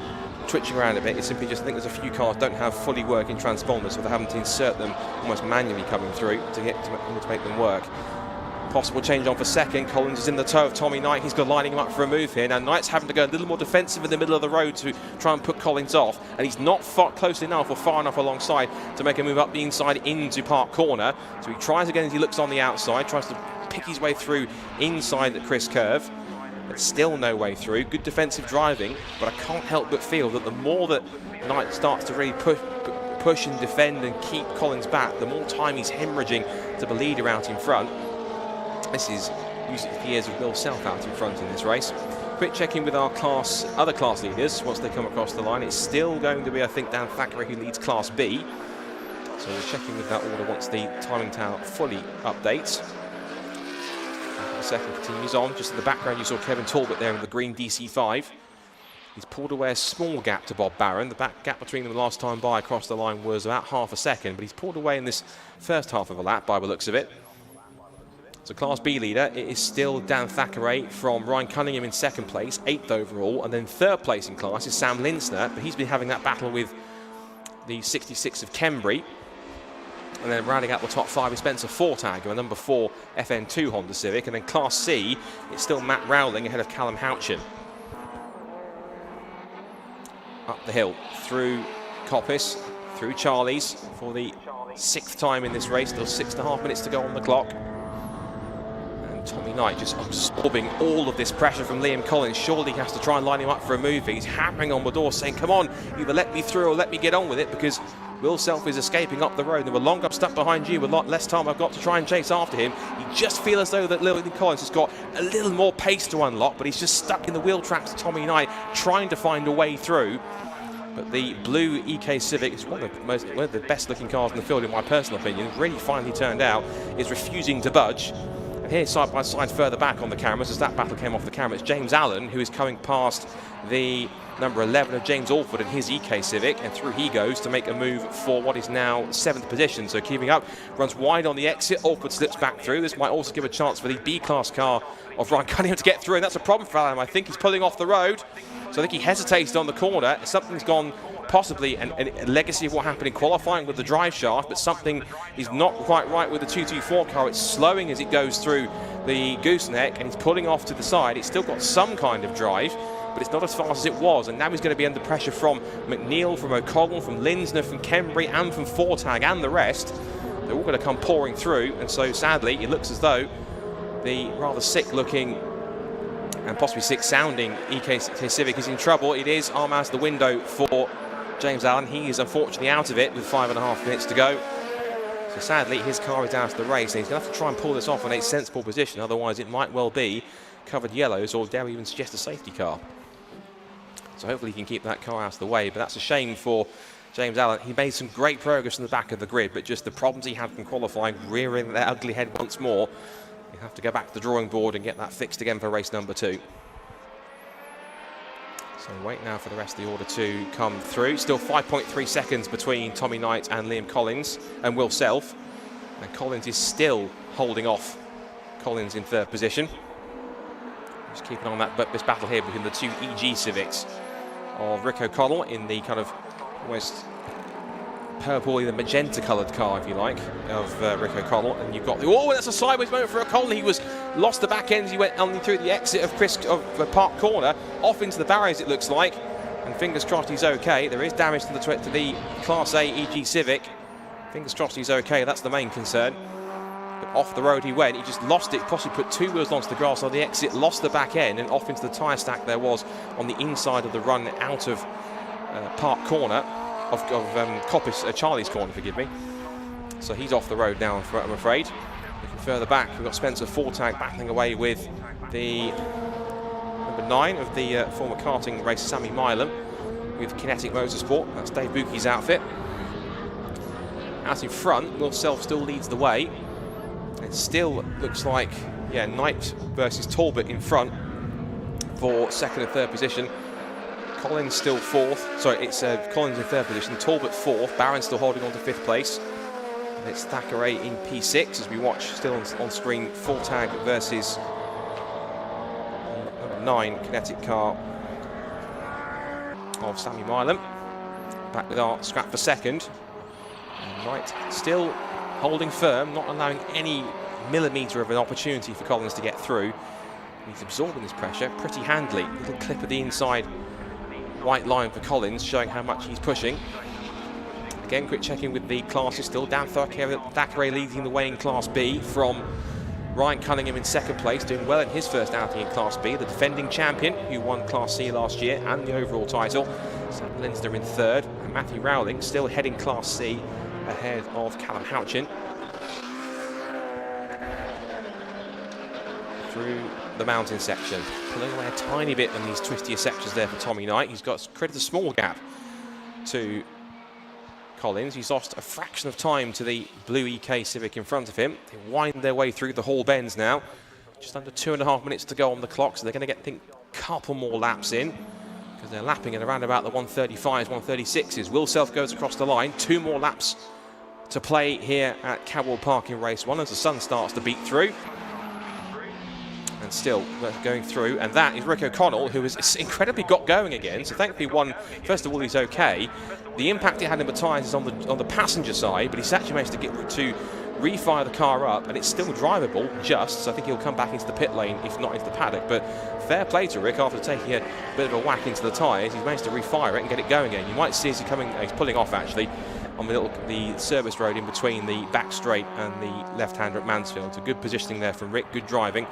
twitching around a bit. It's simply just I think there's a few cars don't have fully working transponders, so they're having to insert them almost manually coming through to make them work. Possible change on for second. Collins is in the toe of Tommy Knight. He's got lining him up for a move here. Now Knight's having to go a little more defensive in the middle of the road to try and put Collins off, and he's not close enough or far enough alongside to make a move up the inside into Park Corner. So he tries again as he looks on the outside, tries to pick his way through inside the Chris Curve. But still no way through. Good defensive driving, but I can't help but feel that the more that Knight starts to really push and defend and keep Collins back, the more time he's hemorrhaging to the leader out in front. This is music for years of Will Self out in front in this race. Quick checking with our other class leaders once they come across the line. It's still going to be, I think, Dan Thackeray who leads Class B. So we're checking with that order once the timing tower fully updates. Second continues on. Just in the background, you saw Kevin Talbot there in the green DC5. He's pulled away a small gap to Bob Barron. The back gap between them the last time by across the line was about half a second, but he's pulled away in this first half of a lap by the looks of it. So Class B leader, it is still Dan Thackeray from Ryan Cunningham in second place, 8th overall, and then third place in class is Sam Linsner, but he's been having that battle with the 66 of Kembry. And then rounding out the top 5 is Spencer Fortag, a number 4 FN2 Honda Civic. And then Class C, it's still Matt Rowling ahead of Callum Houchin. Up the hill, through Coppice, through Charlie's for the 6th time in this race. Still 6.5 minutes to go on the clock. And Tommy Knight just absorbing all of this pressure from Liam Collins. Surely he has to try and line him up for a move. He's hammering on the door saying, come on, either let me through or let me get on with it, because Will Self is escaping up the road. They were long up stuck behind you, a lot less time I've got to try and chase after him. You just feel as though that Liam Collins has got a little more pace to unlock, but he's just stuck in the wheel tracks of Tommy Knight, trying to find a way through. But the blue EK Civic is one of the best looking cars in the field, in my personal opinion. Really finely turned out, is refusing to budge. And here, side by side, further back on the cameras, as that battle came off the camera, it's James Allen who is coming past the number 11 of James Alford in his EK Civic, and through he goes to make a move for what is now 7th position. So keeping up, runs wide on the exit. Alford slips back through. This might also give a chance for the B-class car of Ryan Cunningham to get through, and that's a problem for Allen. I think he's pulling off the road. So I think he hesitated on the corner. Something's gone, possibly a legacy of what happened in qualifying with the drive shaft, but something is not quite right with the 224 car. It's slowing as it goes through the gooseneck, and he's pulling off to the side. It's still got some kind of drive, but it's not as fast as it was, and now he's going to be under pressure from McNeil, from O'Connell, from Linsner, from Kembury, and from Fortag, and the rest. They're all going to come pouring through, and so sadly it looks as though the rather sick-looking and possibly sick-sounding EK Civic is in trouble. It is arm out of the window for James Allen. He is unfortunately out of it with 5.5 minutes to go. So sadly, his car is out of the race, and he's going to have to try and pull this off in a sensible position. Otherwise, it might well be covered yellows, or dare we even suggest a safety car. So hopefully he can keep that car out of the way. But that's a shame for James Allen. He made some great progress in the back of the grid, but just the problems he had from qualifying rearing their ugly head once more. You have to go back to the drawing board and get that fixed again for race number 2. So wait now for the rest of the order to come through. Still 5.3 seconds between Tommy Knight and Liam Collins and Will Self. And Collins is still holding off Collins in 3rd position. Just keeping on this battle here between the 2 EG Civics of Rick O'Connell in the kind of almost purple, the magenta coloured car, if you like, of Rick O'Connell. And you've got the, oh, that's a sideways moment for O'Connell. He was lost the back end. He went only through the exit of Park Corner, off into the barriers, it looks like. And fingers crossed he's okay. There is damage to the Class A EG Civic. Fingers crossed he's okay. That's the main concern. But off the road he went. He just lost it. Possibly put 2 wheels onto the grass on the exit, lost the back end, and off into the tyre stack there was on the inside of the run out of Park Corner. Of Coppice, Charlie's corner, forgive me. So he's off the road now, I'm afraid. Looking further back, we've got Spencer Fortag battling away with the number 9 of the former karting race, Sammy Milam, with Kinetic Motorsport. That's Dave Bucky's outfit. Out in front, Will Self still leads the way. It still looks like, yeah, Knight versus Talbot in front for 2nd and 3rd position. Collins still 4th. Sorry, it's Collins in 3rd position. Talbot 4th. Barron still holding on to 5th place. And it's Thackeray in P6 as we watch still on screen Fortag versus number 9 Kinetic car of Sammy Milam. Back with our scrap for 2nd. And Knight still holding firm, not allowing any millimetre of an opportunity for Collins to get through. He's absorbing this pressure pretty handily. Little clip of the inside white line for Collins, showing how much he's pushing. Again, quick checking with the classes still. Dan Thackeray leading the way in Class B from Ryan Cunningham in 2nd place, doing well in his first outing in Class B. The defending champion who won Class C last year and the overall title. Sam Linsner in 3rd, and Matthew Rowling still heading Class C ahead of Callum Houchin. Through the mountain section, pulling away a tiny bit on these twistier sections there for Tommy Knight. He's created a small gap to Collins. He's lost a fraction of time to the blue EK Civic in front of him. They wind their way through the Hall Bends now. Just under 2.5 minutes to go on the clock, so they're going to get, I think, a couple more laps in, because they're lapping at around about the 135s, 136s. Will Self goes across the line. 2 more laps to play here at Cadwell Park in race 1 as the sun starts to beat through. And still going through, and that is Rick O'Connell, who has incredibly got going again. So thankfully, first of all, he's okay. The impact it had in the tyres is on the passenger side, but he's actually managed to get to refire the car up, and it's still drivable. So I think he'll come back into the pit lane, if not into the paddock. But fair play to Rick after taking a bit of a whack into the tyres. He's managed to refire it and get it going again. You might see as he's pulling off actually on the service road in between the back straight and the left-hander at Mansfield. So good positioning there from Rick, good driving.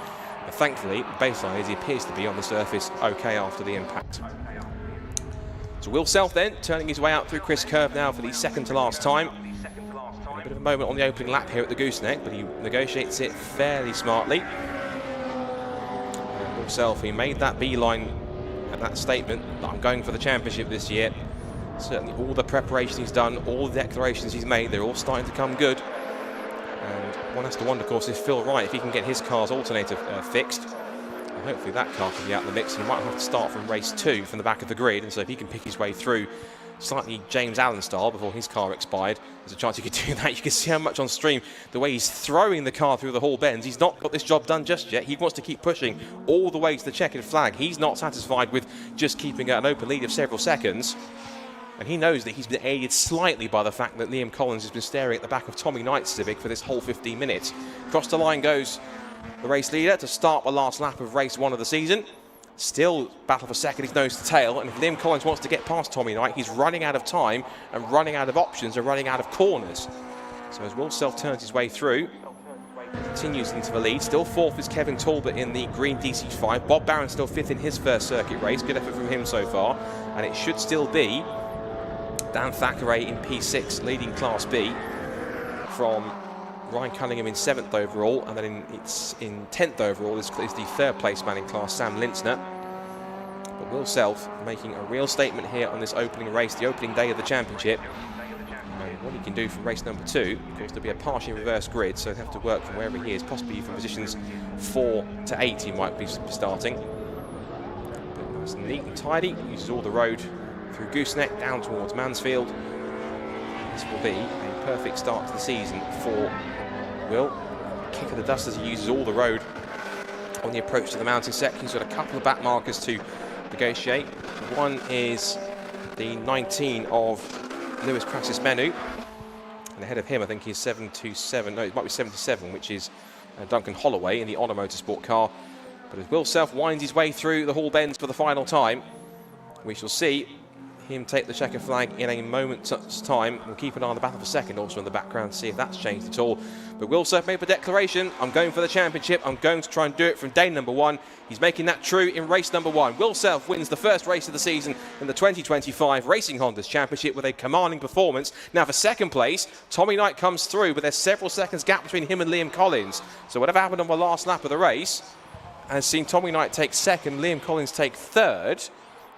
And thankfully, baseline as he appears to be on the surface okay after the impact. So Will Self then turning his way out through Chris Curve now for the 2nd to last time. And a bit of a moment on the opening lap here at the gooseneck, but he negotiates it fairly smartly. And Will Self, he made that beeline and that statement that I'm going for the championship this year. Certainly all the preparation he's done, all the declarations he's made, they're all starting to come good. And one has to wonder, of course, if Phil Wright, if he can get his car's alternator fixed, and hopefully that car can be out of the mix. He might have to start from race 2 from the back of the grid, and so if he can pick his way through slightly James Allen style before his car expired, there's a chance he could do that. You can see how much on stream, the way he's throwing the car through the Hall bends. He's not got this job done just yet. He wants to keep pushing all the way to the checkered flag. He's not satisfied with just keeping an open lead of several seconds. And he knows that he's been aided slightly by the fact that Liam Collins has been staring at the back of Tommy Knight's Civic for this whole 15 minutes. Across the line goes the race leader to start the last lap of race 1 of the season. Still battle for second, he's nose to tail, and if Liam Collins wants to get past Tommy Knight, he's running out of time and running out of options and running out of corners. So as Will Self turns his way through, continues into the lead. Still 4th is Kevin Talbot in the green DC5. Bob Barron still 5th in his first circuit race. Good effort from him so far. And it should still be Dan Thackeray in P6 leading Class B from Ryan Cunningham in 7th overall, and then in 10th overall is the 3rd place man in class, Sam Lintzner. But Will Self making a real statement here on this opening race, the opening day of the championship. And what he can do from race number 2, of course, there'll be a partially reverse grid, so he'll have to work from wherever he is, possibly from positions 4 to 8 he might be starting. But nice and neat and tidy, uses all the road through Gooseneck down towards Mansfield. This will be a perfect start to the season for Will. Kick of the dust as he uses all the road on the approach to the mountain section. He's got a couple of back markers to negotiate. One is the 19 of Lewis Crassus Menu, and ahead of him I think he's 727, no it might be 77, which is Duncan Holloway in the Honor Motorsport car. But as Will Self winds his way through the Hall bends for the final time, we shall see him take the checker flag in a moment's time. We'll keep an eye on the battle for second also in the background to see if that's changed at all. But Will Self made a declaration, I'm going for the championship, I'm going to try and do it from day number 1. He's making that true in race number 1. Will Self wins the first race of the season in the 2025 Racing Hondas Championship with a commanding performance. Now for second place, Tommy Knight comes through, but there's several seconds gap between him and Liam Collins. So whatever happened on the last lap of the race has seen Tommy Knight take second, Liam Collins take third.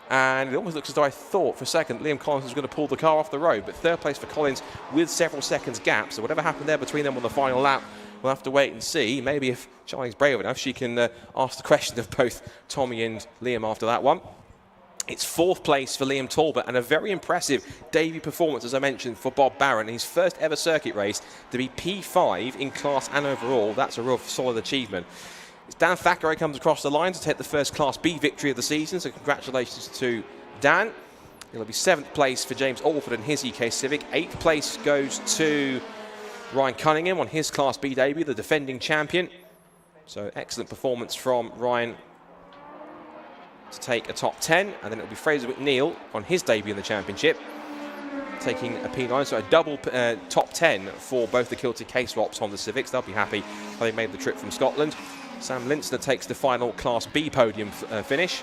And it almost looks as though I thought for a second Liam Collins was going to pull the car off the road, but 3rd place for Collins with several seconds gap. So whatever happened there between them on the final lap, we'll have to wait and see. Maybe if Charlie's brave enough, she can ask the question of both Tommy and Liam after that one. It's 4th place for Liam Talbot and a very impressive debut performance, as I mentioned, for Bob Barron. His first ever circuit race to be P5 in class and overall. That's a real solid achievement. Dan Thackeray comes across the line to take the first Class B victory of the season, so congratulations to Dan. It'll be 7th place for James Alford and his EK Civic. 8th place goes to Ryan Cunningham on his Class B debut, the defending champion. So excellent performance from Ryan to take a top 10, and then it'll be Fraser McNeil on his debut in the championship, taking a P9, so a double top 10 for both the Kilted K-Swaps Honda Civics. They'll be happy how they made the trip from Scotland. Sam Lintzner takes the final Class B podium finish.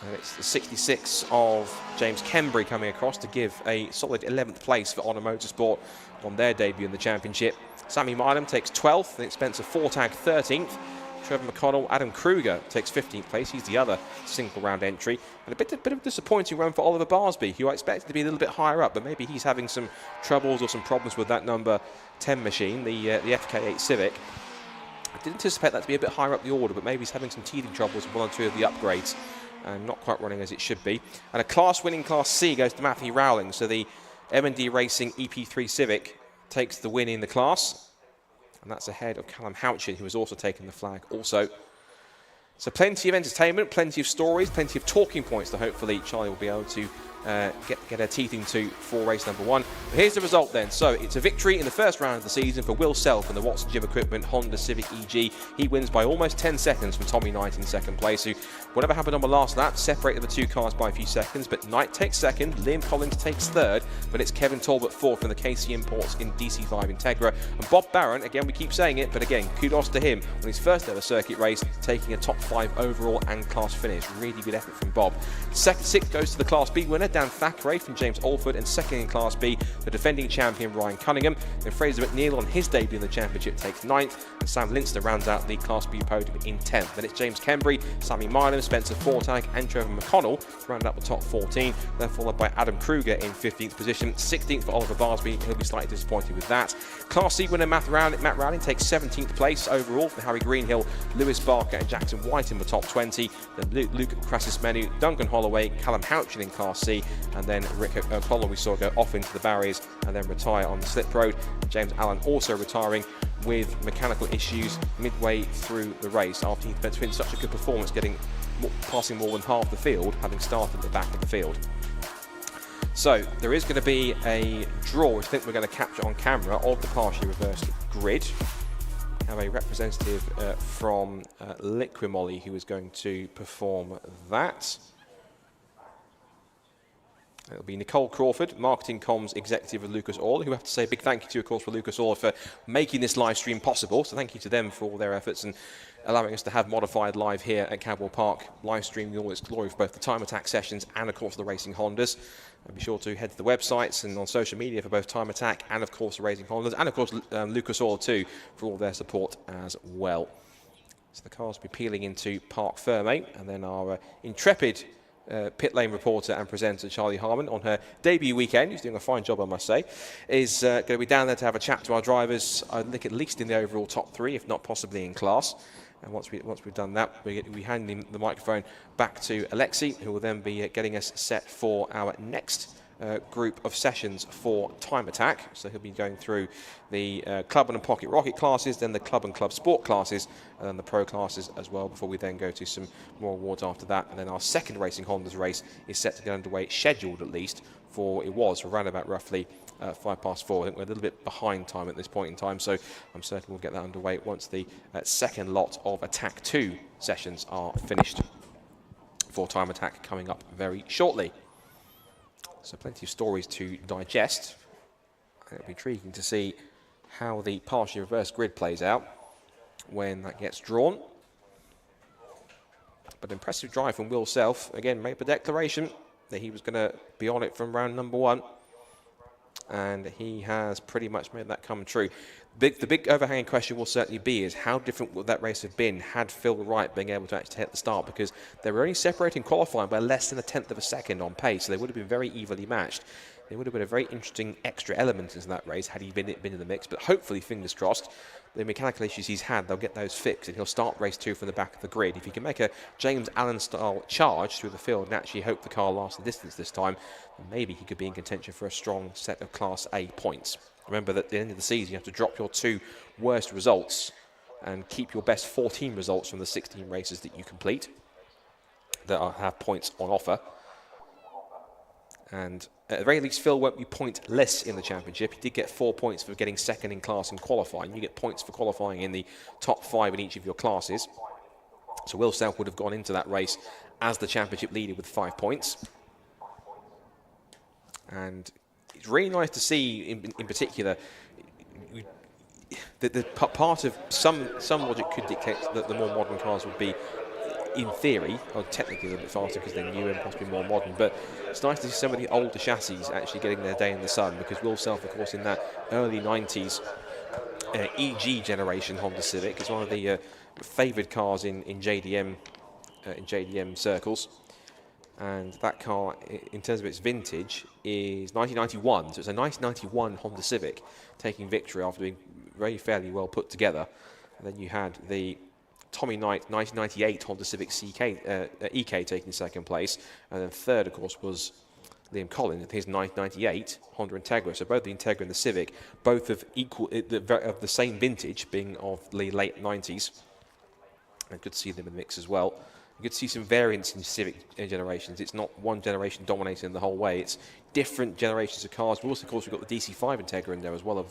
And it's the 66 of James Kembry coming across to give a solid 11th place for Honor Motorsport on their debut in the championship. Sammy Milam takes 12th, and Spencer Fortag 13th. Trevor McConnell, Adam Kruger takes 15th place. He's the other single round entry. And a bit of a disappointing run for Oliver Barsby, who I expected to be a little bit higher up, but maybe he's having some troubles or some problems with that number 10 machine, the FK8 Civic. I did anticipate that to be a bit higher up the order, but maybe he's having some teething troubles with 1 or 2 of the upgrades and not quite running as it should be. And a class-winning Class C goes to Matthew Rowling, so the M&D Racing EP3 Civic takes the win in the class, and that's ahead of Callum Houchin, who has also taken the flag also. So plenty of entertainment, plenty of stories, plenty of talking points that hopefully Charlie will be able to get her teeth into for race number 1. But here's the result then. So it's a victory in the first round of the season for Will Self in the Watson Gym Equipment Honda Civic EG. He wins by almost 10 seconds from Tommy Knight in second place, who, whatever happened on the last lap, separated the 2 cars by a few seconds. But Knight takes second, Liam Collins takes third, but it's Kevin Talbot 4th from the KC Imports in DC5 Integra. And Bob Barron, again, we keep saying it, but again, kudos to him on his first ever circuit race, taking a top 5 overall and class finish. Really good effort from Bob. Second 6 goes to the Class B winner, Dan Thackeray from James Alford, and second in Class B, the defending champion Ryan Cunningham. Then Fraser McNeil on his debut in the championship takes 9th, and Sam Linster rounds out the Class B podium in 10th. Then it's James Kembry, Sammy Milam, Spencer Fortag, and Trevor McConnell round out the top 14. Then followed by Adam Kruger in 15th position, 16th for Oliver Barsby. He'll be slightly disappointed with that. Class C winner Matt Rowling takes 17th place overall for Harry Greenhill, Lewis Barker, and Jackson White in the top 20. Then Luke Crassus-Menu, Duncan Holloway, Callum Houchin in Class C, and then Rick O'Connell we saw go off into the barriers and then retire on the slip road. James Allen also retiring with mechanical issues midway through the race after he'd been such a good performance, passing more than half the field, having started at the back of the field. So there is going to be a draw, which I think we're going to capture on camera, of the partially reversed grid. We have a representative from Liquimoly who is going to perform that. It'll be Nicole Crawford, Marketing Comms Executive of Lucas Oil, who have to say a big thank you to, of course, for Lucas Oil for making this live stream possible. So thank you to them for all their efforts and allowing us to have Modified live here at Cadwell Park, live streaming all its glory for both the Time Attack sessions and, of course, the Racing Hondas. And be sure to head to the websites and on social media for both Time Attack and, of course, the Racing Hondas, and, of course, Lucas Oil too, for all their support as well. So the cars will be peeling into Parc Ferme, and then our intrepid pit lane reporter and presenter Charlie Harmon on her debut weekend, who's doing a fine job I must say, is going to be down there to have a chat to our drivers, I think at least in the overall top 3, if not possibly in class. And once we've done that, we hand the microphone back to Alexi, who will then be getting us set for our next group of sessions for Time Attack. So he'll be going through the Club and Pocket Rocket classes, then the Club and Club Sport classes, and then the Pro classes as well, before we then go to some more awards after that. And then our second Racing Hondas race is set to get underway, scheduled at least, for around about roughly 4:05. I think we're a little bit behind time at this point in time, so I'm certain we'll get that underway once the second lot of Attack 2 sessions are finished for Time Attack coming up very shortly. So plenty of stories to digest. It'll be intriguing to see how the partially reversed grid plays out when that gets drawn. But impressive drive from Will Self. Again, made the declaration that he was going to be on it from round number 1. And he has pretty much made that come true. The big overhanging question will certainly be is how different would that race have been had Phil Wright been able to actually hit the start, because they were only separating qualifying by less than 1/10 of a second on pace, so they would have been very evenly matched. It would have been a very interesting extra element into that race had he been in the mix, but hopefully, fingers crossed, the mechanical issues he's had, they'll get those fixed and he'll start race 2 from the back of the grid. If he can make a James Allen-style charge through the field and actually hope the car lasts the distance this time, maybe he could be in contention for a strong set of Class A points. Remember that at the end of the season, you have to drop your 2 worst results and keep your best 14 results from the 16 races that you complete that have points on offer. And at the very least, Phil won't be pointless in the championship. He did get 4 points for getting second in class in qualifying. You get points for qualifying in the top 5 in each of your classes. So Will Self would have gone into that race as the championship leader with 5 points. And it's really nice to see, in particular, that the part of some logic could dictate that the more modern cars would be, in theory, or technically a little bit faster because they're newer and possibly more modern, but it's nice to see some of the older chassis actually getting their day in the sun, because Will Self, of course, in that early 90s EG generation Honda Civic is one of the favoured cars in JDM circles. And that car, in terms of its vintage, is 1991. So it's a 1991 Honda Civic taking victory after being very fairly well put together. And then you had the Tommy Knight 1998 Honda Civic EK taking second place. And then third, of course, was Liam Collins with his 1998 Honda Integra. So both the Integra and the Civic, both of the same vintage, being of the late 90s. And good to see them in the mix as well. You could see some variance in Civic generations. It's not one generation dominating the whole way. It's different generations of cars. But also, of course, we've got the DC5 Integra in there as well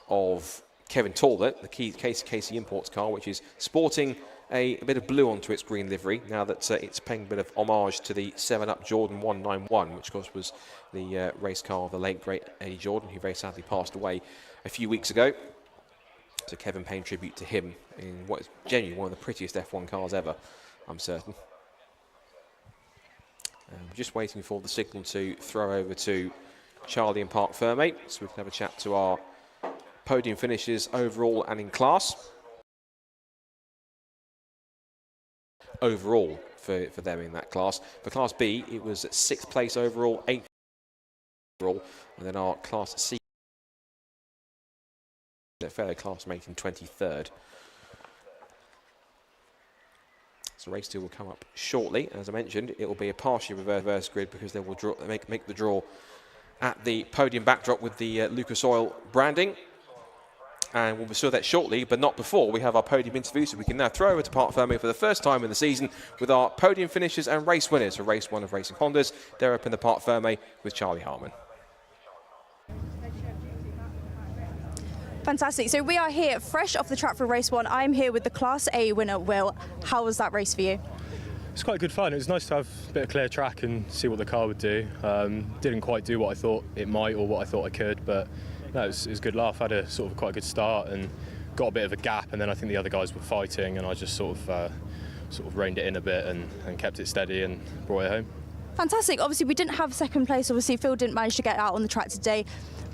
of Kevin Talbot, the Casey Imports car, which is sporting a bit of blue onto its green livery now that it's paying a bit of homage to the 7-Up Jordan 191, which, of course, was the race car of the late, great Eddie Jordan, who very sadly passed away a few weeks ago. So Kevin paying tribute to him in what is genuinely one of the prettiest F1 cars ever, I'm certain. Just waiting for the signal to throw over to Charlie and Park Ferme, so we can have a chat to our podium finishers overall and in class. Overall for them in that class. For Class B, it was 6th place overall, 8th overall, and then our Class C, their fellow classmate in 23rd. So race 2 will come up shortly. As I mentioned, it will be a partially reverse grid because they will make the draw at the podium backdrop with the Lucas Oil branding. And we'll be sure that shortly, but not before we have our podium interview, so we can now throw over to Park Ferme for the first time in the season with our podium finishers and race winners for race 1 of Racing Hondas. They're up in the Park Ferme with Charlie Harmon. Fantastic. So we are here fresh off the track for race 1. I'm here with the Class A winner, Will. How was that race for you? It's quite good fun. It was nice to have a bit of clear track and see what the car would do. Didn't quite do what I thought it might or what I thought I could, but no, it was a good laugh. I had a sort of quite a good start and got a bit of a gap, and then I think the other guys were fighting, and I just sort of reined it in a bit and kept it steady and brought it home. Fantastic. Obviously, we didn't have second place. Obviously, Phil didn't manage to get out on the track today.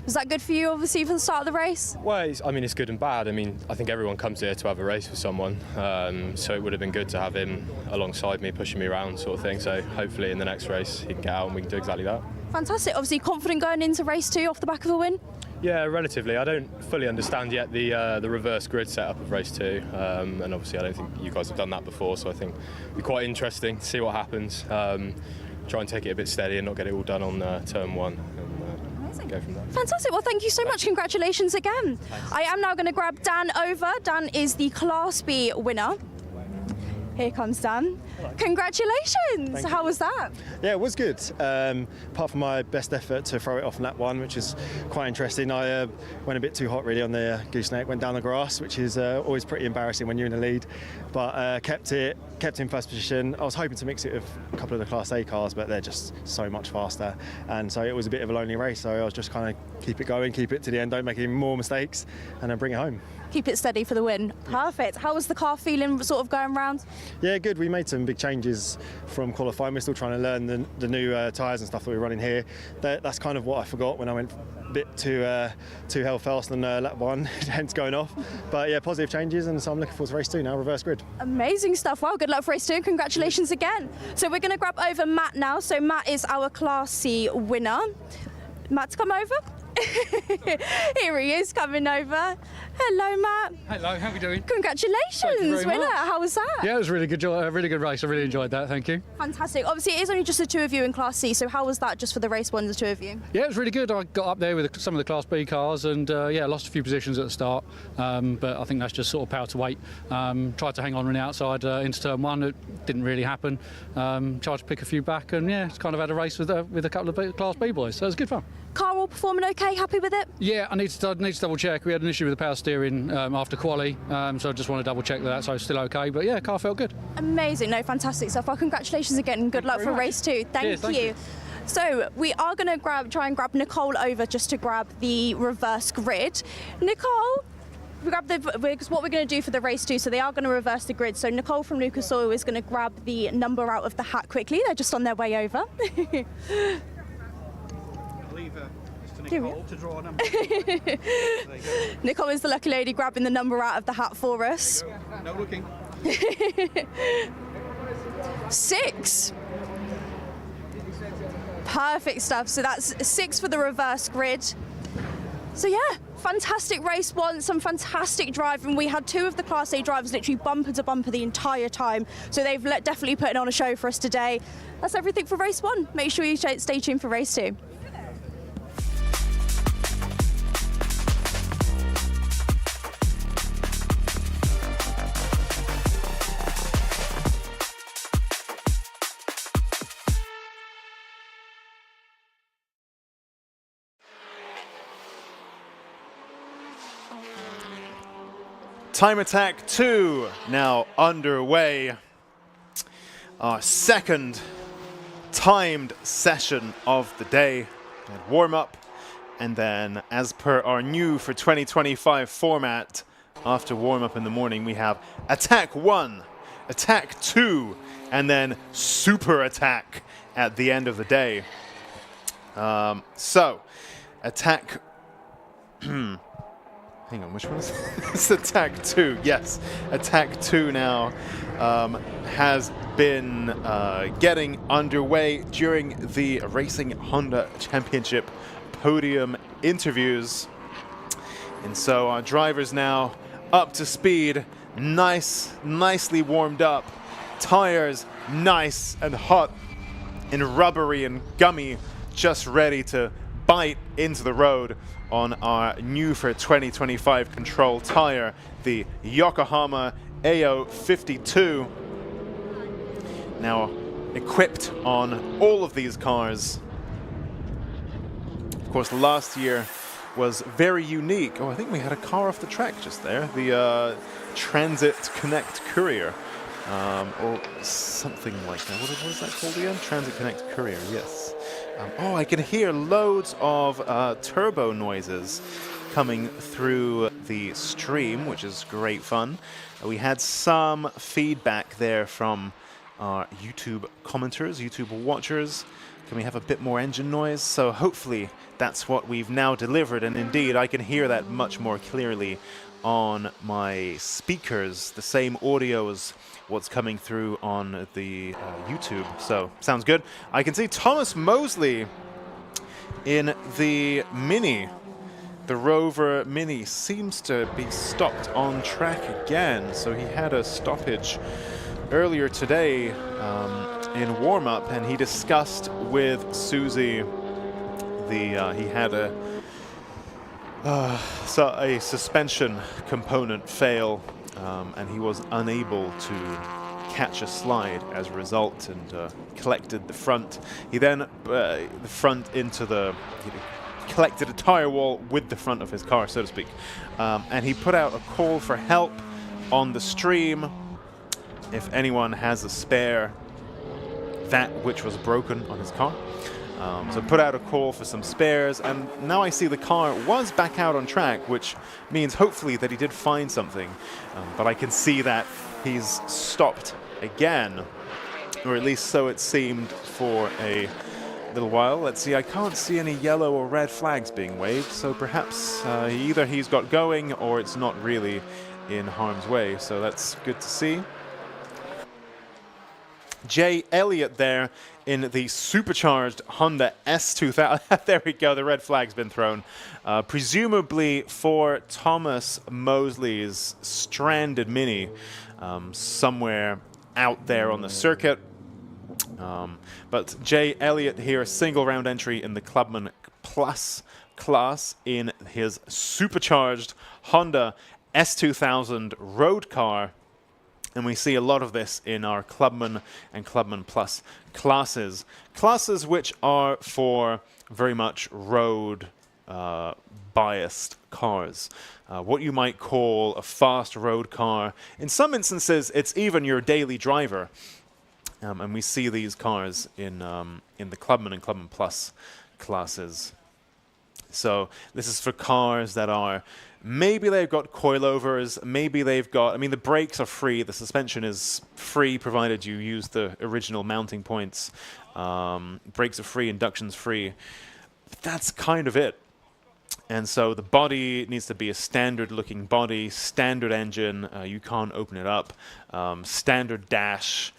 Was that good for you, obviously, for the start of the race? Well, it's good and bad. I mean, I think everyone comes here to have a race with someone, so it would have been good to have him alongside me, pushing me around sort of thing. So hopefully in the next race he can get out and we can do exactly that. Fantastic. Obviously, confident going into race 2 off the back of a win? Yeah, relatively. I don't fully understand yet the reverse grid setup of race 2, and obviously I don't think you guys have done that before, so I think it'll be quite interesting to see what happens. Try and take it a bit steady and not get it all done on turn 1. Go from there. Fantastic. Well, thank you so much. Congratulations again. Thanks. I am now going to grab Dan over. Dan is the Class B winner. Here comes Dan. Congratulations. How was that? Yeah, it was good. Apart from my best effort to throw it off in lap 1, which is quite interesting, I went a bit too hot really on the gooseneck, went down the grass, which is always pretty embarrassing when you're in the lead. But kept in first position. I was hoping to mix it with a couple of the Class A cars, but they're just so much faster. And so it was a bit of a lonely race. So I was just kind of keep it going, keep it to the end, don't make any more mistakes, and then bring it home. Keep it steady for the win. Perfect. How was the car feeling sort of going round? Yeah, good. We made some big changes from qualifying. We're still trying to learn the new tyres and stuff that we're running here. That's kind of what I forgot when I went a bit too hell fast on lap 1, hence going off. But yeah, positive changes, and so I'm looking forward to race 2 now, reverse grid. Amazing stuff. Well, good luck for race 2 and congratulations again. So we're going to grab over Matt now. So Matt is our Class C winner. Matt's come over. Here he is coming over. Hello, Matt. Hello, how are we doing? Congratulations, winner. How was that? Yeah, it was a really good race. I really enjoyed that. Thank you. Fantastic. Obviously, it is only just the 2 of you in Class C, so how was that just for the race 1, the 2 of you? Yeah, it was really good. I got up there with some of the Class B cars and yeah, lost a few positions at the start, but I think that's just sort of power to weight. Tried to hang on the outside into turn 1. It didn't really happen. Tried to pick a few back, and yeah, it's kind of had a race with a couple of Class B boys, so it was good fun. Car all performing okay? Happy with it? Yeah, I need to double check. We had an issue with the power steering after quali, so I just want to double check that, so it's still okay. But yeah, car felt good. Amazing, no, fantastic stuff. Well, congratulations again and good luck for race 2. Thank you. So we are going to try and grab Nicole over just to grab the reverse grid. Nicole, what we're going to do for the race 2, so they are going to reverse the grid. So Nicole from Lucas Oil is going to grab the number out of the hat quickly. They're just on their way over. Nicole to draw a number. Nicole is the lucky lady grabbing the number out of the hat for us. No looking. 6. Perfect stuff. So that's 6 for the reverse grid. So yeah, fantastic race 1, some fantastic driving. We had 2 of the Class A drivers literally bumper to bumper the entire time. So they've definitely put on a show for us today. That's everything for race 1. Make sure you stay tuned for race 2. Time Attack 2 now underway. Our second timed session of the day. Warm up, and then as per our new for 2025 format, after warm up in the morning we have Attack 1, Attack 2, and then super attack at the end of the day. So, attack. Hang on, which one is it? It's attack 2. Yes, attack 2 now has been getting underway during the Racing Honda Championship podium interviews. And so our drivers now up to speed, nicely warmed up, tires nice and hot and rubbery and gummy, just ready to bite into the road on our new for 2025 control tire, the Yokohama AO52. Now equipped on all of these cars. Of course, last year was very unique. Oh, I think we had a car off the track just there, the Transit Connect Courier, or something like that. What is that called again? Transit Connect Courier, yes. Oh, I can hear loads of turbo noises coming through the stream, which is great fun. We had some feedback there from our YouTube commenters, YouTube watchers. Can we have a bit more engine noise? So hopefully that's what we've now delivered, and indeed I can hear that much more clearly on my speakers, the same audio as what's coming through on the YouTube. So sounds good. I can see Thomas Mosley in the Mini. The Rover Mini seems to be stopped on track again. So he had a stoppage earlier today in warm-up, and he discussed with Susie he had a suspension component fail, and he was unable to catch a slide as a result, and collected the front. He then collected a tire wall with the front of his car, so to speak, and he put out a call for help on the stream. If anyone has a spare, that which was broken on his car. So put out a call for some spares, and now I see the car was back out on track, which means hopefully that he did find something. But I can see that he's stopped again, or at least so it seemed for a little while. Let's see, I can't see any yellow or red flags being waved, so perhaps either he's got going or it's not really in harm's way, so that's good to see. Jay Elliott there in the supercharged Honda S2000. There we go, the red flag's been thrown. Presumably for Thomas Mosley's stranded Mini somewhere out there on the circuit. But Jay Elliott here, single round entry in the Clubman Plus class in his supercharged Honda S2000 road car. And we see a lot of this in our Clubman and Clubman Plus classes. Classes which are for very much road biased cars. What you might call a fast road car. In some instances, it's even your daily driver. And we see these cars in the Clubman and Clubman Plus classes. So this is for cars that are, maybe they've got coilovers, maybe they've got, I mean, the brakes are free, the suspension is free provided you use the original mounting points. Brakes are free, induction's free. But that's kind of it. And so the body needs to be a standard looking body, standard engine, you can't open it up, standard dash.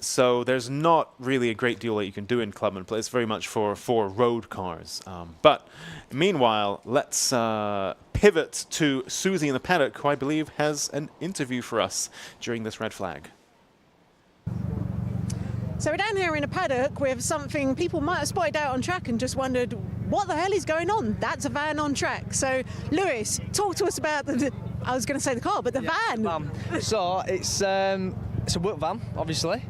So there's not really a great deal that you can do in Clubman, but it's very much for road cars. But meanwhile, let's pivot to Susie in the paddock, who I believe has an interview for us during this red flag. So we're down here in a paddock with something people might have spotted out on track and just wondered, what the hell is going on? That's a van on track. So Lewis, talk to us about I was going to say the car, but the van. So it's a work van, obviously.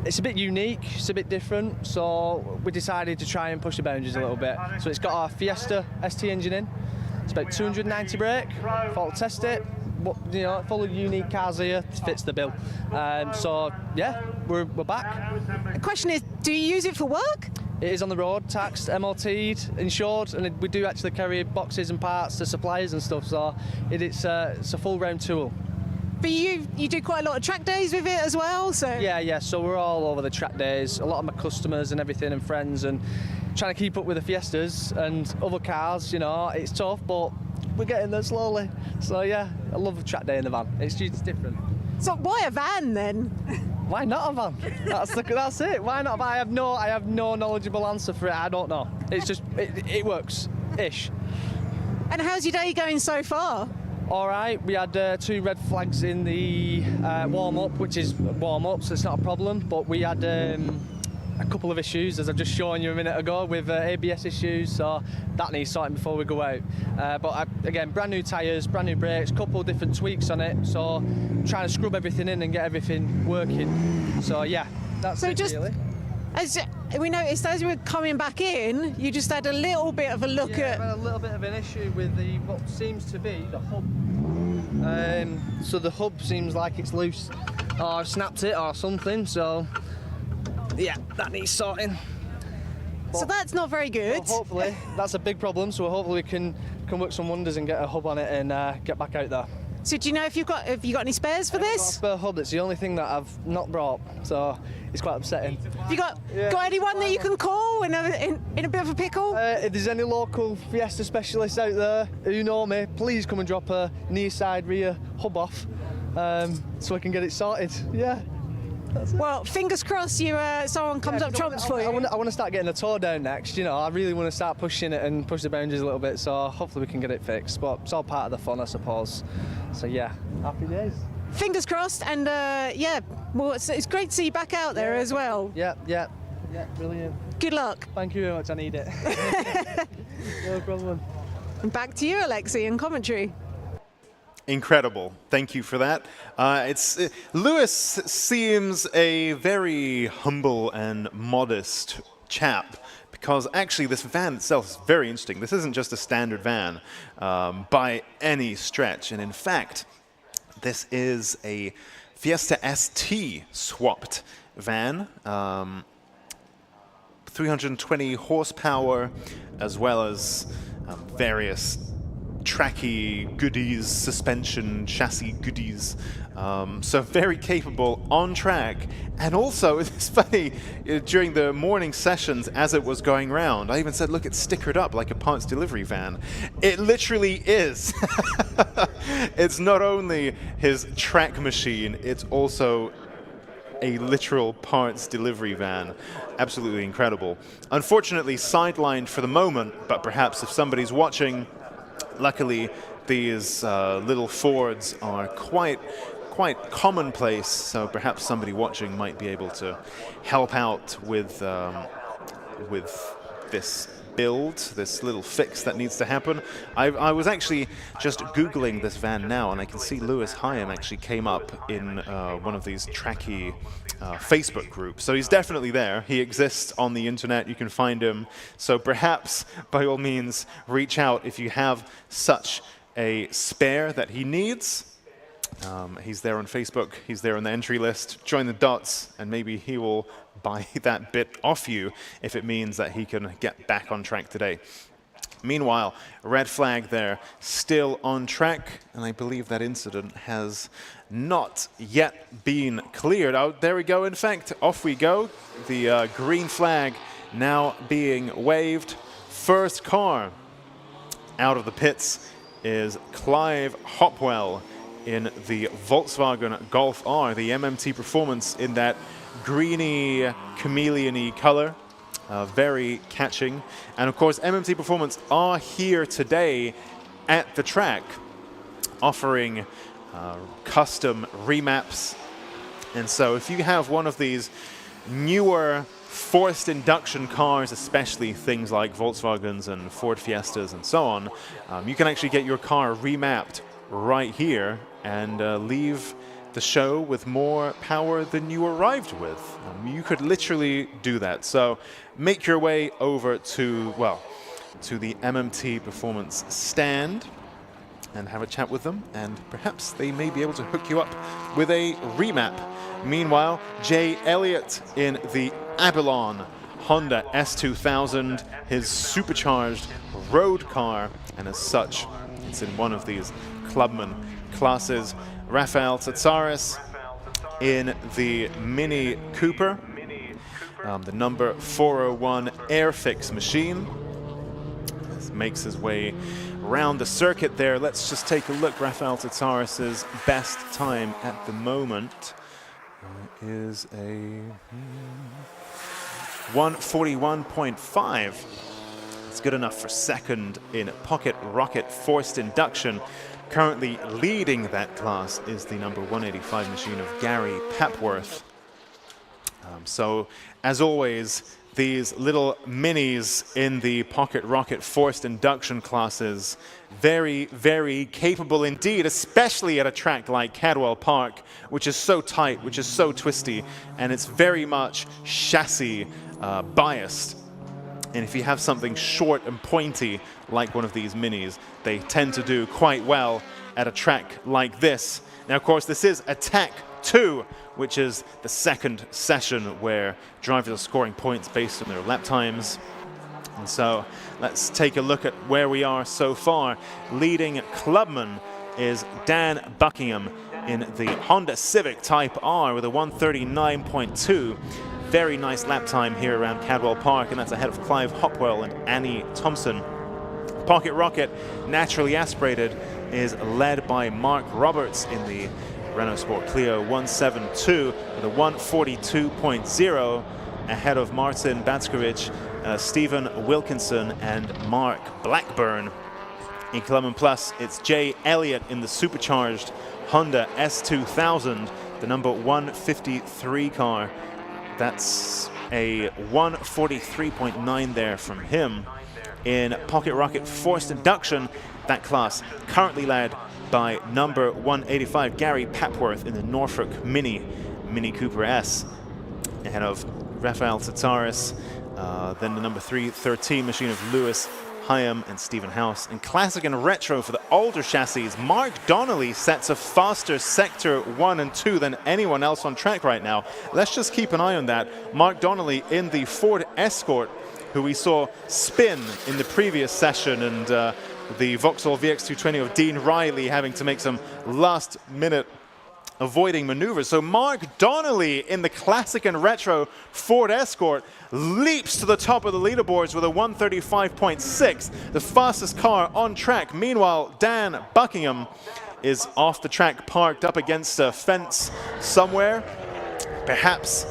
It's a bit unique, it's a bit different, so we decided to try and push the boundaries a little bit. So it's got our Fiesta ST engine in. It's about 290 brake. Fault test it. You know, full of unique cars here, fits the bill. So yeah, we're back. The question is, do you use it for work? It is on the road, taxed, MOT'd, insured, and we do actually carry boxes and parts to suppliers and stuff. So it's a full round tool. But you do quite a lot of track days with it as well, so... Yeah, so we're all over the track days. A lot of my customers and everything and friends, and trying to keep up with the Fiestas and other cars, you know, it's tough, but we're getting there slowly. So yeah, I love a track day in the van. It's different. So why a van then? Why not a van? That's it. Why not? I have no knowledgeable answer for it. I don't know. It's just it works ish. And how's your day going so far? All right. We had 2 red flags in the warm up, which is warm up, so it's not a problem. But we had a couple of issues, as I've just shown you a minute ago, with ABS issues, so that needs sorting before we go out. But again, brand new tyres, brand new brakes, couple of different tweaks on it, so trying to scrub everything in and get everything working. So yeah, that's so it just, really. As we noticed, as we were coming back in, you just had a little bit of a look at... I've had a little bit of an issue with what seems to be the hub. So the hub seems like it's loose, or I've snapped it or something, so yeah, that needs sorting. So that's not very good. Well, hopefully, that's a big problem, so hopefully we can work some wonders and get a hub on it and get back out there. So do you know if you got any spares for this? Got a spare hub. It's the only thing that I've not brought, so it's quite upsetting. Have you got anyone that you can call in a bit of a pickle? If there's any local Fiesta specialists out there who know me, please come and drop a near side rear hub off, so I can get it sorted. Yeah. Well, fingers crossed someone comes up trumps for you. I want to start getting the tour down next, you know. I really want to start pushing it and push the boundaries a little bit, so hopefully we can get it fixed. But it's all part of the fun, I suppose. So yeah, happy days. Fingers crossed, and yeah, well, it's great to see you back out there as well. Yeah, brilliant. Good luck. Thank you very much, I need it. No problem. And back to you, Alexi, in commentary. Incredible. Thank you for that. Lewis seems a very humble and modest chap, because actually this van itself is very interesting. This isn't just a standard van by any stretch, and in fact, this is a Fiesta ST swapped van. 320 horsepower, as well as various tracky goodies, suspension, chassis goodies. So very capable on track. And also, it's funny, during the morning sessions as it was going round, I even said, look, it's stickered up like a parts delivery van. It literally is. It's not only his track machine, it's also a literal parts delivery van. Absolutely incredible. Unfortunately, sidelined for the moment, but perhaps if somebody's watching, luckily, these little Fords are quite commonplace, so perhaps somebody watching might be able to help out with this build, this little fix that needs to happen. I was actually just Googling this van now, and I can see Lewis Hyam actually came up in one of these tracky Facebook groups. So he's definitely there. He exists on the internet. You can find him. So perhaps, by all means, reach out if you have such a spare that he needs. He's there on Facebook. He's there on the entry list. Join the dots, and maybe he will buy that bit off you if it means that he can get back on track today. Meanwhile, red flag there, still on track, and I believe that incident has not yet been cleared. Oh, there we go. In fact, off we go. The green flag now being waved. First car out of the pits is Clive Hopwell in the Volkswagen Golf R, the MMT Performance in that greeny, chameleon-y color. Very catching. And of course, MMT Performance are here today at the track, offering custom remaps. And so if you have one of these newer forced induction cars, especially things like Volkswagens and Ford Fiestas and so on, you can actually get your car remapped right here and leave the show with more power than you arrived with. You could literally do that. So make your way over to the MMT Performance stand and have a chat with them, and perhaps they may be able to hook you up with a remap. Meanwhile, Jay Elliott in the Abalon Honda S2000, his supercharged road car, and as such, it's in one of these Clubman classes. Rafael Tsatsaris in the Mini Cooper, the number 401 Airfix machine. This makes his way around the circuit there. Let's just take a look. Rafael Tsatsaris' best time at the moment is a 1:41.5. It's good enough for second in pocket rocket forced induction. Currently leading that class is the number 185 machine of Gary Papworth. So, as always, these little minis in the pocket rocket forced induction classes, very, very capable indeed, especially at a track like Cadwell Park, which is so tight, which is so twisty, and it's very much chassis biased. And if you have something short and pointy like one of these minis, they tend to do quite well at a track like this. Now, of course, this is Attack 2, which is the second session where drivers are scoring points based on their lap times. And so let's take a look at where we are so far. Leading clubman is Dan Buckingham in the Honda Civic Type R with a 1:39.2. Very nice lap time here around Cadwell Park, and that's ahead of Clive Hopwell and Annie Thompson. Pocket Rocket, naturally aspirated, is led by Mark Roberts in the Renault Sport Clio 172 with a 1:42.0, ahead of Martin Batskovic, Stephen Wilkinson, and Mark Blackburn. In Clubman Plus, it's Jay Elliott in the supercharged Honda S2000, the number 153 car. That's a 1:43.9 there from him. In Pocket Rocket Forced Induction, that class currently led by number 185 Gary Papworth in the Norfolk Mini Cooper S, ahead of Rafael Tsatsaris, then the number 313 machine of Lewis Hyam and Stephen House. In Classic and Retro for the older chassis, Mark Donnelly sets a faster Sector 1 and 2 than anyone else on track right now. Let's just keep an eye on that. Mark Donnelly in the Ford Escort, who we saw spin in the previous session, and the Vauxhall VX220 of Dean Riley having to make some last-minute avoiding maneuvers. So Mark Donnelly in the Classic and Retro Ford Escort leaps to the top of the leaderboards with a 1:35.6, the fastest car on track. Meanwhile, Dan Buckingham is off the track, parked up against a fence somewhere, perhaps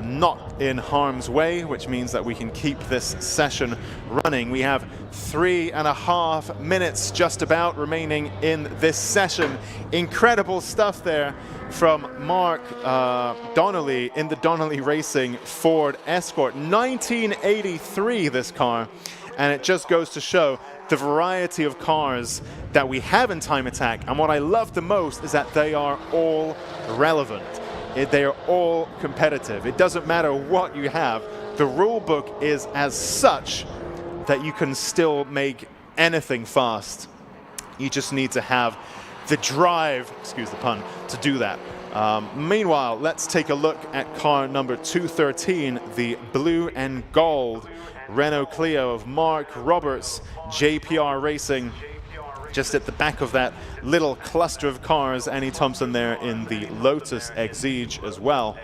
not in harm's way, which means that we can keep this session running. We have 3.5 minutes just about remaining in this session. Incredible stuff there from Mark Donnelly in the Donnelly Racing Ford Escort. 1983, this car, and it just goes to show the variety of cars that we have in Time Attack. And what I love the most is that they are all relevant. They are all competitive. It doesn't matter what you have. The rule book is as such that you can still make anything fast. You just need to have the drive, excuse the pun, to do that. Meanwhile, let's take a look at car number 213, the blue and gold Renault Clio of Mark Roberts, JPR Racing. Just at the back of that little cluster of cars, Annie Thompson there in the Lotus Exige as well.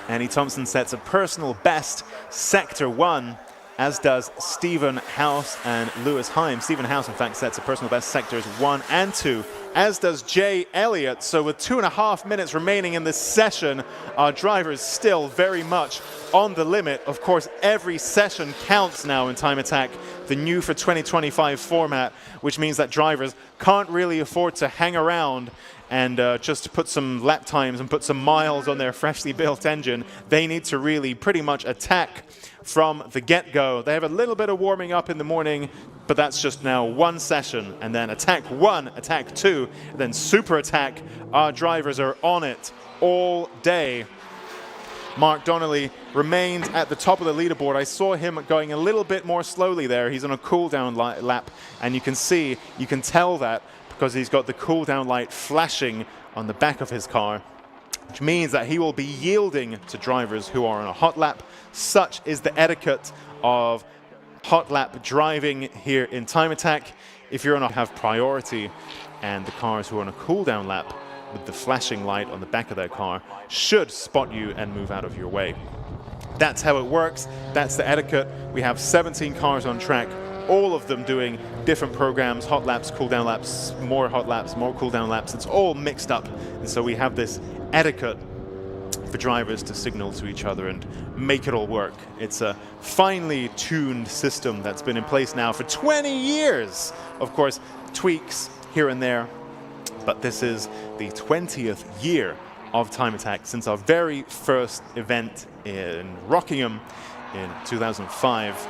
Annie Thompson sets a personal best Sector 1, as does Stephen House and Lewis Hyam. Stephen House, in fact, sets a personal best Sectors 1 and 2, as does Jay Elliott. So with 2.5 minutes remaining in this session, our drivers still very much on the limit. Of course, every session counts now in Time Attack, the new for 2025 format, which means that drivers can't really afford to hang around and just put some lap times and put some miles on their freshly built engine. They need to really pretty much attack from the get-go. They have a little bit of warming up in the morning, but that's just now one session, and then Attack 1, Attack 2, then Super Attack. Our drivers are on it all day. Mark Donnelly remained at the top of the leaderboard. I saw him going a little bit more slowly there. He's on a cool-down lap, and you can tell that because he's got the cool-down light flashing on the back of his car, which means that he will be yielding to drivers who are on a hot lap. Such is the etiquette of hot lap driving here in Time Attack. If you're on a have priority, and the cars who are on a cooldown lap with the flashing light on the back of their car should spot you and move out of your way. That's how it works. That's the etiquette. We have 17 cars on track, all of them doing different programs, hot laps, cooldown laps, more hot laps, more cooldown laps. It's all mixed up. And so we have this etiquette for drivers to signal to each other and make it all work. It's a finely tuned system that's been in place now for 20 years. Of course, tweaks here and there, but this is the 20th year of Time Attack since our very first event in Rockingham in 2005.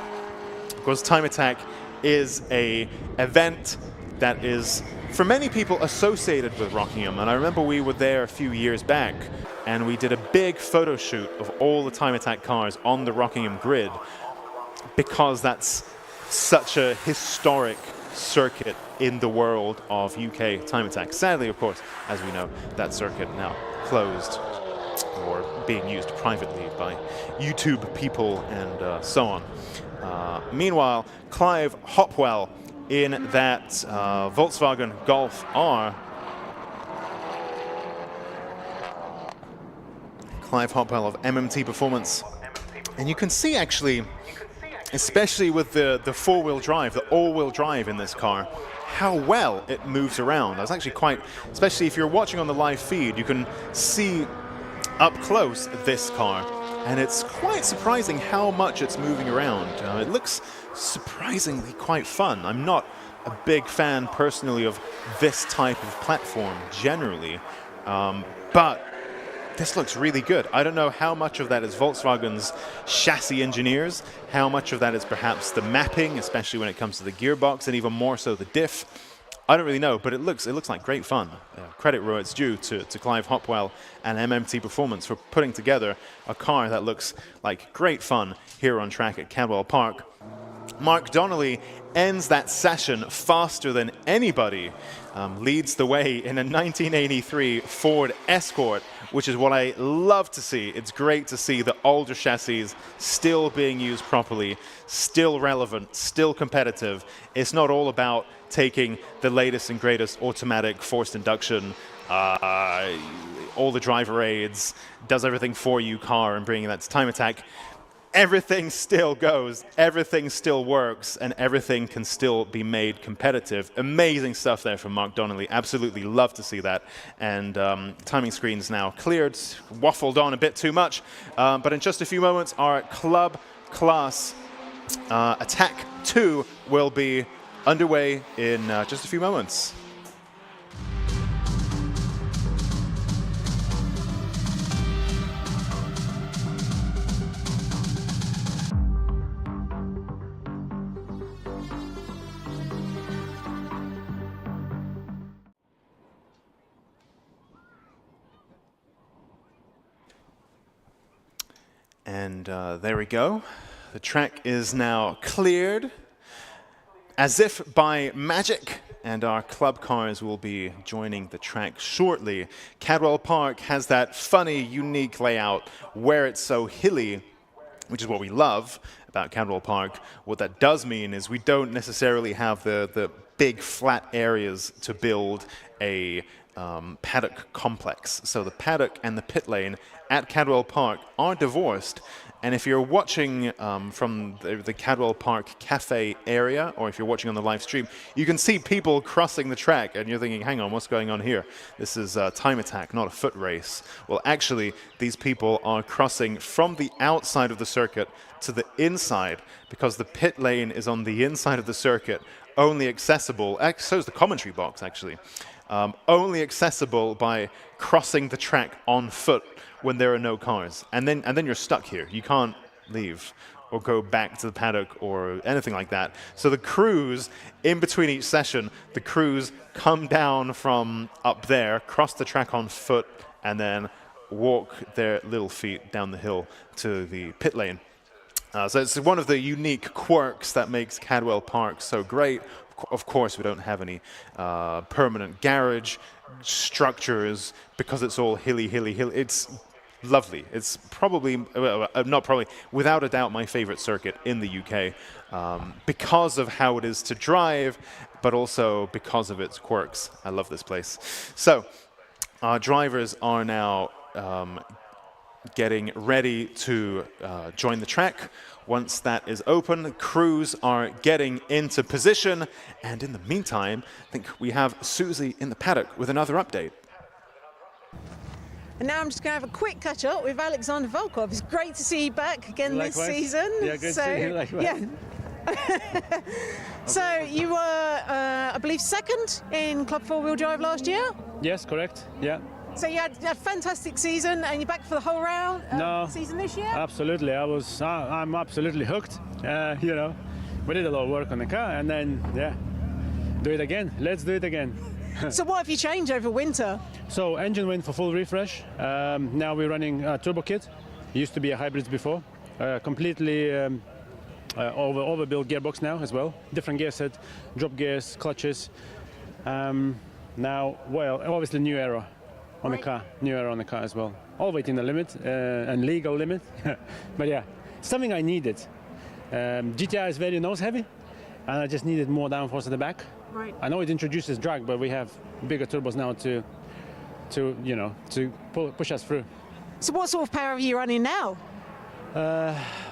Of course, Time Attack is an event that is, for many people, associated with Rockingham. And I remember we were there a few years back, and we did a big photo shoot of all the Time Attack cars on the Rockingham grid, because that's such a historic circuit in the world of UK Time Attack. Sadly, of course, as we know, that circuit now closed or being used privately by YouTube people and so on. Meanwhile, Clive Hopwell in that Volkswagen Golf R. Clive Hopwell of MMT Performance. And you can see actually, especially with the four-wheel drive, the all-wheel drive in this car, how well it moves around. I was actually quite, especially if you're watching on the live feed, you can see up close this car, and it's quite surprising how much it's moving around. It looks surprisingly quite fun. I'm not a big fan personally of this type of platform generally, but this looks really good. I don't know how much of that is Volkswagen's chassis engineers, how much of that is perhaps the mapping, especially when it comes to the gearbox, and even more so the diff. I don't really know, but it looks like great fun. Credit where it's due to Clive Hopwell and MMT Performance for putting together a car that looks like great fun here on track at Cadwell Park. Mark Donnelly ends that session faster than anybody, leads the way in a 1983 Ford Escort, which is what I love to see. It's great to see the older chassis still being used properly, still relevant, still competitive. It's not all about taking the latest and greatest automatic forced induction, all the driver aids, does everything for you car and bringing that to Time Attack. Everything still goes, everything still works, and everything can still be made competitive. Amazing stuff there from Mark Donnelly. Absolutely love to see that. And timing screen's now cleared, waffled on a bit too much. But in just a few moments, our club class Attack 2 will be underway in just a few moments. And there we go. The track is now cleared, as if by magic, and our club cars will be joining the track shortly. Cadwell Park has that funny, unique layout where it's so hilly, which is what we love about Cadwell Park. What that does mean is we don't necessarily have the big flat areas to build a paddock complex. So the paddock and the pit lane at Cadwell Park are divorced. And if you're watching from the Cadwell Park Cafe area, or if you're watching on the live stream, you can see people crossing the track, and you're thinking, hang on, what's going on here? This is Time Attack, not a foot race. Well, actually, these people are crossing from the outside of the circuit to the inside, because the pit lane is on the inside of the circuit, only accessible, so is the commentary box, actually, only accessible by crossing the track on foot when there are no cars. And then you're stuck here. You can't leave or go back to the paddock or anything like that. So the crews, in between each session, the crews come down from up there, cross the track on foot, and then walk their little feet down the hill to the pit lane. So it's one of the unique quirks that makes Cadwell Park so great. Of course, we don't have any permanent garage structures because it's all hilly. It's lovely. It's probably, not probably, without a doubt, my favorite circuit in the UK because of how it is to drive, but also because of its quirks. I love this place. So our drivers are now getting ready to join the track. Once that is open, crews are getting into position. And in the meantime, I think we have Susie in the paddock with another update. And now I'm just going to have a quick catch up with Alexander Volkov. It's great to see you back again this season. Yeah, good to see you. Likewise. Yeah. So you were, I believe, second in Club 4-Wheel Drive last year? Yes, correct. Yeah. So you had a fantastic season, and you're back for the whole round season this year? Absolutely. I'm absolutely hooked. You know, we did a lot of work on the car, and then, yeah, do it again. Let's do it again. So what have you changed over winter? So engine went for full refresh. Now we're running a turbo kit. Used to be a hybrids before. Completely overbuilt gearbox now as well. Different gear set, drop gears, clutches. Now, well, obviously new aero on the car, new aero on the car as well. All within the limit and legal limit. But yeah, something I needed. GTI is very nose heavy, and I just needed more downforce at the back. Right. I know it introduces drag, but we have bigger turbos now to you know, to push us through. So what sort of power are you running now?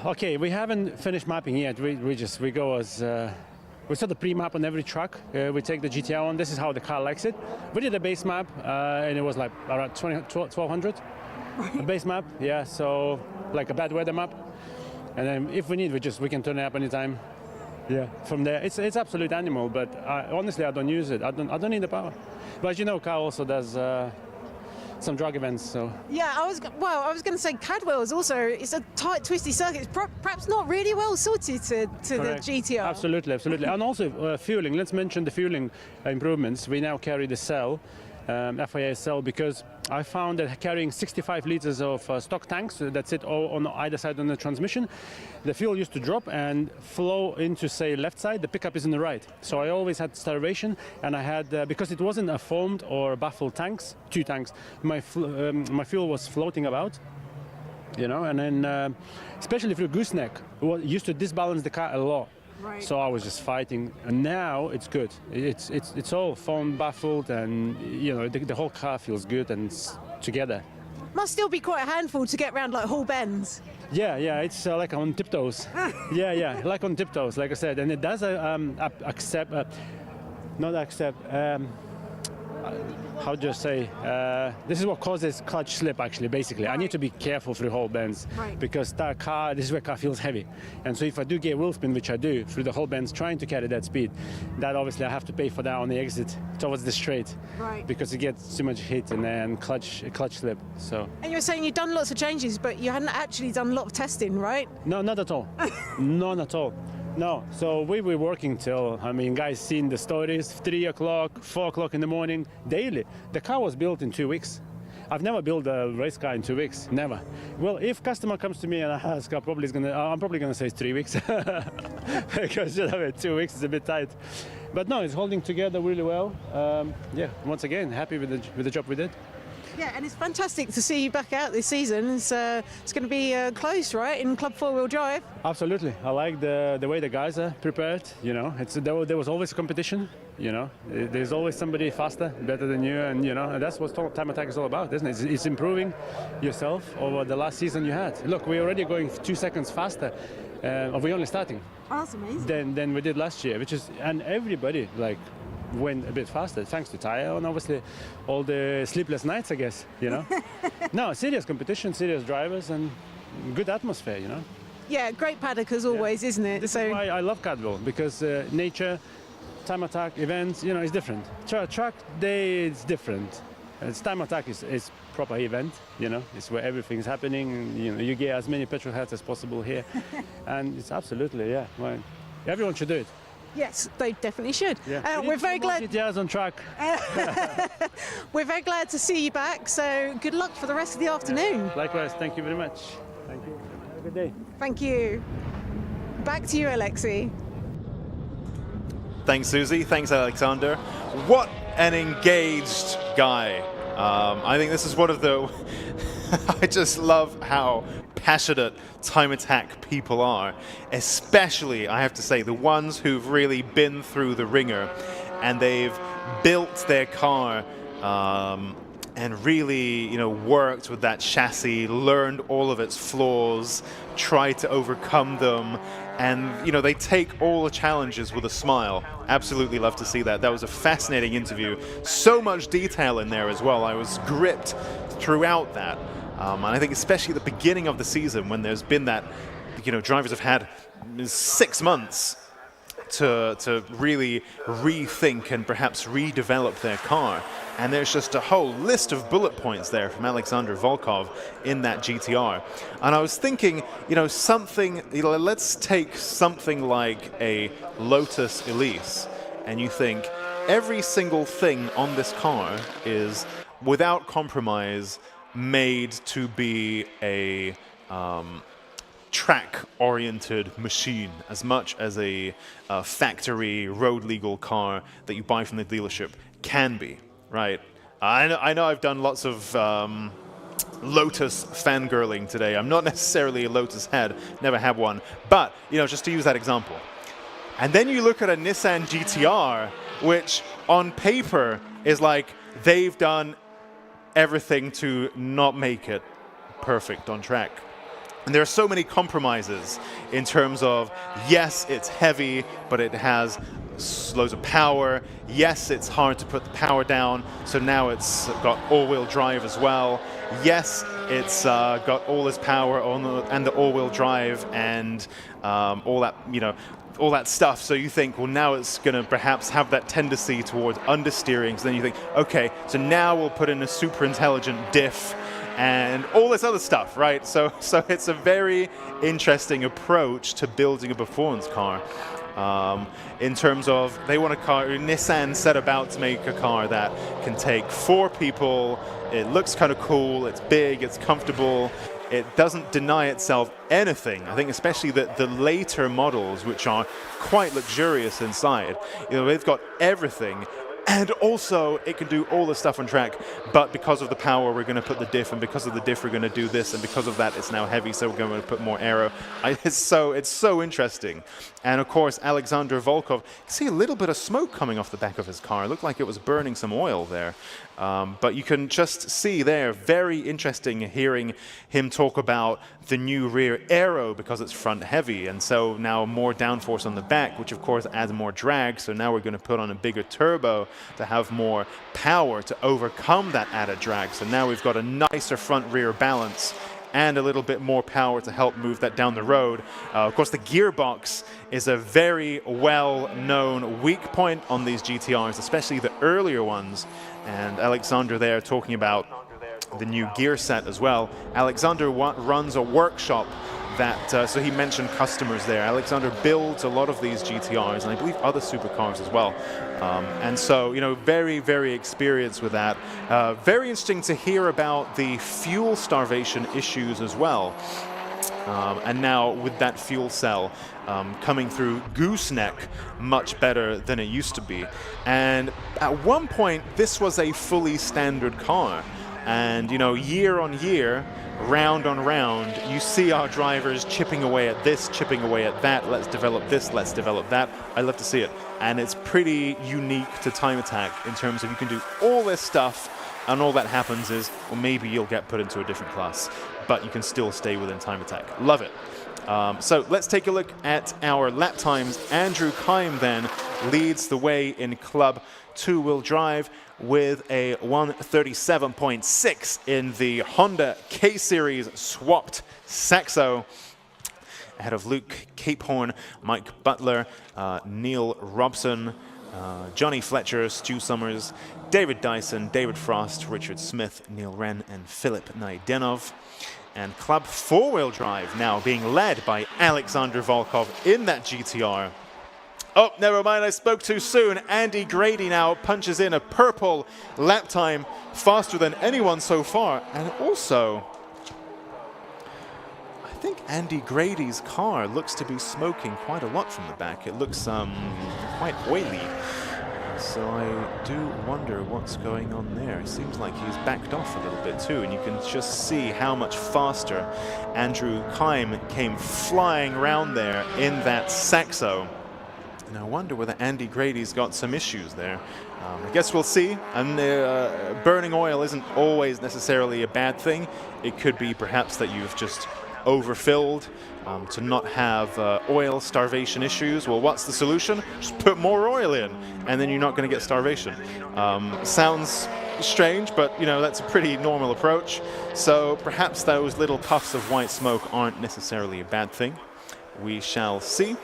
Okay, we haven't finished mapping yet. We go as we set the pre-map on every truck. We take the GTI on. This is how the car likes it. We did a base map, and it was like around 1200. A base map, yeah. So like a bad weather map. And then if we need, we can turn it up anytime. Yeah. From there, it's absolute animal. But honestly, I don't use it. I don't need the power. But you know, car also does some drag events. So yeah, I was going to say Cadwell is also, it's a tight, twisty circuit. It's perhaps not really well suited to the GTR. Absolutely, absolutely. And also fueling. Let's mention the fueling improvements. We now carry the cell. FIA cell, because I found that carrying 65 liters of stock tanks that sit all on either side on the transmission, the fuel used to drop and flow into, say, left side. The pickup is in the right. So I always had starvation, and I had, because it wasn't a foamed or baffled tanks, two tanks, my fuel was floating about, you know, and then especially through gooseneck, it used to disbalance the car a lot. Right. So I was just fighting, and now it's good. It's all foam baffled, and you know the whole car feels good and it's together. Must still be quite a handful to get around like Hall bends. Yeah, it's like on tiptoes. yeah, like on tiptoes, like I said, and it does how do you say? This is what causes clutch slip, actually, basically. I need to be careful through whole bends because this is where car feels heavy. And so if I do get wheel spin, which I do, through the whole bends, trying to carry that speed, that obviously I have to pay for that on the exit towards the straight. Right. Because it gets too much hit and then clutch slip. So. And you're saying you've done lots of changes, but you hadn't actually done a lot of testing, right? No, not at all. None at all. No, so we were working till, I mean, guys seen the stories, 3 o'clock, 4 o'clock in the morning, daily. The car was built in 2 weeks. I've never built a race car in 2 weeks, never. Well, if customer comes to me and asks, I'm probably gonna say it's 3 weeks. Because 2 weeks is a bit tight. But no, it's holding together really well. Yeah, once again, happy with the job we did. Yeah, and it's fantastic to see you back out this season. It's going to be close, right, in Club 4-Wheel Drive? Absolutely. I like the way the guys are prepared. You know, there was always competition. You know, there's always somebody faster, better than you, and you know, that's what time attack is all about, isn't it? It's improving yourself over the last season you had. Look, we're already going 2 seconds faster. We're only starting. Oh, that's amazing. Than we did last year, and everybody went a bit faster, thanks to tyre and obviously all the sleepless nights, I guess, you know. No, serious competition, serious drivers, and good atmosphere, you know. Yeah, great paddock as always, isn't it? This is why I love Cadwell, because nature, time attack, events, you know, it's different. Track day is different. Time attack is proper event, you know. It's where everything's happening, and, you know, you get as many petrol heads as possible here. And it's absolutely, yeah, well, everyone should do it. Yes, they definitely should. Yeah. We're very glad. GTRs on track. We're very glad to see you back. So good luck for the rest of the afternoon. Likewise. Thank you very much. Thank you. Have a good day. Thank you. Back to you, Alexi. Thanks, Susie. Thanks, Alexander. What an engaged guy. I think this is one of the... I just love how passionate time attack people are, especially, I have to say, the ones who've really been through the ringer and they've built their car and really, you know, worked with that chassis, learned all of its flaws, tried to overcome them, and, you know, they take all the challenges with a smile. Absolutely love to see that. That was a fascinating interview. So much detail in there as well. I was gripped throughout that. And I think especially at the beginning of the season when there's been that, you know, drivers have had 6 months to really rethink and perhaps redevelop their car. And there's just a whole list of bullet points there from Alexander Volkov in that GTR. And I was thinking, you know, something, you know, let's take something like a Lotus Elise, and you think every single thing on this car is, without compromise, made to be a track-oriented machine as much as a factory road-legal car that you buy from the dealership can be, right? I know I've done lots of Lotus fangirling today. I'm not necessarily a Lotus head, never had one, but, you know, just to use that example. And then you look at a Nissan GTR, which on paper is like they've done everything to not make it perfect on track. And there are so many compromises in terms of, yes, it's heavy, but it has loads of power. Yes, it's hard to put the power down, so now it's got all-wheel drive as well. Yes, it's got all this power and the all-wheel drive and all that, you know, all that stuff. So you think, well, now it's going to perhaps have that tendency towards understeering. So then you think, okay, so now we'll put in a super intelligent diff and all this other stuff, right? So it's a very interesting approach to building a performance car. In terms of, they want a car, Nissan set about to make a car that can take 4 people, it looks kind of cool, it's big, it's comfortable, it doesn't deny itself anything. I think especially the later models, which are quite luxurious inside, you know, they've got everything. And also, it can do all the stuff on track, but because of the power, we're going to put the diff, and because of the diff, we're going to do this, and because of that, it's now heavy, so we're going to put more aero. It's so interesting. And of course, Alexander Volkov, you see a little bit of smoke coming off the back of his car. It looked like it was burning some oil there. But you can just see there, very interesting hearing him talk about the new rear aero because it's front heavy, and so now more downforce on the back, which of course adds more drag, so now we're going to put on a bigger turbo to have more power to overcome that added drag. So now we've got a nicer front-rear balance and a little bit more power to help move that down the road. Of course, the gearbox is a very well-known weak point on these GTRs, especially the earlier ones. And Alexander there talking about the new gear set as well. Alexander runs a workshop that, so he mentioned customers there. Alexander builds a lot of these GTRs, and I believe other supercars as well. And so, you know, very, very experienced with that. Very interesting to hear about the fuel starvation issues as well. And now with that fuel cell coming through gooseneck much better than it used to be. And at one point, this was a fully standard car. And, you know, year on year, round on round, you see our drivers chipping away at this, chipping away at that. Let's develop this, let's develop that. I love to see it. And it's pretty unique to Time Attack in terms of you can do all this stuff, and all that happens is, well, maybe you'll get put into a different class, but you can still stay within Time Attack. Love it. So let's take a look at our lap times. Andrew Kime then leads the way in Club 2-wheel drive with a 137.6 in the Honda K-Series swapped Saxo, ahead of Luke Capehorn, Mike Butler, Neil Robson, Johnny Fletcher, Stu Summers, David Dyson, David Frost, Richard Smith, Neil Wren, and Philip Naidenov. And Club 4-wheel drive now being led by Alexander Volkov in that GTR. Oh, never mind, I spoke too soon. Andy Grady now punches in a purple lap time faster than anyone so far. And also, I think Andy Grady's car looks to be smoking quite a lot from the back. It looks quite oily. So I do wonder what's going on there. It seems like he's backed off a little bit too, and you can just see how much faster Andrew Keim came flying around there in that Saxo. And I wonder whether Andy Grady's got some issues there. I guess we'll see. And burning oil isn't always necessarily a bad thing. It could be perhaps that you've just overfilled to not have oil starvation issues. Well, what's the solution? Just put more oil in, and then you're not going to get starvation. Sounds strange, but you know, that's a pretty normal approach. So perhaps those little puffs of white smoke aren't necessarily a bad thing. We shall see.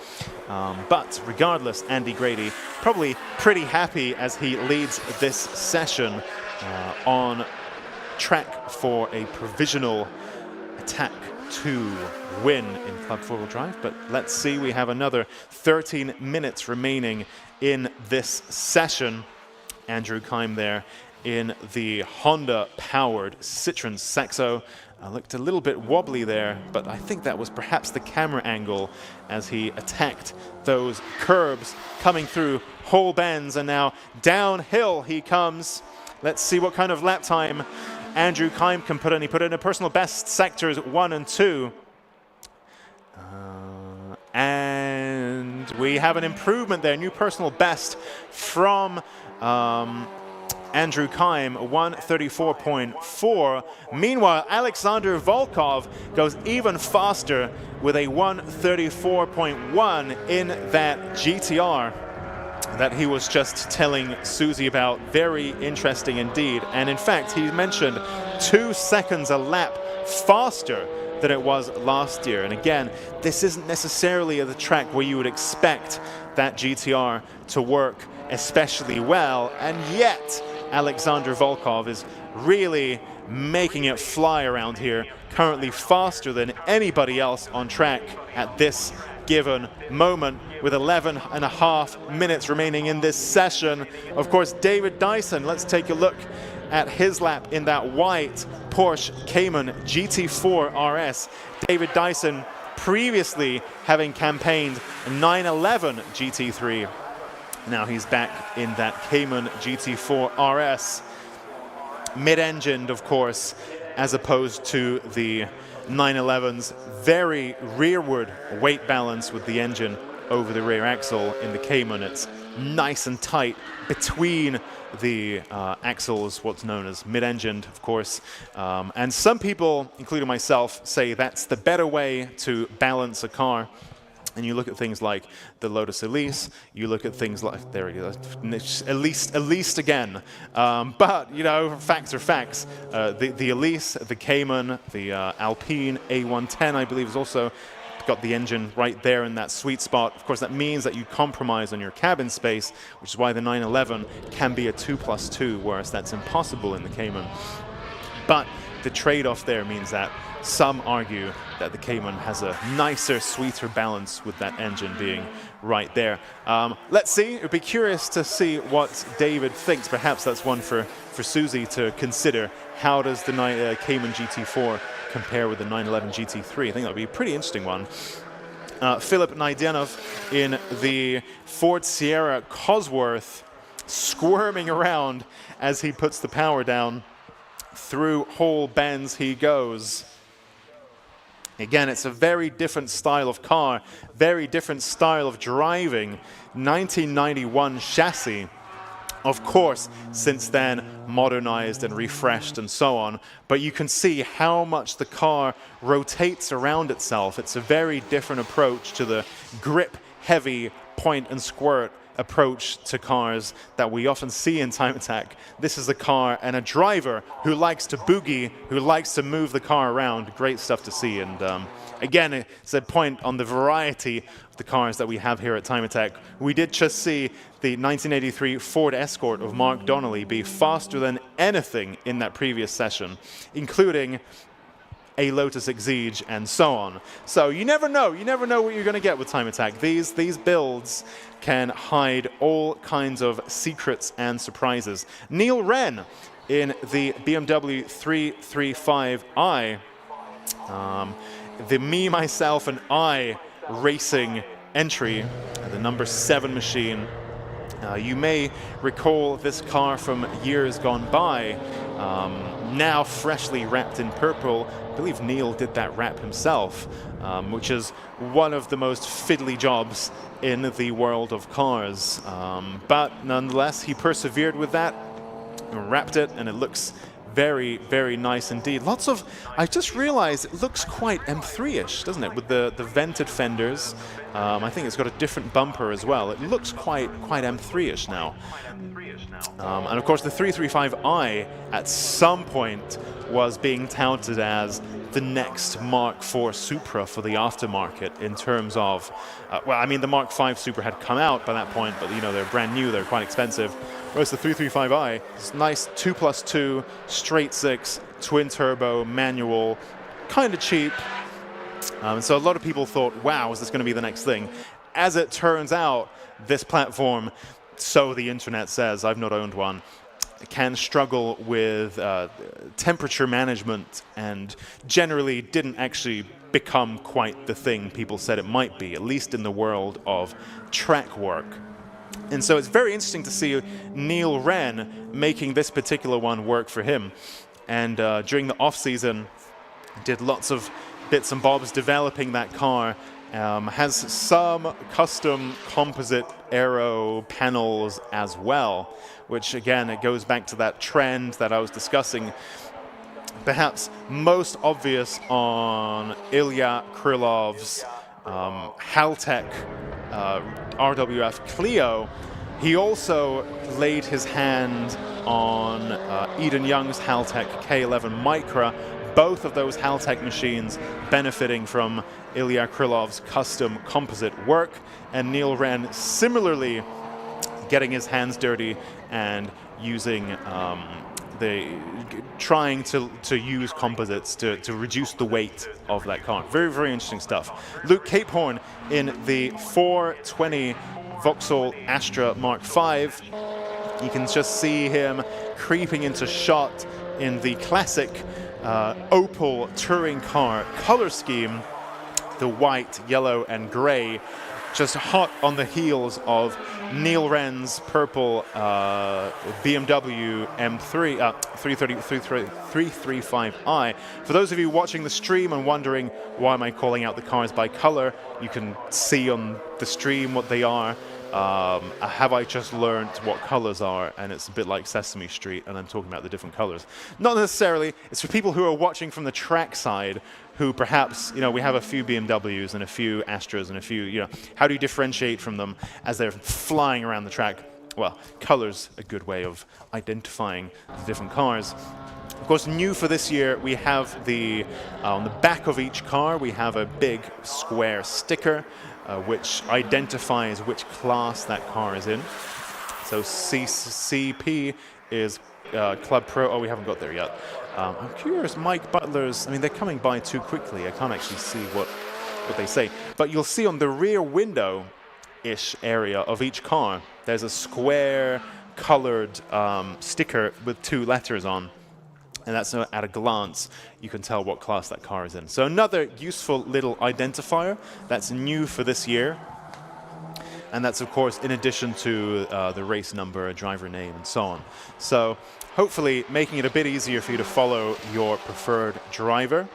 But regardless, Andy Grady probably pretty happy as he leads this session on track for a provisional attack to win in Club 4-Wheel Drive. But let's see, we have another 13 minutes remaining in this session. Andrew Keim there in the Honda-powered Citroen Saxo. Looked a little bit wobbly there, but I think that was perhaps the camera angle as he attacked those curbs coming through whole bends, and now downhill he comes. Let's see what kind of lap time Andrew Keim can put in. He put in a personal best sectors 1 and 2. And we have an improvement there, new personal best from Andrew Keim, 1:34.4. Meanwhile, Alexander Volkov goes even faster with a 1:34.1 in that GTR that he was just telling Susie about. Very interesting indeed. And in fact, he mentioned 2 seconds a lap faster than it was last year. And again, this isn't necessarily the track where you would expect that GTR to work especially well, and yet Alexander Volkov is really making it fly around here, currently faster than anybody else on track at this given moment, with 11.5 minutes remaining in this session. Of course, David Dyson, let's take a look at his lap in that white Porsche Cayman GT4 RS. David Dyson previously having campaigned 911 GT3. Now he's back in that Cayman GT4 RS, mid-engined, of course, as opposed to the 911's very rearward weight balance with the engine over the rear axle. In the Cayman, it's nice and tight between the axles, what's known as mid-engined, of course. And some people, including myself, say that's the better way to balance a car. And you look at things like the Lotus Elise, you look at things like, there it is, Elise again. But, you know, facts are facts. The Elise, the Cayman, the Alpine A110, I believe, is also got the engine right there in that sweet spot. Of course, that means that you compromise on your cabin space, which is why the 911 can be a 2+2, whereas that's impossible in the Cayman. But the trade-off there means that some argue that the Cayman has a nicer, sweeter balance with that engine being right there. Let's see. It would be curious to see what David thinks. Perhaps that's one for Susie to consider. How does the Cayman GT4 compare with the 911 GT3? I think that would be a pretty interesting one. Philip Найденов in the Ford Sierra Cosworth, squirming around as he puts the power down. Through whole bends he goes. Again, it's a very different style of car, very different style of driving. 1991 chassis, of course, since then modernized and refreshed and so on. But you can see how much the car rotates around itself. It's a very different approach to the grip-heavy point and squirt approach to cars that we often see in Time Attack. This is a car and a driver who likes to boogie, who likes to move the car around. Great stuff to see. And again, it's a point on the variety of the cars that we have here at Time Attack. We did just see the 1983 Ford Escort of Mark Donnelly be faster than anything in that previous session, including a Lotus Exige and so on. So you never know what you're going to get with Time Attack. These builds can hide all kinds of secrets and surprises. Neil Wren in the BMW 335i, the Me, Myself and I racing entry, the number 7 machine. You may recall this car from years gone by, now freshly wrapped in purple. I believe Neil did that wrap himself, which is one of the most fiddly jobs in the world of cars. But nonetheless, he persevered with that, wrapped it, and it looks very, very nice indeed. Lots of, I just realized it looks quite M3-ish, doesn't it? With the vented fenders. I think it's got a different bumper as well. It looks quite M3-ish now. And of course the 335i at some point was being touted as the next Mark IV Supra for the aftermarket in terms of, well, I mean, the Mark V Supra had come out by that point, but you know, they're brand new, they're quite expensive. Whereas the 335i is nice 2+2, straight six, twin turbo, manual, kind of cheap. So a lot of people thought, wow, is this going to be the next thing? As it turns out, this platform, so the internet says, I've not owned one, can struggle with temperature management and generally didn't actually become quite the thing people said it might be, at least in the world of track work. And so it's very interesting to see Neil Wren making this particular one work for him. And during the off-season, did lots of bits and bobs developing that car. Has some custom composite aero panels as well, which again, it goes back to that trend that I was discussing. Perhaps most obvious on Ilya Krylov's Haltech RWF Clio. He also laid his hand on Eden Young's Haltech K11 Micra. Both of those Haltech machines benefiting from Ilya Krylov's custom composite work, and Neil Wren similarly getting his hands dirty and using trying to use composites to reduce the weight of that car. Very, very interesting stuff. Luke Capehorn in the 420 Vauxhall Astra Mark V. You can just see him creeping into shot in the classic Opel touring car color scheme, the white, yellow, and gray, just hot on the heels of Neil Wren's purple BMW M3 335i. For those of you watching the stream and wondering why am I calling out the cars by color, you can see on the stream what they are. Have I just learned what colors are? And it's a bit like Sesame Street, and I'm talking about the different colors. Not necessarily. It's for people who are watching from the track side, who perhaps, you know, we have a few BMWs and a few Astras and a few, you know, how do you differentiate from them as they're flying around the track? Well, color's a good way of identifying the different cars. Of course, new for this year, we have on the back of each car, we have a big square sticker, which identifies which class that car is in. So CP is Club Pro. Oh, we haven't got there yet. I'm curious, Mike Butler's, I mean, they're coming by too quickly. I can't actually see what they say. But you'll see on the rear window-ish area of each car, there's a square colored sticker with two letters on. And that's at a glance, you can tell what class that car is in. So another useful little identifier that's new for this year. And that's, of course, in addition to the race number, driver name, and so on. So hopefully making it a bit easier for you to follow your preferred driver.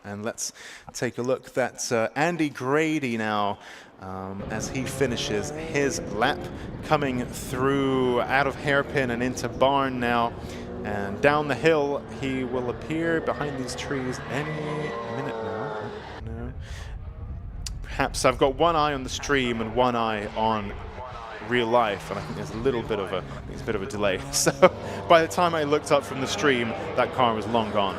And let's take a look. That's Andy Grady now as he finishes his lap, coming through out of hairpin and into barn now. And down the hill, he will appear behind these trees any minute now. No. Perhaps I've got one eye on the stream and one eye on real life, and I think there's a little bit of a delay. So by the time I looked up from the stream, that car was long gone.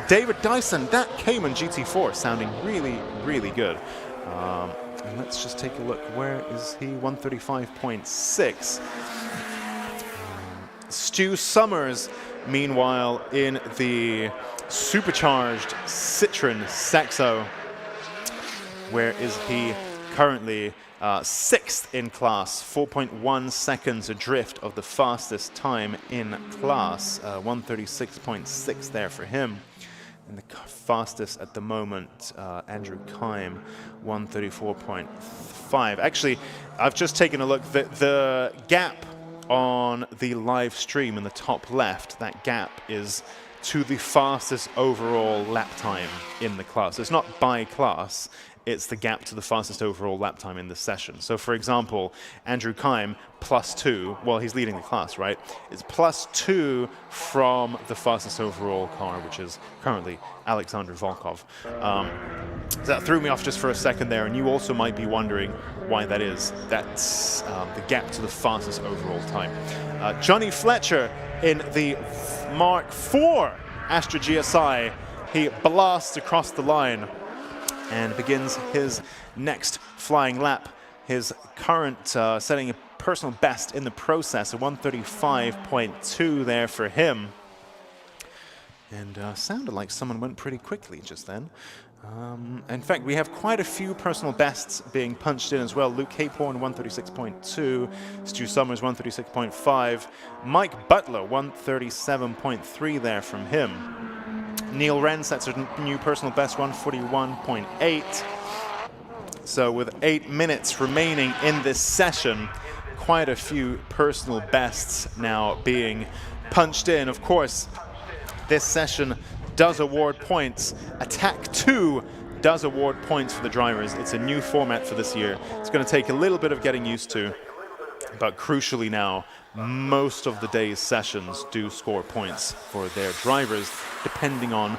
David Dyson, that Cayman GT4, sounding really, really good. And let's just take a look. Where is he? 135.6. Stu Summers, meanwhile, in the supercharged Citroen Saxo. Where is he currently? 6th in class, 4.1 seconds adrift of the fastest time in class. 136.6 there for him. And the fastest at the moment, Andrew Kime, 134.5. Actually, I've just taken a look. The gap on the live stream in the top left, that gap is to the fastest overall lap time in the class. It's not by class. It's the gap to the fastest overall lap time in this session. So, for example, Andrew Kime, +2, well, he's leading the class, right? It's +2 from the fastest overall car, which is currently Alexander Volkov. So that threw me off just for a second there, and you also might be wondering why that is. That's the gap to the fastest overall time. Johnny Fletcher in the Mark IV Astra GSI, he blasts across the line and begins his next flying lap. His current setting a personal best in the process, a 135.2 there for him. And sounded like someone went pretty quickly just then. In fact, we have quite a few personal bests being punched in as well. Luke Capehorn, 136.2. Stu Summers, 136.5. Mike Butler, 137.3 there from him. Neil Wren sets a new personal best, 141.8. So with 8 minutes remaining in this session, quite a few personal bests now being punched in. Of course, this session does award points. Attack 2 does award points for the drivers. It's a new format for this year. It's going to take a little bit of getting used to, but crucially now, most of the day's sessions do score points for their drivers, depending on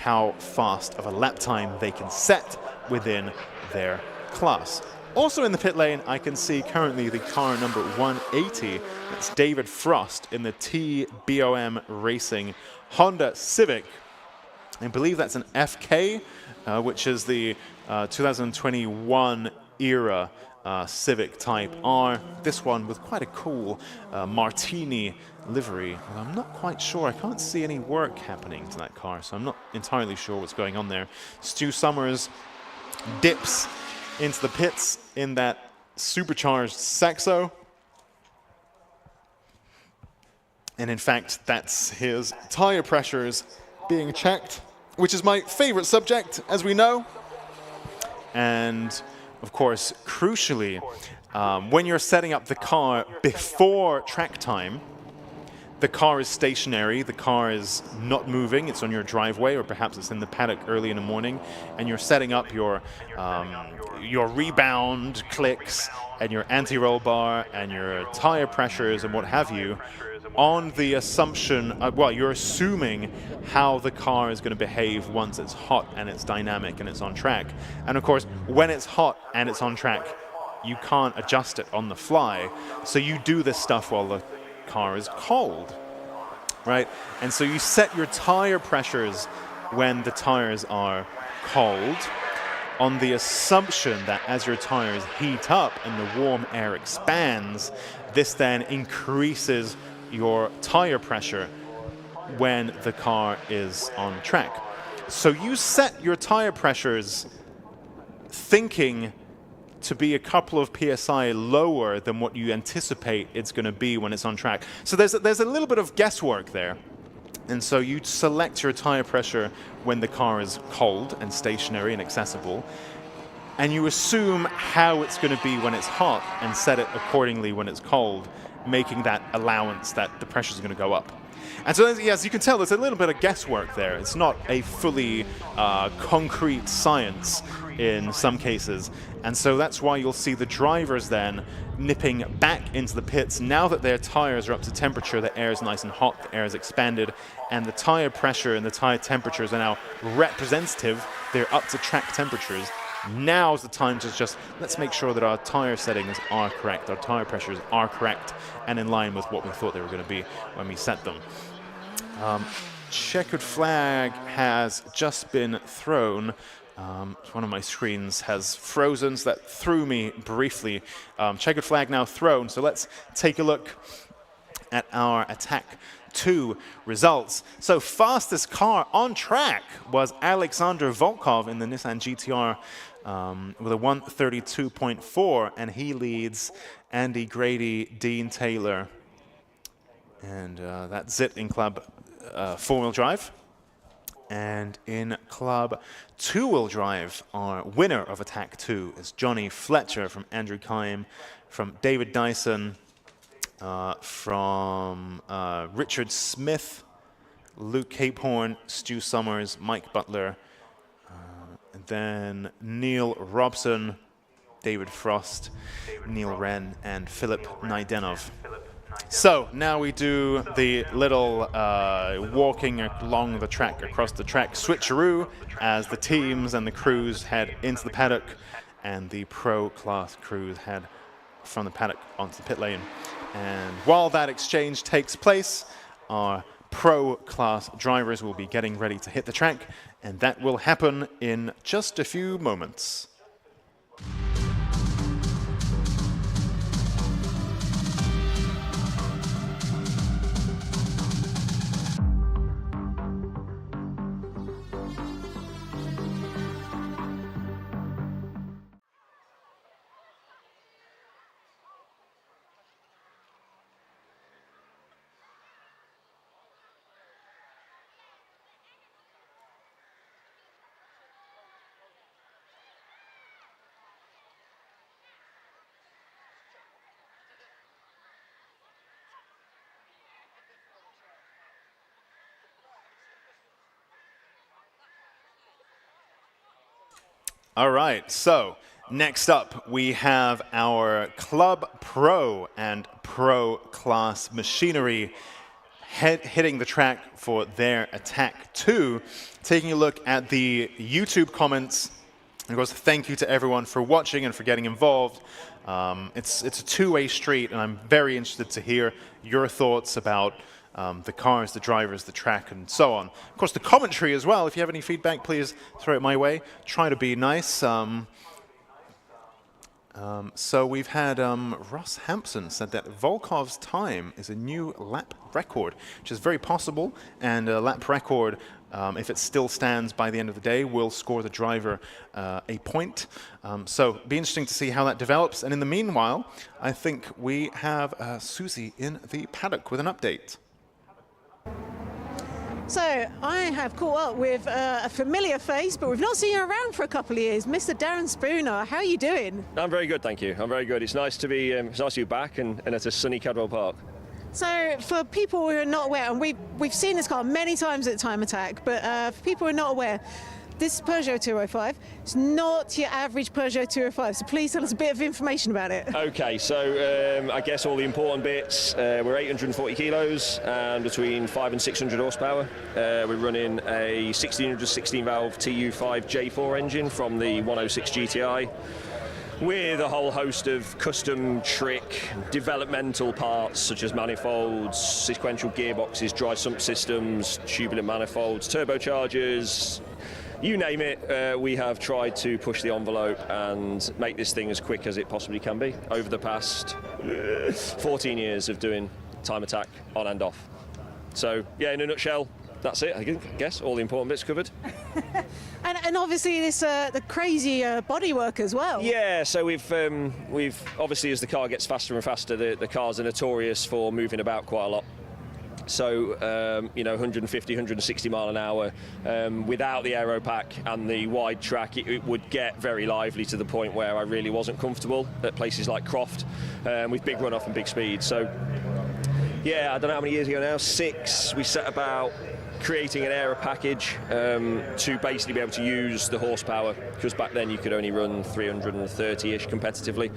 how fast of a lap time they can set within their class. Also in the pit lane, I can see currently the car number 180. That's David Frost in the TBOM Racing Honda Civic. I believe that's an FK, which is the 2021 era Civic Type R. This one with quite a cool martini livery. Well, I'm not quite sure. I can't see any work happening to that car, so I'm not entirely sure what's going on there. Stu Summers dips into the pits in that supercharged Saxo. And in fact, that's his tire pressures being checked, which is my favorite subject, as we know. And of course, crucially, when you're setting up the car before track time, the car is stationary, the car is not moving, it's on your driveway, or perhaps it's in the paddock early in the morning, and you're setting up your rebound clicks and your anti-roll bar and your tire pressures and what have you, on the assumption, well, you're assuming how the car is going to behave once it's hot and it's dynamic and it's on track. And of course, when it's hot and it's on track, you can't adjust it on the fly. So you do this stuff while the car is cold, right? And so you set your tire pressures when the tires are cold, on the assumption that as your tires heat up and the warm air expands, this then increases your tire pressure when the car is on track. So you set your tire pressures thinking to be a couple of PSI lower than what you anticipate it's going to be when it's on track. So there's a little bit of guesswork there. And so you select your tire pressure when the car is cold and stationary and accessible, and you assume how it's going to be when it's hot and set it accordingly when it's cold, making that allowance that the pressure is going to go up. And so, yes, you can tell there's a little bit of guesswork there. It's not a fully concrete science in some cases. And so that's why you'll see the drivers then nipping back into the pits. Now that their tires are up to temperature, the air is nice and hot, the air is expanded, and the tire pressure and the tire temperatures are now representative. They're up to track temperatures. Now's the time to just, let's make sure that our tire settings are correct, our tire pressures are correct, and in line with what we thought they were going to be when we set them. Checkered flag has just been thrown. One of my screens has frozen, so that threw me briefly. Checkered flag now thrown, so let's take a look at our attack 2 results. So fastest car on track was Alexander Volkov in the Nissan GTR with a 132.4, and he leads Andy Grady, Dean Taylor, and that's it in Club 4-wheel drive. And in Club 2-wheel drive, our winner of Attack 2 is Johnny Fletcher from Andrew Kime, from David Dyson, from Richard Smith, Luke Capehorn, Stu Summers, Mike Butler, and then Neil Robson, David Frost, Neil Wren, and Philip Naidenov. So now we do the little walking along the track, across the track switcheroo as the teams and the crews head into the paddock and the pro class crews head from the paddock onto the pit lane. And while that exchange takes place, our pro class drivers will be getting ready to hit the track, and that will happen in just a few moments. All right, so next up we have our Club Pro and Pro Class machinery hitting the track for their Attack 2. Taking a look at the YouTube comments, of course, thank you to everyone for watching and for getting involved. It's a two-way street, and I'm very interested to hear your thoughts about the cars, the drivers, the track, and so on. Of course, the commentary as well. If you have any feedback, please throw it my way. Try to be nice. So we've had Ross Hampson said that Volkov's time is a new lap record, which is very possible. And a lap record, if it still stands by the end of the day, will score the driver a point. So it'll be interesting to see how that develops. And in the meanwhile, I think we have Susie in the paddock with an update. So I have caught up with a familiar face, but we've not seen you around for a couple of years. Mr. Darren Spooner, how are you doing? I'm very good, thank you. I'm very good. It's nice to be back and at a sunny Cadwell Park. So for people who are not aware, and we've seen this car many times at Time Attack, but for people who are not aware, this Peugeot 205 is not your average Peugeot 205, so please tell us a bit of information about it. Okay, so I guess all the important bits, we're 840 kilos and between 500 and 600 horsepower. We're running a 1616 valve TU5 J4 engine from the 106 GTI with a whole host of custom trick developmental parts such as manifolds, sequential gearboxes, dry sump systems, tubular manifolds, turbochargers. You name it, we have tried to push the envelope and make this thing as quick as it possibly can be over the past 14 years of doing Time Attack on and off. So, yeah, in a nutshell, that's it, I guess. All the important bits covered. And obviously this the crazy bodywork as well. Yeah, so we've obviously, as the car gets faster and faster, the cars are notorious for moving about quite a lot. So, 150, 160 mile an hour, without the aero pack and the wide track, it would get very lively to the point where I really wasn't comfortable at places like Croft with big runoff and big speed. So, yeah, I don't know how many years ago now, 6, we set about creating an aero package to basically be able to use the horsepower, because back then you could only run 330-ish competitively.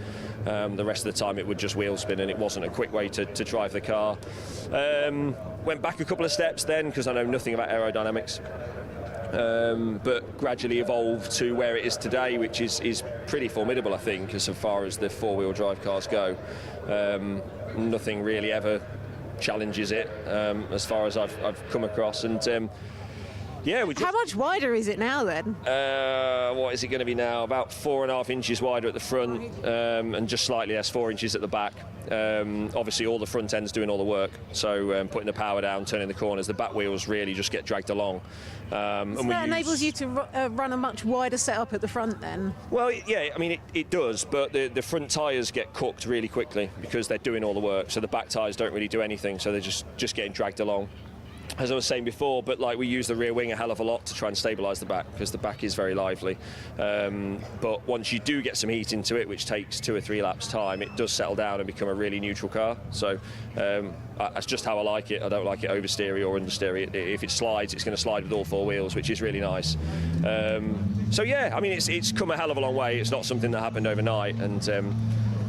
The rest of the time it would just wheel spin, and it wasn't a quick way to drive the car. Went back a couple of steps then because I know nothing about aerodynamics, but gradually evolved to where it is today, which is pretty formidable, I think, as far as the four-wheel drive cars go. Nothing really ever challenges it as far as I've come across, and yeah, how much wider is it now then? What is it going to be now? About 4.5 inches wider at the front, and just slightly less, 4 inches at the back. Obviously all the front end's doing all the work, so putting the power down, turning the corners, the back wheels really just get dragged along. So that enables you to run a much wider setup at the front then? Well, yeah, I mean it does, but the front tyres get cooked really quickly because they're doing all the work, so the back tyres don't really do anything, so they're just getting dragged along. as I was saying before, but like we use the rear wing a hell of a lot to try and stabilise the back, because the back is very lively. But once you do get some heat into it, which takes 2 or 3 laps time, it does settle down and become a really neutral car. So that's just how I like it. I don't like it oversteery or understeery. If it slides, it's going to slide with all 4 wheels, which is really nice. So yeah, I mean, it's come a hell of a long way. It's not something that happened overnight, and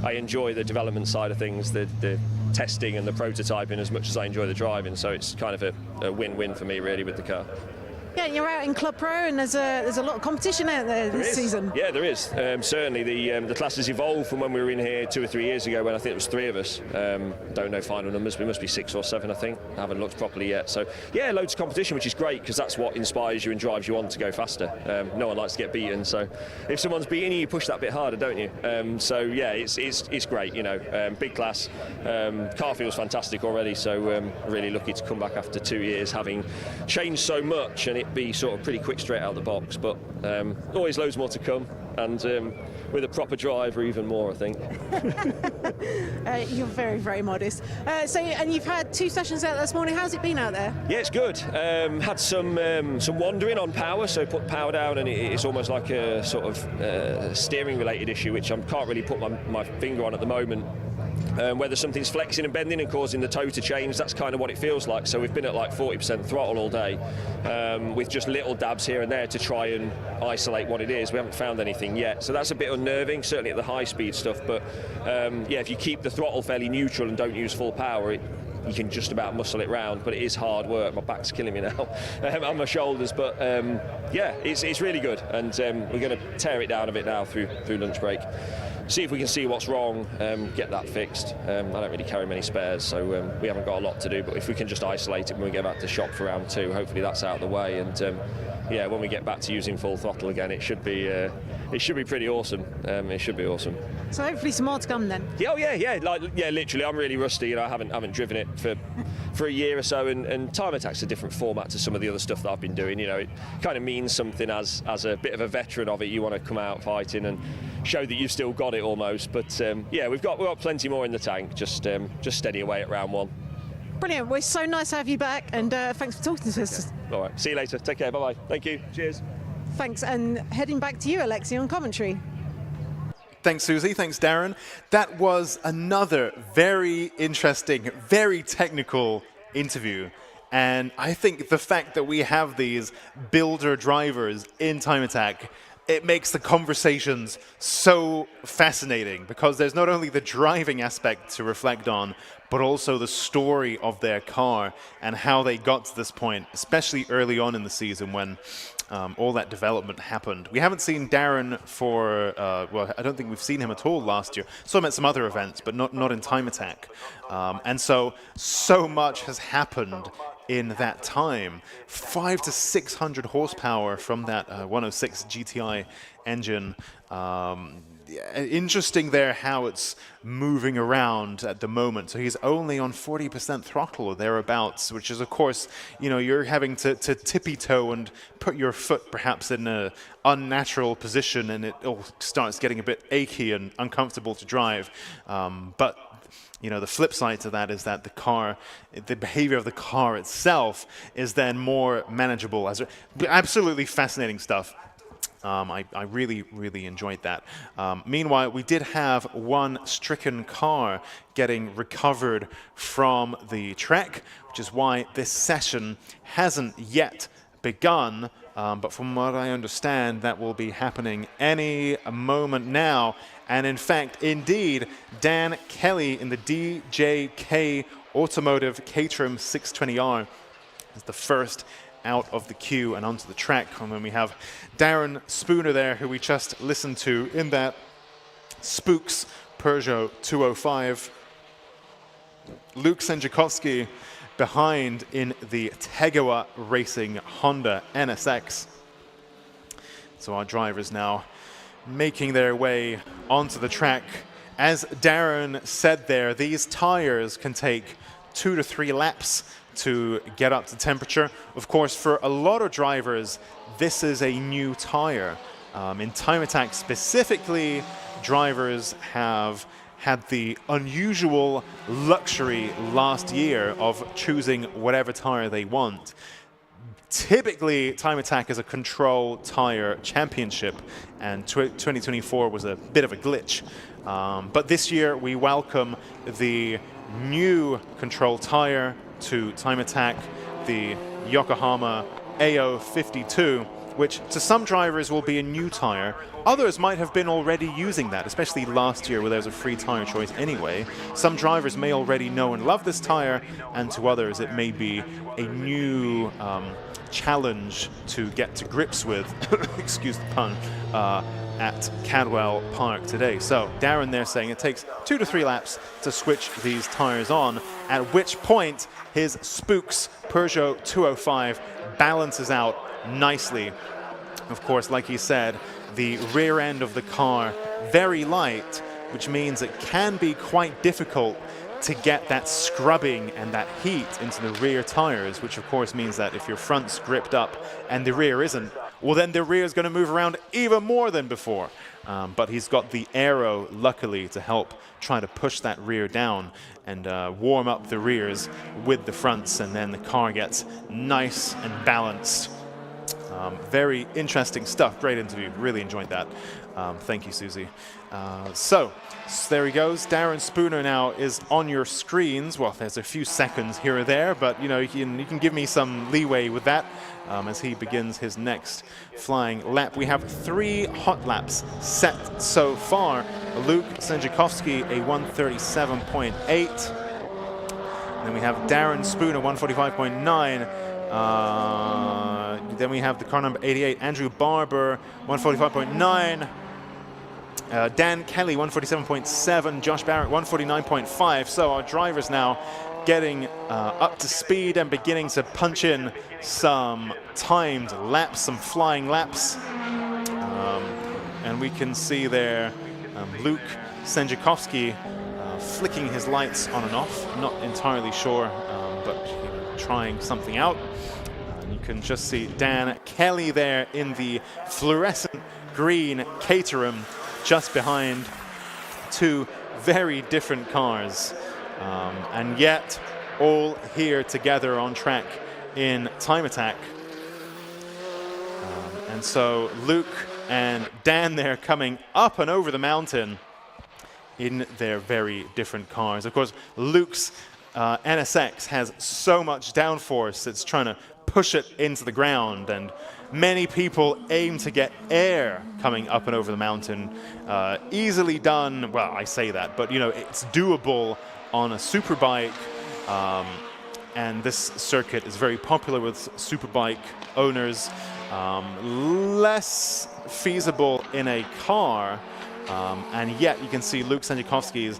I enjoy the development side of things, the testing and the prototyping as much as I enjoy the driving, so it's kind of a win-win for me really with the car. Yeah, you're out in Club Pro, and there's a lot of competition out there this season. Yeah, there is. Certainly, the class has evolved from when we were in here 2 or 3 years ago, when I think it was 3 of us. Don't know final numbers. We must be 6 or 7, I think. I haven't looked properly yet. So yeah, loads of competition, which is great, because that's what inspires you and drives you on to go faster. No one likes to get beaten, so if someone's beating you, you push that bit harder, don't you? So yeah, it's great. You know, big class. Car feels fantastic already. So really lucky to come back after 2 years, having changed so much, and it be sort of pretty quick straight out the box, but always loads more to come, and with a proper driver even more, I think. You're very, very modest. And you've had 2 sessions out this morning. How's it been out there? Yeah, it's good. Had some wandering on power, so put power down, and it's almost like a sort of steering related issue, which I can't really put my finger on at the moment. Whether something's flexing and bending and causing the toe to change, that's kind of what it feels like. So we've been at like 40% throttle all day, with just little dabs here and there to try and isolate what it is. We haven't found anything yet, so that's a bit unnerving, certainly at the high speed stuff. But yeah, if you keep the throttle fairly neutral and don't use full power, you can just about muscle it round, but it is hard work. My back's killing me now on my shoulders, but yeah, it's really good, and we're going to tear it down a bit now through lunch break. See if we can see what's wrong, get that fixed. I don't really carry many spares, so we haven't got a lot to do, but if we can just isolate it when we get back to shop for round 2, hopefully that's out of the way, and yeah, when we get back to using full throttle again, it should be pretty awesome. It should be awesome. So hopefully some more to come then. Yeah, yeah, literally, I'm really rusty. You know, I haven't driven it for a year or so, and Time Attack's a different format to some of the other stuff that I've been doing. You know, it kind of means something as a bit of a veteran of it. You want to come out fighting and show that you've still got it almost. But yeah, we've got plenty more in the tank. Just steady away at round 1. Brilliant. Well, it's so nice to have you back, and thanks for talking to us. Yeah. All right. See you later. Take care. Bye bye. Thank you. Cheers. Thanks, and heading back to you, Alexi, on commentary. Thanks, Susie. Thanks, Darren. That was another very interesting, very technical interview. And I think the fact that we have these builder drivers in Time Attack, it makes the conversations so fascinating, because there's not only the driving aspect to reflect on, but also the story of their car and how they got to this point, especially early on in the season when all that development happened. We haven't seen Darren for, well, I don't think we've seen him at all last year. Saw him at some other events, but not in Time Attack. And so much has happened in that time. 500 to 600 horsepower from that 106 GTI engine. Interesting there how it's moving around at the moment. So he's only on 40% throttle or thereabouts, which is, of course, you know, you're having to tippy-toe and put your foot perhaps in an unnatural position, and it all starts getting a bit achy and uncomfortable to drive. But you know, the flip side to that is that the behavior of the car itself is then more manageable. Absolutely fascinating stuff. I really, really enjoyed that. Meanwhile, we did have one stricken car getting recovered from the track, which is why this session hasn't yet begun. But from what I understand, that will be happening any moment now. And in fact, indeed, Dan Kelly in the DJK Automotive Caterham 620R is the first out of the queue and onto the track. And then we have Darren Spooner there, who we just listened to in that Spooks Peugeot 205. Luke Senjakovsky behind in the Tegiwa Racing Honda NSX. So our drivers now making their way onto the track. As Darren said there, these tires can take 2 to 3 laps to get up to temperature. Of course, for a lot of drivers, this is a new tire. In Time Attack specifically, drivers have had the unusual luxury last year of choosing whatever tire they want. Typically, Time Attack is a control tire championship, and 2024 was a bit of a glitch. But this year, we welcome the new control tire to Time Attack, the Yokohama AO52, which to some drivers will be a new tire. Others might have been already using that, especially last year where there was a free tire choice anyway. Some drivers may already know and love this tire, and to others it may be a new challenge to get to grips with, excuse the pun, at Cadwell Park today. So Darren there saying it takes 2 to 3 laps to switch these tires on, at which point his Spooks Peugeot 205 balances out nicely. Of course, like he said, the rear end of the car very light, which means it can be quite difficult to get that scrubbing and that heat into the rear tires, which of course means that if your front's gripped up and the rear isn't, well then the rear is going to move around even more than before. But he's got the aero, luckily, to help try to push that rear down and warm up the rears with the fronts, and then the car gets nice and balanced. Very interesting stuff. Great interview. Really enjoyed that. Thank you, Susie. So there he goes. Darren Spooner now is on your screens. Well, there's a few seconds here or there, but you know, you can give me some leeway with that as he begins his next flying lap. We have 3 hot laps set so far. Luke Senjakovsky, a 137.8. Then we have Darren Spooner, 145.9. Then we have the car number 88, Andrew Barber, 145.9. Dan Kelly, 147.7. Josh Barrett, 149.5. So our drivers now getting up to speed and beginning to punch in some timed laps, some flying laps. And we can see there Luke Senjakovsky flicking his lights on and off. Not entirely sure, but trying something out. You can just see Dan Kelly there in the fluorescent green Caterham just behind 2 very different cars. And yet all here together on track in Time Attack. And so Luke and Dan there coming up and over the mountain in their very different cars. Of course, Luke's NSX has so much downforce, it's trying to push it into the ground, and many people aim to get air coming up and over the mountain. Easily done, well, I say that, but you know, it's doable on a superbike, and this circuit is very popular with superbike owners. Less feasible in a car, and yet you can see Luke Senjakovsky's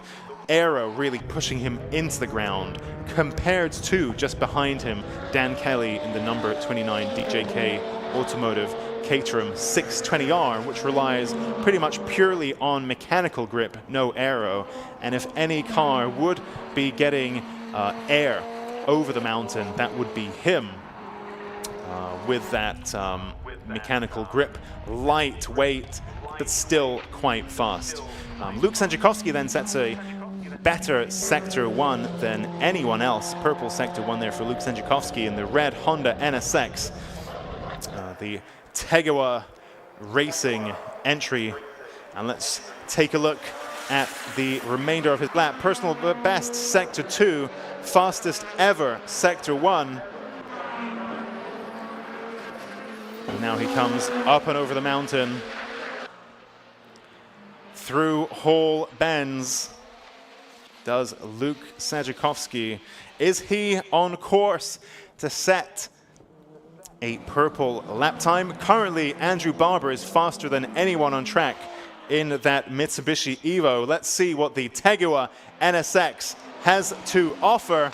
aero really pushing him into the ground, compared to just behind him Dan Kelly in the number 29 DJK Automotive Caterham 620R, which relies pretty much purely on mechanical grip, no aero. And if any car would be getting air over the mountain, that would be him with that mechanical grip, lightweight but still quite fast. Luke Senjakovsky then sets a better Sector 1 than anyone else. Purple Sector 1 there for Luke Senjakovsky in the red Honda NSX. The Tegiwa Racing entry. And let's take a look at the remainder of his lap. Personal best Sector 2, fastest ever Sector 1. And now he comes up and over the mountain, through Hall Bends. Does Luke Senjakovsky. Is he on course to set a purple lap time? Currently, Andrew Barber is faster than anyone on track in that Mitsubishi Evo. Let's see what the Tegiwa NSX has to offer.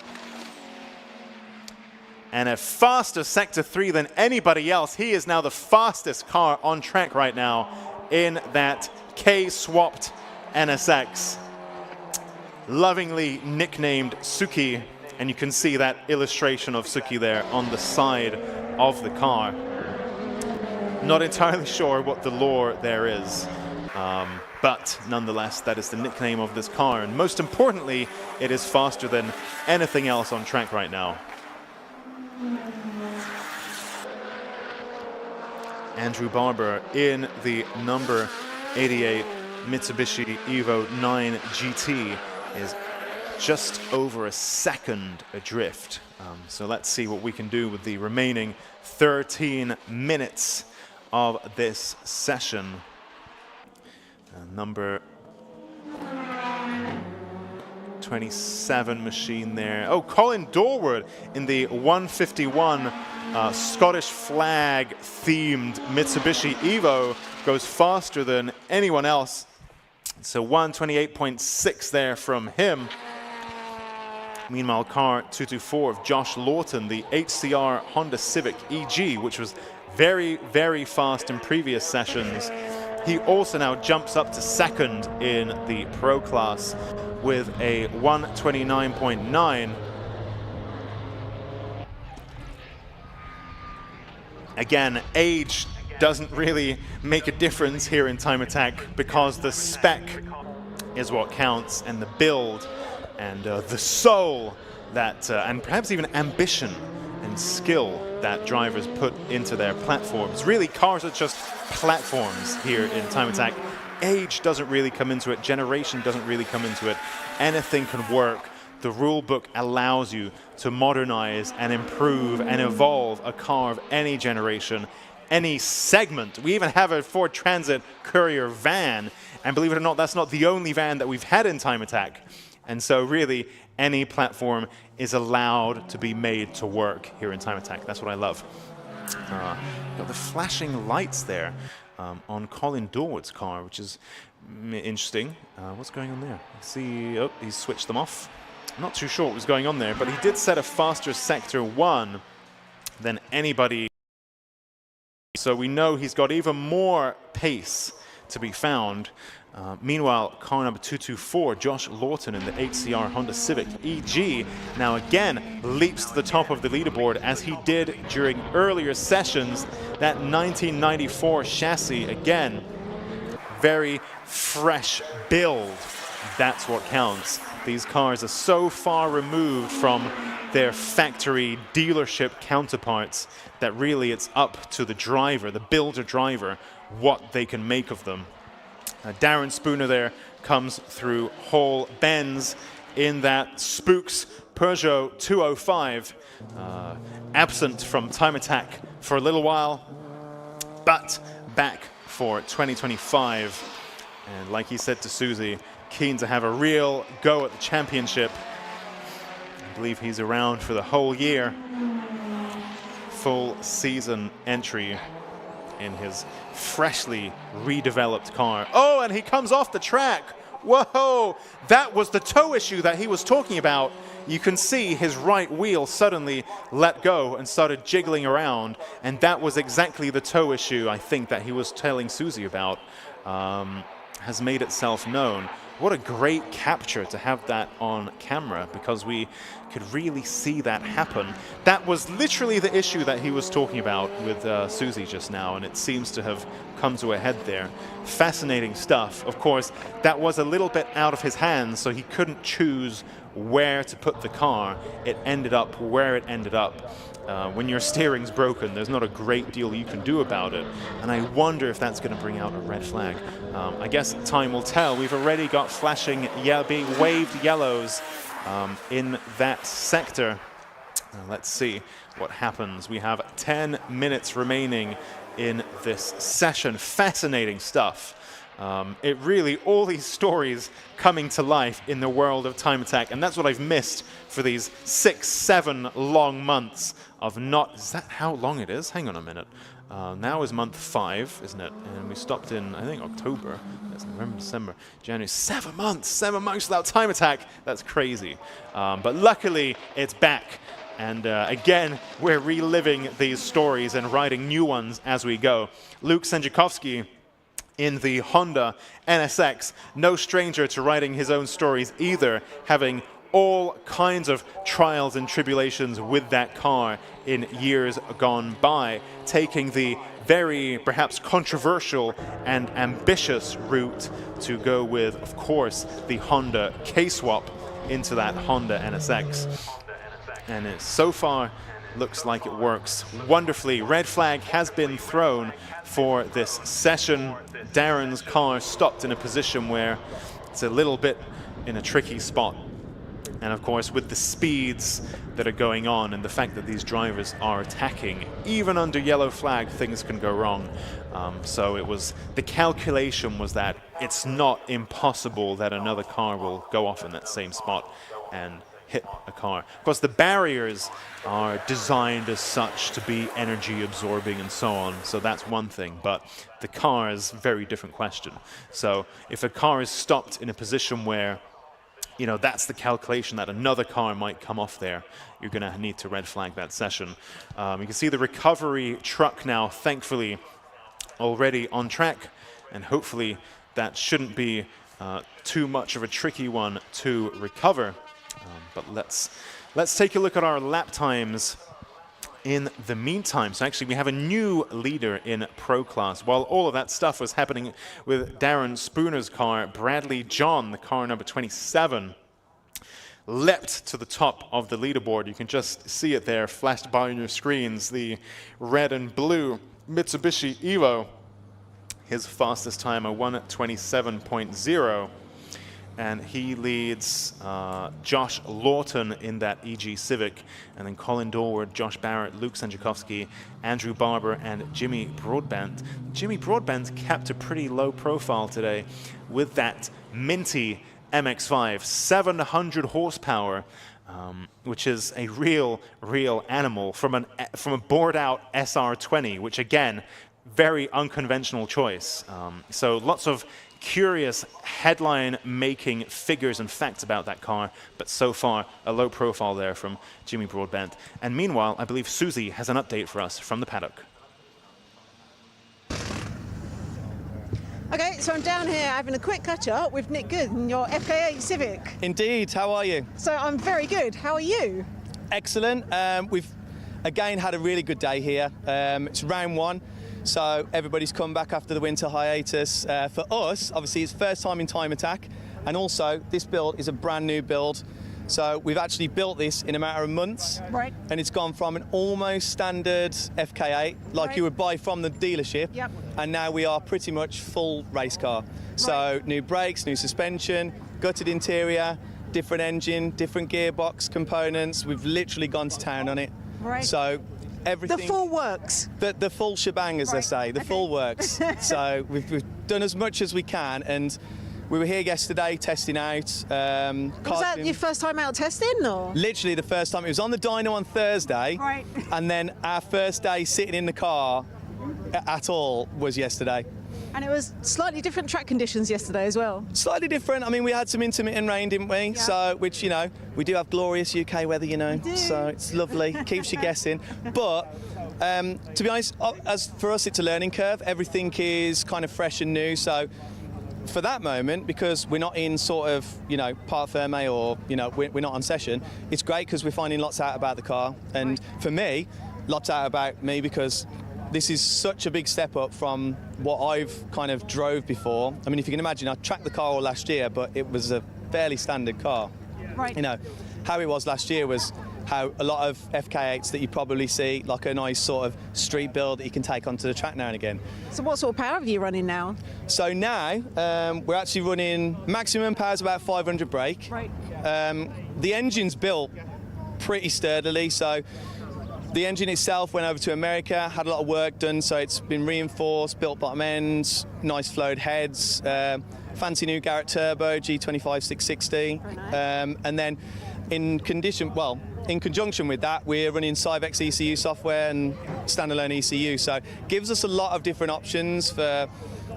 And a faster Sector 3 than anybody else. He is now the fastest car on track right now in that K-swapped NSX. Lovingly nicknamed Suki, and you can see that illustration of Suki there on the side of the car. Not entirely sure what the lore there is. But nonetheless, that is the nickname of this car. And most importantly, it is faster than anything else on track right now. Andrew Barber in the number 88 Mitsubishi Evo 9 GT is just over a second adrift. So let's see what we can do with the remaining 13 minutes of this session. Number 27 machine there. Oh, Colin Dorward in the 151 Scottish flag themed Mitsubishi Evo goes faster than anyone else. So 128.6 there from him. Meanwhile, car 224 of Josh Lawton, the HCR Honda Civic EG, which was very, very fast in previous sessions. He also now jumps up to second in the Pro class with a 129.9. Again, age doesn't really make a difference here in Time Attack because the spec is what counts, and the build and the soul that, and perhaps even ambition and skill that drivers put into their platforms. Really, cars are just platforms here in Time Attack. Age doesn't really come into it. Generation doesn't really come into it. Anything can work. The rule book allows you to modernize and improve and evolve a car of any generation, any segment. We even have a Ford Transit Courier van, and believe it or not, that's not the only van that we've had in Time Attack. And so really, any platform is allowed to be made to work here in Time Attack. That's what I love. Got the flashing lights there on Colin Dorward's car, which is interesting. What's going on there? See, oh, he's switched them off. I'm not too sure what was going on there, but he did set a faster Sector 1 than anybody. So we know he's got even more pace to be found. Meanwhile, car number 224, Josh Lawton in the HCR Honda Civic EG, now again leaps to the top of the leaderboard as he did during earlier sessions. That 1994 chassis, again, very fresh build. That's what counts. These cars are so far removed from their factory dealership counterparts that really it's up to the driver, the builder driver, what they can make of them. Darren Spooner there comes through Hall Benz in that Spooks Peugeot 205. Absent from Time Attack for a little while, but back for 2025. And like he said to Susie, keen to have a real go at the championship. I believe he's around for the whole year. Full season entry in his freshly redeveloped car. Oh, and he comes off the track. Whoa, that was the toe issue that he was talking about. You can see his right wheel suddenly let go and started jiggling around, and that was exactly the toe issue, I think, that he was telling Susie about, has made itself known. What a great capture to have that on camera, because we could really see that happen. That was literally the issue that he was talking about with Susie just now, and it seems to have come to a head there. Fascinating stuff. Of course, that was a little bit out of his hands, so he couldn't choose where to put the car. It ended up where it ended up. When your steering's broken, there's not a great deal you can do about it. And I wonder if that's going to bring out a red flag. I guess time will tell. We've already got flashing, being waved yellows in that sector. Let's see what happens. We have 10 minutes remaining in this session. Fascinating stuff. It really, all these stories coming to life in the world of Time Attack, and that's what I've missed for these 6-7 long months of not, is that how long it is? Hang on a minute. Now is month 5, isn't it? And we stopped in, I think, October. That's November, December, January. 7 months without Time Attack. That's crazy. But luckily, it's back. And again, we're reliving these stories and writing new ones as we go. Luke Senjakovsky in the Honda NSX, no stranger to writing his own stories either, having all kinds of trials and tribulations with that car in years gone by, taking the very perhaps controversial and ambitious route to go with, of course, the Honda K-swap into that Honda NSX. And it so far looks like it works wonderfully. Red flag has been thrown for this session. Darren's car stopped in a position where it's a little bit in a tricky spot. And of course, with the speeds that are going on and the fact that these drivers are attacking, even under yellow flag, things can go wrong. So it was, the calculation was that it's not impossible that another car will go off in that same spot and hit a car. Of course, the barriers are designed as such to be energy absorbing and so on, so that's one thing, but the car is a very different question. So if a car is stopped in a position where, you know, that's the calculation that another car might come off there, you're going to need to red flag that session. You can see the recovery truck now, thankfully, already on track, and hopefully that shouldn't be too much of a tricky one to recover. But let's take a look at our lap times in the meantime. So actually we have a new leader in Pro Class. While all of that stuff was happening with Darren Spooner's car, Bradley John, the car number 27, leapt to the top of the leaderboard. You can just see it there flashed by on your screens, the red and blue Mitsubishi Evo. His fastest time, a 1:27.0. And he leads Josh Lawton in that EG Civic, and then Colin Dorward, Josh Barrett, Luke Sanjakovsky, Andrew Barber, and Jimmy Broadbent. Jimmy Broadbent kept a pretty low profile today with that minty MX-5, 700 horsepower, which is a real animal from a bored-out SR20, which again, very unconventional choice. So lots of curious headline-making figures and facts about that car, but so far a low profile there from Jimmy Broadbent. And meanwhile, I believe Susie has an update for us from the paddock. Okay, so I'm down here having a quick catch-up with Nick Good in your FK8 Civic. Indeed, how are you? So I'm very good. How are you? Excellent. We've again had a really good day here. It's round one. So everybody's come back after the winter hiatus. For us, obviously, it's first time in Time Attack, and also this build is a brand new build. So we've actually built this in a matter of months, right? And it's gone from an almost standard FK8, like right. you would buy from the dealership, yep. And now we are pretty much full race car. So right. New brakes, new suspension, gutted interior, different engine, different gearbox components. We've literally gone to town on it. Right. So everything. The full works. The full shebang, as they say. The full works. So we've done as much as we can, and we were here yesterday testing out. Was that your first time out testing, or? Literally the first time. It was on the dyno on Thursday, right. And then our first day sitting in the car at all was yesterday. And it was slightly different track conditions yesterday as well. Slightly different. I mean, we had some intermittent rain, didn't we? Yeah. So, which, you know, we do have glorious UK weather, you know. So it's lovely, keeps you guessing. But to be honest, as for us, it's a learning curve. Everything is kind of fresh and new. So for that moment, because we're not in sort of, you know, part ferme, or, you know, we're not on session, it's great because we're finding lots out about the car. And for me, lots out about me, because this is such a big step up from what I've kind of drove before. I mean, if you can imagine, I tracked the car all last year, but it was a fairly standard car. Right. You know, how it was last year was how a lot of FK8s that you probably see, like a nice sort of street build that you can take onto the track now and again. So what sort of power are you running now? So now, we're actually running maximum power is about 500 brake. Right. The engine's built pretty sturdily, so the engine itself went over to America, had a lot of work done, so it's been reinforced, built bottom ends, nice flowed heads, fancy new Garrett turbo, G25 660, and then in conjunction with that, we're running Cyvex ECU software and standalone ECU, so gives us a lot of different options for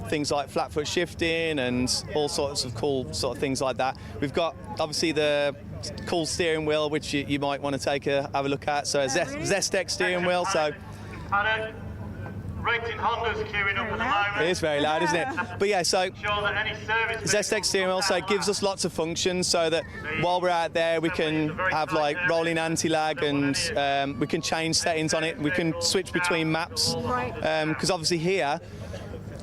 things like flat foot shifting and all sorts of cool sort of things like that. We've got obviously the cool steering wheel, which you might want to have a look at. So a Zestec steering wheel. So Racing Honda's queuing up at the moment. It is very loud, isn't it? But yeah, so ZX steering wheel, so it gives us lots of functions so that while we're out there we can have like rolling anti-lag and we can change settings on it. We can switch between maps because obviously here,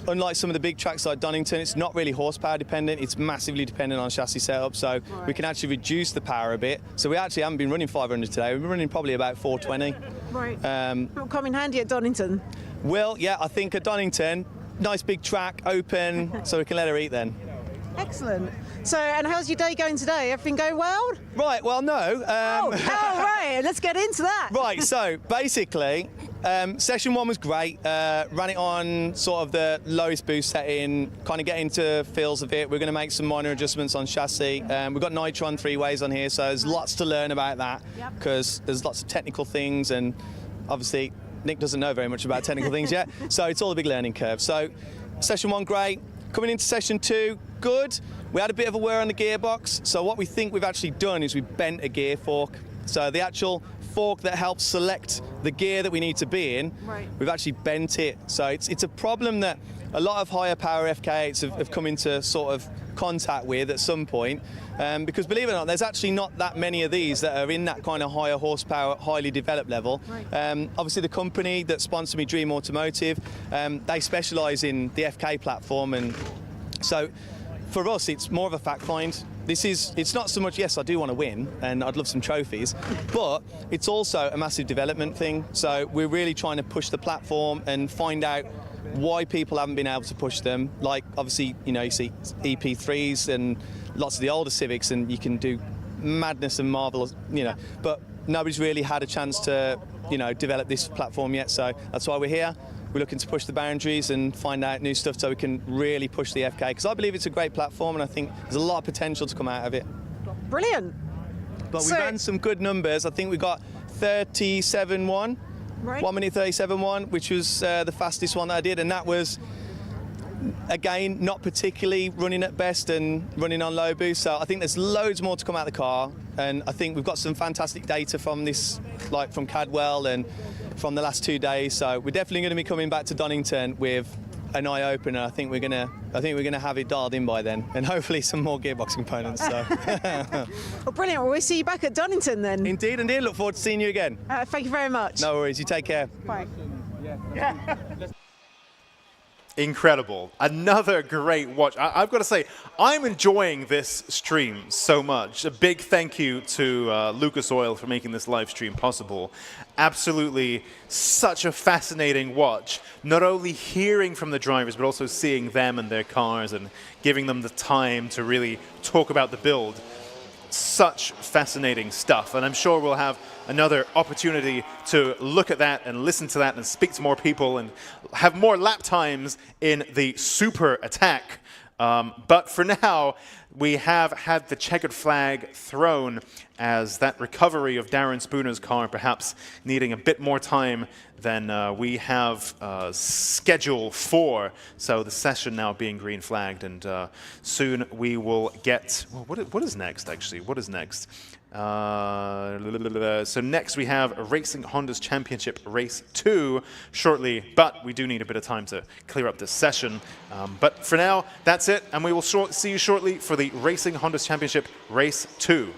unlike some of the big tracks like Donington, it's not really horsepower dependent, it's massively dependent on chassis setup, so we can actually reduce the power a bit. So we actually haven't been running 500 today, we've been running probably about 420. Right. It'll come in handy at Donington. Well, yeah, I think at Donington, nice big track, open, so we can let her eat then. Excellent. So, and how's your day going today? Everything going well? Right, well, no. Right, let's get into that. Right, so basically, session 1 was great. Ran it on sort of the lowest boost setting, kind of getting to feels of it. We're going to make some minor adjustments on chassis. We've got Nitron 3-ways on here, so there's lots to learn about that because there's lots of technical things, and obviously Nick doesn't know very much about technical things yet, so it's all a big learning curve. So session 1, great. Coming into session 2, good. We had a bit of a wear on the gearbox, so what we think we've actually done is we've bent a gear fork. So the actual fork that helps select the gear that we need to be in, we've actually bent it. So it's a problem that a lot of higher power FK8s have come into sort of contact with at some point, because believe it or not, there's actually not that many of these that are in that kind of higher horsepower, highly developed level. Obviously the company that sponsored me, Dream Automotive, they specialise in the FK platform, and so for us it's more of a fact find. It's not so much, yes, I do want to win and I'd love some trophies, but it's also a massive development thing. So we're really trying to push the platform and find out why people haven't been able to push them. Like, obviously, you know, you see EP3s and lots of the older Civics, and you can do madness and marvelous, you know, but nobody's really had a chance to, you know, develop this platform yet. So that's why we're here. We're looking to push the boundaries and find out new stuff so we can really push the FK, because I believe it's a great platform and I think there's a lot of potential to come out of it. Brilliant. But we ran some good numbers. I think we got 37.1. Right. 1 minute 37.1, which was the fastest one that I did, and that was, again, not particularly running at best and running on low boost. So I think there's loads more to come out of the car, and I think we've got some fantastic data from this, like from Cadwell and from the last 2 days. So we're definitely going to be coming back to Donington with an eye opener. I think we're gonna have it dialed in by then, and hopefully some more gearbox components. So. Well, brilliant. Well, we'll see you back at Donington then. Indeed, indeed. Look forward to seeing you again. Thank you very much. No worries. You take care. Bye. Incredible. Another great watch. I've got to say, I'm enjoying this stream so much. A big thank you to Lucas Oil for making this live stream possible. Absolutely such a fascinating watch. Not only hearing from the drivers, but also seeing them and their cars and giving them the time to really talk about the build. Such fascinating stuff, and I'm sure we'll have another opportunity to look at that and listen to that and speak to more people and have more lap times in the super attack. But for now, we have had the checkered flag thrown as that recovery of Darren Spooner's car perhaps needing a bit more time than we have scheduled for. So the session now being green flagged, and soon we will get, well, what is next actually? What is next? So next we have Racing Honda's Championship Race 2 shortly, but we do need a bit of time to clear up this session. But for now, that's it, and we will see you shortly for the Racing Honda's Championship Race 2.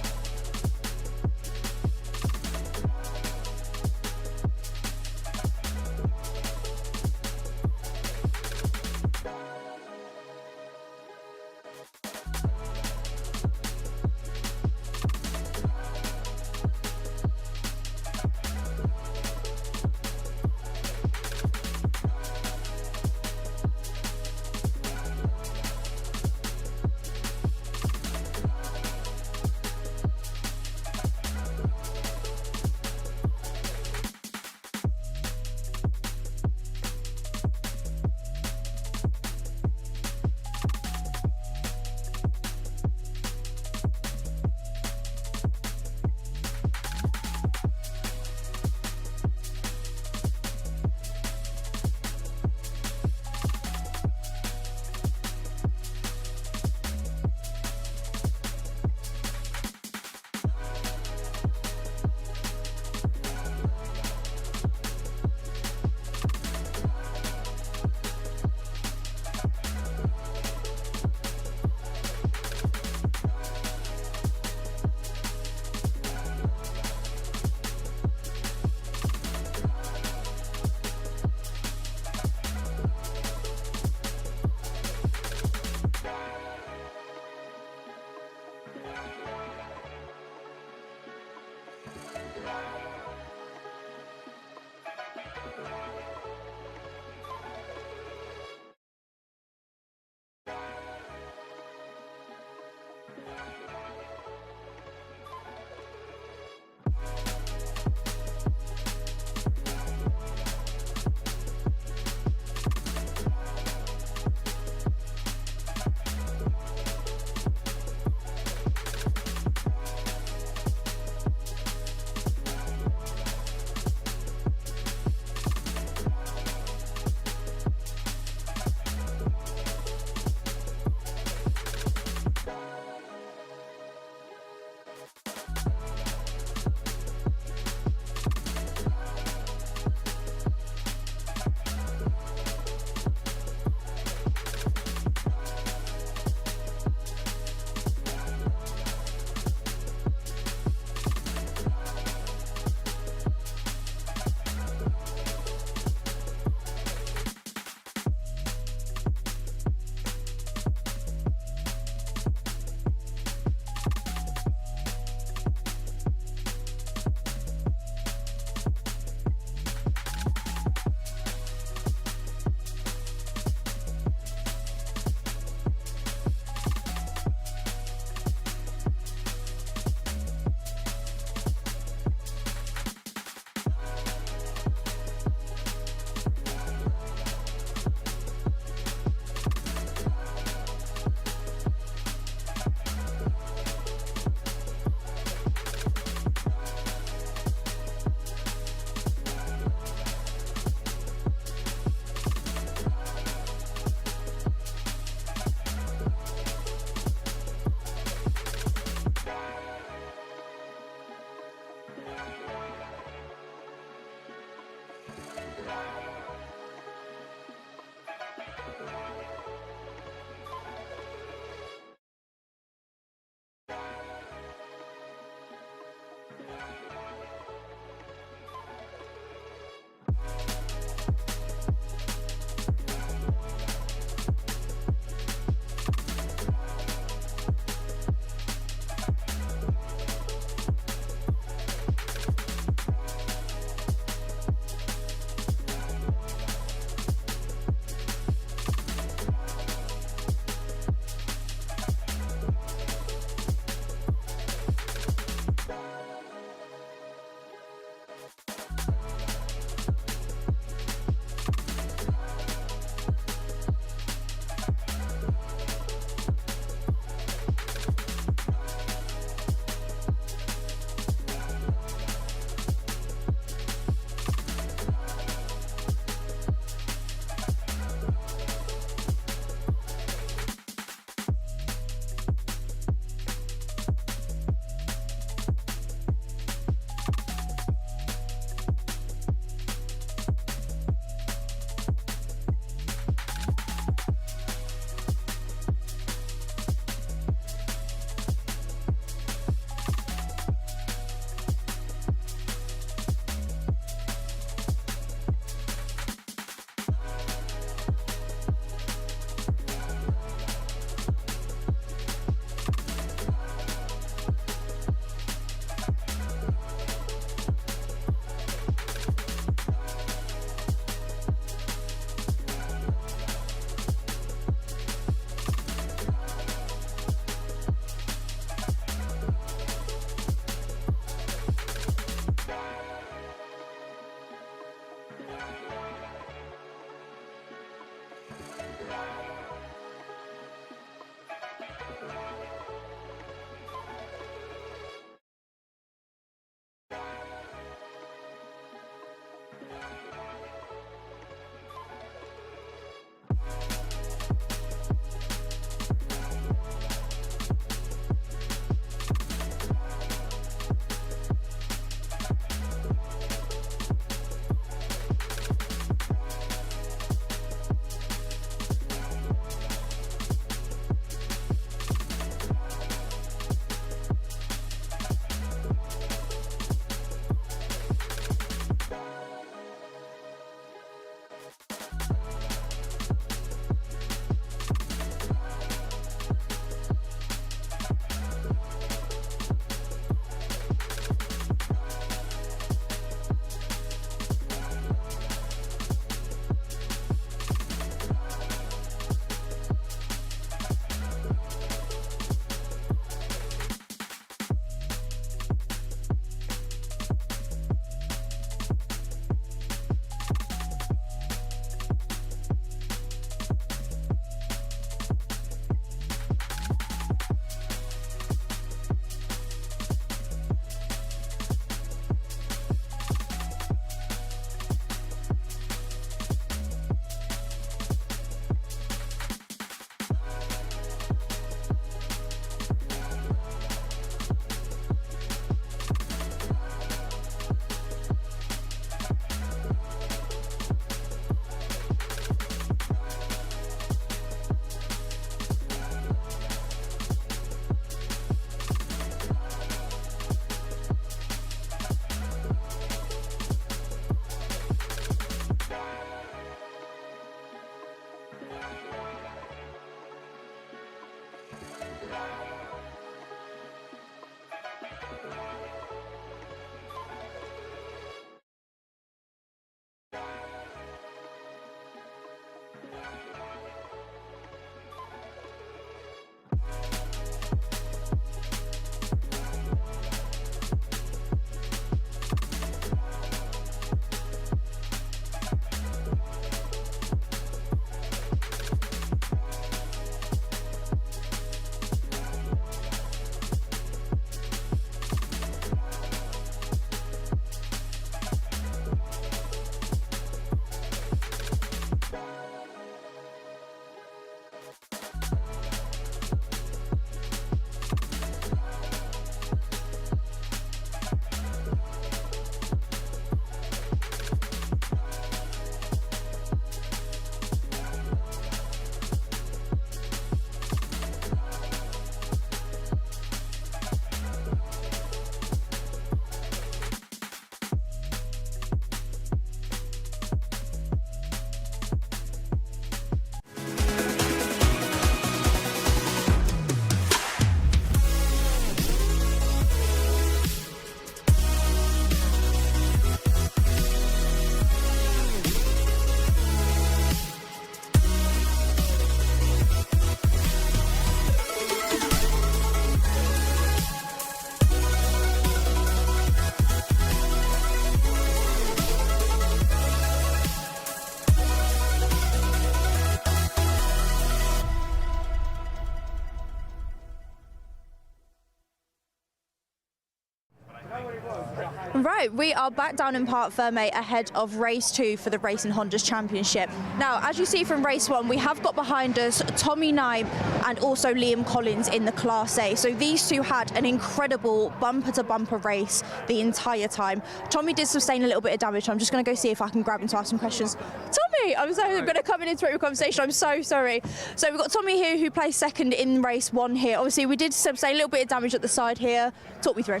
Right, we are back down in Parc Fermé ahead of race 2 for the Racing Hondas Championship. Now, as you see from race 1, we have got behind us Tommy Nye and also Liam Collins in the Class A. So these two had an incredible bumper-to-bumper race the entire time. Tommy did sustain a little bit of damage. I'm just going to go see if I can grab him to ask some questions. Tommy, I'm going to come in and interrupt your conversation. I'm so sorry. So we've got Tommy here who placed second in race 1 here. Obviously, we did sustain a little bit of damage at the side here. Talk me through.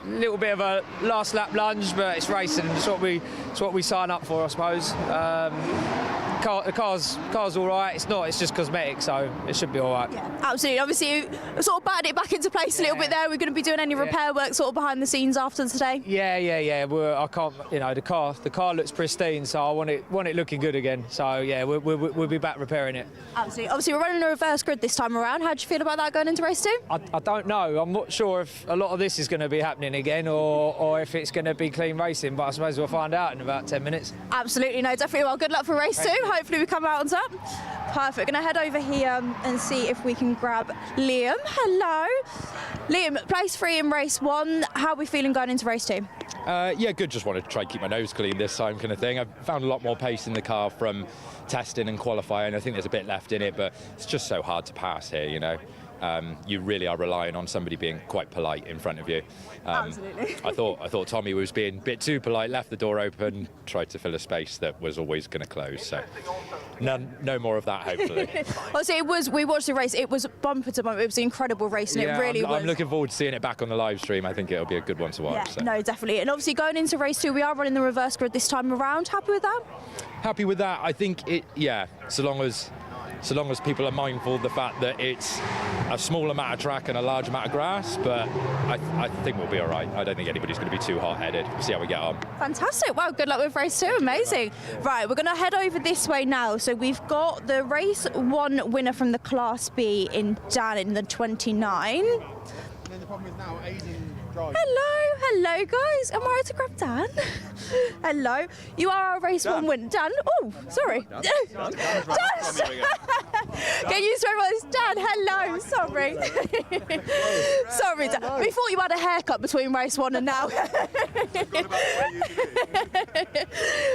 Little bit of a last lap lunge, but it's racing. It's what we sign up for, I suppose. The car's all right. It's not. It's just cosmetic, so it should be all right. Yeah, absolutely. Obviously, you sort of batted it back into place a little bit there. We're going to be doing any repair work sort of behind the scenes after today. Yeah. I can't. You know, the car looks pristine, so I want it looking good again. So yeah, we'll be back repairing it. Absolutely. Obviously, we're running a reverse grid this time around. How do you feel about that going into race 2? I don't know. I'm not sure if a lot of this is going to be happening again, or if it's going to be clean racing. But I suppose we'll find out in about 10 minutes. Absolutely. No, definitely. Well, good luck for race 2. Hopefully we come out on top. Perfect. Going to head over here and see if we can grab Liam. Hello. Liam, place 3 in race 1. How are we feeling going into race 2? Yeah, good. Just wanted to try and keep my nose clean this time, kind of thing. I've found a lot more pace in the car from testing and qualifying. I think there's a bit left in it, but it's just so hard to pass here, you know. You really are relying on somebody being quite polite in front of you. Absolutely. I thought Tommy was being a bit too polite, left the door open, tried to fill a space that was always going to close. So no more of that, hopefully. Honestly, we watched the race. It was bumper to bumper. It was an incredible race, and yeah, it really was. I'm looking forward to seeing it back on the live stream. I think it'll be a good one to watch. Yeah, So. no, definitely. And obviously going into race 2, we are running the reverse grid this time around. Happy with that? Happy with that. I think so long as people are mindful of the fact that it's a small amount of track and a large amount of grass, but I think we'll be all right. I don't think anybody's going to be too hot-headed. We'll see how we get on. Fantastic. Well, good luck with race 2. Amazing. Right, we're going to head over this way now. So we've got the race 1 winner from the Class B in Dan in the 29. And then the problem is now Aidan drives. Hello guys. Am I right to grab Dan? Hello. You are a race 1 winner. Dan. Oh, sorry. Dan. Get used to everyone's Dan. Hello. Sorry. Sorry, Dan. We thought you had a haircut between race 1 and now.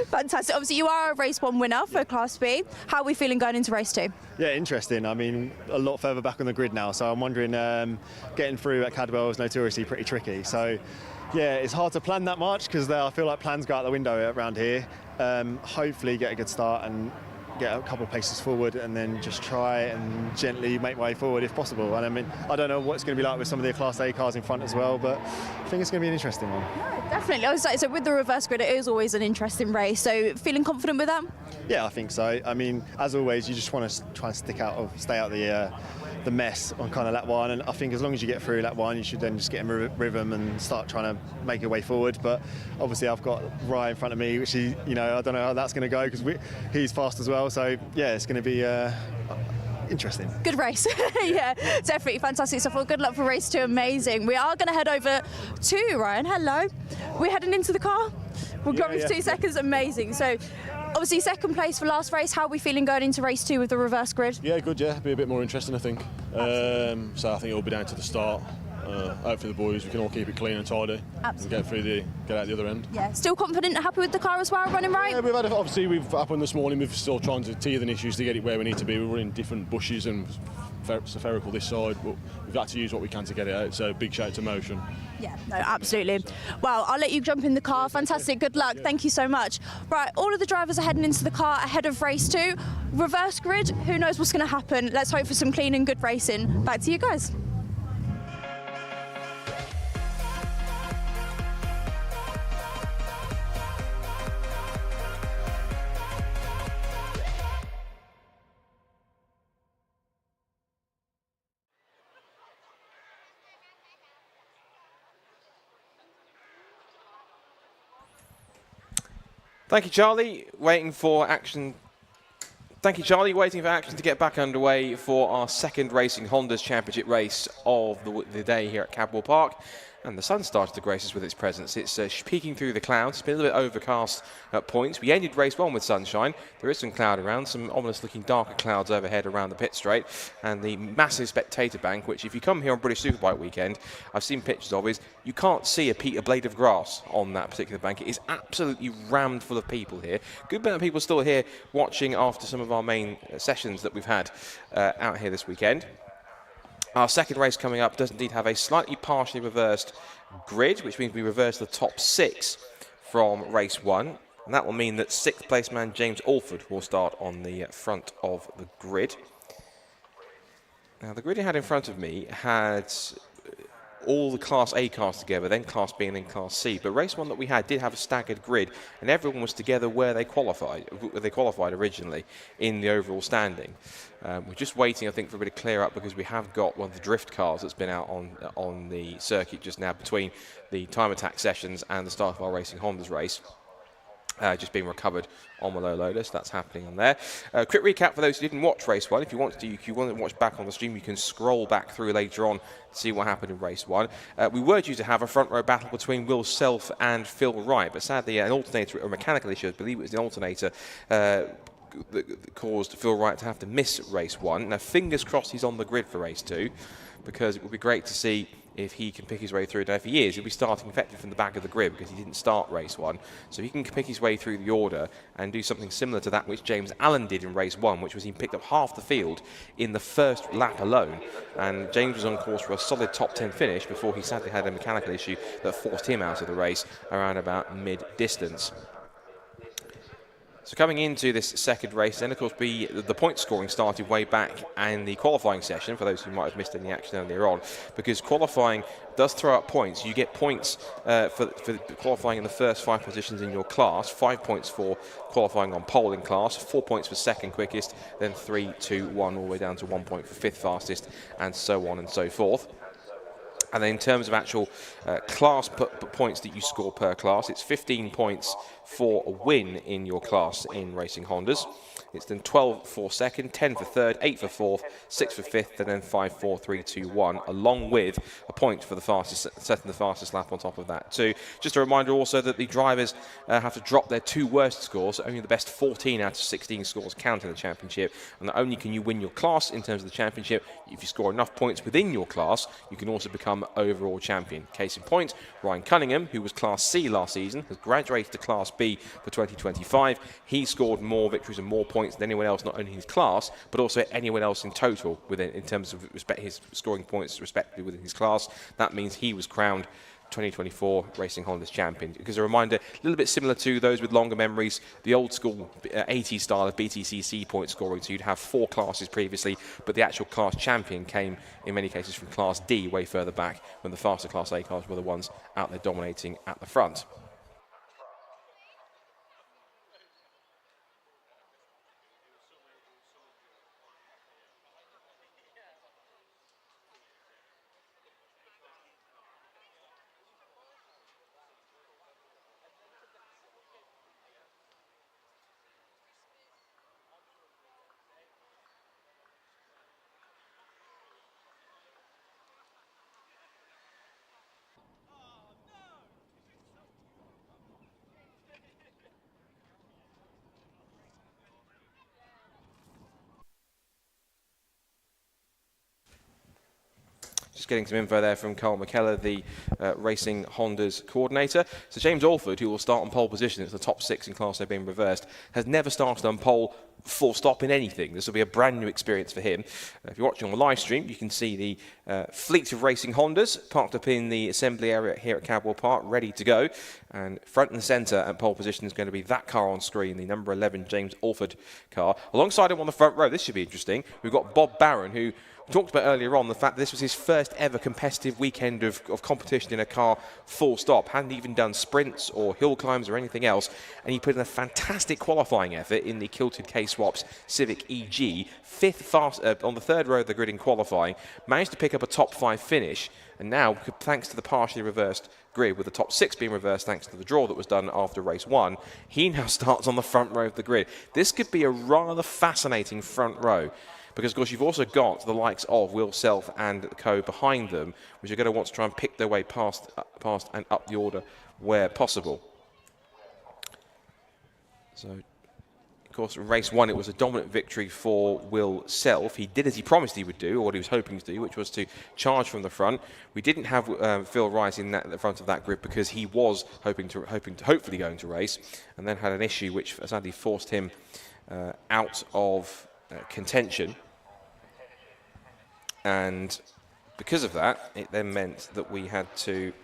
Fantastic. Obviously, you are a race 1 winner for Class B. How are we feeling going into race 2? Yeah, interesting. I mean, a lot further back on the grid now, so I'm wondering, getting through at Cadwell is notoriously pretty tricky. So, yeah, it's hard to plan that much because I feel like plans go out the window around here. Hopefully get a good start and get a couple of paces forward and then just try and gently make my way forward if possible. And I mean, I don't know what it's going to be like with some of the Class A cars in front as well, but I think it's going to be an interesting one. No, definitely. I was like, so with the reverse grid, it is always an interesting race. So feeling confident with that? Yeah, I think so. I mean, as always, you just want to try and stay out the mess on kind of lap 1, and I think as long as you get through lap 1, you should then just get in rhythm and start trying to make your way forward. But obviously I've got Ryan in front of me, which I don't know how that's going to go because he's fast as well. So yeah, it's going to be interesting. Good race. Yeah, definitely fantastic stuff. Well, good luck for race 2. Amazing. We are going to head over to Ryan. Hello. We're heading into the car. We'll grab you for 2 seconds. Amazing. So obviously second place for last race. How are we feeling going into race 2 with the reverse grid? Yeah, good. Yeah, be a bit more interesting, I think. So I think it'll be down to the start. Hopefully the boys, we can all keep it clean and tidy. Absolutely. And get out the other end. Yeah. Still confident and happy with the car as well, running right? Yeah, we've happened this morning. We're still trying to teething issues to get it where we need to be. We're running different bushes and spherical this side, but we've had to use what we can to get it out. So big shout out to Motion. Yeah, no, absolutely. Well, I'll let you jump in the car. Fantastic. Good luck. Thank you so much. Right, all of the drivers are heading into the car ahead of race 2. Reverse grid, who knows what's going to happen. Let's hope for some clean and good racing. Back to you guys. Thank you, Charlie. Waiting for action to get back underway for our second Racing Honda's Championship race of the day here at Cadwell Park. And the sun started to grace us with its presence. It's peeking through the clouds. It's been a little bit overcast at points. We ended race 1 with sunshine. There is some cloud around, some ominous-looking darker clouds overhead around the pit straight. And the massive spectator bank, which if you come here on British Superbike weekend, I've seen pictures of, is you can't see a blade of grass on that particular bank. It is absolutely rammed full of people here. Good amount of people still here watching after some of our main sessions that we've had out here this weekend. Our second race coming up does indeed have a slightly partially reversed grid, which means we reverse the top 6 from race 1. And that will mean that 6th place man James Alford will start on the front of the grid. Now, the grid I had in front of me had all the Class A cars together, then Class B and then Class C. But race 1 that we had did have a staggered grid, and everyone was together where they qualified originally in the overall standing. We're just waiting, I think, for a bit of clear up because we have got one of the drift cars that's been out on the circuit just now between the time attack sessions and the start of our Racing Honda's race. Just being recovered on the low loader, so that's happening on there. Quick recap for those who didn't watch race 1. If you want to watch back on the stream, you can scroll back through later on to see what happened in race 1. We were due to have a front row battle between Will Self and Phil Wright, but sadly an alternator or mechanical issue, I believe it was the alternator, that caused Phil Wright to have to miss race 1. Now, fingers crossed he's on the grid for race 2, because it would be great to see if he can pick his way through. Now, if he is, he'll be starting effectively from the back of the grid because he didn't start race 1. So he can pick his way through the order and do something similar to that which James Allen did in race 1, which was he picked up half the field in the first lap alone. And James was on course for a solid top 10 finish before he sadly had a mechanical issue that forced him out of the race around about mid-distance. So coming into this second race, then of course the point scoring started way back in the qualifying session, for those who might have missed any action earlier on, because qualifying does throw up points. You get points for qualifying in the first 5 positions in your class, 5 points for qualifying on pole in class, 4 points for second quickest, then 3, 2, 1, all the way down to 1 point for fifth fastest, and so on and so forth. And then in terms of actual class points that you score per class, it's 15 points for a win in your class in Racing Hondas. It's then 12 for second, 10 for third, 8 for fourth, 6 for fifth, and then 5, 4, 3, 2, 1, along with a point for the fastest, setting the fastest lap on top of that too. Just a reminder also that the drivers have to drop their 2 worst scores. Only the best 14 out of 16 scores count in the championship, and not only can you win your class in terms of the championship, if you score enough points within your class, you can also become overall champion. Case in point, Ryan Cunningham, who was Class C last season, has graduated to Class B for 2025. He scored more victories and more points than anyone else, not only in his class, but also anyone else in total within, in terms of his scoring points respectively within his class. That means he was crowned 2024 Racing Hondas champion. Because a reminder, a little bit similar to those with longer memories, the old school 80s style of BTCC point scoring, so you'd have 4 classes previously, but the actual class champion came in many cases from Class D, way further back, when the faster Class A cars were the ones out there dominating at the front. Just getting some info there from Carl McKellar, the Racing Hondas coordinator. So James Alford, who will start on pole position, it's the top 6 in class, they've been reversed, has never started on pole full stop in anything. This will be a brand new experience for him. If you're watching on the live stream, you can see the fleet of Racing Hondas parked up in the assembly area here at Cadwell Park, ready to go. And front and centre at pole position is going to be that car on screen, the number 11 James Alford car. Alongside him on the front row, this should be interesting, we've got Bob Barron, who talked about earlier on the fact that this was his first ever competitive weekend of competition in a car full stop. Hadn't even done sprints or hill climbs or anything else, and he put in a fantastic qualifying effort in the kilted K-Swaps Civic EG, 5th fast on the 3rd row of the grid in qualifying, managed to pick up a top 5 finish, and now, thanks to the partially reversed grid, with the top 6 being reversed thanks to the draw that was done after race 1, he now starts on the front row of the grid. This could be a rather fascinating front row, because, of course, you've also got the likes of Will Self and co behind them, which are going to want to try and pick their way past and up the order where possible. So, of course, in race 1, it was a dominant victory for Will Self. He did as he promised he would do, or what he was hoping to do, which was to charge from the front. We didn't have Phil Wright in the front of that grid because he was hopefully going to race, and then had an issue which sadly forced him out of contention. And because of that, it then meant that we had to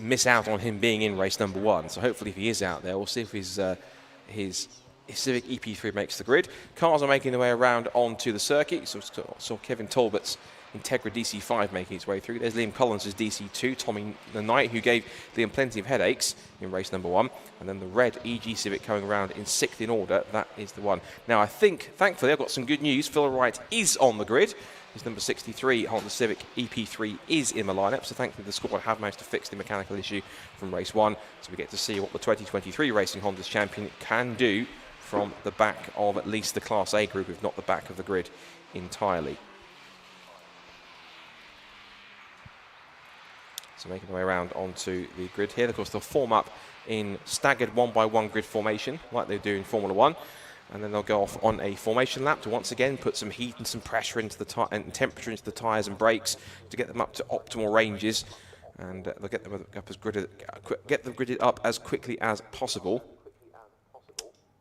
miss out on him being in race number 1. So hopefully if he is out there, we'll see if his Civic EP3 makes the grid. Cars are making their way around onto the circuit. So saw Kevin Talbot's Integra DC5 making its way through. There's Liam Collins' DC2, Tommy the Knight, who gave Liam plenty of headaches in race number 1. And then the red EG Civic coming around in 6th in order. That is the one. Now, I think, thankfully, I've got some good news. Phil Wright is on the grid. His number 63 Honda Civic EP3 is in the lineup. So thankfully, the squad have managed to fix the mechanical issue from race 1. So we get to see what the 2023 Racing Hondas champion can do from the back of at least the Class A group, if not the back of the grid entirely. So making their way around onto the grid here. Of course, they'll form up in staggered 1x1 grid formation, like they do in Formula 1. And then they'll go off on a formation lap to once again put some heat and some pressure into the and temperature into the tyres and brakes to get them up to optimal ranges, and they'll get them gridded up as quickly as possible.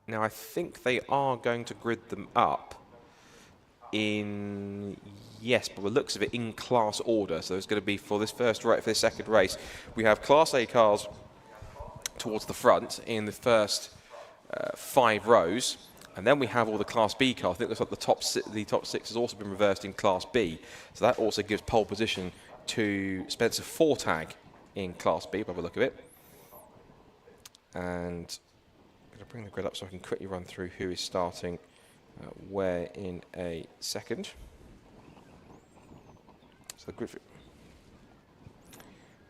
Now I think they are going to grid them up in, yes, but the looks of it, in class order. So it's going to be for this second race. We have Class A cars towards the front in the first 5 rows. And then we have all the Class B cars. I think looks like the top 6 has also been reversed in Class B. So that also gives pole position to Spencer Fortag in Class B, by the look of it. And I'm going to bring the grid up so I can quickly run through who is starting where in a second. So the grid,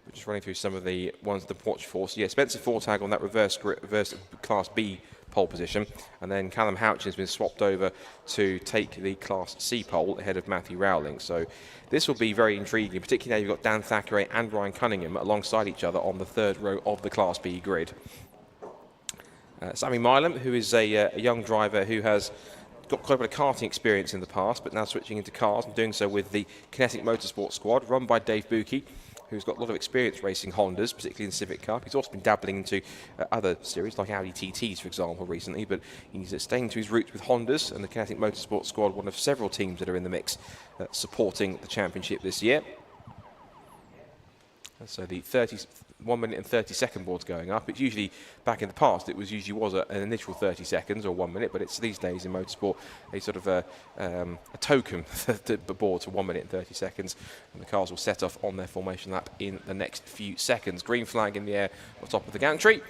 we're just running through some of the ones to watch for. So yeah, Spencer Fortag on that reverse Class B pole position, and then Callum Houchin has been swapped over to take the Class C pole ahead of Matthew Rowling. So this will be very intriguing, particularly now you've got Dan Thackeray and Ryan Cunningham alongside each other on the 3rd row of the Class B grid. Sammy Milam, who is a young driver who has got quite a bit of karting experience in the past, but now switching into cars and doing so with the Kinetic Motorsport squad, run by Dave Buki, who's got a lot of experience racing Hondas, particularly in Civic Cup. He's also been dabbling into other series, like Audi TTs, for example, recently, but he's staying to his roots with Hondas, and the Kinetic Motorsport squad, one of several teams that are in the mix supporting the championship this year. And so the 1 minute and 30 second board's going up. It's usually, back in the past, it was an initial 30 seconds or 1 minute, but it's these days in motorsport a sort of a token board to 1 minute and 30 seconds, and the cars will set off on their formation lap in the next few seconds. Green flag in the air on top of the gantry,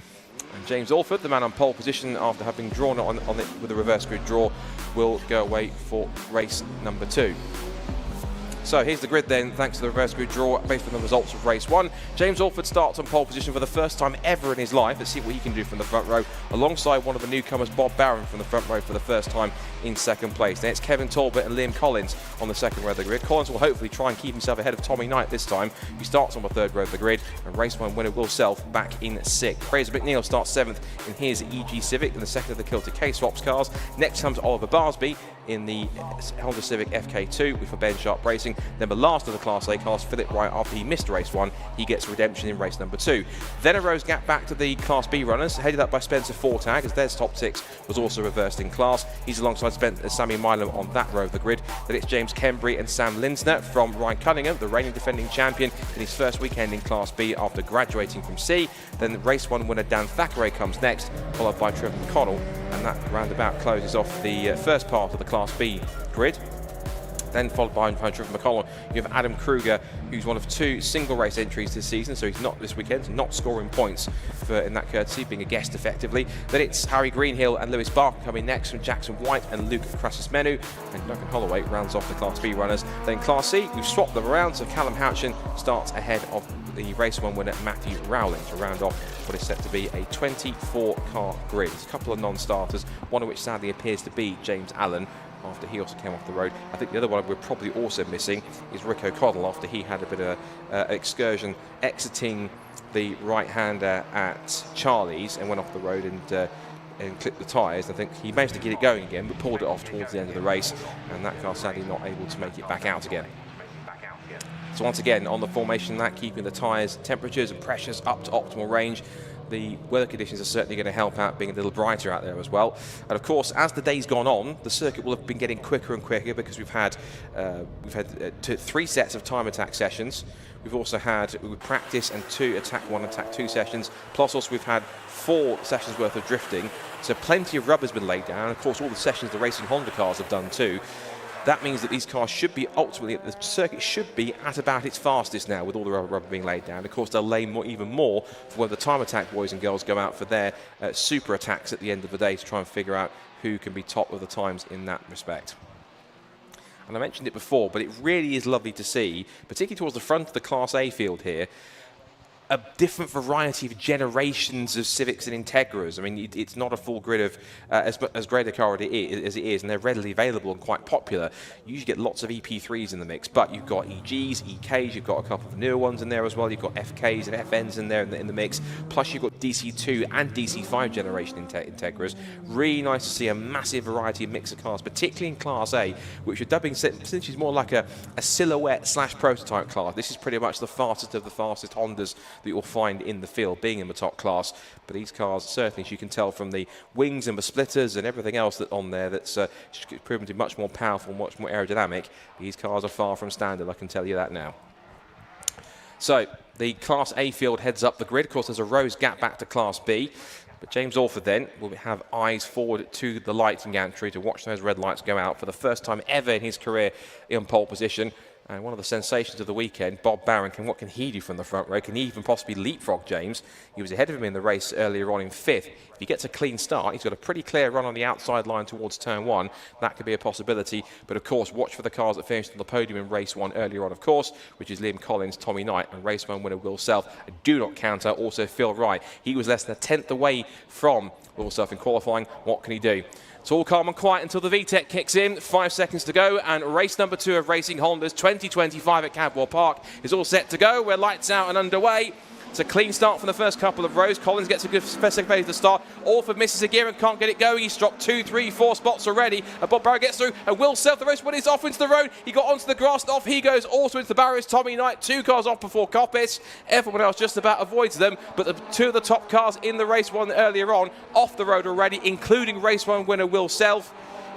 and James Alford, the man on pole position after having drawn on it with a reverse grid draw, will go away for race number 2. So here's the grid then, thanks to the reverse grid draw based on the results of race 1. James Alford starts on pole position for the first time ever in his life. Let's see what he can do from the front row, alongside one of the newcomers, Bob Barron, from the front row for the first time in second place. Then it's Kevin Talbot and Liam Collins on the second row of the grid. Collins will hopefully try and keep himself ahead of Tommy Knight this time. He starts on the 3rd row of the grid, and race 1 winner Will Self back in 6th. Fraser McNeil starts 7th in his EG Civic, in the second of the Kilter K-Swaps cars. Next comes Oliver Barsby in the Honda Civic FK2 with Ben Sharp Racing. Then the last of the Class A cars, Philip Wright, after he missed race 1, he gets redemption in race number 2. Then a rose gap back to the Class B runners, headed up by Spencer Fortag, as their top 6 was also reversed in class. He's alongside Sammy Milam on that row of the grid. Then it's James Kembry and Sam Linsner from Ryan Cunningham, the reigning defending champion in his first weekend in Class B after graduating from C. Then race 1 winner Dan Thackeray comes next, followed by Trevor McConnell, and that roundabout closes off the first part of the Class B grid. Then followed by Trevor McConnell, you have Adam Kruger, who's one of 2 single race entries this season, so he's not this weekend, not scoring points in that courtesy, being a guest effectively. Then it's Harry Greenhill and Lewis Barker coming next from Jackson White and Luke Crassus-Menu, and Duncan Holloway rounds off the Class B runners. Then Class C, we've swapped them around, so Callum Houchin starts ahead of the race 1 winner Matthew Rowling to round off what is set to be a 24-car grid. There's a couple of non-starters, one of which sadly appears to be James Allen, after he also came off the road. I think the other one we're probably also missing is Rick O'Connell, after he had a bit of excursion exiting the right-hander at Charlie's and went off the road and clipped the tyres. I think he managed to get it going again, but pulled it off towards the end of the race, and that car sadly not able to make it back out again. So once again, on the formation lap, keeping the tyres, temperatures and pressures up to optimal range. The weather conditions are certainly going to help out, being a little brighter out there as well. And of course, as the day's gone on, the circuit will have been getting quicker and quicker, because we've had 3 sets of time attack sessions. We've also had practice and 2 attack 1, attack 2 sessions. Plus also we've had 4 sessions worth of drifting. So plenty of rubber's been laid down. And of course, all the sessions the racing Honda cars have done too. That means that these cars should be ultimately, the circuit should be at about its fastest now, with all the rubber being laid down. Of course, they'll lay even more for when the time attack boys and girls go out for their super attacks at the end of the day to try and figure out who can be top of the times in that respect. And I mentioned it before, but it really is lovely to see, particularly towards the front of the Class A field here, a different variety of generations of Civics and Integras. I mean, it's not a full grid of as great a car as it is, and they're readily available and quite popular. You usually get lots of EP3s in the mix, but you've got EGs, EKs, you've got a couple of newer ones in there as well. You've got FKs and FNs in there in the mix. Plus, you've got DC2 and DC5 generation Integras. Really nice to see a massive variety of mix of cars, particularly in Class A, which are dubbing essentially more like a silhouette / prototype class. This is pretty much the fastest of the fastest Hondas that you'll find in the field, being in the top class. But these cars, certainly, as you can tell from the wings and the splitters and everything else that on there, that's proven to be much more powerful, much more aerodynamic. These cars are far from standard, I can tell you that now. So the Class A field heads up the grid. Of course, there's a rose gap back to Class B. But James Alford then will have eyes forward to the lighting gantry to watch those red lights go out for the first time ever in his career in pole position. And one of the sensations of the weekend, Bob Barron, what can he do from the front row? Can he even possibly leapfrog James? He was ahead of him in the race earlier on in 5th. If he gets a clean start, he's got a pretty clear run on the outside line towards turn 1. That could be a possibility. But of course, watch for the cars that finished on the podium in race 1 earlier on, of course, which is Liam Collins, Tommy Knight, and race 1 winner Will Self. And do not count out also Phil Wright. He was less than a 10th away from Will Self in qualifying. What can he do? It's all calm and quiet until the VTEC kicks in. 5 seconds to go, and race number 2 of Racing Honda's 2025 at Cadwell Park is all set to go. We're lights out and underway. It's a clean start from the first couple of rows. Collins gets a good second phase to start. Alford misses a gear and can't get it going. He's dropped 2, 3, 4 spots already. And Bob Barrow gets through. And Will Self, the race winner, is off into the road. He got onto the grass and off he goes. Also into the barriers. Tommy Knight, 2 cars off before Coppis. Everyone else just about avoids them. But the 2 of the top cars in the race 1 earlier on off the road already, including race 1 winner Will Self.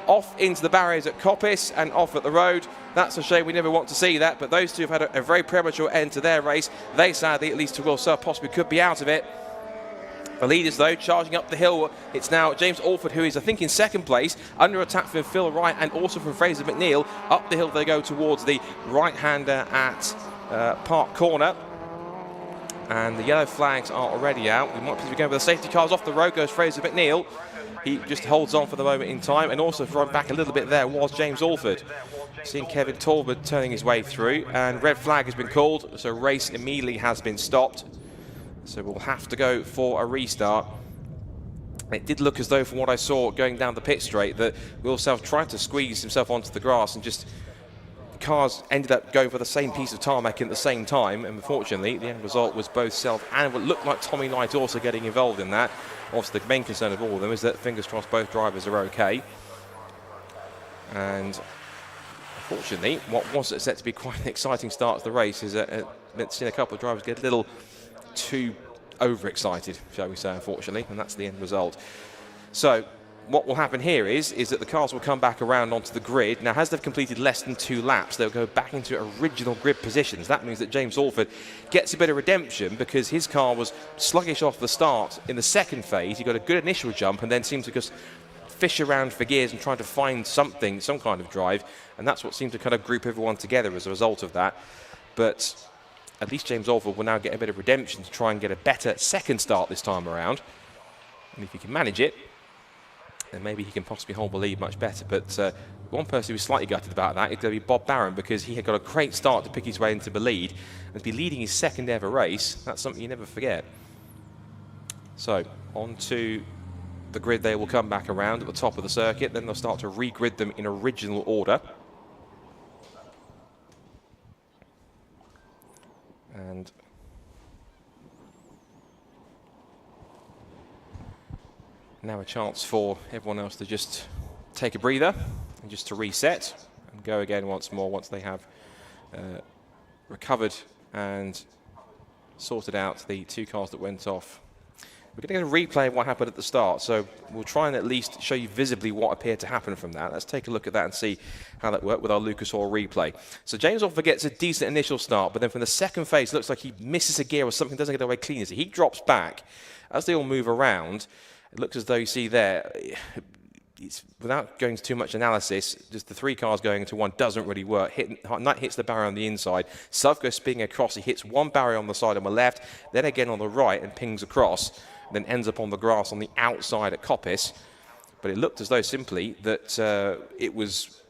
Off into the barriers at Coppis and off at the road. That's a shame. We never want to see that. But those 2 have had a very premature end to their race. They sadly, at least to Will Self, possibly could be out of it. The leaders, though, charging up the hill. It's now James Alford, who is, I think, in 2nd place, under attack from Phil Wright and also from Fraser McNeil. Up the hill they go towards the right-hander at Park Corner. And the yellow flags are already out. We might be going with the safety cars off the road. Goes Fraser McNeil. He just holds on for the moment in time, and also run back a little bit there was James Alford. Seeing Kevin Talbot turning his way through, and red flag has been called, so race immediately has been stopped. So we'll have to go for a restart. It did look as though, from what I saw going down the pit straight, that Will Self tried to squeeze himself onto the grass, and just cars ended up going for the same piece of tarmac at the same time, and unfortunately the end result was both Self and what looked like Tommy Knight also getting involved in that. Obviously, the main concern of all of them is that, fingers crossed, both drivers are okay. And unfortunately, what was set to be quite an exciting start to the race is that we've seen a couple of drivers get a little too overexcited, shall we say, unfortunately, and that's the end result. So what will happen here is that the cars will come back around onto the grid. Now, as they've completed less than 2 laps, they'll go back into original grid positions. That means that James Alford gets a bit of redemption because his car was sluggish off the start in the 2nd phase. He got a good initial jump and then seemed to just fish around for gears and try to find something, some kind of drive, and that's what seemed to kind of group everyone together as a result of that. But at least James Alford will now get a bit of redemption to try and get a better 2nd start this time around. And if he can manage it, and maybe he can possibly hold the lead much better. But one person who's slightly gutted about that is going to be Bob Barron, because he had got a great start to pick his way into the lead and to be leading his 2nd ever race. That's something you never forget. So on to the grid they will come back around at the top of the circuit. Then they'll start to re-grid them in original order. And now a chance for everyone else to just take a breather and just to reset and go again once more once they have recovered and sorted out the 2 cars that went off. We're going to get a replay of what happened at the start, so we'll try and at least show you visibly what appeared to happen from that. Let's take a look at that and see how that worked with our Lucas Oil replay. So James Alford gets a decent initial start, but then from the 2nd phase, it looks like he misses a gear or something, doesn't get away clean. He drops back. As they all move around, it looks as though you see there, it's, without going into too much analysis, just the 3 cars going into one doesn't really work. Knight hits the barrier on the inside. Self goes spinning across. He hits one barrier on the side on the left, then again on the right and pings across, then ends up on the grass on the outside at Coppis. But it looked as though simply that it was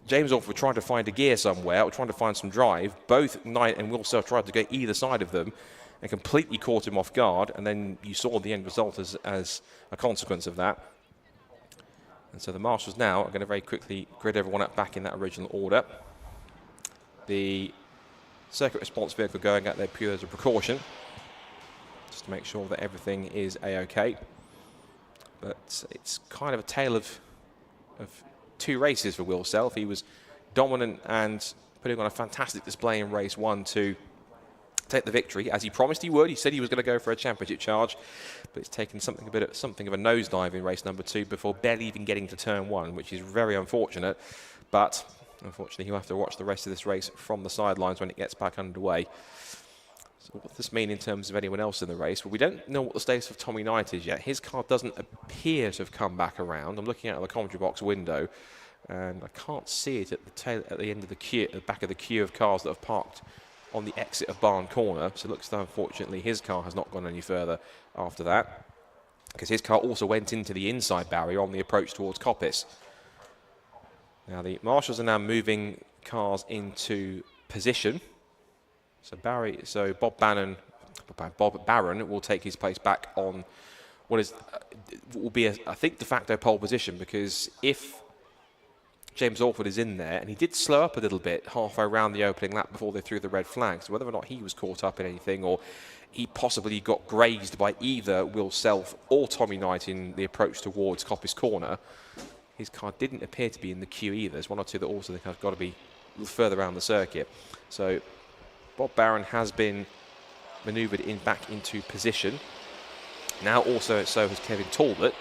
James Orford trying to find a gear somewhere or trying to find some drive. Both Knight and Will Self tried to go either side of them and completely caught him off guard. And then you saw the end result as a consequence of that. And so the marshals now are going to very quickly grid everyone up back in that original order. The circuit response vehicle going out there purely as a precaution, just to make sure that everything is A-OK. But it's kind of a tale of two races for Will Self. He was dominant and putting on a fantastic display in race 1 to take the victory, as he promised he would. He said he was going to go for a championship charge, but it's taken something of a nosedive in race number 2 before barely even getting to turn 1, which is very unfortunate. But unfortunately, he'll have to watch the rest of this race from the sidelines when it gets back underway. So what does this mean in terms of anyone else in the race? Well, we don't know what the status of Tommy Knight is yet. His car doesn't appear to have come back around. I'm looking out of the commentary box window, and I can't see it at the end of the queue, at the back of the queue of cars that have parked on the exit of Barn Corner. So it looks like, unfortunately, his car has not gone any further after that, because his car also went into the inside barrier on the approach towards Coppice. Now the marshals are now moving cars into position. So Bob Barron will take his place back on what will be I think de facto pole position, because if James Orford is in there, and he did slow up a little bit halfway around the opening lap before they threw the red flag, so whether or not he was caught up in anything or he possibly got grazed by either Will Self or Tommy Knight in the approach towards Coppice Corner, his car didn't appear to be in the queue either. There's one or two that also think have got to be a little further around the circuit. So Bob Barron has been manoeuvred back into position. Now also so has Kevin Talbot.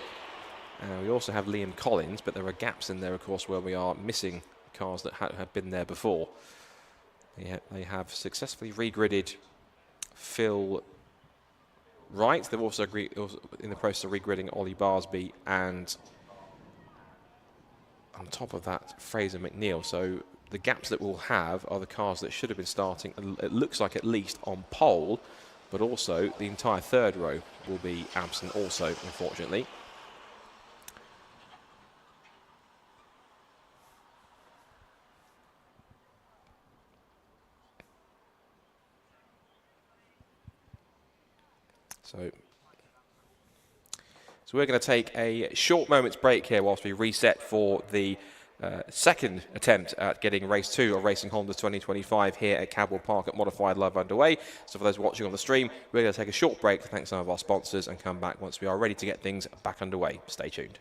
We also have Liam Collins, but there are gaps in there, of course, where we are missing cars that have been there before. They have successfully regridded Phil Wright. They've also in the process of regridding Ollie Barsby, and on top of that, Fraser McNeil. So the gaps that we'll have are the cars that should have been starting, it looks like, at least on pole, but also the entire third row will be absent also, unfortunately. So we're going to take a short moment's break here whilst we reset for the second attempt at getting race 2 of Racing Honda's 2025 here at Cadwell Park at Modified Live underway. So for those watching on the stream, we're going to take a short break to thank some of our sponsors and come back once we are ready to get things back underway. Stay tuned.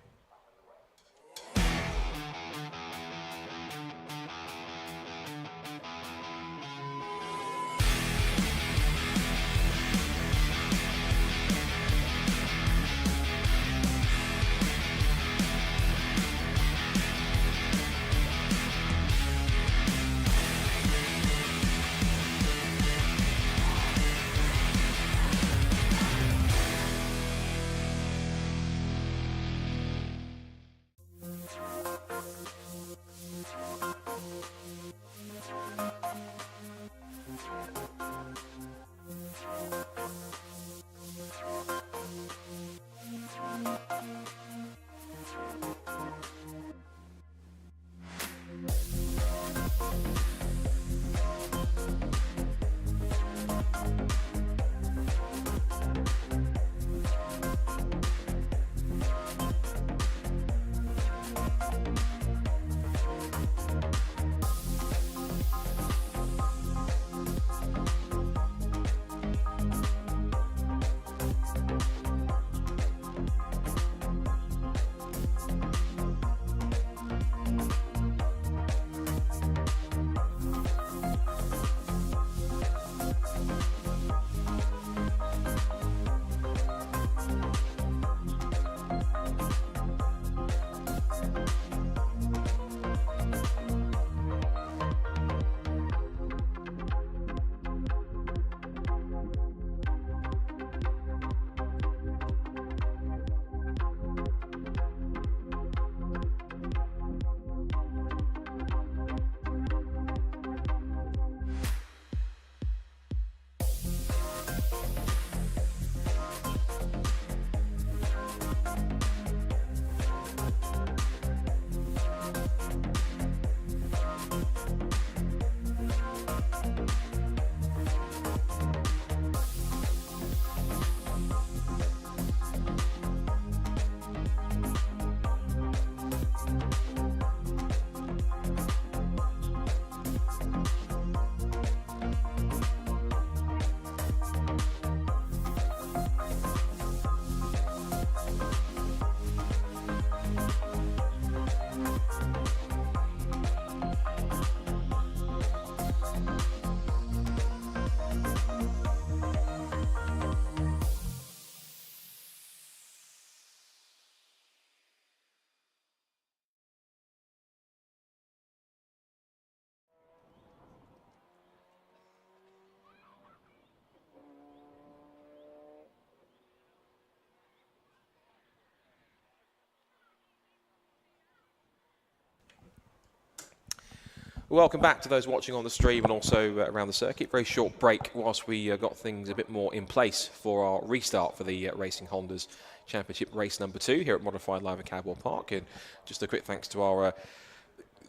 Welcome back to those watching on the stream and also around the circuit. Very short break whilst we got things a bit more in place for our restart for the Racing Hondas Championship race number 2 here at Modified Live at Cadwell Park. And just a quick thanks to our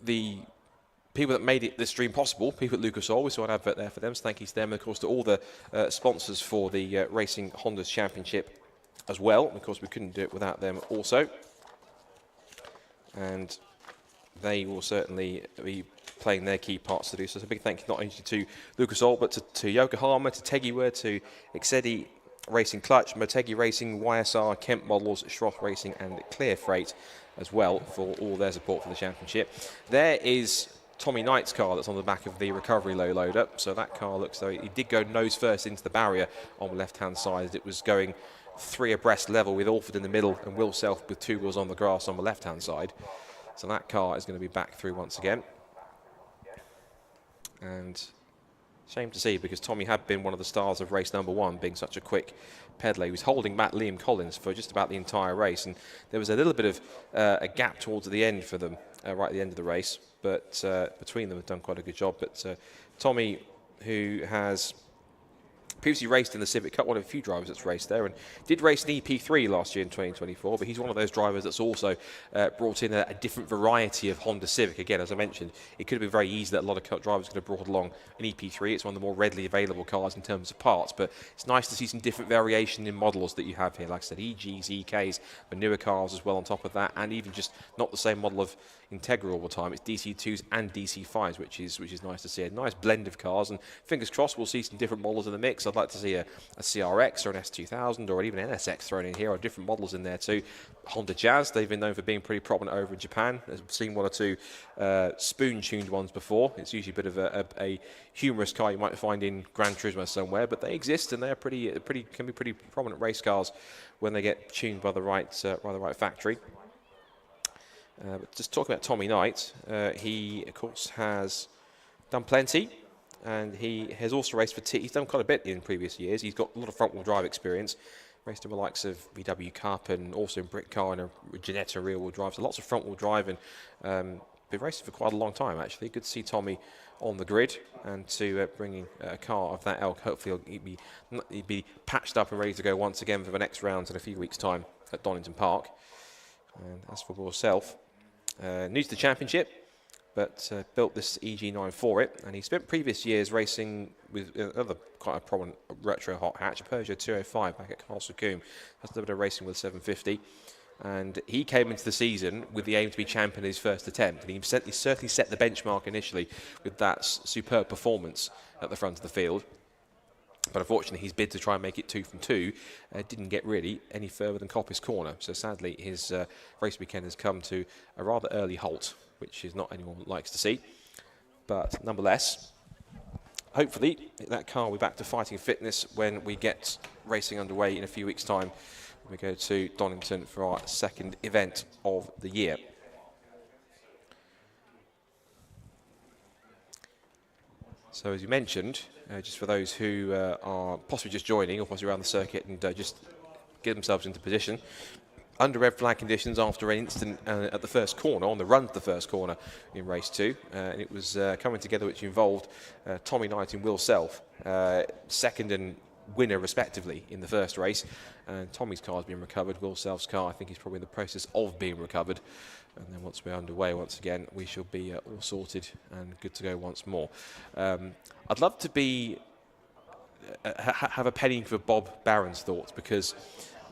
the people that made this stream possible, people at Lucas Oil. We saw an advert there for them, so thank you to them. And of course to all the sponsors for the Racing Hondas Championship as well. And of course we couldn't do it without them also. And they will certainly be playing their key parts to do so. So a big thank you not only to Lucas Oil, but to Yokohama, to Tegiwa, to Exedi Racing Clutch, Motegi Racing, YSR, Kemp Models, Schroth Racing and Clear Freight as well for all their support for the championship. There is Tommy Knight's car that's on the back of the recovery low loader. So that car looks though he did go nose first into the barrier on the left-hand side. It was going 3 abreast level with Alford in the middle and Will Self with 2 wheels on the grass on the left-hand side. So that car is going to be back through once again. And shame to see, because Tommy had been one of the stars of race number 1, being such a quick peddler. He was holding back Liam Collins for just about the entire race, and there was a little bit of a gap towards the end for them, right at the end of the race, but between them have done quite a good job. But Tommy, who has previously raced in the Civic Cup, one of a few drivers that's raced there, and did race an EP3 last year in 2024, but he's one of those drivers that's also brought in a different variety of Honda Civic. Again, as I mentioned, it could have been very easy that a lot of drivers could have brought along an EP3. It's one of the more readily available cars in terms of parts, but it's nice to see some different variation in models that you have here. Like I said, EGs, EKs, the newer cars as well on top of that, and even just not the same model of Integra all the time. It's DC2s and DC5s, which is nice to see. A nice blend of cars, and fingers crossed we'll see some different models in the mix. I'd like to see a CRX or an S2000 or even an NSX thrown in here, or different models in there too. Honda Jazz, they've been known for being pretty prominent over in Japan. I've seen 1 or 2 spoon-tuned ones before. It's usually a bit of a humorous car you might find in Gran Turismo somewhere, but they exist and they're can be pretty prominent race cars when they get tuned by the right factory. But just talking about Tommy Knight, he of course has done plenty, and he has also raced for he's done quite a bit in previous years. He's got a lot of front-wheel drive experience, raced in the likes of VW Cup and also in Brit Car and a Ginetta rear-wheel drive, so lots of front-wheel drive, and been racing for quite a long time actually. Good to see Tommy on the grid, and to bringing a car of that ilk. Hopefully he'll be patched up and ready to go once again for the next rounds in a few weeks' time at Donington Park. And as for Will Self, new to the championship, but built this EG9 for it, and he spent previous years racing with another quite a prominent retro hot hatch, a Peugeot 205 back at Castle Combe. Has done a bit of racing with 750, and he came into the season with the aim to be champion in his first attempt, and he certainly set the benchmark initially with that superb performance at the front of the field. But unfortunately, his bid to try and make it 2 from 2 didn't get really any further than Coppice Corner. So sadly, his race weekend has come to a rather early halt, which is not anyone likes to see. But nonetheless, hopefully that car will be back to fighting fitness when we get racing underway in a few weeks' time. We go to Donington for our second event of the year. So as you mentioned, just for those who are possibly just joining or possibly around the circuit and just get themselves into position, under red flag conditions after an incident at the first corner, on the run to the first corner in race 2, and it was coming together which involved Tommy Knight and Will Self, second and winner respectively in the first race. And Tommy's car has been recovered. Will Self's car, I think, is probably in the process of being recovered. And then once we're underway once again, we shall be all sorted and good to go once more. I'd love to be have a penny for Bob Barron's thoughts, because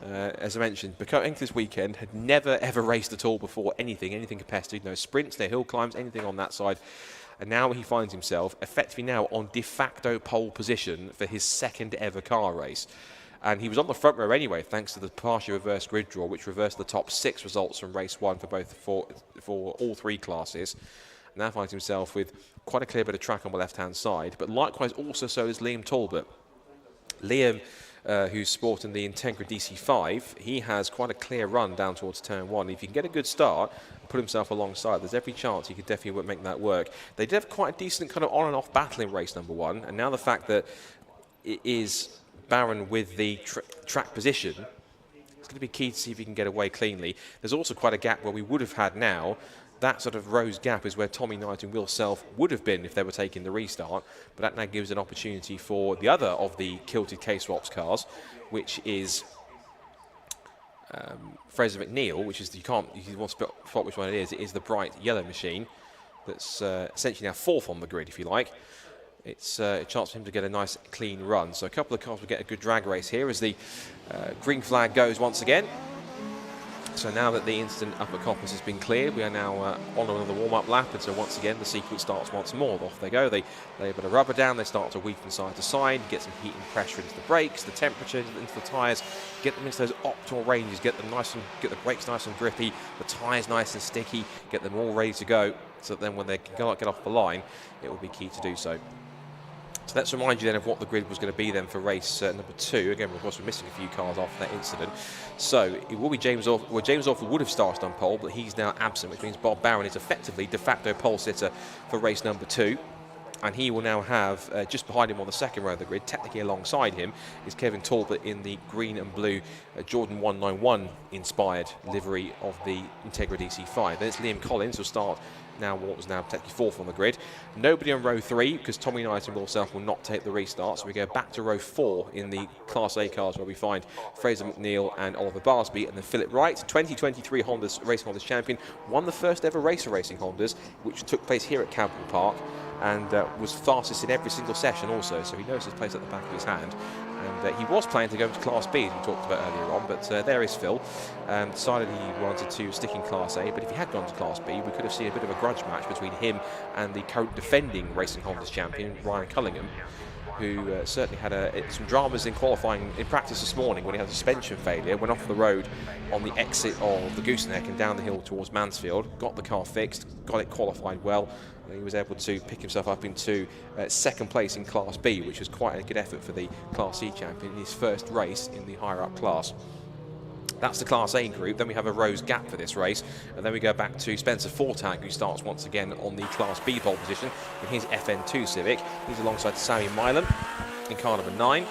as I mentioned, Becoming this weekend had never ever raced at all before, anything competitive, no sprints, no hill climbs, anything on that side. And now he finds himself effectively now on de facto pole position for his second ever car race. And he was on the front row anyway, thanks to the partial reverse grid draw, which reversed the top 6 results from race 1 for all 3 classes. And now finds himself with quite a clear bit of track on the left-hand side, but likewise also so is Liam Talbot. Liam, who's sporting the Integra DC5, he has quite a clear run down towards turn 1. If he can get a good start and put himself alongside, there's every chance he could definitely make that work. They did have quite a decent kind of on and off battle in race number 1, and now the fact that it is Barron with the track position, it's going to be key to see if he can get away cleanly. There's also quite a gap where we would have had now that sort of rose gap is where Tommy Knight and Will Self would have been if they were taking the restart, but that now gives an opportunity for the other of the kilted K-Swaps cars, which is Fraser McNeil, which is, if you want to spot which one it is the bright yellow machine that's essentially now fourth on the grid, if you like. It's a chance for him to get a nice clean run. So a couple of cars will get a good drag race here as the green flag goes once again. So now that the incident up at Coppers has been cleared, we are now on another warm-up lap, and so once again the sequence starts once more. Off they go, they lay a bit of rubber down, they start to weave from side to side, get some heat and pressure into the brakes, the temperature into the tyres, get them into those optimal ranges, get the brakes nice and grippy, the tyres nice and sticky, get them all ready to go, so that then when they get off the line, it will be key to do so. So let's remind you then of what the grid was going to be then for race number 2. Again, of course, we're missing a few cars after that incident. So it will be James Orford. Well, James Orford would have started on pole, but he's now absent, which means Bob Barron is effectively de facto pole sitter for race number 2. And he will now have, just behind him on the second row of the grid, technically alongside him, is Kevin Talbot in the green and blue Jordan 191 inspired livery of the Integra DC5. Then it's Liam Collins who'll start now what was now technically fourth on the grid. Nobody on row 3 because Tommy Knight and Will Self will not take the restart, so we go back to row 4 in the Class A cars where we find Fraser McNeil and Oliver Barsby, and then Philip Wright, 2023 Racing Hondas champion, won the first ever race for Racing Hondas, which took place here at Cadwell Park, and was fastest in every single session also, so he knows his place at the back of his hand. And he was planning to go into Class B, as we talked about earlier on, but there is Phil. Decided he wanted to stick in Class A, but if he had gone to Class B, we could have seen a bit of a grudge match between him and the current defending Racing Hondas champion, Ryan Cullingham, who certainly had some dramas in qualifying in practice this morning when he had a suspension failure, went off the road on the exit of the Gooseneck and down the hill towards Mansfield, got the car fixed, got it qualified well, and he was able to pick himself up into second place in Class B, which was quite a good effort for the Class C champion in his first race in the higher up class. That's the Class A group. Then we have a rose gap for this race, and then we go back to Spencer Fortag, who starts once again on the Class B pole position in his FN2 Civic. He's alongside Sammy Milan in car number 9.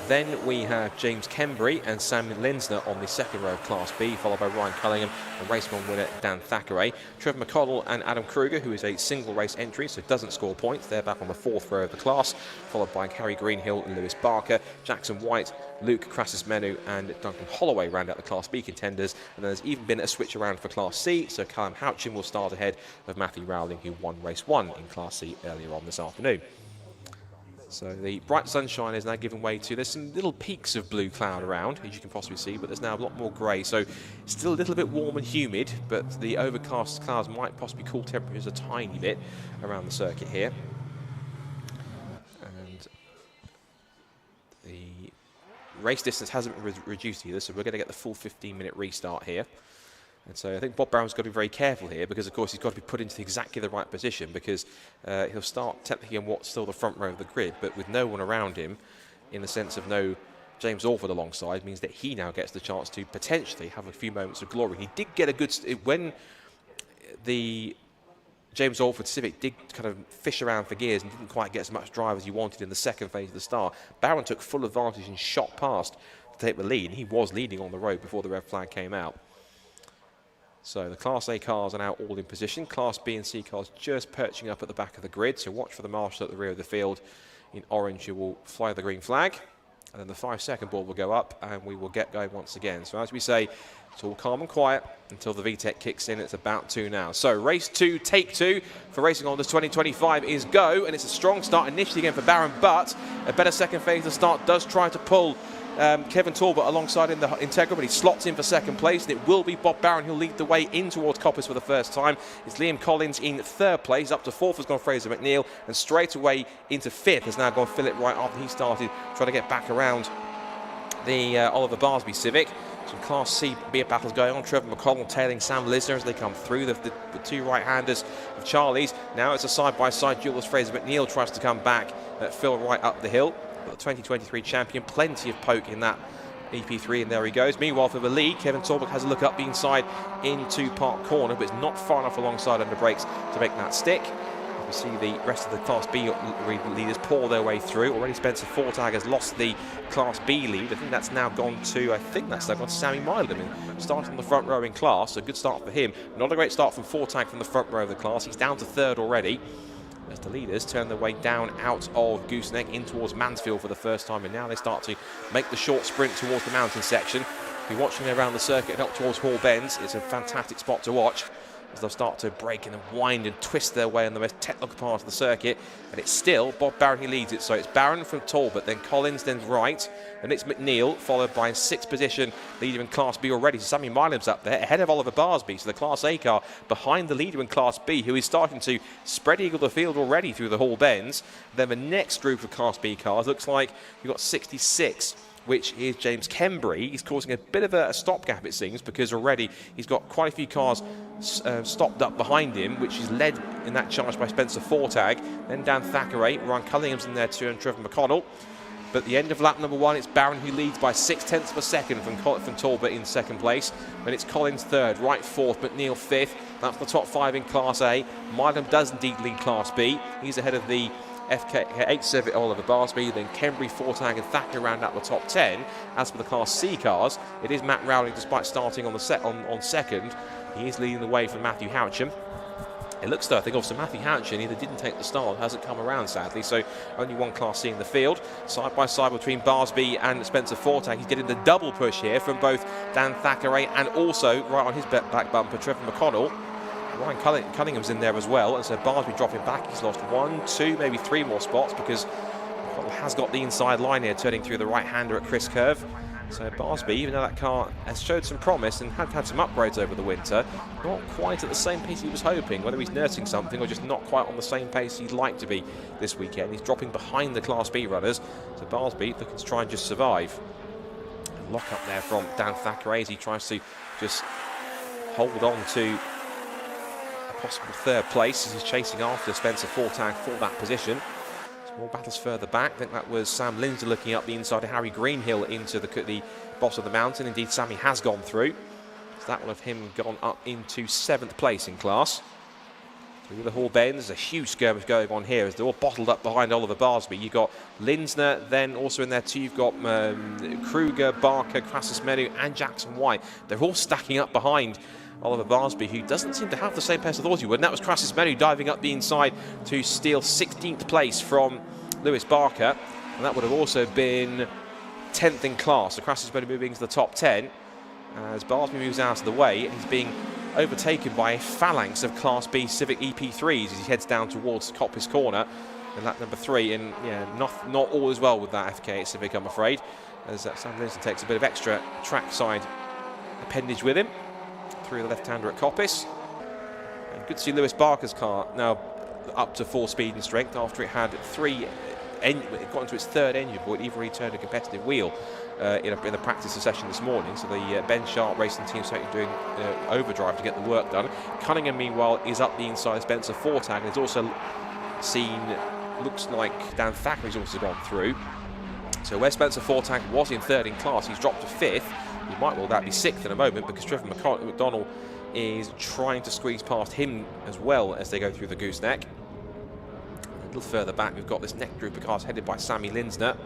Then we have James Kembury and Sam Linsner on the second row of Class B, followed by Ryan Cullingham and race-1 winner Dan Thackeray. Trevor McConnell and Adam Kruger, who is a single race entry, so doesn't score points. They're back on the 4th row of the class, followed by Harry Greenhill and Lewis Barker. Jackson White, Luke Crassus-Menu and Duncan Holloway round out the Class B contenders. And there's even been a switch around for Class C, so Callum Houchin will start ahead of Matthew Rowling, who won race 1 in Class C earlier on this afternoon. So the bright sunshine is now giving way to, there's some little peaks of blue cloud around, as you can possibly see, but there's now a lot more grey, so still a little bit warm and humid, but the overcast clouds might possibly cool temperatures a tiny bit around the circuit here. And the race distance hasn't been reduced either, so we're going to get the full 15-minute restart here. And so I think Bob Brown's got to be very careful here because, of course, he's got to be put into exactly the right position because he'll start technically in what's still the front row of the grid, but with no one around him, in the sense of no James Orford alongside, means that he now gets the chance to potentially have a few moments of glory. He did get a good... when the James Orford Civic did kind of fish around for gears and didn't quite get as much drive as he wanted in the second phase of the start, Barron took full advantage and shot past to take the lead. He was leading on the road before the red flag came out. So the Class A cars are now all in position. Class B and C cars just perching up at the back of the grid. So watch for the marshal at the rear of the field in orange who will fly the green flag. And then the 5-second ball will go up and we will get going once again. So as we say, it's all calm and quiet until the VTEC kicks in. It's about to now. So race 2, take 2 for Racing Hondas 2025 is go. And it's a strong start initially again for Barron, but a better second phase of the start does try to pull Kevin Talbot alongside in the Integra, but he slots in for second place, and it will be Bob Barron who'll lead the way in towards Coppers for the first time. It's Liam Collins in 3rd place. Up to 4th has gone Fraser McNeil, and straight away into 5th has now gone Philip Wright after he started trying to get back around the Oliver Barsby Civic. Some Class C beer battles going on. Trevor McConnell tailing Sam Lisner as they come through. The two right-handers of Charlie's. Now it's a side-by-side duel as Fraser McNeil tries to come back at Phil Wright up the hill. The 2023 champion, plenty of poke in that EP3, and there he goes. Meanwhile, for the lead, Kevin Talbot has a look up the inside into Park Corner, but it's not far enough alongside under brakes to make that stick. We see the rest of the Class B leaders pour their way through. Already Spencer Fortag has lost the Class B lead. I think that's now gone to, Sammy Milam. Starting on the front row in class, a good start for him. Not a great start from Fortag from the front row of the class. He's down to third already, as the leaders turn their way down out of Gooseneck in towards Mansfield for the first time, and now they start to make the short sprint towards the mountain section. If you're watching around the circuit and up towards Hall Bends, it's a fantastic spot to watch, as they'll start to break and wind and twist their way on the most technical part of the circuit. And it's still Bob Barron who leads it. So it's Barron from Talbot, then Collins, then Wright, and it's McNeil, followed by a 6th position leader in Class B already. So Sammy Milam's up there, ahead of Oliver Barsby. So the Class A car behind the leader in Class B, who is starting to spread eagle the field already through the Hall Bends. Then the next group of Class B cars looks like you've got 66. Which is James Kembry. He's causing a bit of a stopgap, it seems, because already he's got quite a few cars stopped up behind him, which is led in that charge by Spencer Fortag. Then Dan Thackeray, Ryan Cullingham's in there too, and Trevor McConnell. But at the end of lap number 1, it's Barron who leads by 0.6 of a second from Talbot in 2nd place. Then it's Collins 3rd, Wright 4th, McNeil 5th. That's the top 5 in Class A. Milam does indeed lead Class B. He's ahead of the FK8 Oliver Barsby, then Kembry, Fortag and Thacker round out the top 10. As for the Class C cars, it is Matt Rowling, despite starting on second. He is leading the way from Matthew Houchin. It looks though, I think, also Matthew Houchin either didn't take the start or hasn't come around, sadly, so only one Class C in the field. Side by side between Barsby and Spencer Fortag. He's getting the double push here from both Dan Thackeray and also, right on his back bumper, Trevor McConnell. Ryan Cunningham's in there as well, and so Barsby dropping back. He's lost 1, 2, maybe 3 more spots because McConnell has got the inside line here, turning through the right-hander at Chris Curve. So Barsby, even though that car has showed some promise and had some upgrades over the winter, not quite at the same pace he was hoping, whether he's nursing something or just not quite on the same pace he'd like to be this weekend. He's dropping behind the Class B runners, so Barsby looking to try and just survive. A lock up there from Dan Thackeray as he tries to just hold on to possible 3rd place as he's chasing after Spencer Fortag for that position. Some more battles further back. I think that was Sam Lindsay looking up the inside of Harry Greenhill into the bottom of the mountain. Indeed, Sammy has gone through. So that will have him gone up into 7th place in class. Through the Hall Bend, there's a huge skirmish going on here as they're all bottled up behind Oliver Barsby. You've got Linsner, then also in there too, you've got Kruger, Barker, Crassus Menu and Jackson White. They're all stacking up behind Oliver Barsby, who doesn't seem to have the same pace I thought he would. And that was Crassus Menu diving up the inside to steal 16th place from Lewis Barker. And that would have also been 10th in class. So Crassus Menu moving into the top 10 as Barsby moves out of the way, and he's being overtaken by a phalanx of Class B Civic EP3s as he heads down towards Coppice Corner in lap number 3. And yeah, not all is well with that FK8 Civic, I'm afraid, as Sam Lindsay takes a bit of extra trackside appendage with him through the left-hander at Coppice. And good to see Lewis Barker's car now up to 4 speed and strength after it had it got into its 3rd engine before it even returned a competitive wheel in a practice session this morning. So the Ben Sharp racing team certainly doing overdrive to get the work done. Cunningham, meanwhile, is up the inside of Spencer Fortag and has also seen, looks like Dan Thackeray's also gone through. So where Spencer Fortag was in 3rd in class, he's dropped to 5th. He might well that be 6th in a moment because Trevor McDonnell is trying to squeeze past him as well as they go through the gooseneck. A little further back, we've got this next group of cars headed by Sammy Linsner.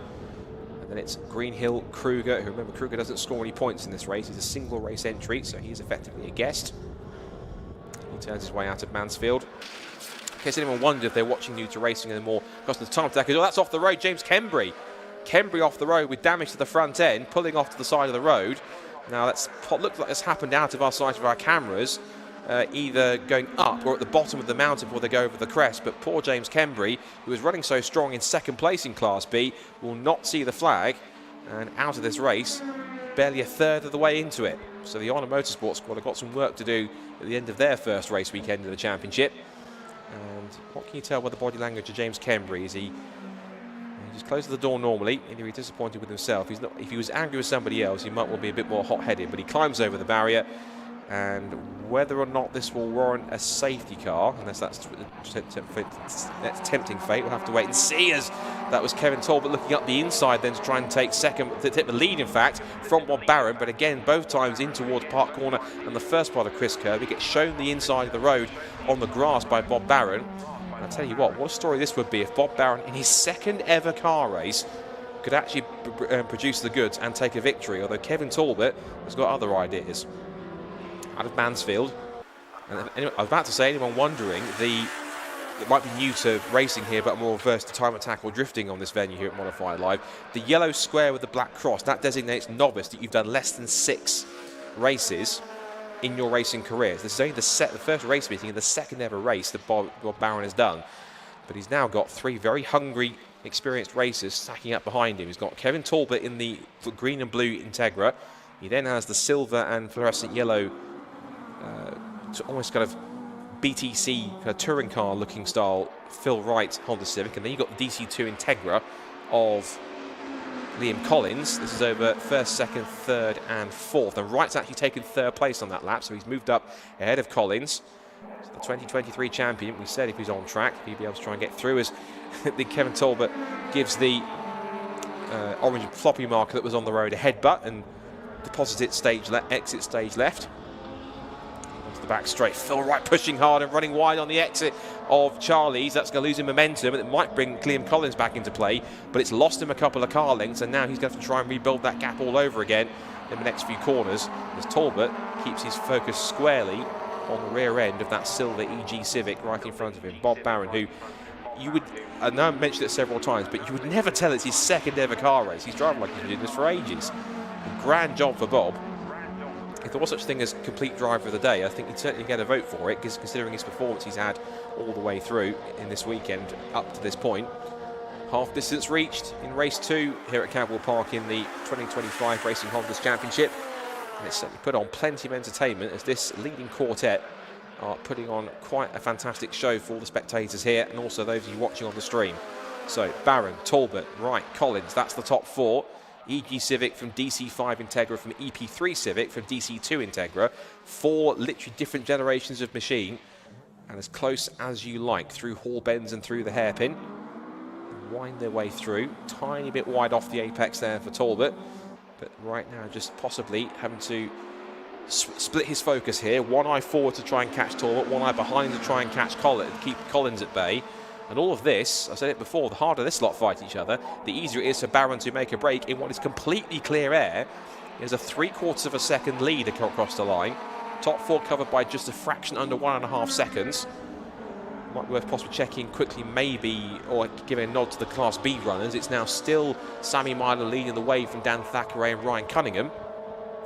And then it's Greenhill, Kruger, who, remember, Kruger doesn't score any points in this race. He's a single race entry, so he's effectively a guest. He turns his way out of Mansfield. In case anyone wondered if they're watching New to Racing anymore, because of the time attack, oh, that's off the road, James Kembry. Kembry off the road with damage to the front end, pulling off to the side of the road. Now, that's looks like it's happened out of our sight of our cameras, either going up or at the bottom of the mountain before they go over the crest. But poor James Kembry, who was running so strong in 2nd place in Class B, will not see the flag and out of this race, barely a 3rd of the way into it. So the Honor Motorsport squad have got some work to do at the end of their first race weekend of the championship. And what can you tell by the body language of James Kembry? Is he just closes the door normally, and he's disappointed with himself. He's not. If he was angry with somebody else, he might well be a bit more hot-headed, but he climbs over the barrier, and whether or not this will warrant a safety car, unless that's tempting fate, we'll have to wait and see, as that was Kevin Talbot looking up the inside then to try and take the lead, in fact, from Bob Barron, but again, both times in towards Park Corner and the first part of Chris Curve. He gets shown the inside of the road on the grass by Bob Barron. And I tell you what a story this would be if Bob Barron, in his second ever car race, could actually produce the goods and take a victory, although Kevin Talbot has got other ideas. Out of Mansfield. And anyway, I was about to say, anyone wondering, it might be new to racing here, but more versed to time attack or drifting on this venue here at Modified Live. The yellow square with the black cross, that designates novice, that you've done less than 6 races in your racing careers. This is only the first race meeting in the second ever race that Bob Barron has done. But he's now got 3 very hungry, experienced racers stacking up behind him. He's got Kevin Talbot in the green and blue Integra. He then has the silver and fluorescent yellow, almost kind of BTC kind of touring car looking style Phil Wright Honda Civic, and then you've got the DC2 Integra of Liam Collins. This is over 1st, 2nd, 3rd and 4th, and Wright's actually taken 3rd place on that lap, so he's moved up ahead of Collins. So the 2023 champion, we said if he's on track he'd be able to try and get through, as the Kevin Talbot gives the orange floppy marker that was on the road a headbutt and deposited exit stage left. Back straight. Phil Wright pushing hard and running wide on the exit of Charlie's. That's going to lose him momentum, and it might bring Liam Collins back into play, but it's lost him a couple of car lengths, and now he's going to have to try and rebuild that gap all over again in the next few corners, as Talbot keeps his focus squarely on the rear end of that silver EG Civic right in front of him. Bob Barron, who you would, I know I've mentioned it several times, but you would never tell it's his second ever car race. He's driving like he's been doing this for ages. A grand job for Bob. If there was such a thing as complete driver of the day, I think he'd certainly get a vote for it, because considering his performance he's had all the way through in this weekend up to this point. Half distance reached in race 2 here at Cadwell Park in the 2025 Racing Hondas Championship. And it's certainly put on plenty of entertainment, as this leading quartet are putting on quite a fantastic show for all the spectators here, and also those of you watching on the stream. So Barron, Talbot, Wright, Collins, that's the top 4. EG Civic from DC5 Integra, from EP3 Civic from DC2 Integra. 4 literally different generations of machine, and as close as you like through hall bends and through the hairpin. Wind their way through, tiny bit wide off the apex there for Talbot, but right now just possibly having to split his focus here. One eye forward to try and catch Talbot, one eye behind to try and catch keep Collins at bay. And all of this, I said it before, the harder this lot fight each other, the easier it is for Barron to make a break in what is completely clear air. There's a 3/4 of a second lead across the line. Top 4 covered by just a fraction under 1.5 seconds. Might be worth possibly checking quickly, maybe, or giving a nod to the Class B runners. It's now still Sammy Myler leading the way from Dan Thackeray and Ryan Cunningham.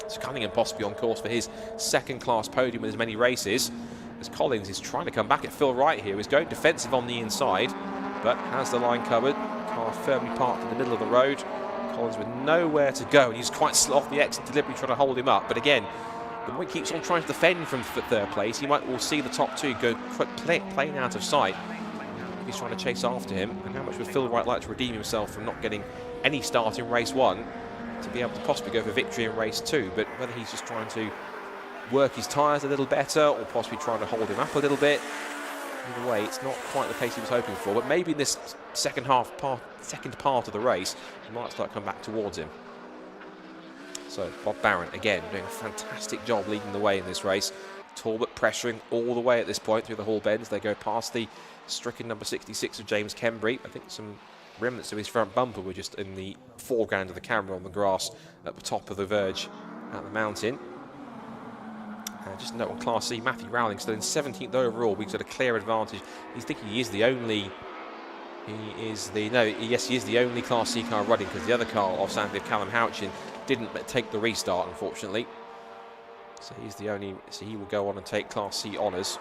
So Cunningham possibly on course for his 2nd class podium in as many races. As Collins is trying to come back at Phil Wright here. He's going defensive on the inside, but has the line covered. Car firmly parked in the middle of the road. Collins with nowhere to go, and he's quite slow off the exit deliberately trying to hold him up. But again, the more he keeps on trying to defend from 3rd place, he might see the top 2 go plain out of sight. He's trying to chase after him, and how much would Phil Wright like to redeem himself from not getting any start in race 1 to be able to possibly go for victory in race 2? But whether he's just trying to work his tyres a little better, or possibly trying to hold him up a little bit. Either way, it's not quite the pace he was hoping for, but maybe in this second part of the race, he might start coming back towards him. So Bob Barron, again, doing a fantastic job leading the way in this race. Talbot pressuring all the way at this point through the hall bends. They go past the stricken number 66 of James Kembry. I think some remnants of his front bumper were just in the foreground of the camera on the grass at the top of the verge at the mountain. Just note on Class C, Matthew Rowling still in 17th overall. We've got a clear advantage. He's thinking he is the only. He is the only Class C car running, because the other car of Sandy of Callum Houchin didn't take the restart, unfortunately. So he's the only. So he will go on and take Class C honours.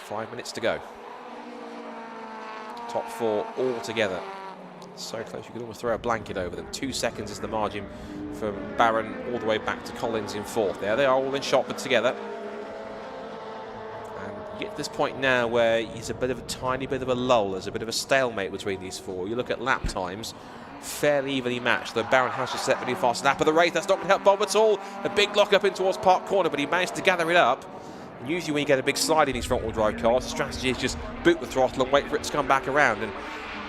5 minutes to go. Top 4 all together. So close you could almost throw a blanket over them. 2 seconds is the margin from Barron all the way back to Collins in 4th. There they are, all in shot but together. And you get to this point now where he's a bit of a tiny bit of a lull. There's a bit of a stalemate between these 4. You look at lap times, fairly evenly matched, though Barron has just set pretty fast lap of the race. That's not going to help Bob at all. A big lock up in towards Park Corner, but he managed to gather it up. And usually when you get a big slide in these front-wheel drive cars, the strategy is just boot the throttle and wait for it to come back around. And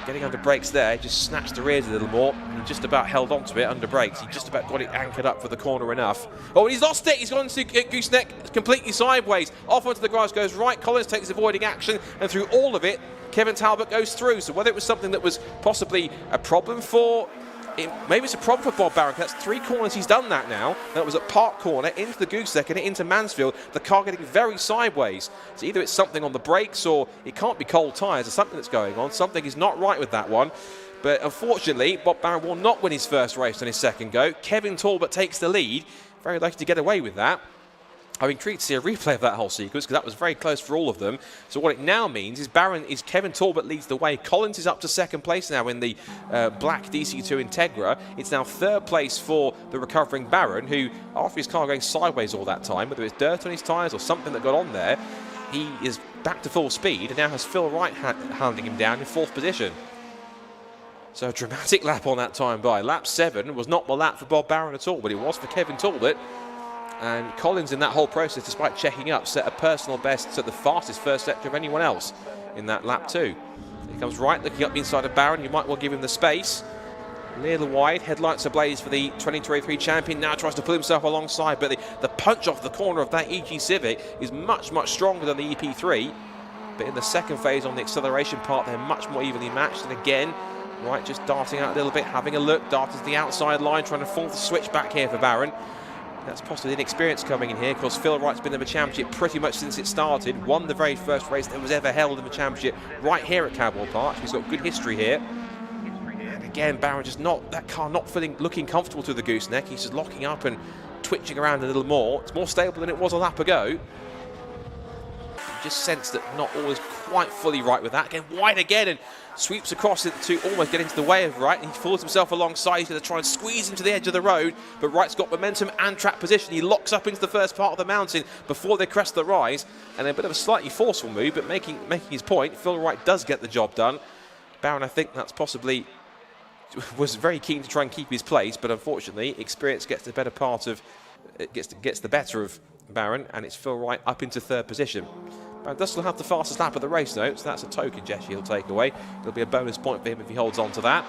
Getting under brakes there, just snatched the rears a little more, and he just about held on to it under brakes. He just about got it anchored up for the corner enough. Oh, and he's lost it! He's gone to gooseneck completely sideways. Off onto the grass goes right. Collins takes avoiding action, and through all of it, Kevin Talbot goes through. So whether it was something that was possibly a problem for... maybe it's a problem for Bob Barron. That's 3 corners he's done that now. That was at Park Corner, into the gooseneck and into Mansfield. The car getting very sideways. So either it's something on the brakes or it can't be cold tyres. There's something that's going on. Something is not right with that one. But unfortunately, Bob Barron will not win his first race on his second go. Kevin Talbot takes the lead. Very lucky to get away with that. I'm intrigued to see a replay of that whole sequence because that was very close for all of them. So what it now means is Kevin Talbot leads the way. Collins is up to second place now in the black DC2 Integra. It's now third place for the recovering Barron, who, after his car going sideways all that time, whether it's dirt on his tyres or something that got on there, he is back to full speed and now has Phil Wright handing him down in 4th position. So a dramatic lap on that time by. Lap 7 was not the lap for Bob Barron at all, but it was for Kevin Talbot. And Collins in that whole process, despite checking up, set a personal best at the fastest first sector of anyone else in that lap 2. He comes right, looking up the inside of Barron. You might well give him the space. A little wide, headlights ablaze for the 2023 champion. Now tries to pull himself alongside, but the punch off the corner of that EG Civic is much, much stronger than the EP3. But in the second phase on the acceleration part, they're much more evenly matched. And again, Wright just darting out a little bit, having a look, darting to the outside line, trying to force the switch back here for Barron. That's possibly inexperience coming in here, because Phil Wright's been in the championship pretty much since it started. Won the very first race that was ever held in the championship right here at Cadwell Park. He's got good history here. And again, Barron just that car not looking comfortable through the gooseneck. He's just locking up and twitching around a little more. It's more stable than it was a lap ago. You just sense that not all is quite fully right with that. Again, wide again, and sweeps across it to almost get into the way of Wright. And he falls himself alongside. He's going to try and squeeze into the edge of the road, but Wright's got momentum and track position. He locks up into the first part of the mountain before they crest the rise, and a bit of a slightly forceful move, but making his point. Phil Wright does get the job done. Barron, I think that's possibly was very keen to try and keep his place, but unfortunately experience gets the better part of gets the better of Barron, and it's Phil Wright up into 3rd position. Barron does still have the fastest lap of the race though, so that's a token gesture he'll take away. It'll be a bonus point for him if he holds on to that.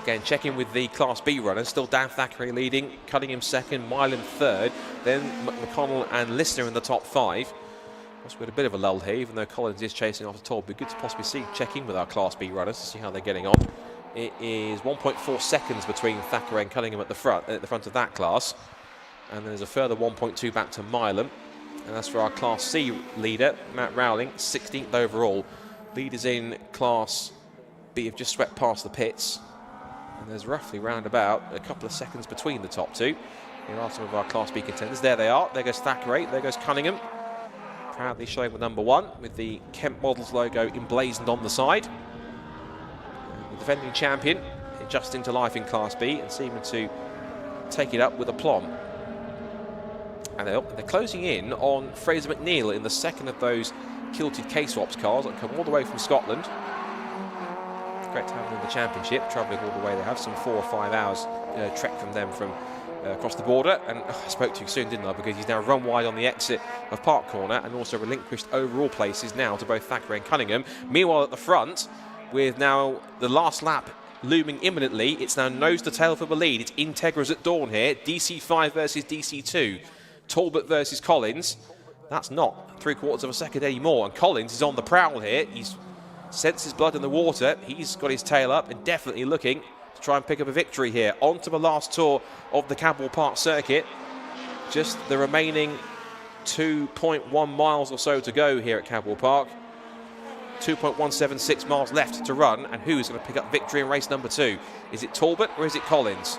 Again, checking with the Class B runners, still Dan Thackeray leading, Cunningham 2nd, Milan 3rd, then McConnell and Listener in the top 5. We've got a bit of a lull here, even though Collins is chasing after Toll. But good to possibly check in with our Class B runners to see how they're getting on. It is 1.4 seconds between Thackeray and Cunningham at the front of that class. And there's a further 1.2 back to Milan. And that's for our Class C leader, Matt Rowling, 16th overall. Leaders in Class B have just swept past the pits. And there's roughly round about a couple of seconds between the top 2. Here are some of our Class B contenders. There they are. There goes Thackeray. There goes Cunningham. Proudly showing the number 1 with the Kemp Models logo emblazoned on the side. The defending champion adjusting to life in Class B and seeming to take it up with aplomb. And they're closing in on Fraser McNeil in the second of those kilted K-Swaps cars that come all the way from Scotland. Great to have them in the championship, travelling all the way. They have some 4 or 5 hours trek from them from across the border. And I spoke too soon, didn't I? Because he's now run wide on the exit of Park Corner and also relinquished overall places now to both Thackeray and Cunningham. Meanwhile, at the front, with now the last lap looming imminently, it's now nose to tail for the lead. It's Integras at dawn here. DC5 versus DC2. Talbot versus Collins. That's not 3/4 of a second anymore. And Collins is on the prowl here. He's sensed his blood in the water. He's got his tail up and definitely looking to try and pick up a victory here. On to the last tour of the Cadwell Park circuit. Just the remaining 2.1 miles or so to go here at Cadwell Park. 2.176 miles left to run. And who is going to pick up victory in race number 2? Is it Talbot or is it Collins?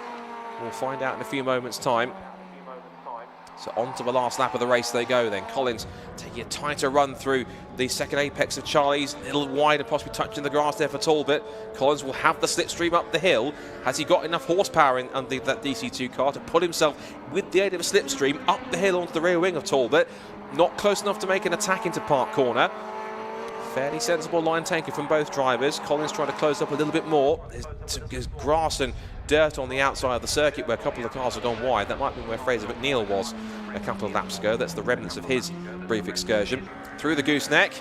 We'll find out in a few moments' time. So on to the last lap of the race they go then. Collins taking a tighter run through the second apex of Charlie's. A little wide and possibly touching the grass there for Talbot. Collins will have the slipstream up the hill. Has he got enough horsepower under that DC2 car to put himself with the aid of a slipstream up the hill onto the rear wing of Talbot? Not close enough to make an attack into Park Corner. Fairly sensible line taken from both drivers. Collins trying to close up a little bit more. There's grass and dirt on the outside of the circuit where a couple of cars have gone wide. That might be where Fraser McNeil was a couple of laps ago. That's the remnants of his brief excursion. Through the gooseneck,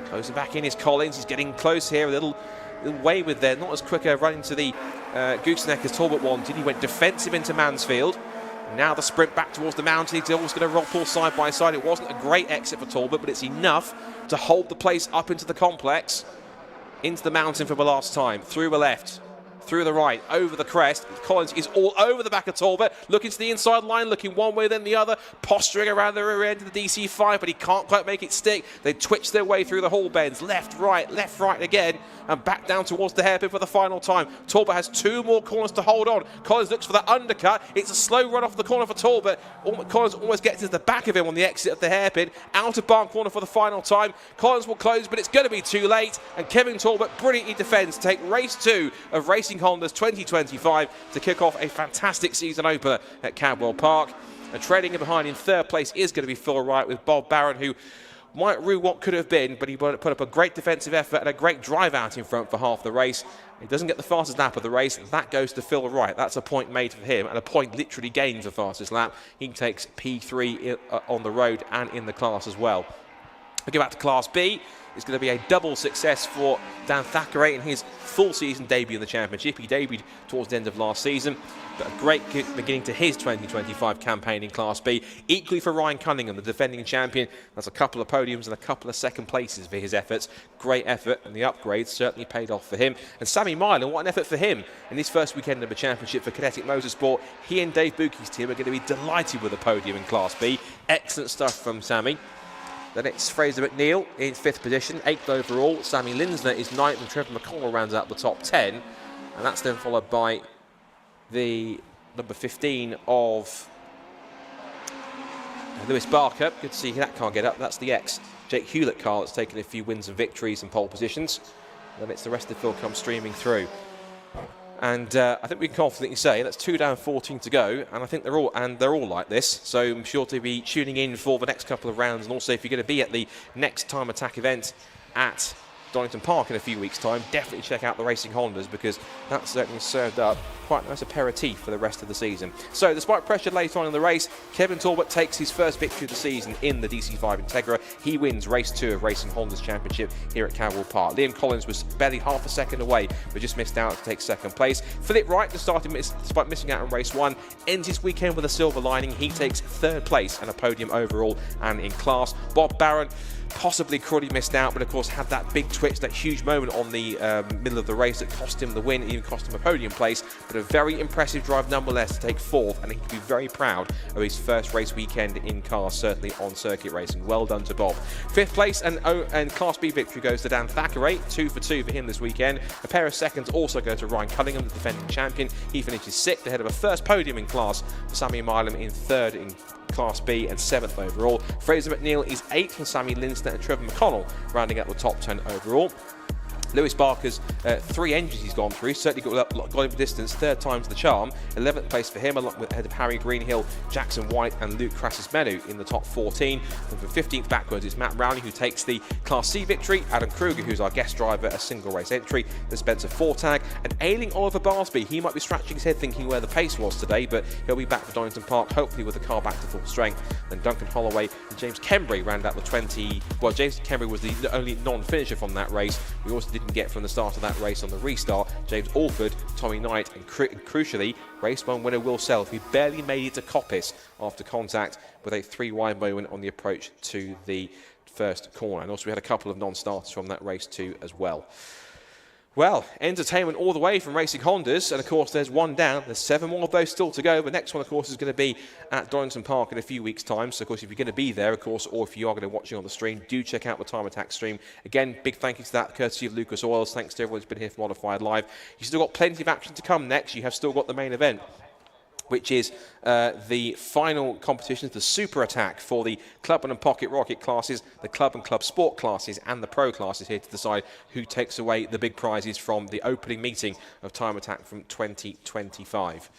closing back in is Collins. He's getting close here, a little away with there, not as quick a run into the gooseneck as Talbot wanted. He went defensive into Mansfield. Now the sprint back towards the mountain. He's always going to pull side by side. It wasn't a great exit for Talbot, but it's enough to hold the place up into the complex, into the mountain for the last time. Through the left, through the right, over the crest. Collins is all over the back of Talbot, looking to the inside line, looking one way then the other, posturing around the rear end of the DC5, but he can't quite make it stick. They twitch their way through the hall bends, left, right again, and back down towards the hairpin for the final time. Talbot has 2 more corners to hold on. Collins looks for that undercut. It's a slow run off the corner for Talbot. Collins almost gets to the back of him on the exit of the hairpin. Out of barn corner for the final time. Collins will close, but it's going to be too late, and Kevin Talbot brilliantly defends to take race 2 of Racing Hondas 2025 to kick off a fantastic season opener at Cadwell Park. And trailing behind in 3rd place is going to be Phil Wright, with Bob Barron, who might rue what could have been, but he put up a great defensive effort and a great drive out in front for half the race. He doesn't get the fastest lap of the race. That goes to Phil Wright. That's a point made for him, and a point literally gained for fastest lap. He takes P3 on the road and in the class as well. We go back to Class B. It's going to be a double success for Dan Thackeray in his full season debut in the Championship. He debuted towards the end of last season, but a great beginning to his 2025 campaign in Class B. Equally for Ryan Cunningham, the defending champion. That's a couple of podiums and a couple of second places for his efforts. Great effort, and the upgrades certainly paid off for him. And Sammy Mylan, what an effort for him in his first weekend of the Championship for Kinetic Motorsport. He and Dave Bucky's team are going to be delighted with a podium in Class B. Excellent stuff from Sammy. Then it's Fraser McNeil in 5th position, 8th overall. Sammy Linsner is 9th, and Trevor McConnell rounds out the top 10. And that's then followed by the number 15 of Lewis Barker. Good to see that car get up. That's the ex-Jake Hewlett car that's taken a few wins and victories and pole positions. And then it's the rest of the field come streaming through. And I think we can confidently say that's 2 down, 14 to go, and I think they're all like this. So I'm sure to be tuning in for the next couple of rounds, and also if you're going to be at the next Time Attack event at Donington Park in a few weeks' time, definitely check out the Racing Hondas, because that's certainly served up quite a nice aperitif for the rest of the season. So despite pressure later on in the race, Kevin Talbot takes his first victory of the season in the DC5 Integra. He wins race 2 of Racing Hondas Championship here at Cadwell Park. Liam Collins was barely half a second away, but just missed out to take 2nd place. Philip Wright, despite missing out on race 1, ends his weekend with a silver lining. He takes 3rd place and a podium overall and in class. Bob Barron possibly could have missed out, but of course had that big twitch, that huge moment on the middle of the race that cost him the win, even cost him a podium place, but a very impressive drive nonetheless to take 4th, and he can be very proud of his first race weekend in cars, certainly on circuit racing. Well done to Bob. 5th place and Class B victory goes to Dan Thackeray, 2 for 2 for him this weekend. A pair of seconds also go to Ryan Cunningham, the defending champion. He finishes 6th ahead of a first podium in class for Sammy Mylan in 3rd in Class B and 7th overall. Fraser McNeil is 8th, from Sammy Linsner and Trevor McConnell rounding out the top 10 overall. Lewis Barker's 3 engines he's gone through, certainly got him for distance, 3rd time's the charm. 11th place for him, along with ahead of Harry Greenhill, Jackson White and Luke Crassus-Menu in the top 14. And from 15th backwards is Matt Rowney, who takes the Class C victory. Adam Kruger, who's our guest driver, a single race entry. There's Spencer Fortag and ailing Oliver Barsby. He might be scratching his head thinking where the pace was today, but he'll be back for Donington Park, hopefully with the car back to full strength. Then Duncan Holloway and James Kembry round out the 20. Well, James Kembry was the only non-finisher from that race. We also didn't get from the start of that race on the restart. James Alford, Tommy Knight, and crucially, race 1 winner Will Self, who barely made it to Coppice after contact with a 3-wide moment on the approach to the first corner. And also we had a couple of non-starters from that race too as well. Well, entertainment all the way from Racing Hondas, and of course there's 1 down. There's 7 more of those still to go. The next one, of course, is going to be at Donington Park in a few weeks' time. So, of course, if you're going to be there, of course, or if you are going to be watching on the stream, do check out the Time Attack stream. Again, big thank you to that, courtesy of Lucas Oils. Thanks to everyone who's been here for Modified Live. You've still got plenty of action to come next. You have still got the main event, which is the final competitions, the Super Attack for the Club and Pocket Rocket classes, the Club and Club Sport classes, and the Pro classes, here to decide who takes away the big prizes from the opening meeting of Time Attack from 2025.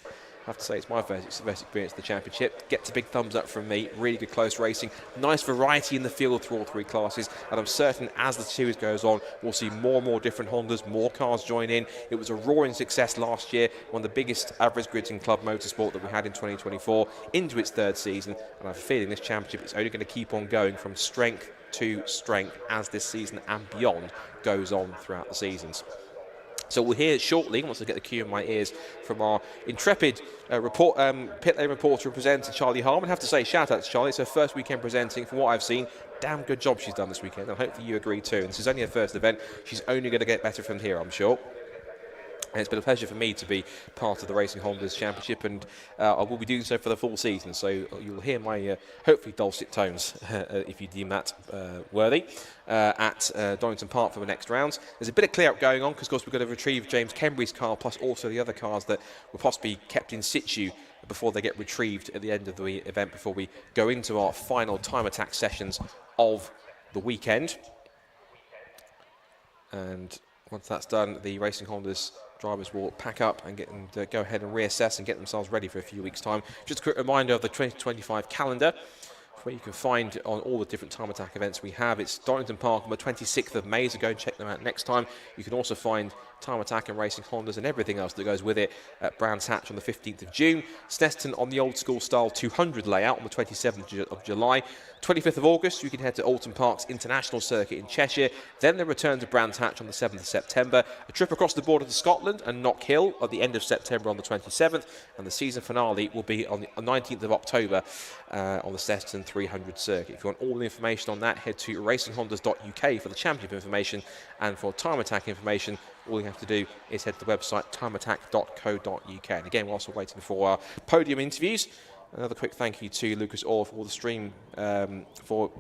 I have to say, it's my first experience of the championship. Gets a big thumbs up from me. Really good close racing. Nice variety in the field through all 3 classes. And I'm certain as the series goes on, we'll see more and more different Hondas, more cars join in. It was a roaring success last year, one of the biggest average grids in club motorsport that we had in 2024, into its 3rd season. And I have a feeling this championship is only going to keep on going from strength to strength as this season and beyond goes on throughout the seasons. So we'll hear shortly, once I get the cue in my ears, from our intrepid pit lane reporter and presenter, Charlie Harmon. I have to say, shout out to Charlie. It's her first weekend presenting. From what I've seen, damn good job she's done this weekend, and hopefully you agree too. And this is only her first event. She's only going to get better from here, I'm sure. And it's been a pleasure for me to be part of the Racing Hondas Championship, and I will be doing so for the full season. So you'll hear my hopefully dulcet tones, if you deem that worthy, at Donington Park for the next rounds. There's a bit of clear-up going on because, of course, we've got to retrieve James Kembury's car, plus also the other cars that will possibly be kept in situ before they get retrieved at the end of the event, before we go into our final time attack sessions of the weekend. And once that's done, the Racing Hondas drivers will pack up and go ahead and reassess and get themselves ready for a few weeks' time. Just a quick reminder of the 2025 calendar, where you can find on all the different time attack events we have. It's Donington Park on the 26th of May, so go and check them out next time. You can also find time attack and Racing Hondas and everything else that goes with it at Brands Hatch on the 15th of June. Snetterton on the old school style 200 layout on the 27th of July. 25th of August, you can head to Alton Park's International Circuit in Cheshire. Then the return to Brands Hatch on the 7th of September. A trip across the border to Scotland and Knock Hill at the end of September on the 27th. And the season finale will be on the 19th of October on the Snetterton 300 circuit. If you want all the information on that, head to racinghondas.uk for the championship information, and for time attack information, all you have to do is head to the website timeattack.co.uk. And again, we're also waiting for our podium interviews. Another quick thank you to Lucas Orr for the stream, for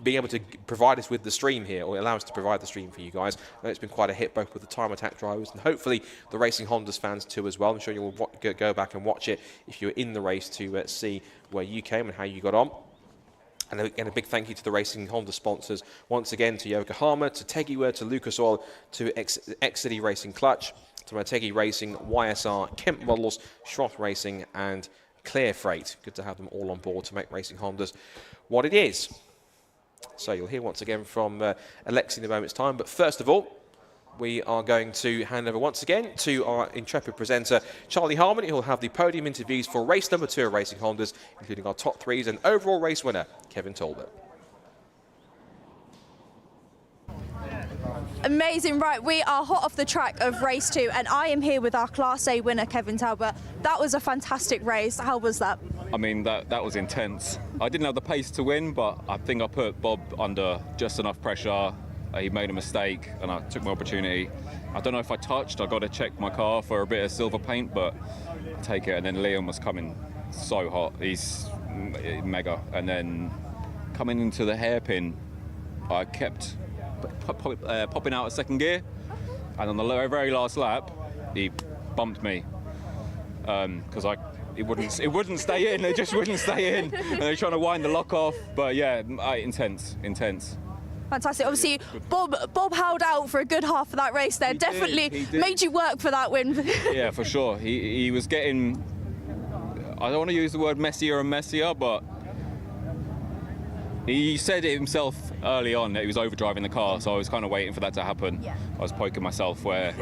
being able to provide us with the stream here, or allow us to provide the stream for you guys. I know it's been quite a hit, both with the time attack drivers and hopefully the Racing Hondas fans too as well. I'm sure you'll go back and watch it if you're in the race to see where you came and how you got on. And again, a big thank you to the Racing Honda sponsors. Once again, to Yokohama, to Tegiwa, to Lucas Oil, to X-City Racing Clutch, to Motegi Racing, YSR, Kemp Models, Schroth Racing, and Clear Freight. Good to have them all on board to make Racing Hondas what it is. So you'll hear once again from Alexi in a moment's time. But first of all, we are going to hand over once again to our intrepid presenter, Charlie Harmon, who will have the podium interviews for race number 2 of Racing Hondas, including our top 3s and overall race winner, Kevin Talbot. Amazing, right, we are hot off the track of race 2, and I am here with our Class A winner, Kevin Talbot. That was a fantastic race. How was that? I mean, that was intense. I didn't have the pace to win, but I think I put Bob under just enough pressure. He made a mistake and I took my opportunity. I don't know if I touched. I got to check my car for a bit of silver paint, but I take it. And then Liam was coming so hot. He's mega. And then coming into the hairpin, I kept popping out of second gear. And on the very last lap, he bumped me because it wouldn't stay in. It just wouldn't stay in. And they're trying to wind the lock off. But yeah, intense. Fantastic. Obviously, Bob held out for a good half of that race there. He Definitely did. made you work for that win. Yeah, for sure. He was getting, I don't want to use the word messier and messier, but he said it himself early on that he was overdriving the car, so I was kind of waiting for that to happen. Yeah. I was poking myself where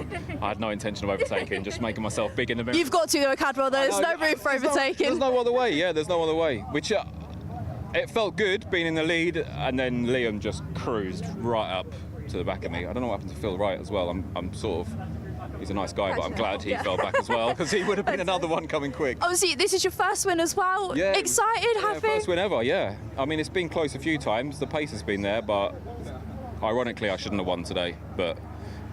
I had no intention of overtaking, just making myself big in the middle. You've got to though, Cadwell. There's no room for overtaking. There's no other way, yeah, there's no other way. Which it felt good being in the lead, and then Liam just cruised right up to the back of me. I don't know what happened to Phil Wright as well. I'm sort of, he's a nice guy, but I'm glad he fell back as well, because he would have been another one coming quick. Obviously, this is your first win as well. Yeah, excited, happy? First win ever, yeah. I mean, it's been close a few times. The pace has been there, but ironically, I shouldn't have won today. But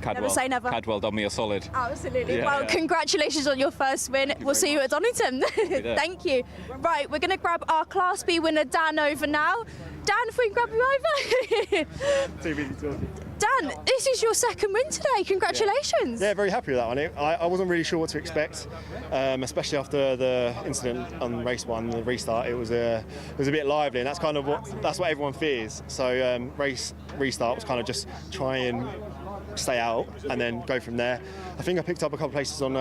Cadwell, never say never. Cadwell done me a solid. Absolutely. Yeah, well, congratulations on your first win. We'll see you at Donington. Thank you. Right, we're going to grab our Class B winner, Dan, over now. Dan, if we can grab you over. Too busy talking. Dan, this is your second win today. Congratulations. Yeah, very happy with that one. I wasn't really sure what to expect, especially after the incident on race 1, the restart. It was a bit lively, and that's what everyone fears. So race restart was kind of just try and stay out and then go from there. I think I picked up a couple of places on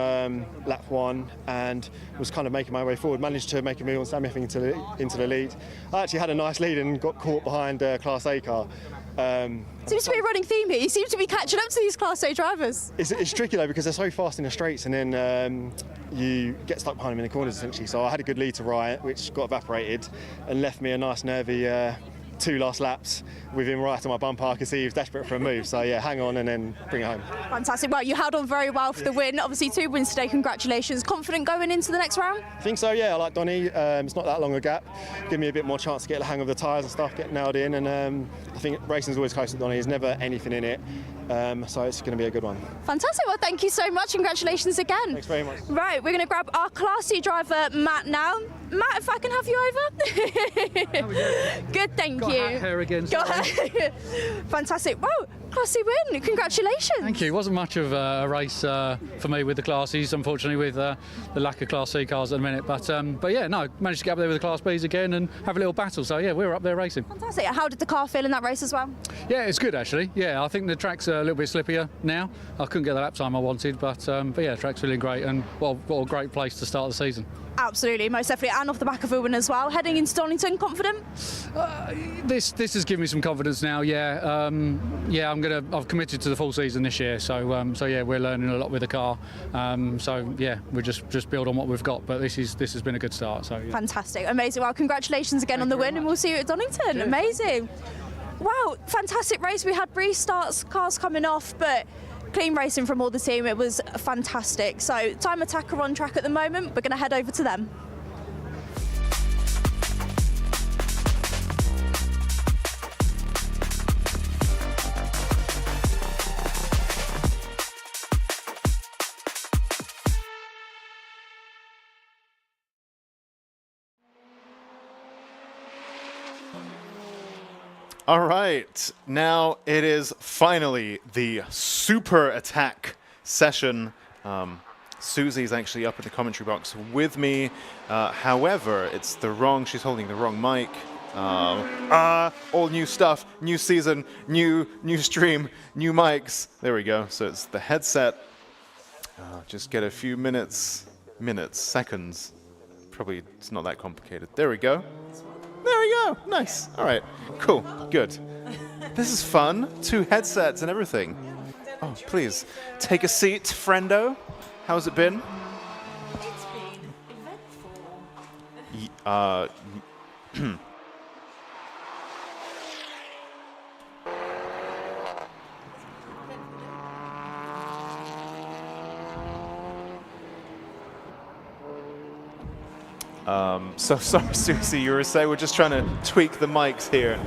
lap 1 and was kind of making my way forward. Managed to make a move on Sam Effing into the lead. I actually had a nice lead and got caught behind a Class A car. Seems to be a running theme here. You seem to be catching up to these Class A drivers. It's tricky though, because they're so fast in the straights, and then you get stuck behind them in the corners essentially. So I had a good lead to Riot, which got evaporated and left me a nice nervy 2 last laps with him right on my bumper. I could see he was desperate for a move. So yeah, hang on and then bring it home. Fantastic. Well, you held on very well for the win. Obviously 2 wins today. Congratulations. Confident going into the next round? I think so, yeah. I like Donny. It's not that long a gap. Give me a bit more chance to get the hang of the tyres and stuff, get nailed in. And I think racing's always close to Donny. There's never anything in it. So it's going to be a good one. Fantastic. Well, thank you so much. Congratulations again. Thanks very much. Right, we're going to grab our Class C driver, Matt, now. Matt, if I can have you over. Good, thank Got you. hat hair again. Fantastic. Wow, Class C win. Congratulations. Thank you. It wasn't much of a race for me with the Class Cs, unfortunately, with the lack of Class C cars at the minute. But yeah, no, managed to get up there with the Class Bs again and have a little battle. So yeah, we were up there racing. Fantastic. How did the car feel in that race as well? Yeah, it's good actually. Yeah, I think the track's a little bit slippier now. I couldn't get the lap time I wanted, but yeah, the track's feeling great, and what a great place to start the season. Absolutely, most definitely, and off the back of a win as well. Heading into Donington, confident? This has given me some confidence now. Yeah, yeah, I've committed to the full season this year, so yeah, we're learning a lot with the car. So yeah, we just build on what we've got. But this has been a good start. So yeah. Fantastic, amazing. Well, congratulations again on the win, and we'll see you at Donington. Cheers. Amazing. Wow, fantastic race. We had restarts, cars coming off, but clean racing from all the team. It was fantastic. So Time Attack are on track at the moment. We're going to head over to them. All right, now it is finally the super attack session. Susie's actually up in the commentary box with me. However, she's holding the wrong mic. All new stuff, new season, new stream, new mics. There we go. So it's the headset. Just get a few seconds. Probably it's not that complicated. There we go. There we go. Nice. All right. Cool. Good. This is fun. 2 headsets and everything. Oh, please take a seat, friendo. How's it been? It's been eventful. So sorry, Susie, you were saying we're just trying to tweak the mics here,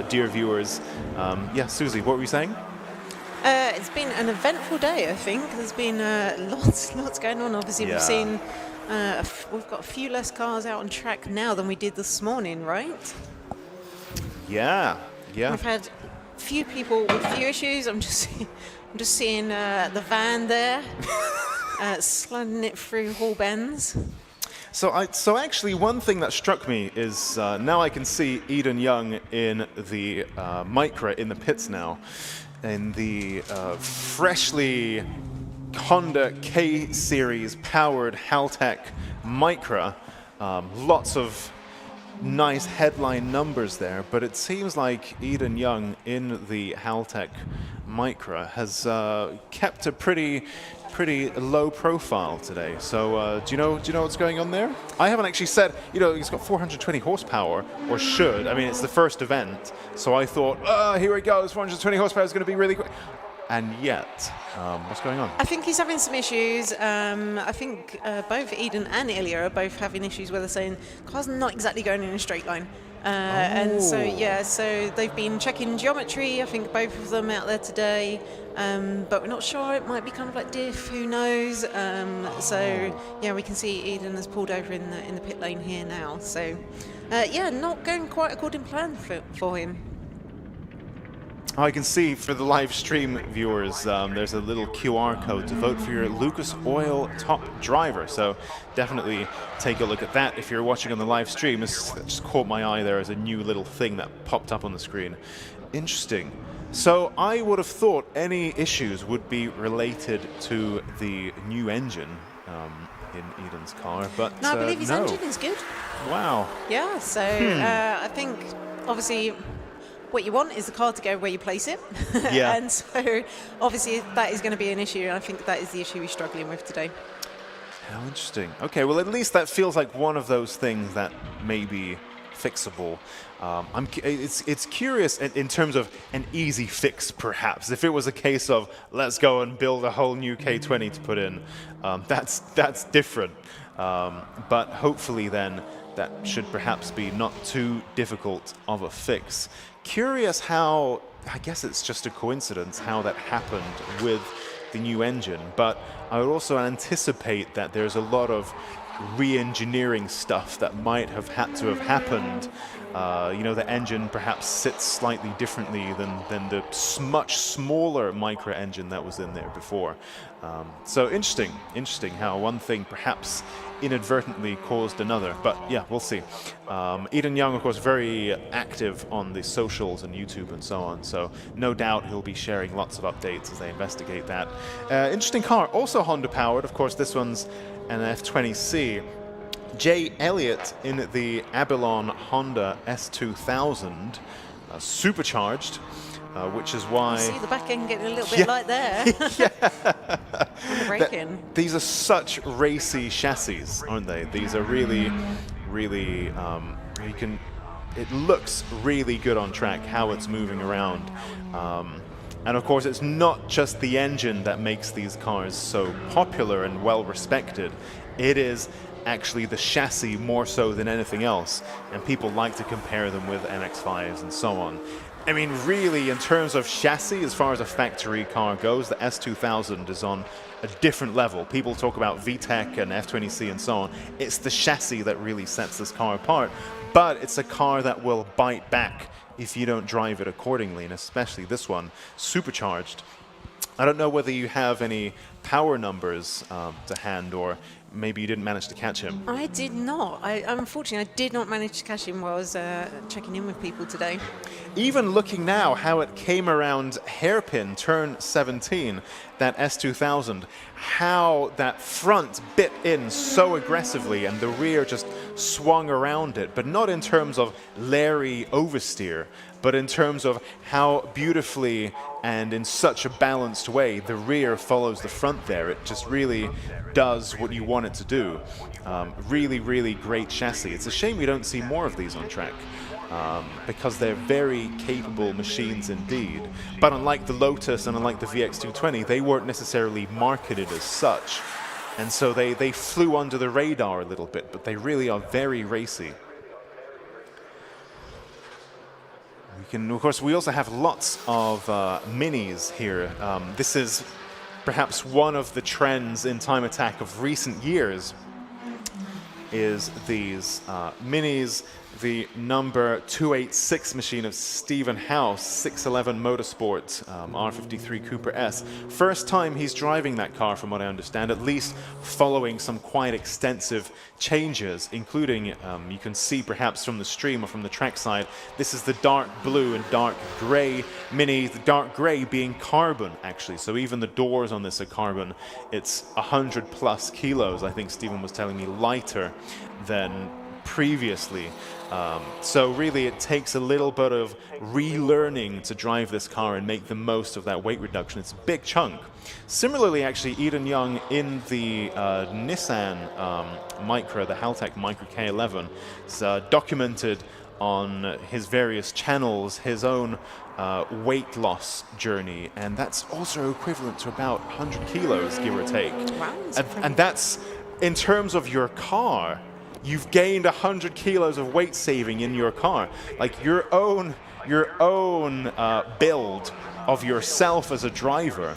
dear viewers. Yeah, Susie, what were you saying? It's been an eventful day, I think. There's been lots going on. Obviously, we've seen we've got a few less cars out on track now than we did this morning, right? Yeah. We've had a few people with a few issues. I'm just seeing the van there, sliding it through Hall Bends. So actually, one thing that struck me is now I can see Eden Young in the Micra in the pits now, in the freshly Honda K Series powered Haltech Micra. Lots of nice headline numbers there, but it seems like Eden Young in the Haltech Micra has kept a pretty low profile today. So do you know what's going on there? I haven't actually said, it's got 420 horsepower, or should. I mean, it's the first event, so I thought, here it goes, 420 horsepower is going to be really quick. And yet, what's going on? I think he's having some issues. I think both Eden and Ilya are both having issues where they're saying car's not exactly going in a straight line. And so, so they've been checking geometry, I think both of them out there today, but we're not sure. It might be kind of like diff, who knows. So, we can see Eden has pulled over in the pit lane here now. So, not going quite according to plan for him. I can see for the live stream viewers, there's a little QR code to vote for your Lucas Oil top driver. So definitely take a look at that if you're watching on the live stream. It just caught my eye there as a new little thing that popped up on the screen. Interesting. So I would have thought any issues would be related to the new engine in Eden's car, but no, I believe his engine is good. Wow. Yeah, so I think obviously what you want is the car to go where you place it. Yeah. And so obviously that is going to be an issue, and I think that is the issue he's struggling with today. How interesting. Okay, well, at least that feels like one of those things that maybe fixable. It's curious in terms of an easy fix, perhaps. If it was a case of let's go and build a whole new K20 to put in, that's different. But hopefully then that should perhaps be not too difficult of a fix. Curious how, I guess it's just a coincidence how that happened with the new engine, but I would also anticipate that there's a lot of re-engineering stuff that might have had to have happened. You know, the engine perhaps sits slightly differently than the much smaller micro engine that was in there before. So interesting how one thing perhaps inadvertently caused another, but yeah, we'll see. Eden Young, of course, very active on the socials and YouTube and so on, so no doubt he'll be sharing lots of updates as they investigate that. Interesting car, also Honda powered, of course. This one's an F20C. Jay Elliott in the Abalon Honda S2000, supercharged, which is why... You see the back end getting a little bit light there. On the braking. These are such racy chassis, aren't they? These are really, really... it looks really good on track, how it's moving around. And of course, it's not just the engine that makes these cars so popular and well respected. It is actually the chassis more so than anything else, and people like to compare them with NX5s and so on. I mean, really, in terms of chassis, as far as a factory car goes, the S2000 is on a different level. People talk about VTEC and F20C and so on. It's the chassis that really sets this car apart, but it's a car that will bite back if you don't drive it accordingly, and especially this one, supercharged. I don't know whether you have any power numbers to hand, or maybe you didn't manage to catch him. I did not. Unfortunately, I did not manage to catch him while I was checking in with people today. Even looking now how it came around hairpin turn 17, that S2000, how that front bit in so aggressively and the rear just swung around it, but not in terms of Larry oversteer, but in terms of how beautifully and in such a balanced way the rear follows the front there. It just really does what you want it to do. Really, really great chassis. It's a shame we don't see more of these on track, because they're very capable machines indeed. But unlike the Lotus and unlike the VX220, they weren't necessarily marketed as such. And so they flew under the radar a little bit, but they really are very racy. Of course, we also have lots of minis here. This is perhaps one of the trends in Time Attack of recent years, is these minis. The number 286 machine of Stephen House, 611 Motorsport, R53 Cooper S. First time he's driving that car, from what I understand, at least following some quite extensive changes, including, you can see perhaps from the stream or from the trackside, this is the dark blue and dark gray Mini, the dark gray being carbon, actually. So even the doors on this are carbon. It's 100 plus kilos, I think Stephen was telling me, lighter than previously. So really it takes a little bit of relearning to drive this car and make the most of that weight reduction. It's a big chunk. Similarly, actually, Eden Young in the Nissan Micra, the Haltech Micra K11, is documented on his various channels his own weight loss journey, and that's also equivalent to about 100 kilos, give or take. Wow, and that's, in terms of your car, you've gained 100 kilos of weight saving in your car. Like your own build of yourself as a driver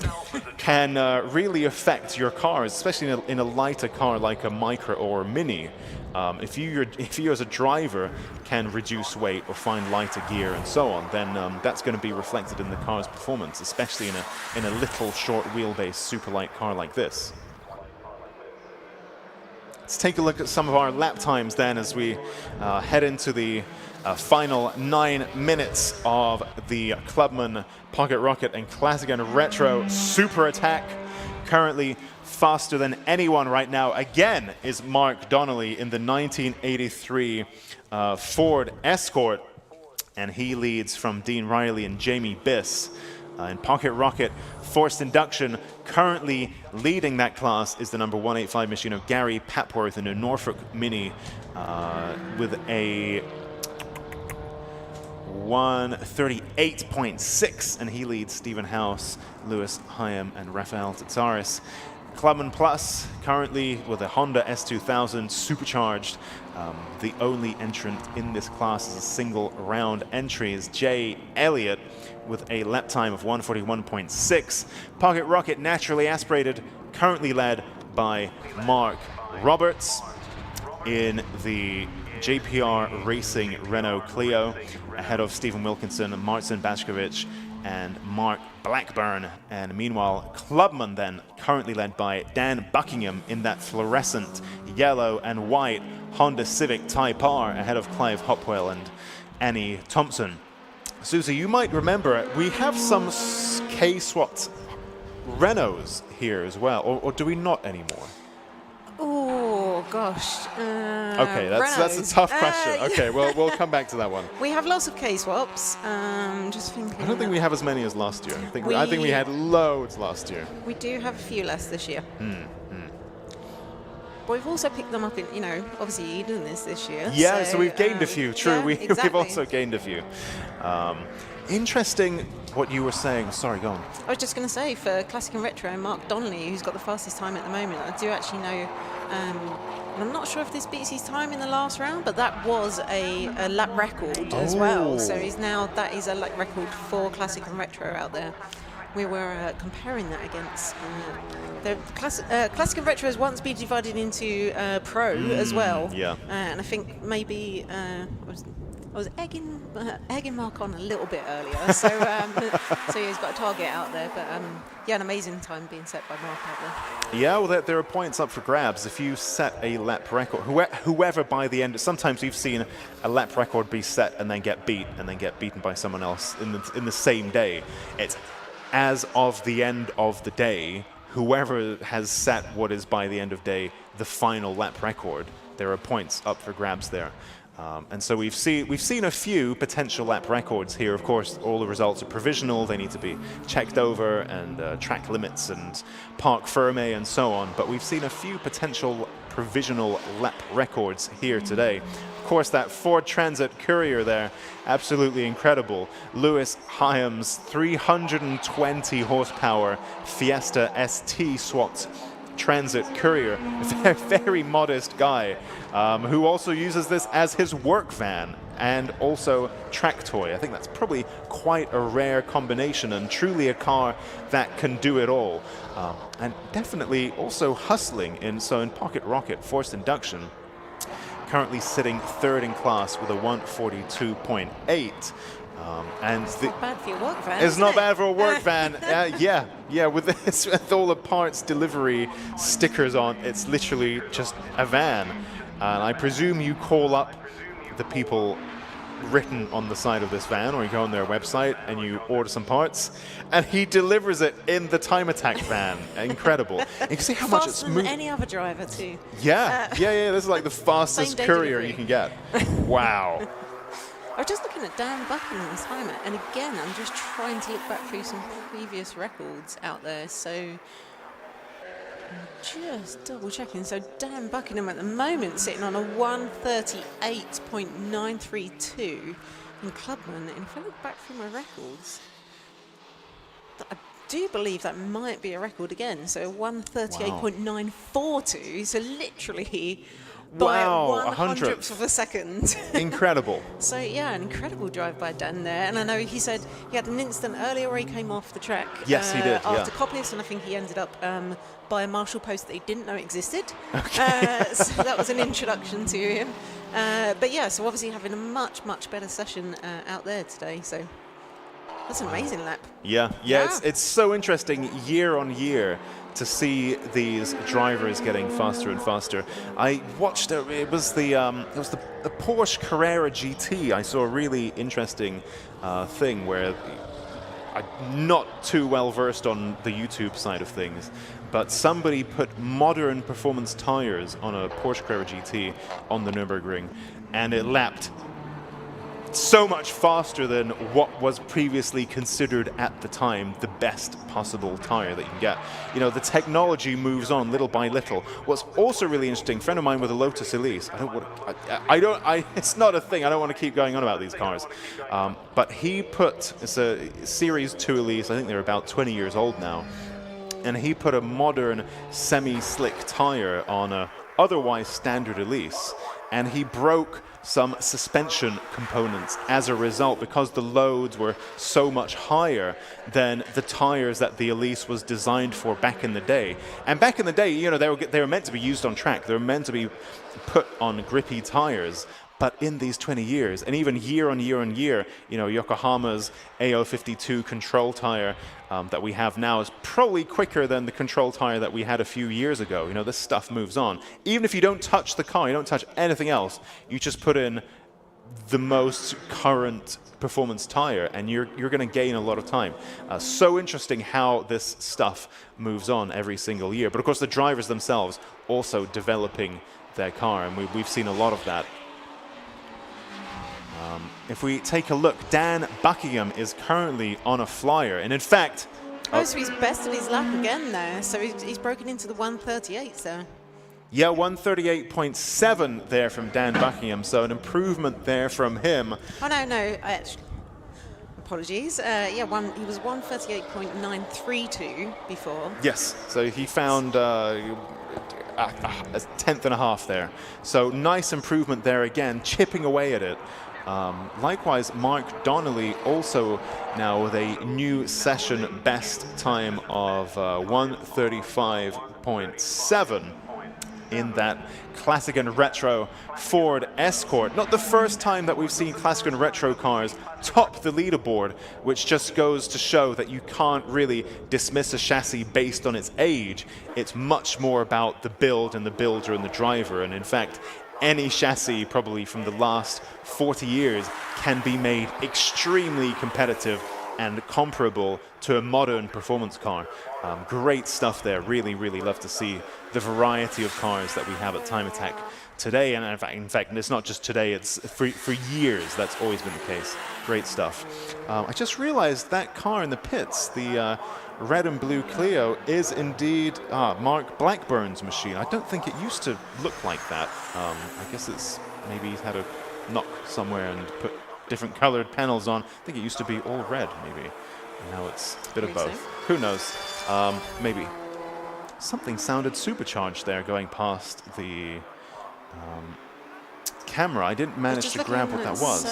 can really affect your car, especially in a lighter car like a Micra or a Mini. If you as a driver can reduce weight or find lighter gear and so on, then that's going to be reflected in the car's performance, especially in a little short wheelbase super light car like this. Let's take a look at some of our lap times then as we head into the final 9 minutes of the Clubman Pocket Rocket and Classic and Retro Super Attack. Currently faster than anyone right now, again, is Mark Donnelly in the 1983 Ford Escort, and he leads from Dean Riley and Jamie Biss. In Pocket Rocket, forced induction, currently leading that class is the number 185 machine of Gary Papworth in a Norfolk Mini with a 1:38.6, and he leads Stephen House, Lewis Hyam, and Rafael Tsaris. Clubman Plus, currently with a Honda S2000 supercharged. The only entrant in this class as a single round entry is Jay Elliott with a lap time of 1:41.6. Pocket Rocket, naturally aspirated, currently led by Mark Roberts in the JPR Racing Renault Clio, ahead of Stephen Wilkinson, Marcin Bashkovich, and Mark Blackburn. And meanwhile, Clubman then currently led by Dan Buckingham in that fluorescent yellow and white Honda Civic Type R, ahead of Clive Hopwell and Annie Thompson. Susie, you might remember we have some K-swapped Renaults here as well, or do we not anymore? Oh gosh. Okay, that's a tough question. Okay, well, we'll come back to that one. We have lots of K-swaps. Just thinking. I don't think we have as many as last year. I think we had loads last year. We do have a few less this year. But we've also picked them up in, obviously Eden this year. Yeah, so we've gained a few. True, yeah, we've exactly. also gained a few. Interesting what you were saying. Sorry, go on. I was just going to say, for Classic and Retro, Mark Donnelly, who's got the fastest time at the moment, I do actually know, and I'm not sure if this beats his time in the last round, but that was a lap record as well. So that is a lap record for Classic and Retro out there. We were comparing that against the Classic and Retro has once been divided into Pro as well. Yeah. And I think maybe I was egging Mark on a little bit earlier, so he's got a target out there. But an amazing time being set by Mark out there. Yeah, well, there are points up for grabs if you set a lap record. Whoever by the end, sometimes we've seen a lap record be set and then get beaten by someone else in the same day. It's as of the end of the day, whoever has set what is by the end of day the final lap record, there are points up for grabs there. And so we've seen a few potential lap records here. Of course, all the results are provisional. They need to be checked over, and track limits and parc fermé and so on. But we've seen a few potential provisional lap records here today. Of course, that Ford Transit Courier there, absolutely incredible. Lewis Hyam's 320 horsepower Fiesta ST swapped Transit Courier, a very modest guy who also uses this as his work van and also track toy. I think that's probably quite a rare combination and truly a car that can do it all. And definitely also hustling in Pocket Rocket forced induction, currently sitting third in class with a 1:42.8. And it's not bad for your work van. It's not bad for a work van. Yeah. With this, with all the parts delivery stickers on, it's literally just a van. And I presume you call up the people written on the side of this van, or you go on their website and you order some parts, and he delivers it in the Time Attack van. Incredible. You can see how much it's moving. Faster than any other driver too. Yeah. This is like the fastest courier you can get. Wow. I was just looking at Dan Buckingham's time, and again, I'm just trying to look back through some previous records out there. So just double checking. So Dan Buckingham at the moment sitting on a 1:38.932 in Clubman. And if I look back through my records, I do believe that might be a record again. So 1:38.942. So literally by 1/100th of a second. Incredible. So yeah, an incredible drive by Dan there. And I know he said he had an instant earlier where he came off the track. Yes, he did. After Coppice, and I think he ended up by a marshal post that he didn't know existed. Okay. So that was an introduction to him. But yeah, so obviously having a much better session out there today. So that's an amazing lap. Yeah. It's so interesting year on year to see these drivers getting faster and faster. I watched it was the Porsche Carrera GT. I saw a really interesting thing where I'm not too well versed on the YouTube side of things, but somebody put modern performance tires on a Porsche Carrera GT on the Nürburgring, and it lapped so much faster than what was previously considered at the time the best possible tire that you can get. You know, the technology moves on little by little. What's also really interesting, a friend of mine with a Lotus Elise, it's not a thing, I don't want to keep going on about these cars, but he put, it's a Series 2 Elise, I think they're about 20 years old now, and he put a modern semi-slick tire on a otherwise standard Elise, and he broke some suspension components as a result because the loads were so much higher than the tires that the Elise was designed for back in the day. And back in the day, you know, they were meant to be used on track. They were meant to be put on grippy tires. But in these 20 years, and even year on year on year, you know, Yokohama's AO52 control tire that we have now is probably quicker than the control tire that we had a few years ago. You know, this stuff moves on. Even if you don't touch the car, you don't touch anything else, you just put in the most current performance tire, and you're going to gain a lot of time. So interesting how this stuff moves on every single year. But of course, the drivers themselves also developing their car, and we've seen a lot of that. If we take a look, Dan Buckingham is currently on a flyer, and in fact... Oh, so he's bested his lap again there, so he's broken into the 138s there. Yeah, 138.7 there from Dan Buckingham, so an improvement there from him. Oh, no, apologies. He was 138.932 before. Yes, so he found a tenth and a half there. So nice improvement there again, chipping away at it. Likewise, Mark Donnelly also now with a new session best time of 135.7 in that classic and retro Ford Escort. Not the first time that we've seen classic and retro cars top the leaderboard, which just goes to show that you can't really dismiss a chassis based on its age. It's much more about the build and the builder and the driver, and in fact, any chassis probably from the last 40 years can be made extremely competitive and comparable to a modern performance car. Great stuff there. Really, really love to see the variety of cars that we have at Time Attack today. And in fact, it's not just today, it's for years that's always been the case. Great stuff. I just realized that car in the pits, the red and blue Clio, is indeed Mark Blackburn's machine. I don't think it used to look like that. I guess it's maybe he's had a knock somewhere and put different colored panels on. I think it used to be all red, maybe. And now it's a bit of both. Who knows? Maybe. Something sounded supercharged there going past the camera. I didn't manage to grab what that was. So,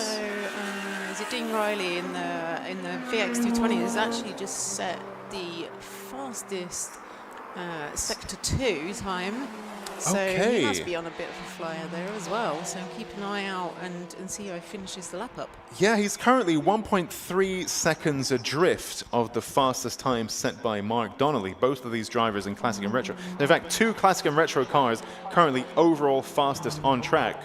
is it Dean Riley in the VX220 has actually just set the fastest Sector 2 time. So he must be on a bit of a flyer there as well. So keep an eye out and see how he finishes the lap up. Yeah, he's currently 1.3 seconds adrift of the fastest time set by Mark Donnelly. Both of these drivers in Classic and Retro. In fact, two Classic and Retro cars currently overall fastest on track.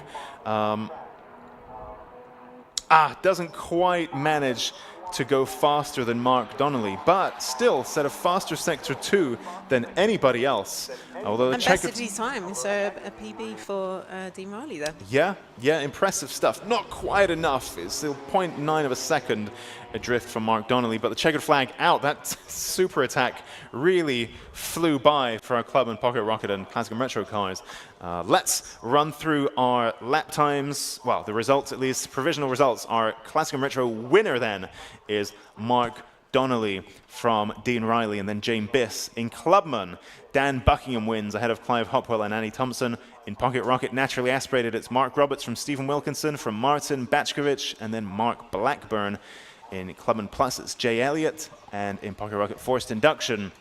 Doesn't quite manage to go faster than Mark Donnelly, but still set a faster Sector 2 than anybody else. Although the bested his time, so a PB for Dean Riley there. Yeah, impressive stuff. Not quite enough. It's still 0.9 of a second adrift from Mark Donnelly, but the checkered flag out. That super attack really flew by for our Club and Pocket Rocket and Classic and Retro cars. Let's run through our lap times. Well, the results, at least provisional results. Our Classic and Retro winner then is Mark Donnelly from Dean Riley, and then Jane Biss in Clubman. Dan Buckingham wins ahead of Clive Hopwell and Annie Thompson. In Pocket Rocket, naturally aspirated, it's Mark Roberts from Stephen Wilkinson, from Martin Batchkovich, and then Mark Blackburn. In Clubman Plus, it's Jay Elliott, and in Pocket Rocket Forced Induction,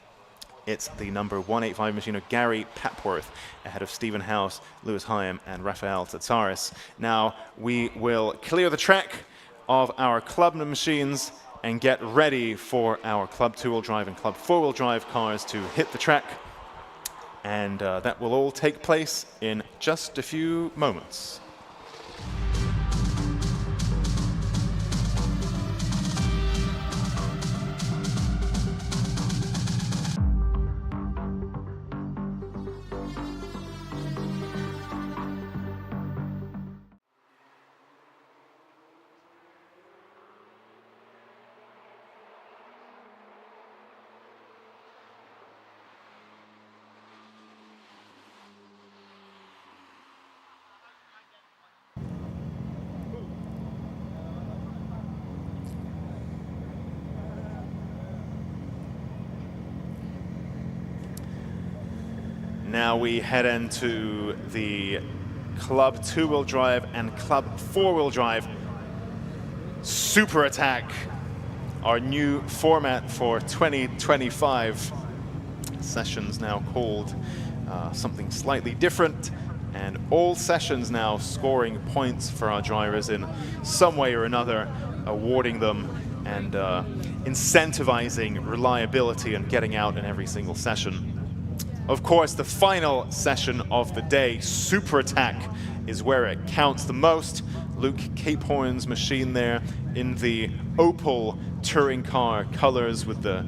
it's the number 185 machiner Gary Papworth ahead of Stephen House, Lewis Hyam, and Rafael Tatsaris. Now we will clear the track of our Clubman machines and get ready for our Club 2-wheel drive and Club 4-wheel drive cars to hit the track. And that will all take place in just a few moments. Now we head into the Club 2-wheel drive and Club 4-wheel drive Super Attack, our new format for 2025. Sessions now called something slightly different, and all sessions now scoring points for our drivers in some way or another, awarding them and incentivizing reliability and getting out in every single session. Of course, the final session of the day, Super Attack, is where it counts the most. Luke Capehorn's machine there in the Opel touring car colors with the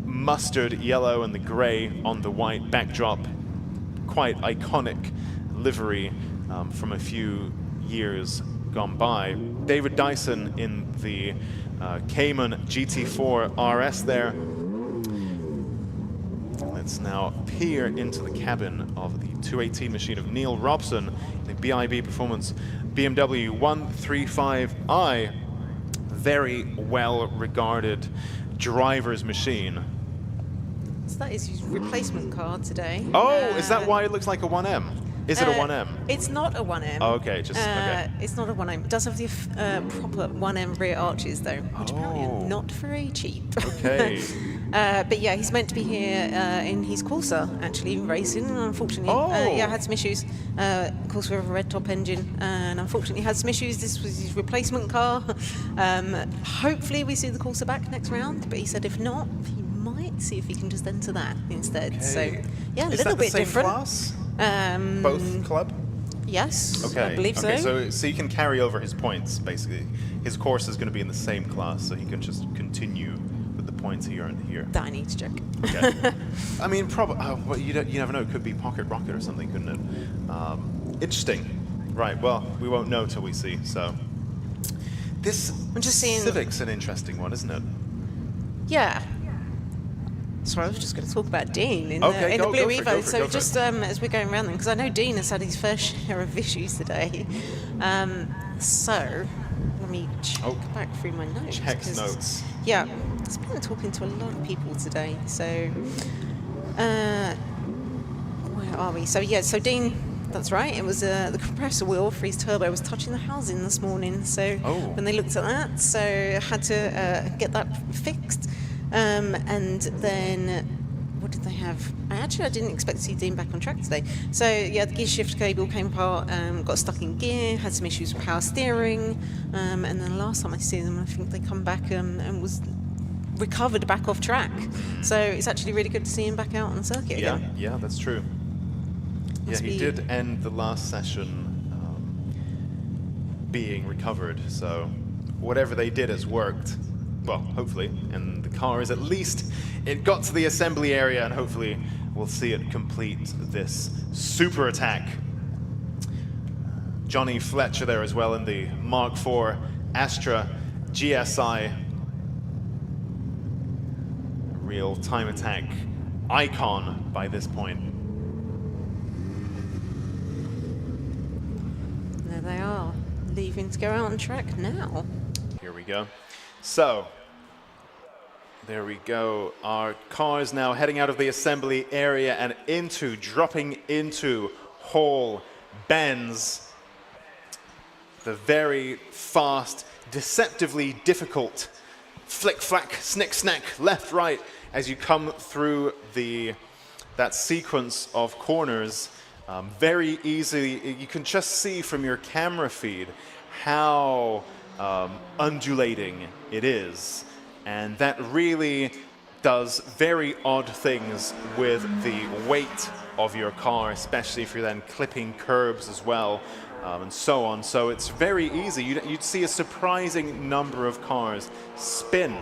mustard yellow and the gray on the white backdrop. Quite iconic livery from a few years gone by. David Dyson in the Cayman GT4 RS there. Let's now peer into the cabin of the 218 machine of Neil Robson, the BIB Performance BMW 135i. Very well regarded driver's machine. So that is his replacement car today. Oh, is that why it looks like a 1M? Is it a 1M? It's not a 1M. Oh, okay, just okay. It's not a 1M. It does have the proper 1M rear arches though, which apparently are not very cheap. Okay. But yeah, he's meant to be here in his Corsa, actually, racing. Unfortunately, yeah, had some issues. Of course, we have a red top engine, and unfortunately had some issues. This was his replacement car. Hopefully we see the Corsa back next round, but he said if not, he might see if he can just enter that instead. Okay. So yeah, a Is little that the bit same different. Class? Both club? Yes, okay. I believe so. Okay, so you can carry over his points, basically. His course is going to be in the same class, so he can just continue with the points he earned here. That I need to check. Okay. I mean, probably. Well, you never know. It could be Pocket Rocket or something, couldn't it? Interesting. Right. Well, we won't know till we see. So this I'm just seeing Civic's an interesting one, isn't it? Yeah. Sorry, I was just going to talk about Dean in the Blue Evo. So just as we're going around them, because I know Dean has had his fair share of issues today. So let me check back through my notes. Check notes. Yeah, I've been talking to a lot of people today. So where are we? So yeah, so Dean. That's right. It was the compressor wheel for his turbo was touching the housing this morning. So when they looked at that, so I had to get that fixed. And then, what did they have? I didn't expect to see Dean back on track today. So, yeah, the gear shift cable came apart, got stuck in gear, had some issues with power steering. And then last time I see them, I think they come back and was recovered back off track. So it's actually really good to see him back out on the circuit again. Yeah, that's true. Yeah, he did end the last session being recovered. So whatever they did has worked. Well, hopefully, and the car is at least, it got to the assembly area, and hopefully we'll see it complete this Super Attack. Johnny Fletcher there as well in the Mark IV Astra GSI. Real time attack icon by this point. There they are, leaving to go out on track now. Here we go. So, there we go. Our cars now heading out of the assembly area and dropping into Hall Bends. The very fast, deceptively difficult flick, flack, snick, snack, left, right, as you come through that sequence of corners. Very easily, you can just see from your camera feed how undulating it is, and that really does very odd things with the weight of your car, especially if you're then clipping curbs as well, and so on. So it's very easy. You'd see a surprising number of cars spin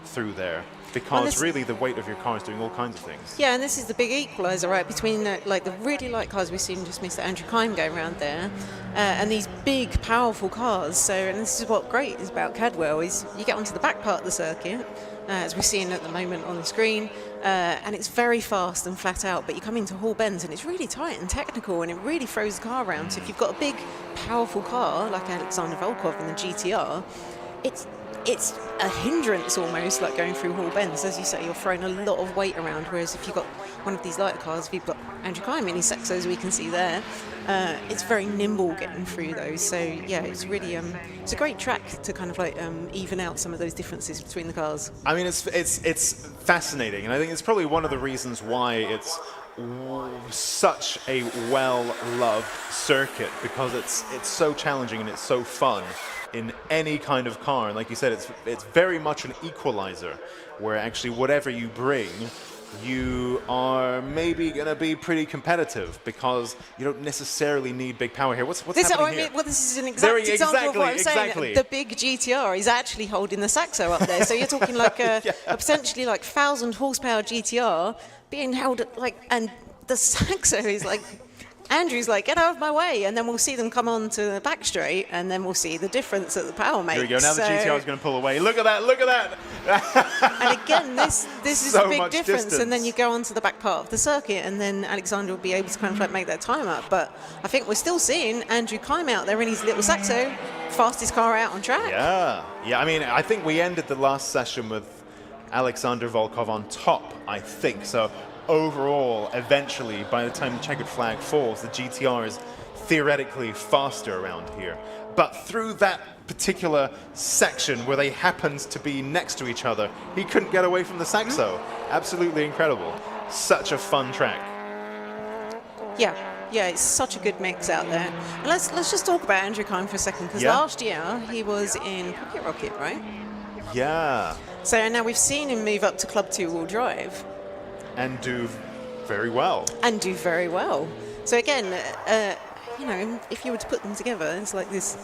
through there, because really the weight of your car is doing all kinds of things. Yeah, and this is the big equaliser, right, between the really light cars we've seen just Mr. Andrew Kime go around there, and these big, powerful cars. So, and this is what great is about Cadwell, is you get onto the back part of the circuit, as we're seeing at the moment on the screen, and it's very fast and flat out, but you come into Hall Bends and it's really tight and technical, and it really throws the car around. So if you've got a big, powerful car, like Alexander Volkov in the GTR, it's it's a hindrance almost, like going through Hall Bends. As you say, you're throwing a lot of weight around, whereas if you've got one of these lighter cars, if you've got Andrew Kime in his Saxos, we can see there, it's very nimble getting through those. So yeah, it's really it's a great track to kind of like even out some of those differences between the cars. I mean, it's fascinating, and I think it's probably one of the reasons why it's such a well-loved circuit, because it's so challenging and it's so fun in any kind of car. And like you said, it's very much an equalizer, where actually whatever you bring, you are maybe going to be pretty competitive, because you don't necessarily need big power here. What's happening here? Well, this is an exact example of what I'm saying. Exactly. The big GTR is actually holding the Saxo up there. So you're talking like a potentially like 1,000 horsepower GTR being held at like, and the Saxo is like, Andrew's like, get out of my way, and then we'll see them come on to the back straight, and then we'll see the difference that the power makes. Here we go. Now the GTR is going to pull away. Look at that! Look at that! And again, this is So a big much difference. distance. And then you go onto the back part of the circuit, and then Alexander will be able to kind of like make that time up. But I think we're still seeing Andrew Kime out there in his little Saxo, fastest car out on track. Yeah. I mean, I think we ended the last session with Alexander Volkov on top, I think. So overall, eventually, by the time the checkered flag falls, the GTR is theoretically faster around here. But through that particular section where they happened to be next to each other, he couldn't get away from the Saxo. Absolutely incredible. Such a fun track. Yeah, it's such a good mix out there. And let's just talk about Andrew Kime for a second, because last year he was in Pocket Rocket, right? Yeah. So now we've seen him move up to Club 2-wheel drive. And do very well. So again, you know, if you were to put them together, it's like this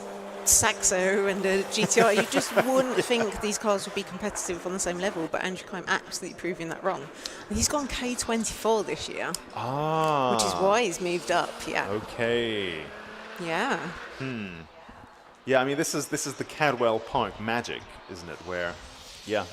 Saxo and a GTR. You just wouldn't think these cars would be competitive on the same level, but Andrew Kime absolutely proving that wrong. And he's gone K24 this year. Which is why he's moved up, Okay. Yeah. Yeah, I mean, this is the Cadwell Park magic, isn't it? Where, yeah,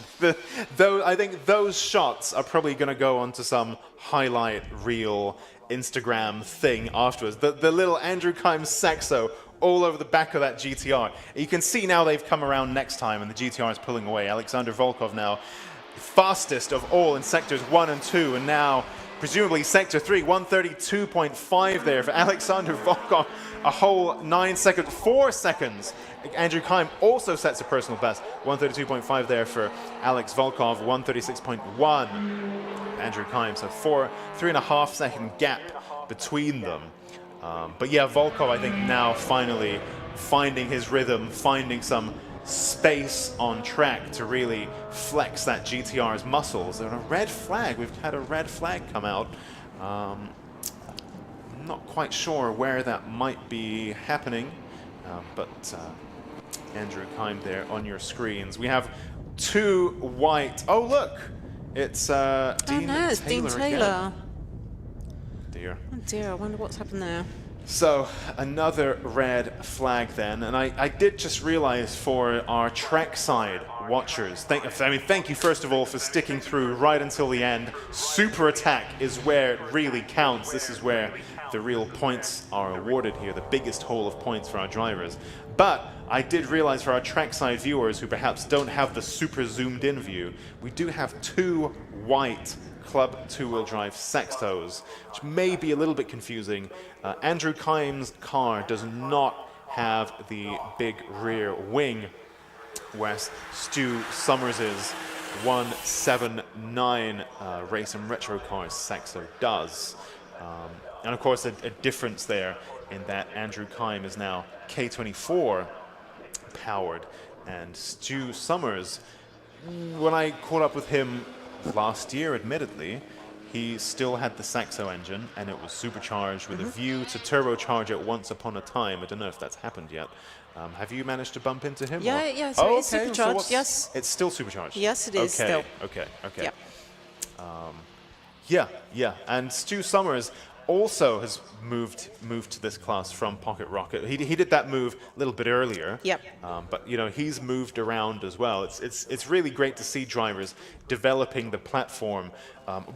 though I think those shots are probably going to go onto some highlight reel Instagram thing afterwards. The little Andrew Kime Saxo all over the back of that GTR. You can see now they've come around next time, and the GTR is pulling away. Alexander Volkov now fastest of all in sectors 1 and 2, and now presumably sector 3, 132.5 there for Alexander Volkov, a whole 4 seconds. Andrew Kime also sets a personal best, 132.5 there for Alex Volkov, 136.1 Andrew Kime, so 3.5 second gap between them. But yeah, Volkov, I think now finally finding his rhythm, finding some space on track to really flex that GTR's muscles. And a red flag, we've had a red flag come out. I'm not quite sure where that might be happening, but Andrew Kime there on your screens. We have 2 white. Oh, look! It's Dean Taylor. It's Dean Taylor. Dear. Oh dear, I wonder what's happened there. So another red flag then, and I did just realize for our trackside watchers, thank you first of all for sticking through right until the end. Super attack is where it really counts. This is where the real points are awarded here, the biggest haul of points for our drivers. But I did realize for our trackside viewers who perhaps don't have the super zoomed in view, we do have 2 white Club 2-wheel drive Saxos, which may be a little bit confusing. Andrew Kime's car does not have the big rear wing, whereas Stu Summers's 179 race and retro cars Saxo does. And of course a difference there in that Andrew Kime is now K24 powered, and Stu Summers, when I caught up with him last year, admittedly, he still had the Saxo engine, and it was supercharged with a view to turbocharge it once upon a time. I don't know if that's happened yet. Have you managed to bump into him? Yeah, so it's supercharged, yes. It's still supercharged? Yes, it is still. Okay. Yep. Yeah, and Stu Summers also has moved to this class from Pocket Rocket. He did that move a little bit earlier. Yep. But you know, he's moved around as well. It's really great to see drivers developing the platform.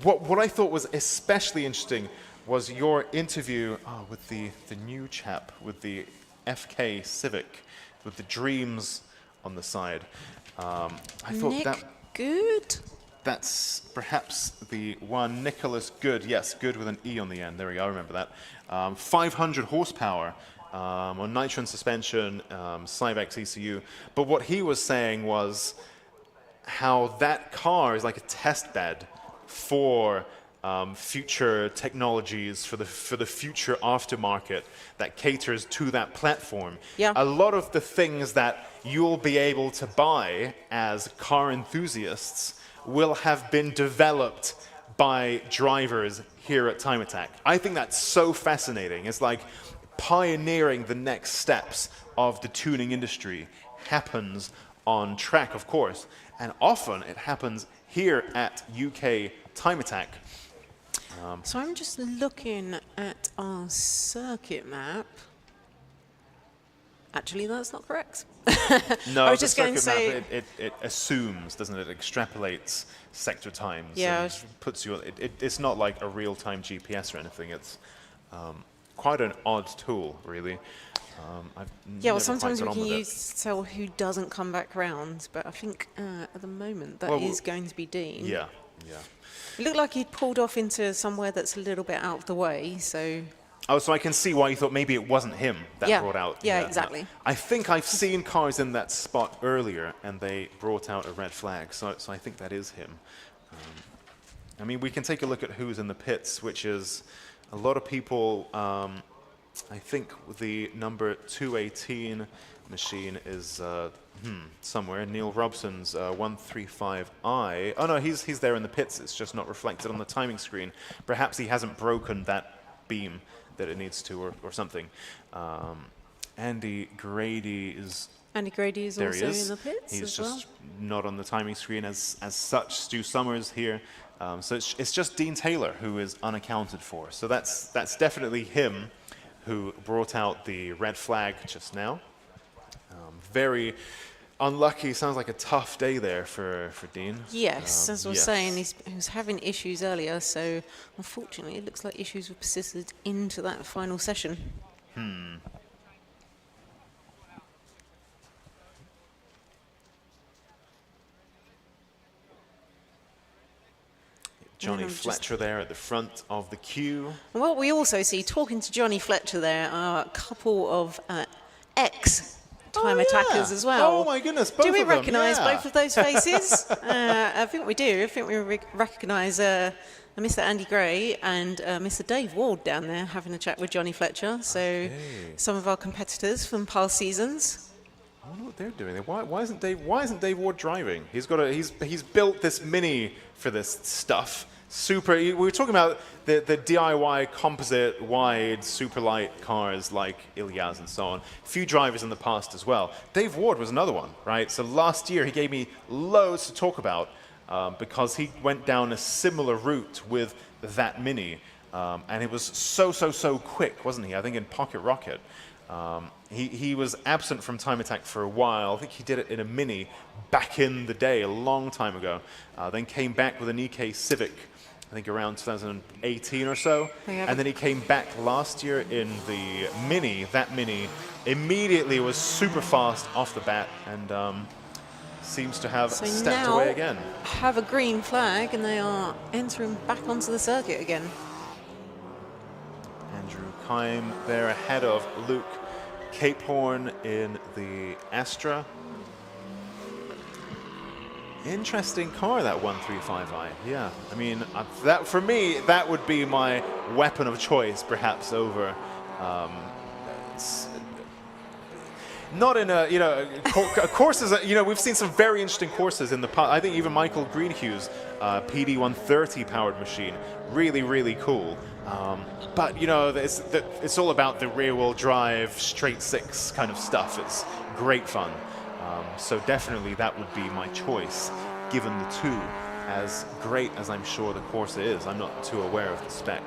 What I thought was especially interesting was your interview with the new chap with the FK Civic with the dreams on the side. I thought Nick that Good. that's perhaps the one. Nicholas Good, yes, Good with an E on the end. There we go, I remember that. 500 horsepower on Nitron suspension, Cyvex ECU. But what he was saying was how that car is like a test bed for future technologies, for the future aftermarket that caters to that platform. Yeah. A lot of the things that you'll be able to buy as car enthusiasts will have been developed by drivers here at Time Attack. I think that's so fascinating. It's like pioneering the next steps of the tuning industry happens on track, of course, and often it happens here at UK Time Attack. So I'm just looking at our circuit map. Actually, that's not correct. No, I was the just going to circuit say, map, it assumes, doesn't it? It extrapolates sector times. Yeah, and puts you. It's not like a real-time GPS or anything. It's quite an odd tool, really. I've yeah, well, never sometimes we quite got can on with use to tell who doesn't come back round, but I think at the moment that is going to be Dean. Yeah, yeah. It looked like he'd pulled off into somewhere that's a little bit out of the way, so... Oh, so I can see why you thought maybe it wasn't him that brought out. Yeah, exactly. I think I've seen cars in that spot earlier, and they brought out a red flag. So I think that is him. I mean, we can take a look at who's in the pits, which is a lot of people. I think the number 218 machine is somewhere. Neil Robson's 135i. Oh no, he's there in the pits. It's just not reflected on the timing screen. Perhaps he hasn't broken that beam that it needs to, or something. Andy Grady is also in the pits. He's as just well. not on the timing screen as such. Stu Summers here. So it's just Dean Taylor who is unaccounted for. So that's definitely him who brought out the red flag just now. Very unlucky. Sounds like a tough day there for Dean. Yes, as I was saying, he was having issues earlier, so unfortunately it looks like issues have persisted into that final session. Johnny Fletcher there at the front of the queue. And what we also see, talking to Johnny Fletcher there, are a couple of ex-Time Attackers as well. Oh my goodness, both do we of them, recognise yeah. both of those faces? I think we do. I think we recognise Mr. Andy Gray and Mr. Dave Ward down there having a chat with Johnny Fletcher. So some of our competitors from past seasons. I wonder what they're doing there. Why isn't Dave Ward driving? He's built this Mini for this stuff. Super. We were talking about the DIY composite wide super light cars like Ilyas and so on. Few drivers in the past as well. Dave Ward was another one, right? So last year he gave me loads to talk about because he went down a similar route with that Mini, and it was so quick, wasn't he? I think in Pocket Rocket. He was absent from Time Attack for a while. I think he did it in a Mini back in the day, a long time ago. Then came back with an EK Civic, I think around 2018 or so. And then he came back last year in the Mini. That Mini immediately was super fast off the bat and seems to have stepped away again. Have a green flag and they are entering back onto the circuit again. Andrew Kime there ahead of Luke Cape Horn in the Astra. Interesting car, that 135i. Yeah, I mean, that for me, that would be my weapon of choice, perhaps over. Not in a, courses. We've seen some very interesting courses in the past. I think even Michael Greenhue's PD 130 powered machine, really cool. But it's all about the rear-wheel drive, straight six kind of stuff. It's great fun. So definitely that would be my choice, given the two. As great as I'm sure the Corsa is, I'm not too aware of the spec,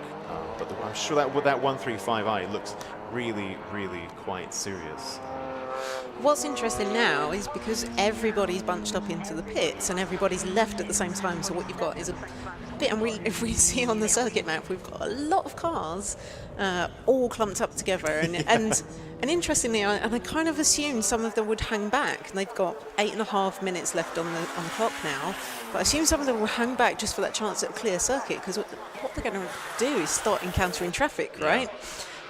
but I'm sure that with that 135i looks really quite serious. what's interesting now is because everybody's bunched up into the pits and everybody's left at the same time. So what you've got is a bit, and if we see on the circuit map, we've got a lot of cars all clumped up together. And interestingly, I kind of assumed some of them would hang back. And they've got 8.5 minutes left on the clock now. But I assume some of them will hang back just for that chance at a clear circuit, because what they're going to do is start encountering traffic, right?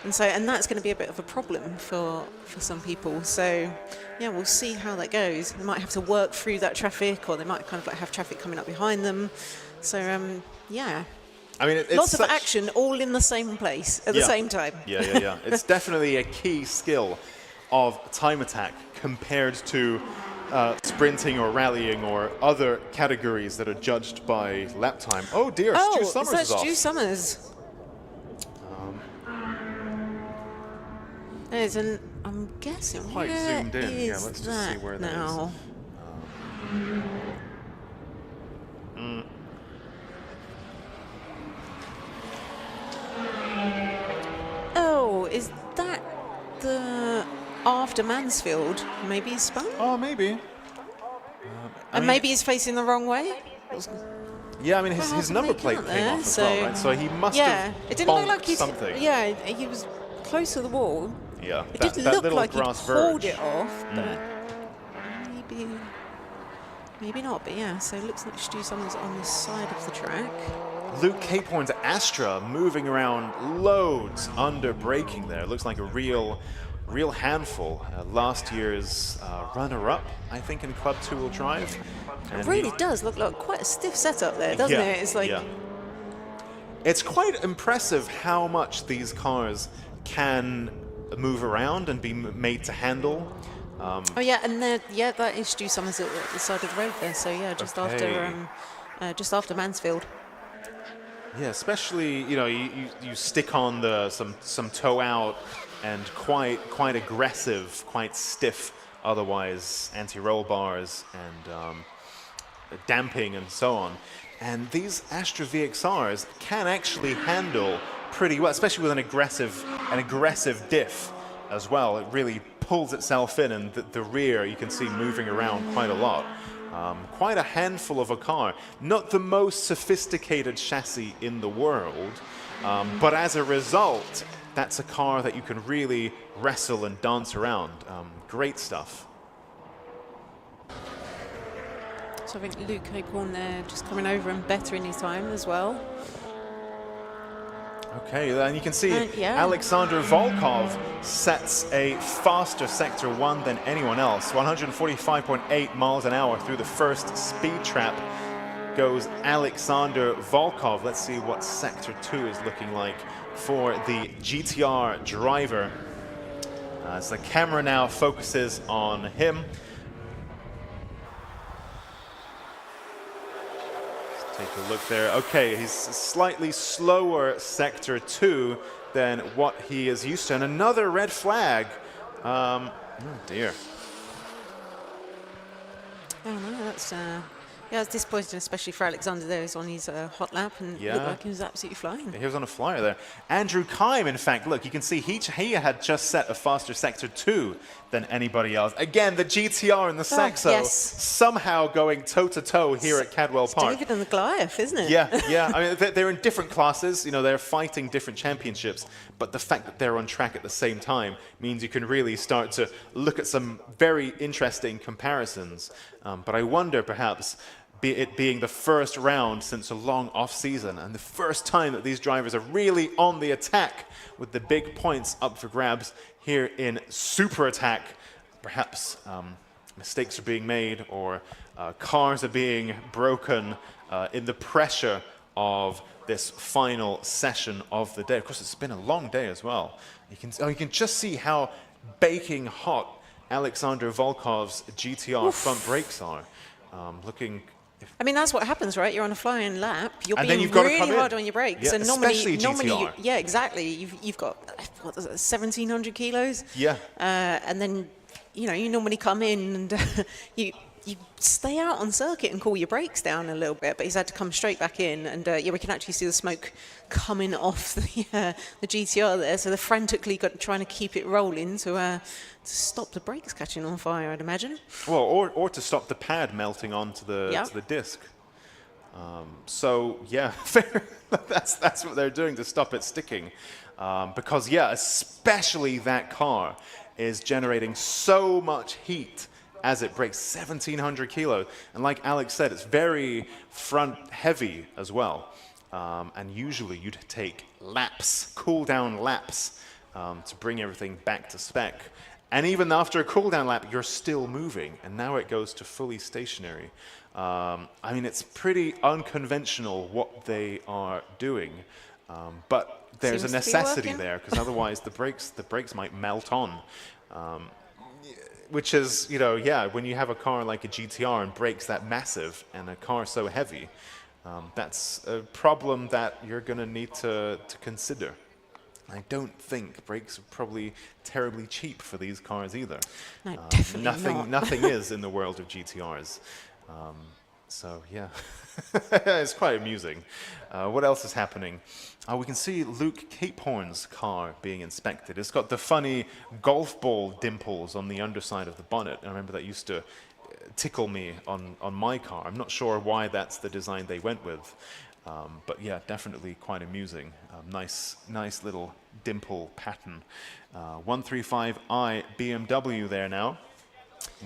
And that's going to be a bit of a problem for some people. So, yeah, we'll see how that goes. They might have to work through that traffic, or they might kind of like have traffic coming up behind them. So, yeah. I mean, it's lots of action all in the same place at the same time. Yeah. It's definitely a key skill of time attack compared to sprinting or rallying or other categories that are judged by lap time. Oh dear, Stu Summers is off. Stu Summers. I'm guessing quite zoomed in. Yeah, let's just see where that now. Oh, is that the after Mansfield? Maybe he's spun? Oh, maybe. And maybe he's facing the wrong way? Yeah, I mean, his number plate came off as well, right? So he must have it didn't look like something. Yeah, he was close to the wall. Yeah, it that did look little like he grass pulled verge. it off, but maybe not. But yeah, so it looks like Stu Summers on the side of the track. Luke Caporn's Astra moving around loads under braking there. Looks like a real handful. Last year's runner-up, I think, in Club 2-wheel drive. It really does look like quite a stiff setup there, doesn't it? It's like it's quite impressive how much these cars can move around and be made to handle. Oh yeah, and that is Stu Summers at the side of the road there. So yeah, just after Mansfield. Yeah, especially you stick on some toe out and quite aggressive, quite stiff. Otherwise, anti-roll bars and damping and so on. And these Astra VXRs can actually handle pretty well, especially with an aggressive diff as well. It really pulls itself in, and the rear you can see moving around quite a lot. Quite a handful of a car. Not the most sophisticated chassis in the world, but as a result, that's a car that you can really wrestle and dance around. Great stuff. So I think Luke Caporn there just coming over and bettering his time as well. Okay, and you can see Alexander Volkov sets a faster Sector 1 than anyone else. 145.8 miles an hour through the first speed trap goes Alexander Volkov. Let's see what Sector 2 is looking like for the GTR driver. As the camera now focuses on him. Take a look there. Okay, he's slightly slower Sector 2 than what he is used to. And another red flag. Oh dear. Oh no, that's it's disappointing, especially for Alexander there. He's on his hot lap and looked like he was absolutely flying. He was on a flyer there. Andrew Kime, in fact, look, you can see he had just set a faster Sector 2 than anybody else. Again, the GTR and the Saxo somehow going toe-to-toe here at Cadwell Park. David and the Goliath, isn't it? Yeah. I mean, they're in different classes. They're fighting different championships. But the fact that they're on track at the same time means you can really start to look at some very interesting comparisons. But I wonder, perhaps, it being the first round since a long off-season and the first time that these drivers are really on the attack with the big points up for grabs here in Super Attack. Perhaps mistakes are being made or cars are being broken in the pressure of this final session of the day. Of course, it's been a long day as well. You can just see how baking hot Alexander Volkov's GTR front brakes are. I mean, that's what happens, right? You're on a flying lap. You're and being really hard on your brakes. Yeah, and normally, GTR. yeah, exactly. You've got, 1,700 kilos. Yeah. And then, you normally come in and you stay out on circuit and cool your brakes down a little bit, but he's had to come straight back in, and yeah, we can actually see the smoke coming off the GTR there. So they're frantically trying to keep it rolling to stop the brakes catching on fire, I'd imagine. Well, or to stop the pad melting onto to the disc. So yeah, that's what they're doing to stop it sticking, because yeah, especially that car is generating so much heat as it brakes, 1,700 kilos. And like Alex said, it's very front heavy as well. And usually you'd take laps, cool down laps, to bring everything back to spec. And even after a cool down lap, you're still moving. And now it goes to fully stationary. I mean, it's pretty unconventional what they are doing. But there's Seems a necessity to be there, because otherwise the brakes might melt on. Which is, you know, yeah, when you have a car like a GTR and brakes that massive and a car so heavy, that's a problem that you're going to need to consider. I don't think brakes are probably terribly cheap for these cars either. No, definitely not. Nothing is in the world of GTRs. So, yeah, it's quite amusing. What else is happening? We can see Luke Capehorn's car being inspected. It's got the funny golf ball dimples on the underside of the bonnet. I remember that used to tickle me on my car. I'm not sure why that's the design they went with. But yeah, definitely quite amusing. Nice little dimple pattern. 135i BMW there now,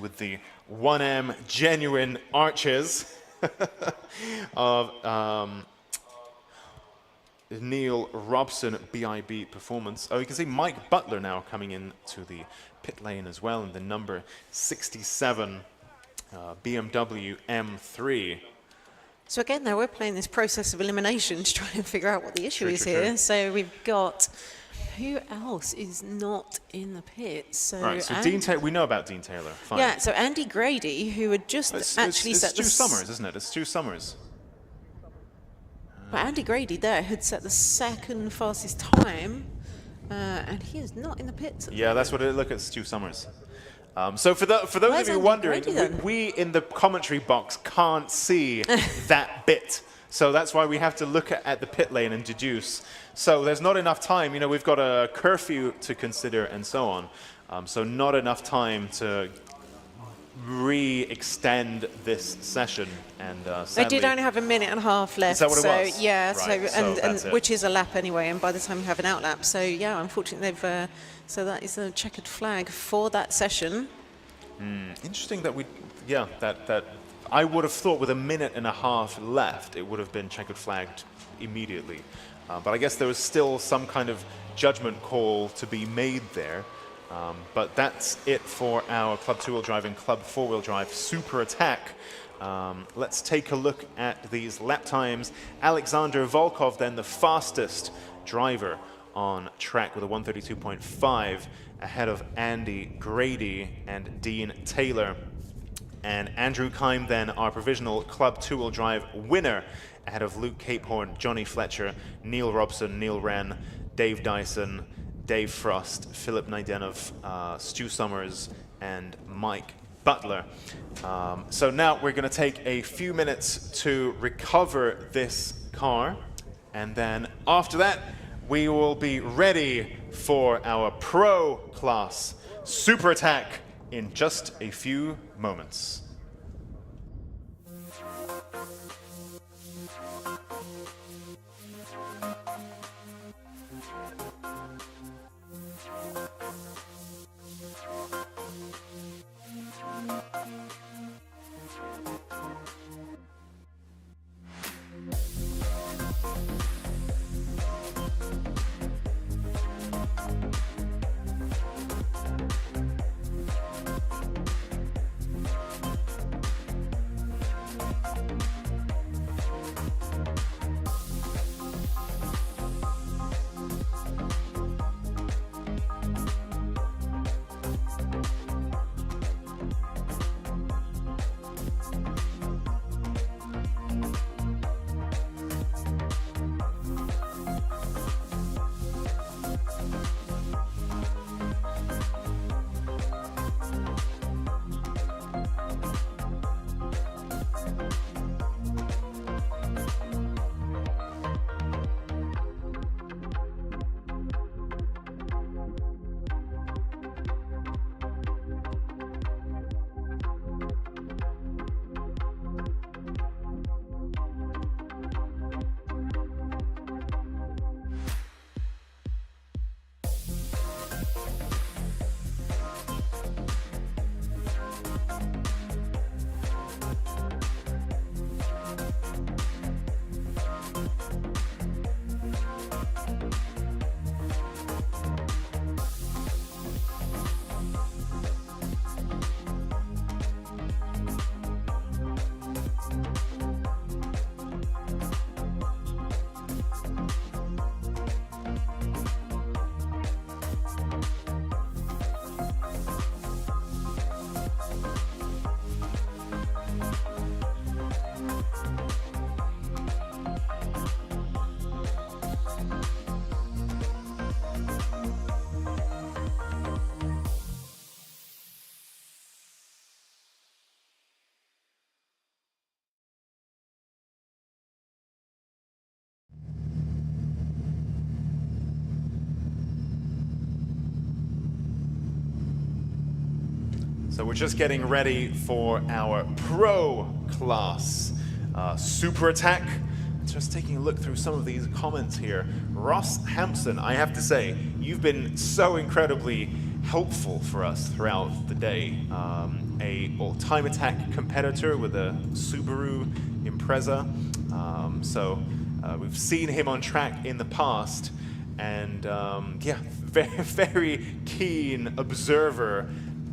with the 1M genuine arches of Neil Robson BIB Performance. Oh, you can see Mike Butler now coming in to the pit lane as well, in the number 67 BMW M3. So again, though, we're playing this process of elimination to try and figure out what the issue is here. So we've got, who else is not in the pit? So right, so Dean Taylor, we know about Dean Taylor. Fine. Yeah, so Andy Grady, who had just actually set the... It's Stu Summers, isn't it? It's Stu Summers. But Andy Grady there had set the second fastest time, and he is not in the pit. Yeah, that's what it look at, Stu Summers. So for those of you wondering, we in the commentary box can't see that bit. So that's why we have to look at the pit lane and deduce. So there's not enough time. You know, we've got a curfew to consider and so on. So not enough time to re-extend this session. And they did only have a minute and a half left. Is that what it was? Yeah, right, and which is a lap anyway. And by the time you have an out lap, so yeah, unfortunately they've. So that is a checkered flag for that session. Interesting that that I would have thought with a minute and a half left, it would have been checkered flagged immediately. But I guess there was still some kind of judgment call to be made there. But that's it for our Club 2-wheel drive and Club 4-wheel drive super attack. Let's take a look at these lap times. Alexander Volkov, then the fastest driver on track with a 132.5, ahead of Andy Grady and Dean Taylor. And Andrew Kime, then our provisional Club 2-wheel drive winner, ahead of Luke Capehorn, Johnny Fletcher, Neil Robson, Neil Wren, Dave Dyson, Dave Frost, Philip Найденов, Stu Summers, and Mike Butler. So now we're going to take a few minutes to recover this car, and then after that, we will be ready for our Pro Class Super Attack in just a few moments. So we're just getting ready for our Pro class super attack. Just taking a look through some of these comments here. Ross Hampson, I have to say, you've been so incredibly helpful for us throughout the day. A time attack competitor with a Subaru Impreza. We've seen him on track in the past, and yeah, very keen observer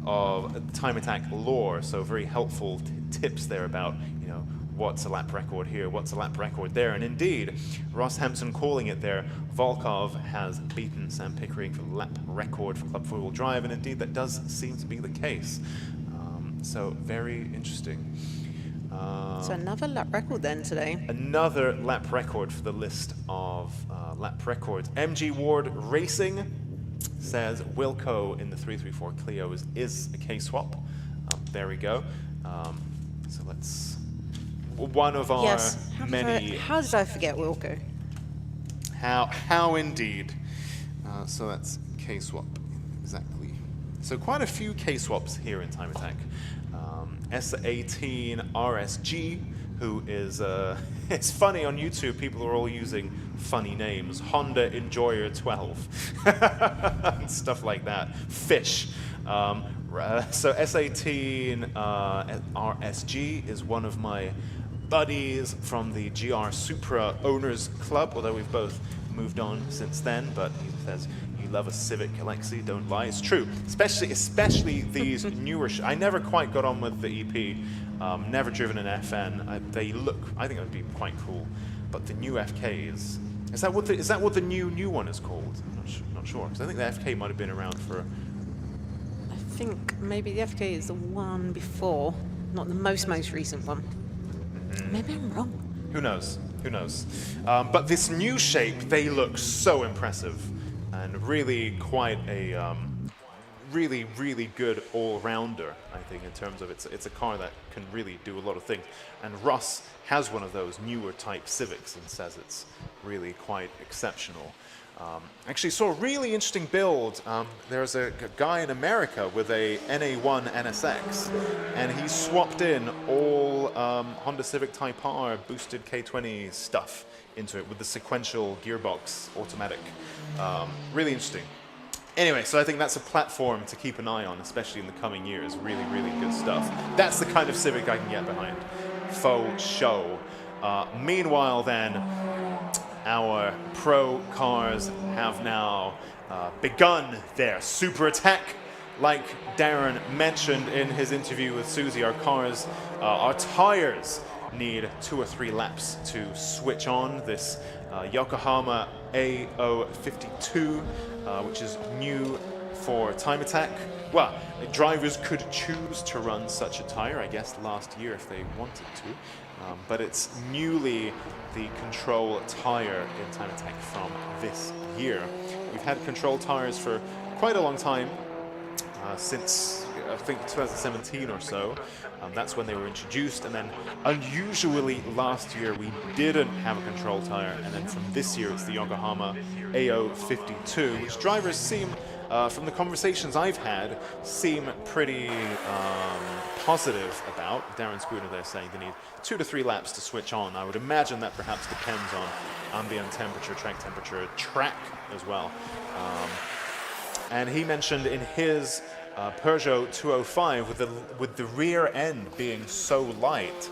of time attack lore. So very helpful tips there about, you know, what's a lap record here, what's a lap record there. And indeed, Ross Hampson calling it there, Volkov has beaten Sam Pickering for the lap record for Club 4-Wheel Drive, and indeed that does seem to be the case. So very interesting. So another lap record then today. Another lap record for the list of lap records. MG Ward Racing says Wilco in the 334 Clio is a K-swap. There we go. So let's... One of our many... How did I forget Wilco? How indeed. So that's K-swap, exactly. So quite a few K-swaps here in Time Attack. S18 RSG, who is, it's funny on YouTube, people are all using funny names. Honda Enjoyer 12, and stuff like that. Fish. So S18 RSG is one of my buddies from the GR Supra Owners Club, although we've both moved on since then, but he says, you love a Civic, Alexi, don't lie. It's true, especially these newer, I never quite got on with the EP, never driven an FN. They look, I think it would be quite cool, but the new FKs, is that what the new one is called? I'm not sure, because I think the FK might have been around for... I think maybe the FK is the one before, not the most recent one. Maybe I'm wrong. Who knows? Who knows? But this new shape, they look so impressive, and really quite a really good all-rounder, I think, in terms of it's a car that can really do a lot of things. And Russ has one of those newer type Civics and says it's really quite exceptional. Actually saw a really interesting build. There's a guy in America with a NA1 NSX, and he swapped in all Honda Civic Type R boosted K20 stuff into it with the sequential gearbox automatic. Really interesting. Anyway, so I think that's a platform to keep an eye on, especially in the coming years. Really good stuff. That's the kind of Civic I can get behind. Faux show. Meanwhile then, our pro cars have now begun their super attack. Like Darren mentioned in his interview with Susie, our cars, our tires need 2 or 3 laps to switch on. This Yokohama AO52, which is new for Time Attack. Well, drivers could choose to run such a tire, I guess, last year if they wanted to. But it's newly the control tire in Time Attack from this year. We've had control tires for quite a long time, since I think 2017 or so. That's when they were introduced, and then unusually last year we didn't have a control tire, and then from this year it's the Yokohama AO52, which drivers seem, from the conversations I've had, seem pretty positive about. Darren Spooner there saying they need 2 to 3 laps to switch on. I would imagine that perhaps depends on ambient temperature, track as well. And he mentioned in his Peugeot 205, with the rear end being so light,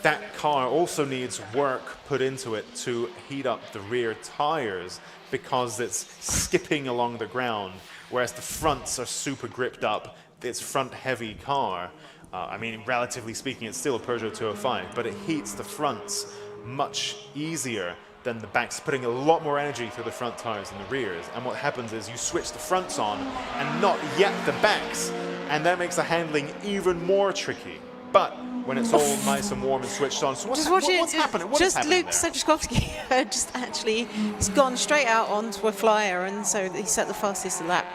that car also needs work put into it to heat up the rear tires because it's skipping along the ground, whereas the fronts are super gripped up. It's front-heavy car. I mean, relatively speaking, it's still a Peugeot 205, but it heats the fronts much easier than the backs, putting a lot more energy through the front tires than the rears. And what happens is you switch the fronts on and not yet the backs, and that makes the handling even more tricky. But when it's all nice and warm and switched on, so what's happening? What is happening Luke Sajkowski just actually, he's gone straight out onto a flyer, and so he set the fastest lap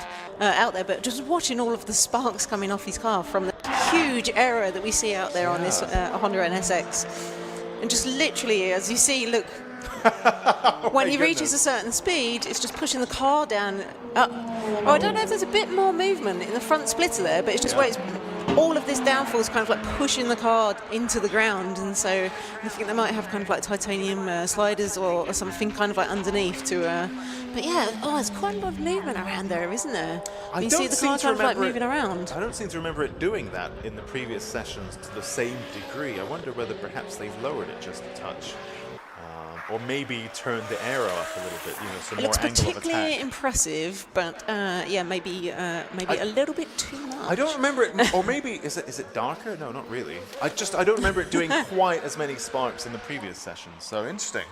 out there. But just watching all of the sparks coming off his car from the huge error that we see out there on this Honda NSX, and just literally, as you see, look, When he reaches a certain speed, it's just pushing the car down. I don't know if there's a bit more movement in the front splitter there, but it's just where it's all of this downforce kind of like pushing the car into the ground, and so I think they might have kind of like titanium sliders or something kind of like underneath to. But yeah, there's quite a lot of movement around there, isn't there? You see the car kind of like moving around. I don't seem to remember it doing that in the previous sessions to the same degree. I wonder whether perhaps they've lowered it just a touch. Or maybe turned the aero up a little bit, some it more looks angle of particularly attack. impressive, but maybe a little bit too much. I don't remember it, or maybe is it darker? No, not really. I don't remember it doing quite as many sparks in the previous sessions. So interesting.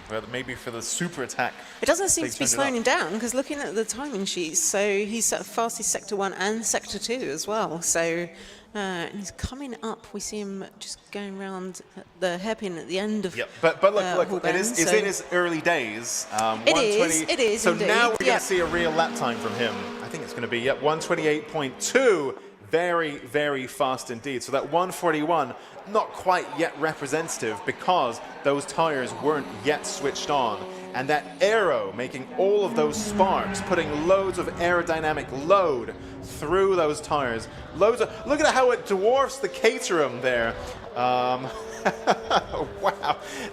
Well, maybe for the super attack. It doesn't seem they to be turned it slowing up. him down, because looking at the timing sheets, so he's fastest Sector 1 and Sector 2 as well. So he's coming up. We see him just going around the hairpin at the end of. Yep, but look, Hall it Bend, is so in his early days. It is. So indeed. now we're going Yep. to see a real lap time from him. I think it's going to be 128.2. Very, very fast indeed. So that 141, not quite yet representative because those tires weren't yet switched on. And that aero making all of those sparks, putting loads of aerodynamic load through those tires. Look at how it dwarfs the Caterham there. Wow.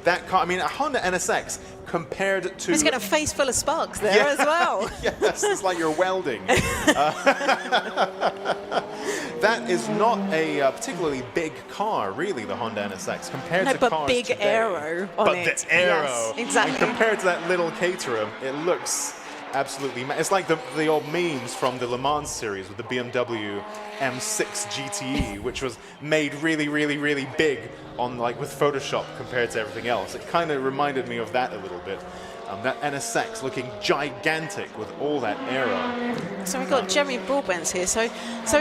That car, I mean, a Honda NSX compared to... He's got a face full of sparks there as well. Yes, it's like you're welding. That is not a particularly big car, really, the Honda NSX, compared to but cars big today. aero on but it. the aero. Yes, exactly. And compared to that little Caterham, it looks absolutely... It's like the old memes from the Le Mans series with the BMW M6 GTE, which was made really, really, really big on with Photoshop compared to everything else. It kind of reminded me of that a little bit. That NSX looking gigantic with all that aero. So we've got Jeremy Broadbent here. So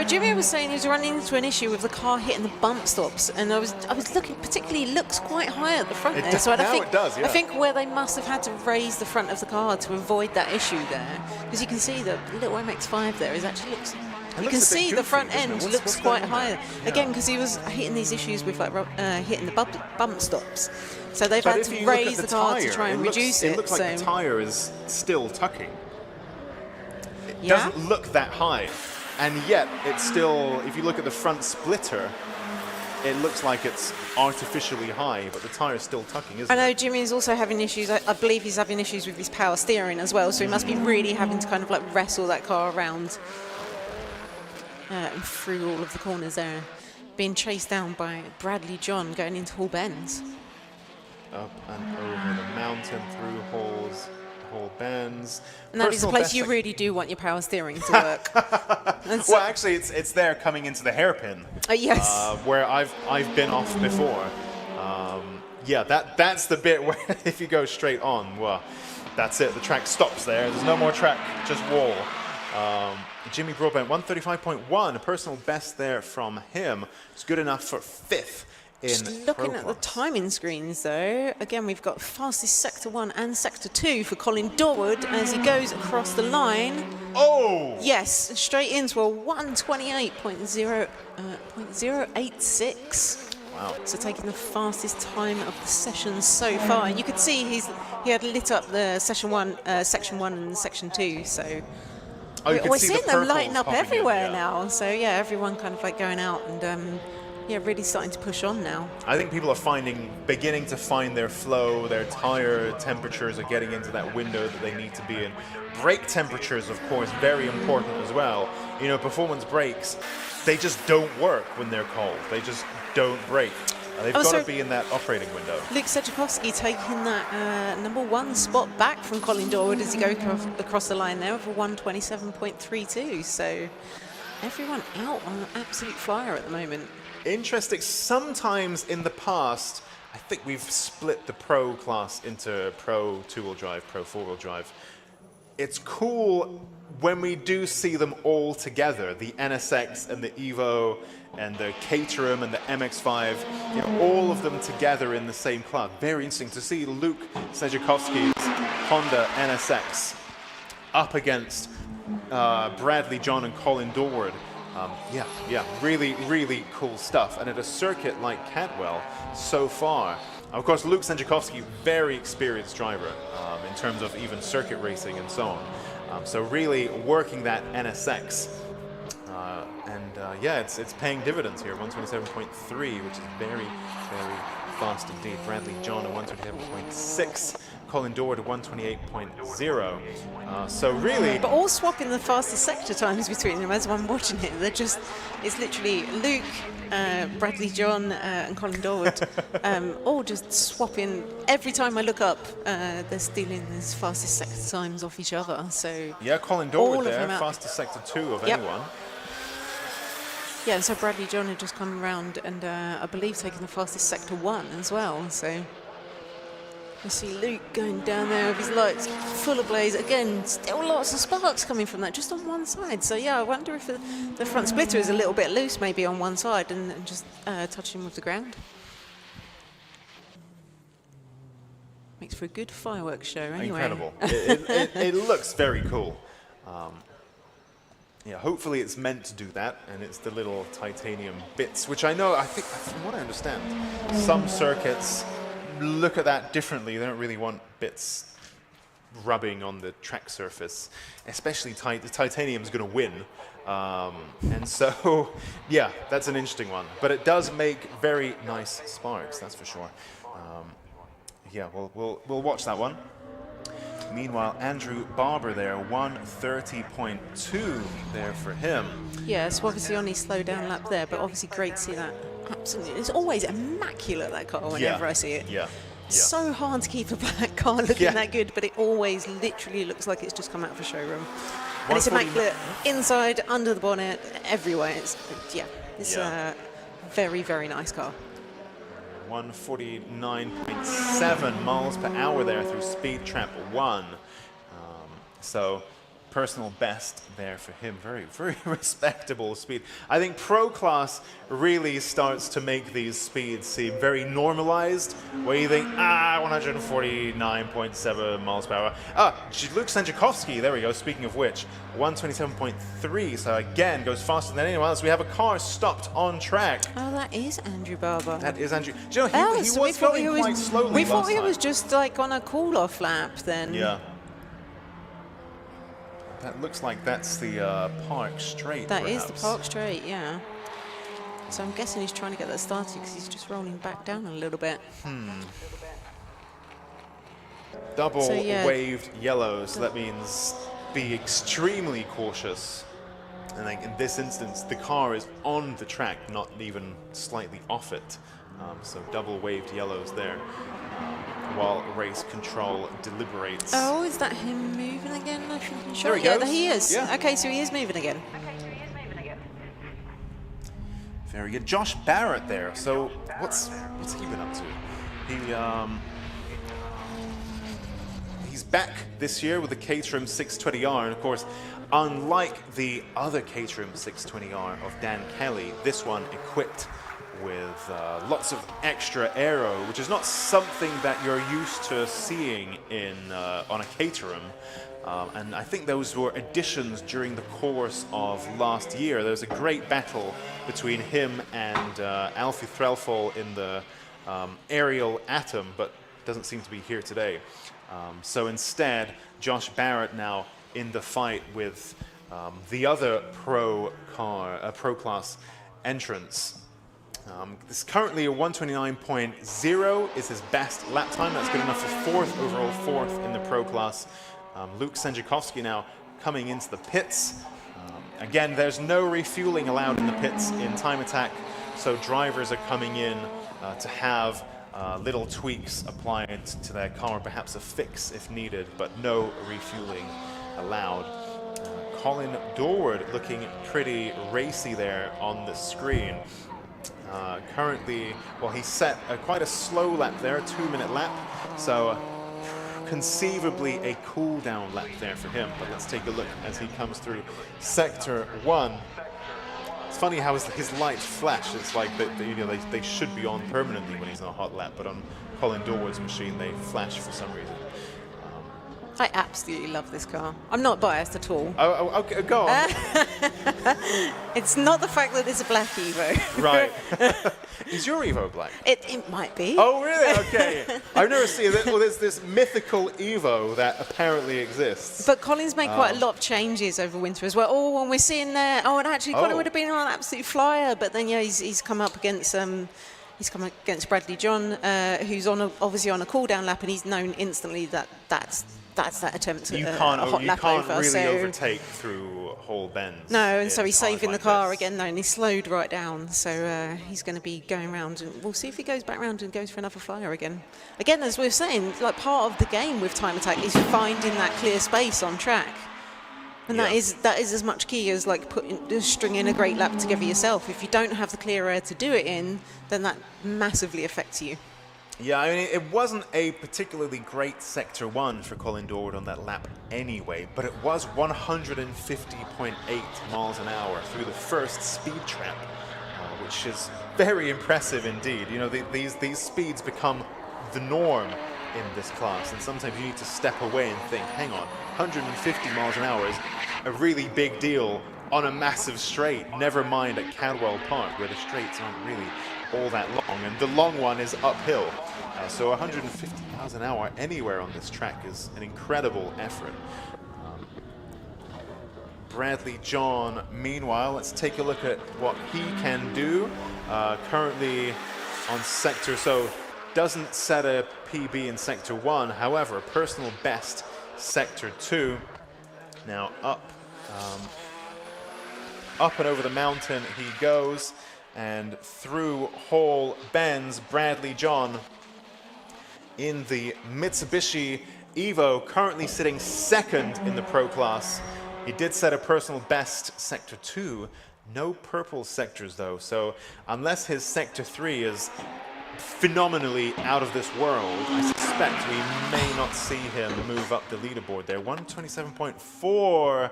Jimmy was saying he was running into an issue with the car hitting the bump stops, and I was looking, particularly it looks quite high at the front there. So it does, yeah. I think where they must have had to raise the front of the car to avoid that issue there, because you can see the little MX-5 there is actually looks. You can see the front end looks quite high. Again, because he was hitting these issues with hitting the bump stops. So they've had to raise the car to try and reduce it. It looks like the tyre is still tucking. It doesn't look that high. And yet, it's still, if you look at the front splitter, it looks like it's artificially high, but the tyre is still tucking, isn't it? I know Jimmy is also having issues. I believe he's having issues with his power steering as well, so he must be really having to kind of wrestle that car around and through all of the corners there. Being chased down by Bradley John going into Hall Bends. Up and over the mountain, through Hall Bends. And that is a place you really do want your power steering to work. Well, actually, it's there coming into the hairpin. Yes. Where I've been off before. That's the bit where if you go straight on, well, that's it. The track stops there. There's no more track, just wall. Jimmy Broadbent, 135.1, a personal best there from him. It's good enough for 5th. Just looking at the timing screens, though, again, we've got fastest Sector 1 and Sector 2 for Colin Dorward as he goes across the line. Oh! Yes, straight into a 128.086. Wow. So taking the fastest time of the session so far. And you could see he had lit up the Section 1 and Section 2, so... we're seeing them lighting up everywhere now. So, yeah, everyone kind of going out and... really starting to push on now. I think people are beginning to find their flow, their tire temperatures are getting into that window that they need to be in. Brake temperatures, of course, very important as well. Performance brakes, they just don't work when they're cold. They just don't brake. They've got to be in that operating window. Luke Sejakovsky taking that number 1 spot back from Colin Dorward as he goes across the line there with a 127.32. So everyone out on an absolute flyer at the moment. Interesting. Sometimes in the past, I think we've split the Pro class into Pro 2-wheel drive, Pro 4-wheel drive. It's cool when we do see them all together, the NSX and the Evo and the Caterham and the MX-5, all of them together in the same class. Very interesting to see Luke Sejakovsky's Honda NSX up against Bradley John and Colin Dorward. Really, really cool stuff. And at a circuit like Cadwell, so far, Of course, Luke Senjakovsky, very experienced driver in terms of even circuit racing and so on. So really working that NSX. Yeah, it's paying dividends here. 127.3, which is very, very fast indeed. Bradley John at 127.6. Colin Dorward at 128.0. So really... But all swapping the fastest sector times between them as I'm watching it. They're just, it's literally Luke, Bradley John and Colin Dorward all just swapping. Every time I look up, they're stealing these fastest sector times off each other. So yeah, Colin Dorward there, fastest sector 2 of anyone. Yeah, and so Bradley John had just come around and I believe taken the fastest sector 1 as well. So you see Luke going down there with his lights full of blaze. Again, still lots of sparks coming from that, just on one side. So yeah, I wonder if the front splitter is a little bit loose maybe on one side and just touching with the ground. Makes for a good fireworks show anyway. Incredible. it looks very cool. Yeah, hopefully it's meant to do that, and it's the little titanium bits, which I know, I think, from what I understand, some circuits look at that differently. They don't really want bits rubbing on the track surface, especially the titanium's going to win. And so, yeah, that's an interesting one. But it does make very nice sparks, that's for sure. Yeah, we'll watch that one. Meanwhile, Andrew Barber there, 130.2 there for him. Yeah, so obviously only slow down lap there, but obviously great to see that. Absolutely. It's always immaculate, that car, whenever I see it. Yeah. So hard to keep a black car looking that good, but it always literally looks like it's just come out of a showroom. And it's immaculate inside, under the bonnet, everywhere. It's a very, very nice car. 149.7 miles per hour there through Speed Trap 1. So personal best there for him. Very, very respectable speed. I think Pro Class really starts to make these speeds seem very normalized, where you think, 149.7 miles per hour. Luke Senjakovsky, there we go, speaking of which, 127.3, so again, goes faster than anyone else. We have a car stopped on track. Oh, that is Andrew Barber. That is Andrew. Do you know, he was going quite slowly We thought last he time. was just like on a cool-off lap then. Yeah. That looks like that's the Park Straight. That is the Park Straight, yeah. So I'm guessing he's trying to get that started because he's just rolling back down a little bit. Double waved yellow, so that means be extremely cautious. And like in this instance, the car is on the track, not even slightly off it. So double waved yellows there. While race control deliberates. Oh, is that him moving again? I think I'm sure. There he goes. Yeah, he is. Yeah. Okay, so he is moving again. Very good. Josh Barrett there. So what's he been up to? He's back this year with the Caterham 620R, and of course, unlike the other Caterham 620R of Dan Kelly, this one equipped with lots of extra aero, which is not something that you're used to seeing in on a Caterham. And I think those were additions during the course of last year. There was a great battle between him and Alfie Threlfall in the aerial Atom, but doesn't seem to be here today. So instead, Josh Barrett now in the fight with the other pro class entrants. This is currently a 129.0 is his best lap time. That's good enough for overall fourth in the pro class. Luke Senjakovsky now coming into the pits. Again, there's no refueling allowed in the pits in Time Attack, so drivers are coming in to have little tweaks applied to their car, perhaps a fix if needed, but no refueling allowed. Colin Dorward looking pretty racy there on the screen. Currently, well, he set quite a slow lap there, a 2-minute lap, so conceivably a cool down lap there for him. But let's take a look as he comes through Sector 1. It's funny how his lights flash. It's like they should be on permanently when he's on a hot lap, but on Colin Dorward's machine they flash for some reason. I absolutely love this car. I'm not biased at all. Oh, okay, go on. It's not the fact that it's a black Evo. Right. Is your Evo black? It might be. Oh, really? Okay. I've never seen it. Well, there's this mythical Evo that apparently exists. But Colin's made quite a lot of changes over winter as well. Oh, and we're seeing there. Oh, and actually, Colin would have been on an absolute flyer, but then he's come up against Bradley John, who's obviously on a cool-down lap, and he's known instantly that's that attempt at a hot lap over. You can't really overtake through whole bends. No, and so he's saving like the car this. again, though, and he's slowed right down. So he's going to be going around, and we'll see if he goes back round and goes for another flyer again. Again, as we were saying, like part of the game with time attack is finding that clear space on track. And that is as much key as like stringing a great lap together yourself. If you don't have the clear air to do it in, then that massively affects you. Yeah, I mean, it wasn't a particularly great Sector 1 for Colin Dorward on that lap anyway, but it was 150.8 miles an hour through the first speed trap, which is very impressive indeed. You know, these speeds become the norm in this class, and sometimes you need to step away and think, hang on, 150 miles an hour is a really big deal on a massive straight, never mind at Cadwell Park, where the straights aren't really all that long, and the long one is uphill. So 150 miles an hour anywhere on this track is an incredible effort. Bradley John, meanwhile, let's take a look at what he can do. Currently on Sector, so doesn't set a PB in Sector 1, however, personal best Sector 2. Now up and over the mountain he goes, and through Hall bends Bradley John in the Mitsubishi Evo, currently sitting second in the Pro class. He did set a personal best Sector 2, no purple sectors though, so unless his Sector 3 is phenomenally out of this world, I suspect we may not see him move up the leaderboard there. 127.4.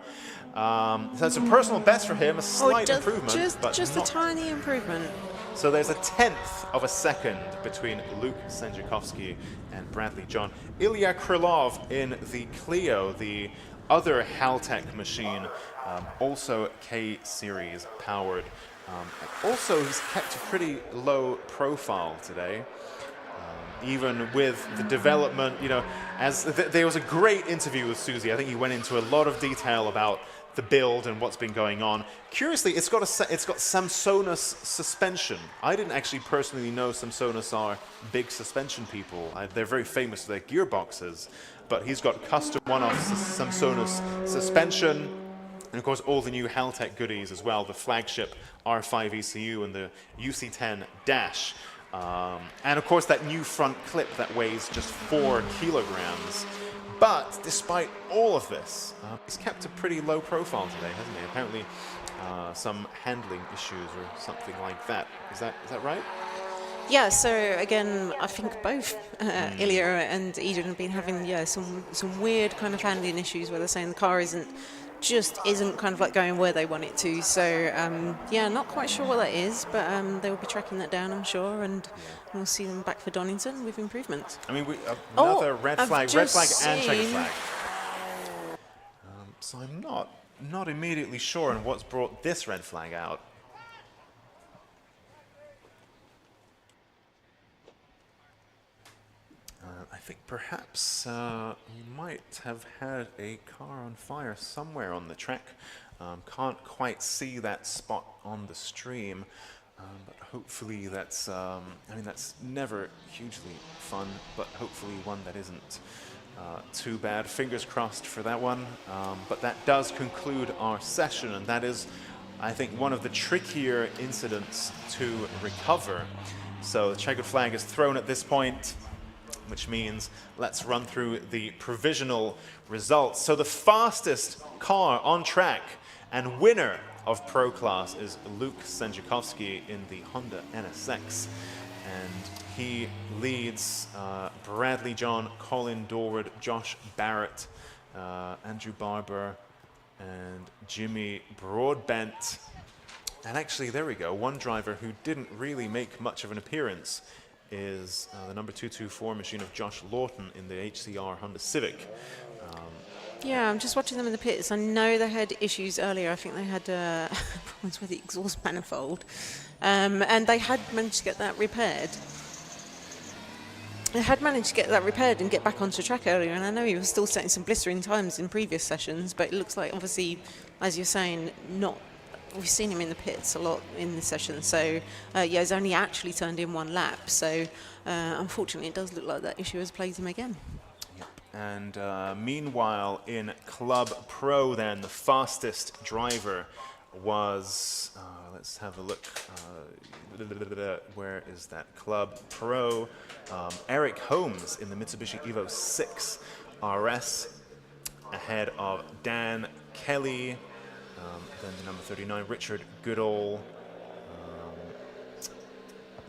So that's a personal best for him, a slight improvement. Just a tiny improvement. So there's a 1/10 of a second between Luke Senjakovsky and Bradley John. Ilya Krylov in the Clio, the other Haltech machine, also K-Series powered. Also, he's kept a pretty low profile today, even with the development, you know, as there was a great interview with Susie. I think he went into a lot of detail about the build and what's been going on. Curiously, it's got Samsonus suspension. I didn't actually personally know Samsonus are big suspension people. They're very famous for their gearboxes, but he's got custom one-off Samsonus suspension. And of course, all the new Haltech goodies as well, the flagship R5 ECU and the UC10 Dash. And of course, that new front clip that weighs just 4 kilograms. But despite all of this, he's kept a pretty low profile today, hasn't he? Apparently, some handling issues or something like that. Is that right? Yeah, so again, I think both Ilya and Eden have been having some weird kind of handling issues where they're saying the car isn't kind of like going where they want it to. So yeah, not quite sure what that is, but they will be tracking that down, I'm sure, and we'll see them back for Donington with improvements. I mean, another red flag and checker flag. So I'm not immediately sure on what's brought this red flag out. I think perhaps we might have had a car on fire somewhere on the track. Can't quite see that spot on the stream, but hopefully that's, I mean, that's never hugely fun, but hopefully one that isn't too bad. Fingers crossed for that one. But that does conclude our session, and that is, I think, one of the trickier incidents to recover. So the checkered flag is thrown at this point, which means let's run through the provisional results. So the fastest car on track and winner of Pro Class is Luke Senjakovsky in the Honda NSX. And he leads Bradley John, Colin Dorward, Josh Barrett, Andrew Barber, and Jimmy Broadbent. And actually, there we go, one driver who didn't really make much of an appearance is the number 224 machine of Josh Lawton in the HCR Honda Civic. Yeah, I'm just watching them in the pits. I know they had issues earlier. I think they had problems with the exhaust manifold. And they had managed to get that repaired. They had managed to get that repaired and get back onto track earlier. And I know he was still setting some blistering times in previous sessions, but it looks like, obviously, as you're saying, not. We've seen him in the pits a lot in the session. So, yeah, he's only actually turned in one lap. So, unfortunately, it does look like that issue has plagued him again. And meanwhile, in Club Pro, then, the fastest driver was, let's have a look, where is that? Club Pro. Eric Holmes in the Mitsubishi Evo 6 RS, ahead of Dan Kelly, then the number 39, Richard Goodall.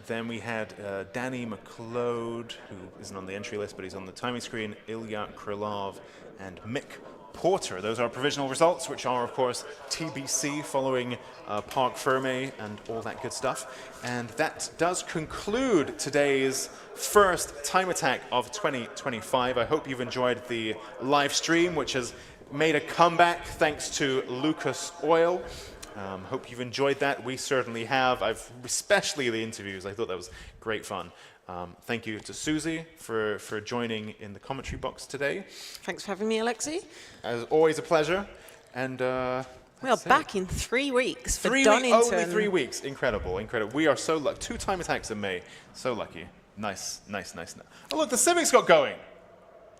Then we had Danny McLeod, who isn't on the entry list, but he's on the timing screen, Ilya Krylov, and Mick Porter. Those are provisional results, which are, of course, TBC following Parc Ferme and all that good stuff. And that does conclude today's first Time Attack of 2025. I hope you've enjoyed the live stream, which has made a comeback thanks to Lucas Oil. Hope you've enjoyed that. We certainly have. Especially the interviews. I thought that was great fun. Thank you to Susie for joining in the commentary box today. Thanks for having me, Alexi. As always, a pleasure. And we are back in 3 weeks for only Donington. 3 weeks. Incredible, incredible. We are so lucky. 2 time attacks in May. So lucky. Nice, nice, nice. Oh, look, the Civic's got going.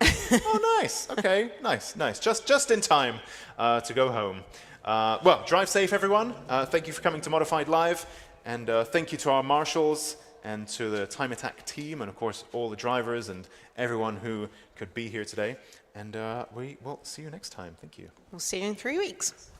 Oh, nice. Okay, nice, nice. Just in time to go home. Well, drive safe, everyone. Thank you for coming to Modified Live. And thank you to our marshals and to the Time Attack team, and of course, all the drivers and everyone who could be here today. And we will see you next time. Thank you. We'll see you in 3 weeks.